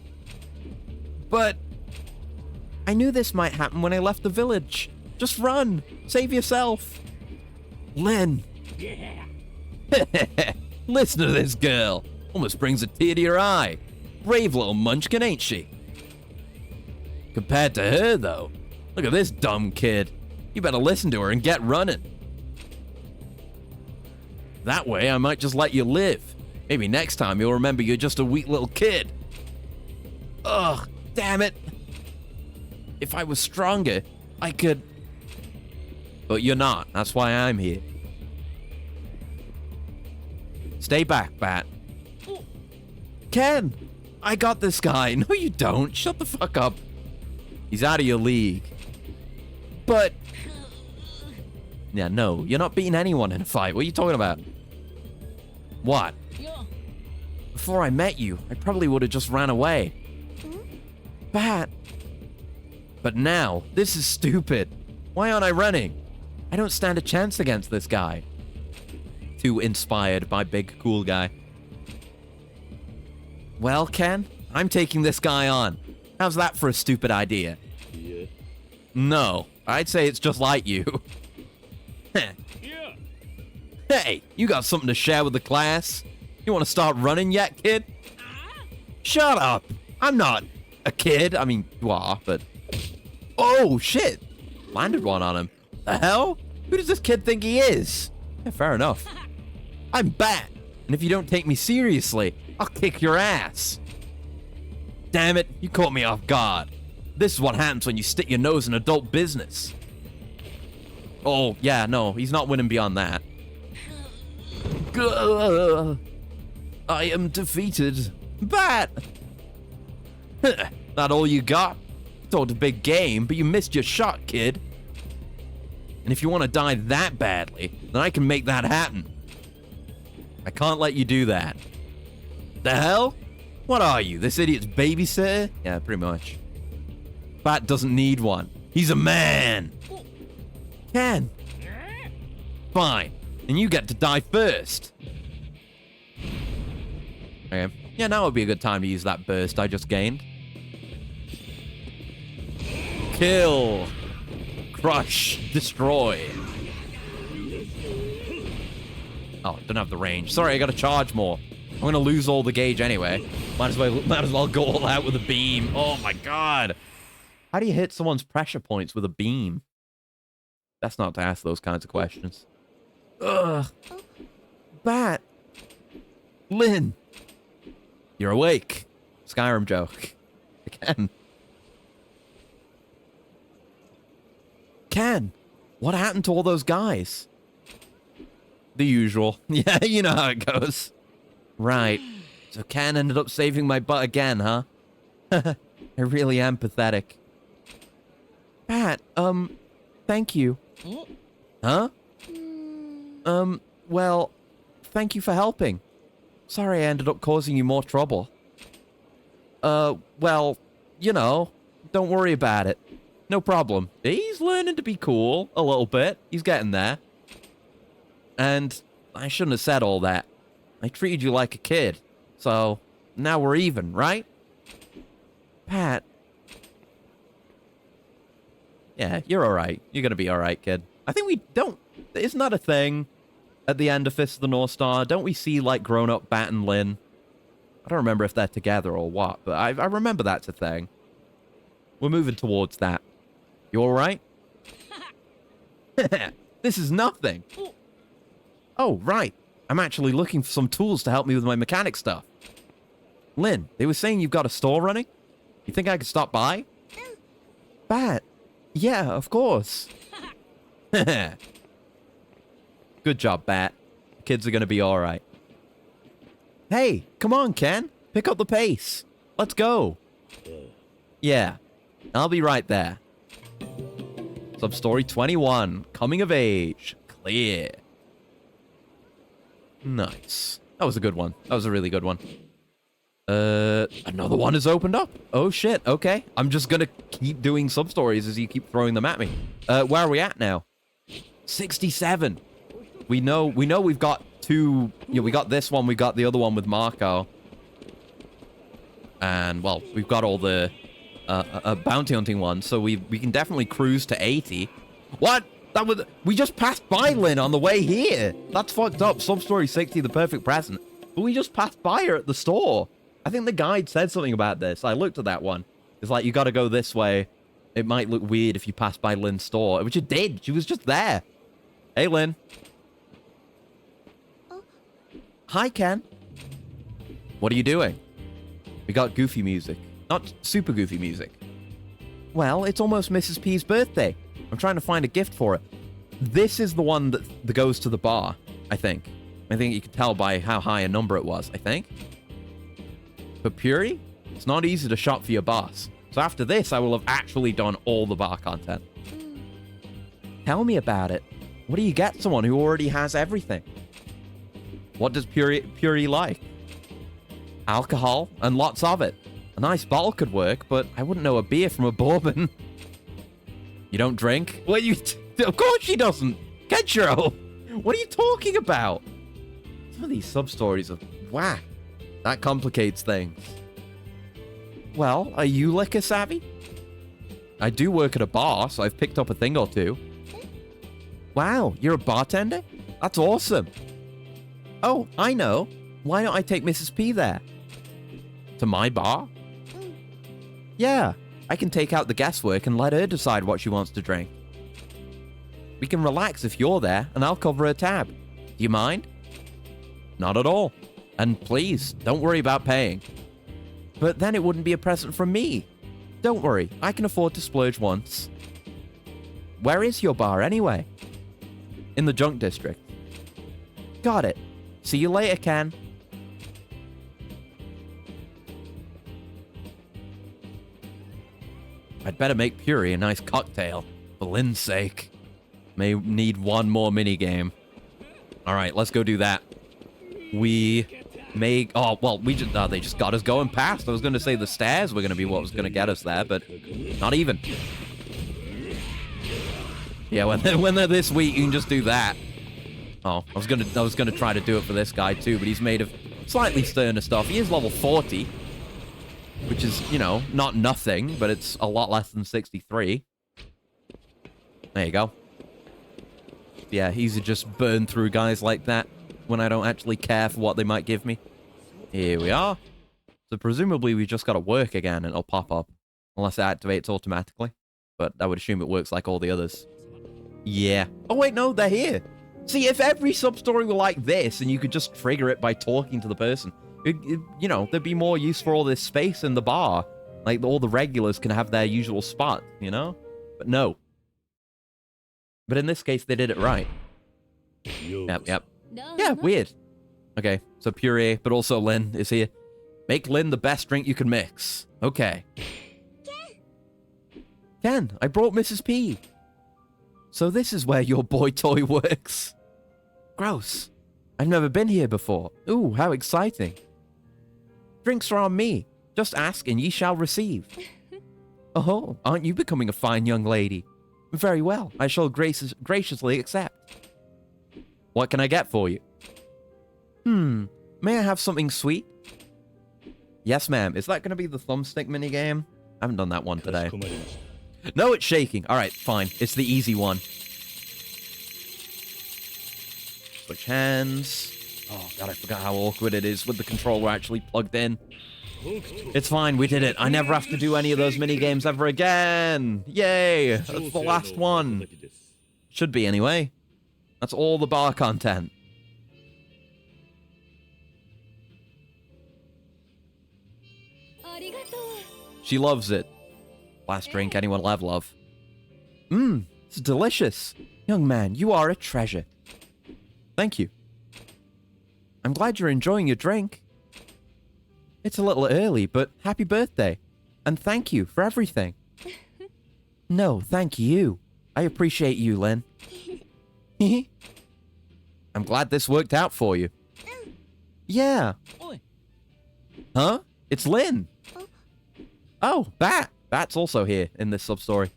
But I knew this might happen when I left the village. Just run. Save yourself. Lynn. Yeah. Listen to this girl. Almost brings a tear to your eye. Brave little munchkin, ain't she? Compared to her, though, look at this dumb kid. You better listen to her and get running. That way, I might just let you live. Maybe next time you'll remember you're just a weak little kid. Ugh, damn it. If I was stronger, I could... But you're not. That's why I'm here. Stay back, Bat. Ken! I got this guy. No, you don't. Shut the fuck up. He's out of your league. But... Yeah, no. You're not beating anyone in a fight. What are you talking about? What? Before I met you, I probably would have just ran away. Bat. But now, this is stupid. Why aren't I running? I don't stand a chance against this guy. Too inspired by big cool guy. Well, Ken, I'm taking this guy on. How's that for a stupid idea? Yeah. No, I'd say it's just like you. Yeah. Hey, you got something to share with the class? You want to start running yet, kid? Shut up. I'm not a kid. I mean, you are, but... Oh, shit. Landed one on him. The hell? Who does this kid think he is? Yeah, fair enough. I'm Bat, and if you don't take me seriously, I'll kick your ass. Damn it, you caught me off guard. This is what happens when you stick your nose in adult business. Oh, yeah, no, he's not winning beyond that. I am defeated. Bat! That all you got? Thought a big game, but you missed your shot, kid. And if you want to die that badly, then I can make that happen. I can't let you do that. The hell? What are you, this idiot's babysitter? Yeah, pretty much. Bat doesn't need one. He's a man. Ken. Fine. And you get to die first. Okay. Yeah, now would be a good time to use that burst I just gained. Kill. Crush. Destroy. Oh, don't have the range. Sorry, I gotta charge more. I'm gonna lose all the gauge anyway. Might as well go all out with a beam. Oh my god. How do you hit someone's pressure points with a beam? That's not to ask those kinds of questions. Ugh. Bat. Lynn. You're awake. Skyrim joke. Again. Ken, what happened to all those guys? The usual. Yeah, you know how it goes. Right. So Ken ended up saving my butt again, huh? I really am pathetic. Pat, thank you. Huh? Well, thank you for helping. Sorry I ended up causing you more trouble. Well, you know, don't worry about it. No problem. He's learning to be cool a little bit. He's getting there. And I shouldn't have said all that. I treated you like a kid. So, now we're even, right? Pat. Yeah, you're alright. You're gonna be alright, kid. I think we don't... Isn't that a thing at the end of Fist of the North Star? Don't we see, like, grown-up Bat and Lynn? I don't remember if they're together or what, but I remember that's a thing. We're moving towards that. You alright? This is nothing. Oh, right. I'm actually looking for some tools to help me with my mechanic stuff. Lynn, they were saying you've got a store running? You think I could stop by? Bat. Yeah, of course. Good job, Bat. The kids are gonna be alright. Hey, come on, Ken. Pick up the pace. Let's go. Yeah, I'll be right there. Sub-story 21. Coming of age. Clear. Nice. That was a good one. That was a really good one. Another one has opened up. Oh, shit. Okay. I'm just gonna keep doing sub-stories as you keep throwing them at me. Where are we at now? 67. We know we've got two... Yeah, we got this one. We got the other one with Marco. And, well, we've got all the bounty hunting ones, so we can definitely cruise to 80. What? That was... We just passed by Lynn on the way here. That's fucked up. Sub-story 60, the perfect present. But we just passed by her at the store. I think the guide said something about this. I looked at that one. It's like, you gotta go this way. It might look weird if you pass by Lynn's store. Which it did. She was just there. Hey, Lynn. Hi, Ken. What are you doing? We got goofy music. Not super goofy music. Well, it's almost Mrs. P's birthday. I'm trying to find a gift for her. This is the one that goes to the bar, I think. I think you can tell by how high a number it was, I think. But Puri, it's not easy to shop for your boss. So after this, I will have actually done all the bar content. Tell me about it. What do you get someone who already has everything? What does Puri like? Alcohol, and lots of it. A nice bottle could work, but I wouldn't know a beer from a bourbon. You don't drink? Well, of course she doesn't. Kenshiro, what are you talking about? Some of these sub-stories are whack. That complicates things. Well, are you liquor savvy? I do work at a bar, so I've picked up a thing or two. Wow, you're a bartender? That's awesome. Oh, I know. Why don't I take Mrs. P there? To my bar? Yeah, I can take out the guesswork and let her decide what she wants to drink. We can relax if you're there, and I'll cover her tab. Do you mind? Not at all. And please, don't worry about paying. But then it wouldn't be a present from me. Don't worry, I can afford to splurge once. Where is your bar, anyway? In the Junk District. Got it. See you later, Ken. I'd better make Puri a nice cocktail, for Lynn's sake. May need one more minigame. Alright, let's go do that. We make... Oh, well, we just... they just got us going past. I was going to say the stairs were going to be what was going to get us there, but not even. Yeah, when they're this weak, you can just do that. Oh, I was gonna try to do it for this guy too, but he's made of slightly sterner stuff. He is level 40. Which is, you know, not nothing, but it's a lot less than 63. There you go. Yeah, easy to just burn through guys like that when I don't actually care for what they might give me. Here we are. So presumably we just got to work again and it'll pop up. Unless it activates automatically. But I would assume it works like all the others. Yeah. Oh, wait, no, they're here. See, if every sub-story were like this and you could just trigger it by talking to the person... you know, there'd be more use for all this space in the bar. Like, all the regulars can have their usual spot, you know? But no. But in this case, they did it right. Yep. Yeah, weird. Okay, so Puri, but also Lynn is here. Make Lynn the best drink you can mix. Okay. Ken, I brought Mrs. P. So this is where your boy toy works. Gross. I've never been here before. Ooh, how exciting. Drinks are on me. Just ask and ye shall receive. Oh, aren't you becoming a fine young lady? Very well, I shall graciously accept. What can I get for you? May I have something sweet? Yes, ma'am. Is that going to be the thumbstick minigame? I haven't done that one today. No, it's shaking. All right, fine. It's the easy one. Switch hands. Oh, God, I forgot how awkward it is with the controller actually plugged in. It's fine, we did it. I never have to do any of those mini-games ever again. Yay! That's the last one. Should be, anyway. That's all the bar content. She loves it. Last drink anyone will ever love. It's delicious. Young man, you are a treasure. Thank you. I'm glad you're enjoying your drink. It's a little early, but happy birthday. And thank you for everything. No, thank you. I appreciate you, Lynn. I'm glad this worked out for you. Yeah. Huh? It's Lynn. Oh, Bat. Bat's also here in this sub-story.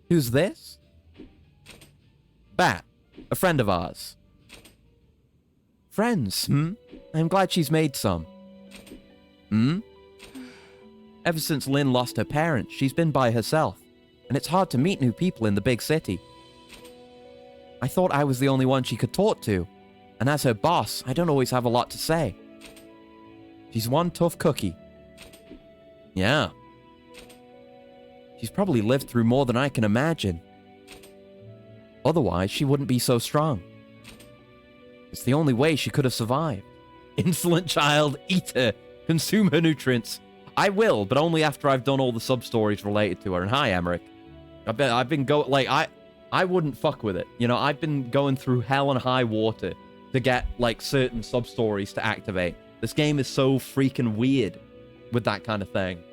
Who's this? Bat. A friend of ours. Friends, I'm glad she's made some. Ever since Lynn lost her parents, she's been by herself, and it's hard to meet new people in the big city. I thought I was the only one she could talk to, and as her boss, I don't always have a lot to say. She's one tough cookie. Yeah. She's probably lived through more than I can imagine. Otherwise, she wouldn't be so strong. It's the only way she could have survived. Insolent child, eat her, consume her nutrients. I will, but only after I've done all the sub-stories related to her. And hi, Emmerich. I've been going, like, I wouldn't fuck with it. You know, I've been going through hell and high water to get, like, certain sub-stories to activate. This game is so freaking weird with that kind of thing.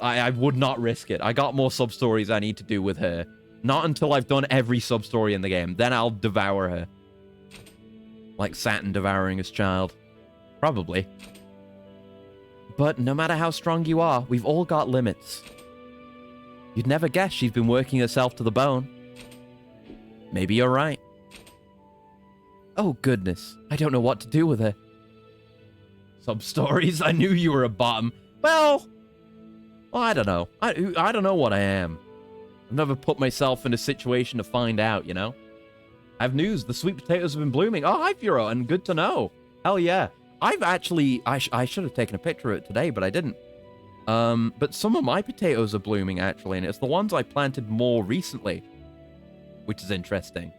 I would not risk it. I got more sub-stories I need to do with her. Not until I've done every sub-story in the game. Then I'll devour her. Like Saturn devouring his child. Probably. But no matter how strong you are, we've all got limits. You'd never guess she's been working herself to the bone. Maybe you're right. Oh, goodness. I don't know what to do with her. Sub-stories? I knew you were a bottom. Well, I don't know. I don't know what I am. I've never put myself in a situation to find out, you know? I have news. The sweet potatoes have been blooming. Oh, hi, Furo, and good to know. Hell yeah. I've actually... I should have taken a picture of it today, but I didn't. But some of my potatoes are blooming, actually, and it's the ones I planted more recently, which is interesting.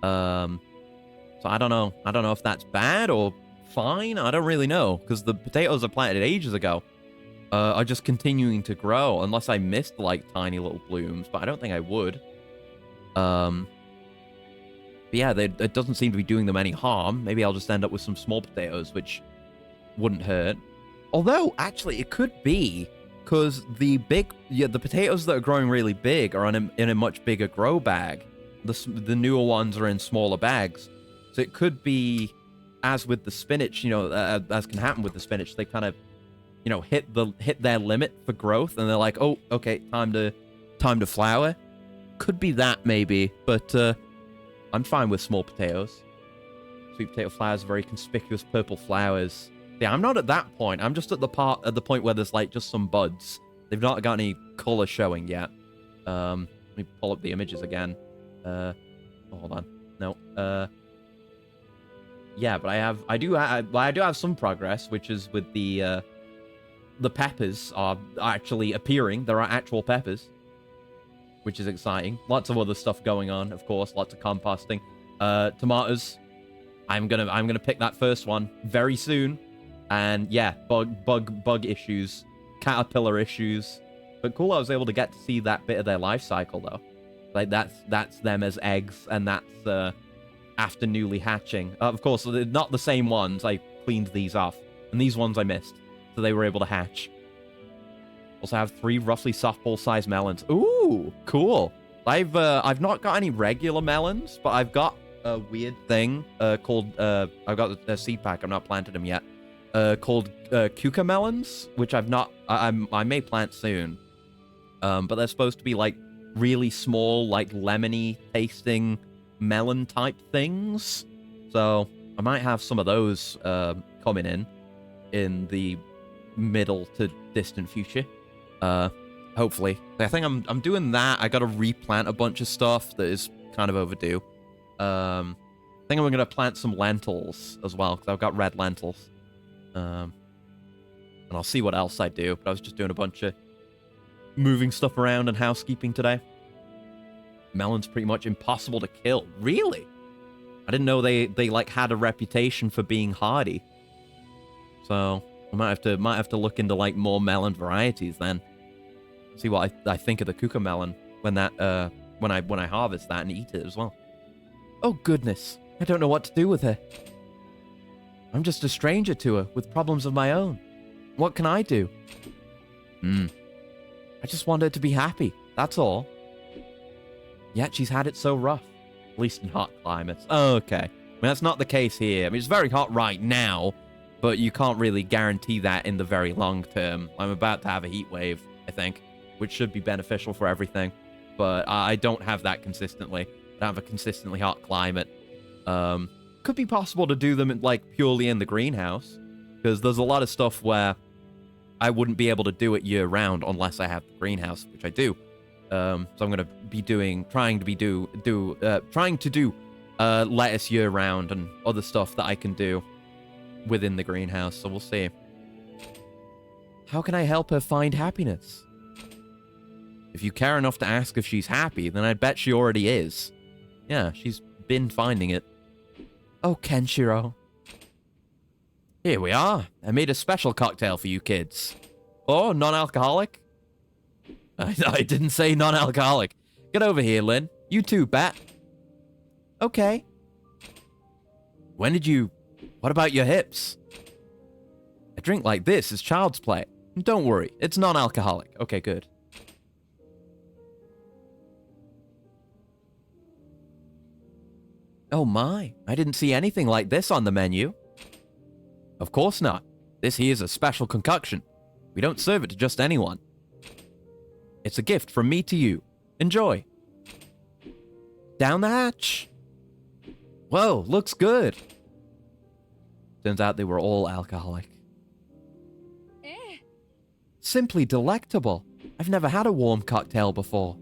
So I don't know. I don't know if that's bad or fine. I don't really know, because the potatoes I planted ages ago are just continuing to grow, unless I missed, like, tiny little blooms, but I don't think I would. But But yeah, it doesn't seem to be doing them any harm. Maybe I'll just end up with some small potatoes, which wouldn't hurt. Although, actually, it could be because the potatoes that are growing really big are in a much bigger grow bag. The newer ones are in smaller bags. So it could be, as with the spinach, as can happen with the spinach, they kind of, hit their limit for growth, and they're like, oh, okay, time to flower. Could be that maybe, but I'm fine with small potatoes. Sweet potato flowers are very conspicuous purple flowers. Yeah, I'm not at that point. I'm just at the point where there's like just some buds. They've not got any color showing yet. Let me pull up the images again. Hold on. No. Yeah, but I do have some progress, which is with the peppers are actually appearing. There are actual peppers, which is exciting. Lots of other stuff going on, of course. Lots of composting. Tomatoes. I'm gonna pick that first one very soon. And yeah, bug issues, caterpillar issues. But cool, I was able to get to see that bit of their life cycle though. Like that's them as eggs, and that's after newly hatching. Of course, they're not the same ones. I cleaned these off, and these ones I missed, so they were able to hatch. Also have 3 roughly softball-sized melons. Ooh, cool. I've not got any regular melons, but I've got a weird thing called I've got a seed pack. I'm not planted them yet. Called cucumber melons, which I may plant soon. But they're supposed to be like really small, like lemony tasting melon type things. So I might have some of those coming in the middle to distant future. Hopefully. I think I'm doing that. I gotta replant a bunch of stuff that is kind of overdue. I think I'm gonna plant some lentils as well, because I've got red lentils. And I'll see what else I do. But I was just doing a bunch of moving stuff around and housekeeping today. Melon's pretty much impossible to kill. Really? I didn't know they like had a reputation for being hardy. So I might have to look into like more melon varieties then. See what I think of the cucumber melon when I harvest that and eat it as well. Oh goodness, I don't know what to do with her. I'm just a stranger to her with problems of my own. What can I do? I just want her to be happy, that's all. Yet she's had it so rough, at least in hot climates. Okay, I mean, that's not the case here. I mean, it's very hot right now, but you can't really guarantee that in the very long term. I'm about to have a heat wave, I think, which should be beneficial for everything, but I don't have that consistently. I don't have a consistently hot climate. Could be possible to do them like purely in the greenhouse, because there's a lot of stuff where I wouldn't be able to do it year round unless I have the greenhouse, which I do. So I'm gonna be trying to do lettuce year round and other stuff that I can do within the greenhouse. So we'll see. How can I help her find happiness? If you care enough to ask if she's happy, then I bet she already is. Yeah, she's been finding it. Oh, Kenshiro. Here we are. I made a special cocktail for you kids. Oh, non-alcoholic? I didn't say non-alcoholic. Get over here, Lynn. You too, Bat. Okay. What about your hips? A drink like this is child's play. Don't worry, it's non-alcoholic. Okay, good. Oh my, I didn't see anything like this on the menu. Of course not. This here's a special concoction. We don't serve it to just anyone. It's a gift from me to you. Enjoy. Down the hatch. Whoa, looks good. Turns out they were all alcoholic. Simply delectable. I've never had a warm cocktail before.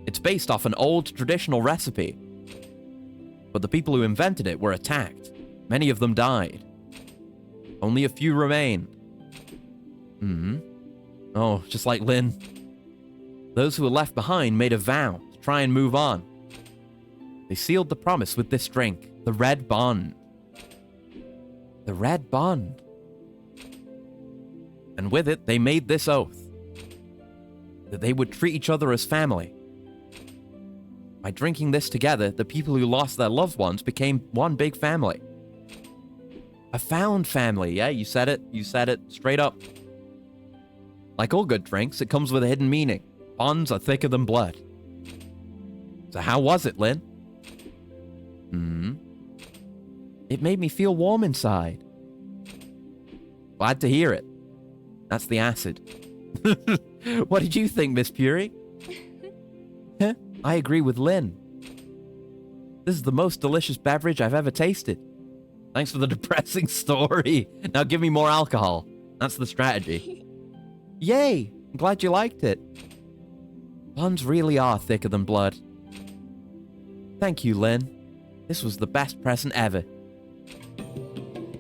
It's based off an old traditional recipe. But the people who invented it were attacked. Many of them died. Only a few remain. Oh, just like Lynn. Those who were left behind made a vow to try and move on. They sealed the promise with this drink, the Red Bond. The Red Bond. And with it, they made this oath. That they would treat each other as family. By drinking this together, the people who lost their loved ones became one big family. A found family. Yeah, you said it. You said it straight up. Like all good drinks, it comes with a hidden meaning. Bonds are thicker than blood. So how was it, Lynn? It made me feel warm inside. Glad to hear it. That's the acid. What did you think, Miss Puri? Huh? I agree with Lynn. This is the most delicious beverage I've ever tasted. Thanks for the depressing story. Now give me more alcohol. That's the strategy. Yay! I'm glad you liked it. Bonds really are thicker than blood. Thank you, Lynn. This was the best present ever.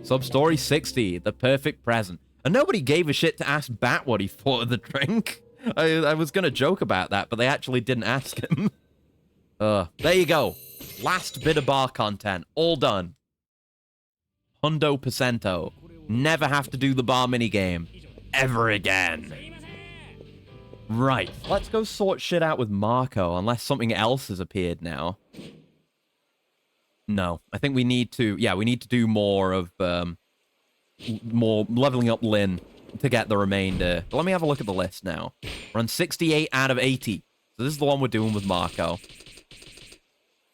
Sub-story 60, the perfect present. And nobody gave a shit to ask Bat what he thought of the drink. I was going to joke about that, but they actually didn't ask him. There you go. Last bit of bar content. All done. Hundo percento. Never have to do the bar minigame. Ever again. Right. Let's go sort shit out with Marco, unless something else has appeared now. No. I think we need to... Yeah, we need to do more of... more leveling up Lynn to get the remainder. But let me have a look at the list now. We're on 68 out of 80. So this is the one we're doing with Marco.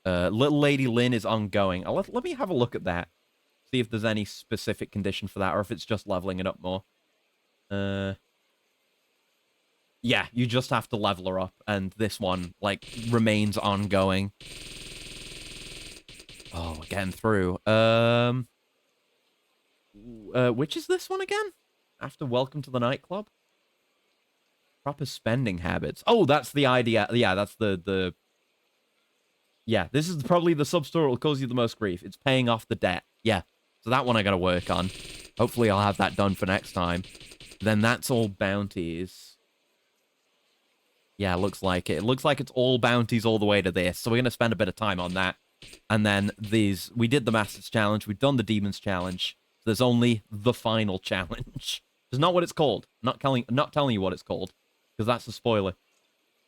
Little Lady Lynn is ongoing. Let me have a look at that. See if there's any specific condition for that, or if it's just leveling it up more. Yeah, you just have to level her up, and this one, like, remains ongoing. Oh, we're getting through. Which is this one again? After Welcome to the Nightclub? Proper spending habits. Oh, that's the idea. Yeah, that's the... Yeah, this is probably the sub-story that will cause you the most grief. It's paying off the debt. Yeah, so that one I gotta work on. Hopefully I'll have that done for next time. Then that's all bounties. Yeah, looks like it. It looks like it's all bounties all the way to this. So we're gonna spend a bit of time on that. And then these... We did the Masters Challenge. We've done the Demons Challenge. There's only the final challenge. It's not what it's called. Not telling you what it's called, because that's a spoiler.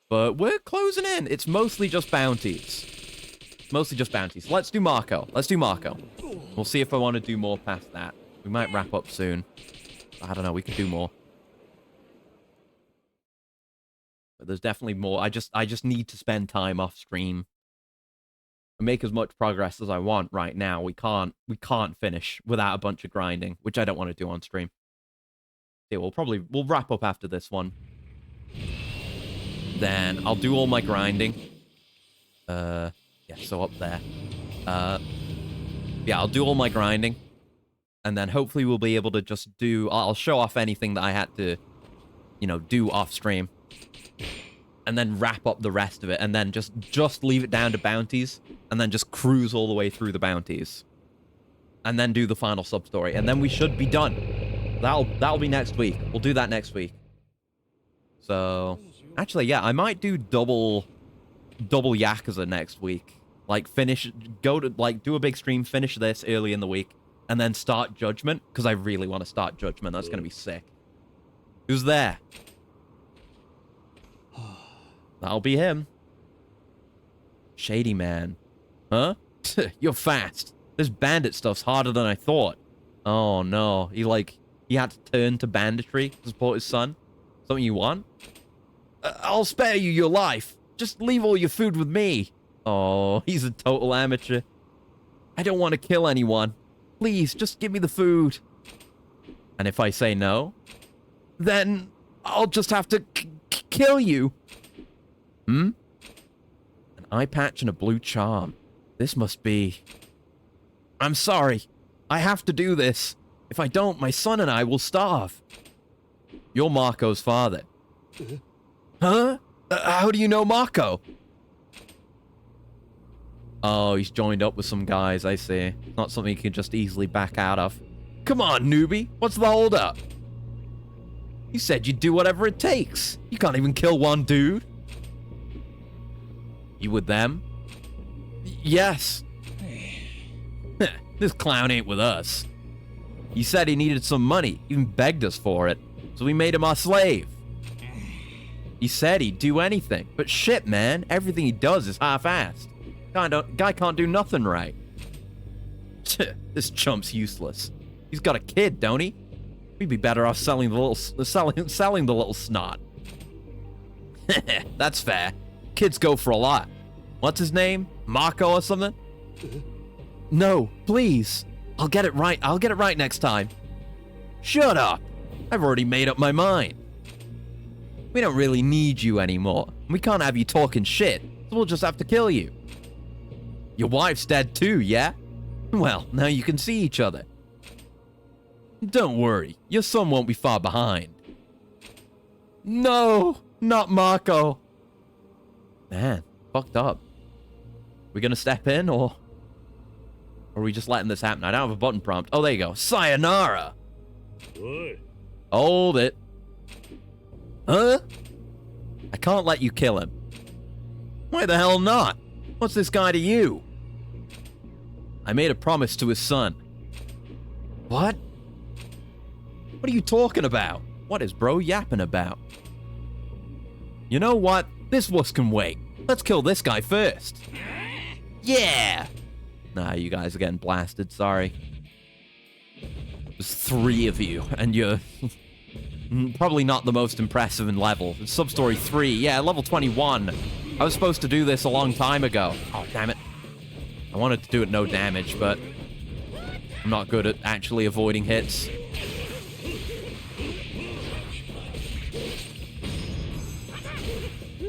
But we're closing in. It's mostly just bounties. Mostly just bounties. Let's do Marco. Let's do Marco. We'll see if I want to do more past that. We might wrap up soon. I don't know. We could do more. But there's definitely more. I just need to spend time off stream. Make as much progress as I want right now. We can't finish without a bunch of grinding, which I don't want to do on stream. Yeah, we'll wrap up after this one. Then I'll do all my grinding. Yeah, so up there. Yeah, I'll do all my grinding. And then hopefully we'll be able to just do... I'll show off anything that I had to, you know, do off stream. And then wrap up the rest of it. And then just leave it down to bounties. And then just cruise all the way through the bounties. And then do the final sub-story. And then we should be done. That'll be next week. We'll do that next week. So... Actually, yeah, I might do double Yakuza next week. Like, do a big stream, finish this early in the week, and then start Judgment, because I really want to start Judgment. That's going to be sick. Who's there? That'll be him. Shady man. Huh? You're fast. This bandit stuff's harder than I thought. Oh, no. He had to turn to banditry to support his son? Something you want? I'll spare you your life. Just leave all your food with me. Oh, he's a total amateur. I don't want to kill anyone. Please, just give me the food. And if I say no, then I'll just have to kill you. An eye patch and a blue charm. This must be... I'm sorry. I have to do this. If I don't, my son and I will starve. You're Marco's father. Huh? How do you know Marco? Oh, he's joined up with some guys, I see. Not something you can just easily back out of. Come on, newbie. What's the holdup? You said you'd do whatever it takes. You can't even kill one dude. You with them? Yes. This clown ain't with us. He said he needed some money, even begged us for it. So we made him our slave. He said he'd do anything, but shit, man, everything he does is half-assed. Guy can't do nothing right. This chump's useless. He's got a kid, don't he? We'd be better off selling the little snot. That's fair. Kids go for a lot. What's his name? Marco or something? No, please. I'll get it right. I'll get it right next time. Shut up. I've already made up my mind. We don't really need you anymore. We can't have you talking shit, so we'll just have to kill you. Your wife's dead too, yeah? Well, now you can see each other. Don't worry, your son won't be far behind. No, not Marco. Man, fucked up. We gonna step in, or are we just letting this happen? I don't have a button prompt. Oh, there you go. Sayonara. Oi. Hold it. Huh? I can't let you kill him. Why the hell not? What's this guy to you? I made a promise to his son. What? What are you talking about? What is bro yapping about? You know what? This wuss can wait. Let's kill this guy first. Yeah! Nah, you guys are getting blasted, sorry. There's 3 of you, and you're probably not the most impressive in level. It's Substory 3, yeah, level 21. I was supposed to do this a long time ago. Oh, damn it. I wanted to do it no damage, but I'm not good at actually avoiding hits.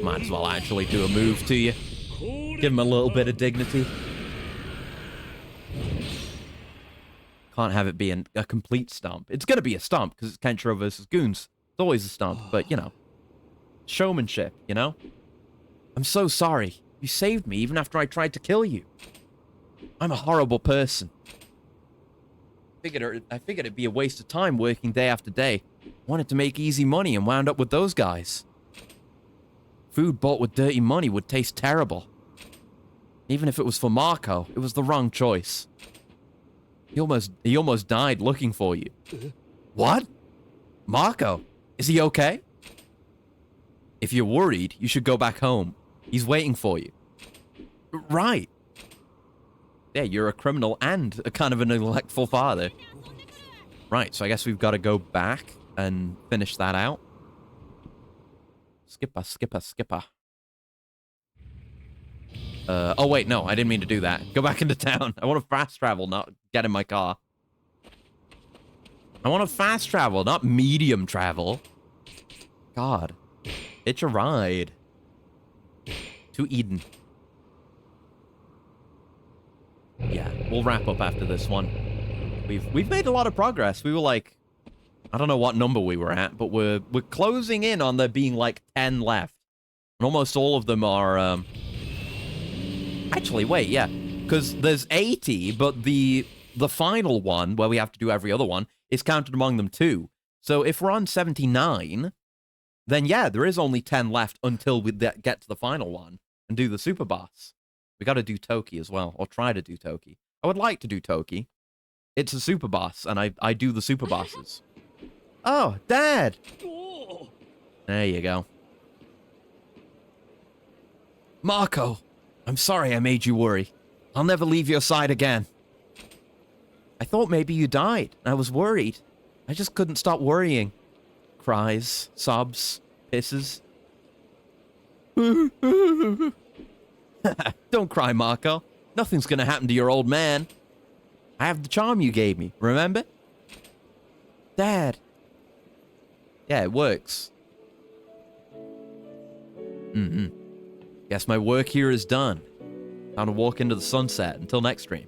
Might as well actually do a move to you. Give him a little bit of dignity. Can't have it be a complete stomp. It's gonna be a stomp, because it's Kenshiro versus Goons. It's always a stomp, but, you know. Showmanship, you know? I'm so sorry. You saved me even after I tried to kill you. I'm a horrible person. I figured it'd be a waste of time working day after day. Wanted to make easy money and wound up with those guys. Food bought with dirty money would taste terrible. Even if it was for Marco, it was the wrong choice. He almost died looking for you. What? Marco? Is he okay? If you're worried, you should go back home. He's waiting for you. Right. Yeah, you're a criminal and a kind of a neglectful father. Right, so I guess we've got to go back and finish that out. Skipper. Oh wait, no, I didn't mean to do that. Go back into town. I want to fast travel, not get in my car. I want to fast travel, not medium travel. God. Hitch a ride. To Eden. Yeah, we'll wrap up after this one. We've made a lot of progress. We were like, I don't know what number we were at, but we're closing in on there being like 10 left. And almost all of them are actually, wait, yeah. Because there's 80, but the final one, where we have to do every other one, is counted among them too. So if we're on 79, then yeah, there is only 10 left until we get to the final one and do the super boss. We got to do Toki as well, or try to do Toki. I would like to do Toki. It's a super boss, and I do the super bosses. Oh, Dad! There you go. Marco, I'm sorry I made you worry. I'll never leave your side again. I thought maybe you died. I was worried. I just couldn't stop worrying. Cries, sobs, pisses. Don't cry, Marco. Nothing's gonna happen to your old man. I have the charm you gave me, remember? Dad. Yeah, it works. Guess my work here is done. Time to walk into the sunset. Until next stream.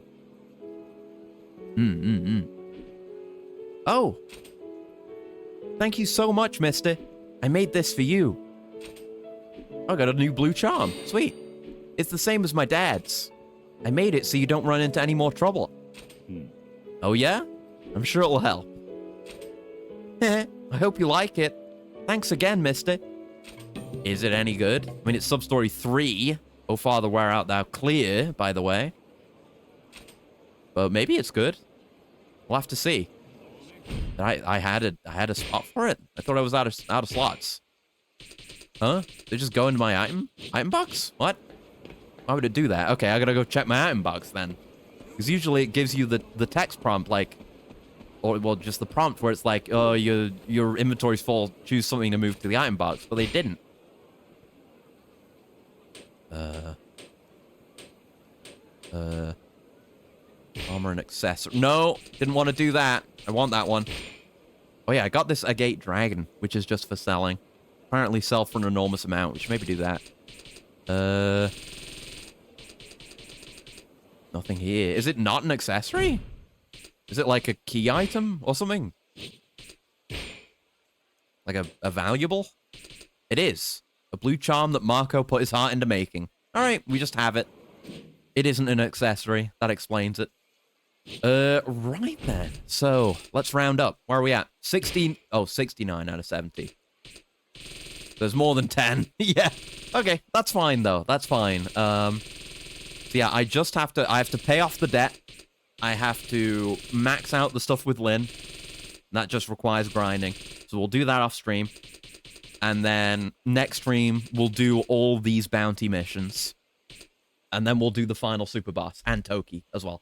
Oh. Thank you so much, mister. I made this for you. I got a new blue charm. Sweet. It's the same as my dad's. I made it so you don't run into any more trouble. Oh yeah? I'm sure it'll help. I hope you like it. Thanks again, mister. Is it any good? I mean, it's Substory 3. Oh, Father, where art thou? Clear, by the way. But maybe it's good. We'll have to see. I had a spot for it. I thought I was out of slots. Huh? They just go into my item box? What? Why would it do that? Okay, I gotta go check my item box then. Because usually it gives you the text prompt, like, or, well, just the prompt where it's like, oh, your inventory's full, choose something to move to the item box, but they didn't. Armor and accessory. No, didn't want to do that. I want that one. Oh yeah, I got this agate dragon, which is just for selling. Apparently sell for an enormous amount. We should maybe do that. Nothing here. Is it not an accessory? Is it like a key item or something? Like a valuable? It is. A blue charm that Marco put his heart into making. Alright, we just have it. It isn't an accessory. That explains it. Right then. So, let's round up. Where are we at? 16. Oh, 69 out of 70. There's more than 10. Yeah. Okay, that's fine, though. That's fine. So yeah, I have to pay off the debt. I have to max out the stuff with Lynn. That just requires grinding. So we'll do that off stream. And then next stream, we'll do all these bounty missions. And then we'll do the final super boss and Toki as well.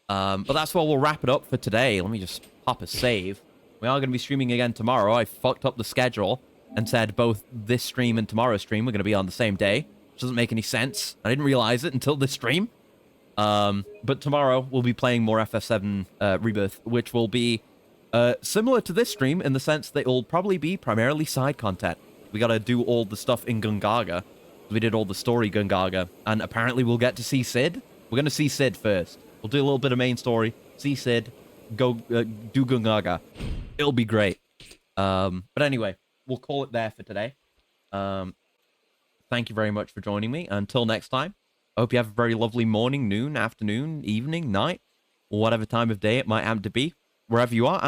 But that's where we'll wrap it up for today. Let me just pop a save. We are going to be streaming again tomorrow. I fucked up the schedule and said both this stream and tomorrow's stream were going to be on the same day. Which doesn't make any sense. I didn't realize it until this stream. But tomorrow we'll be playing more FF7 Rebirth, which will be similar to this stream in the sense that it will probably be primarily side content. We got to do all the stuff in Gungaga. We did all the story Gungaga, and apparently we'll get to see Cid. We're going to see Cid first. We'll do a little bit of main story, see Cid, go do Gungaga. It'll be great. But anyway, we'll call it there for today. Thank you very much for joining me. Until next time, I hope you have a very lovely morning, noon, afternoon, evening, night, or whatever time of day it might happen to be, wherever you are.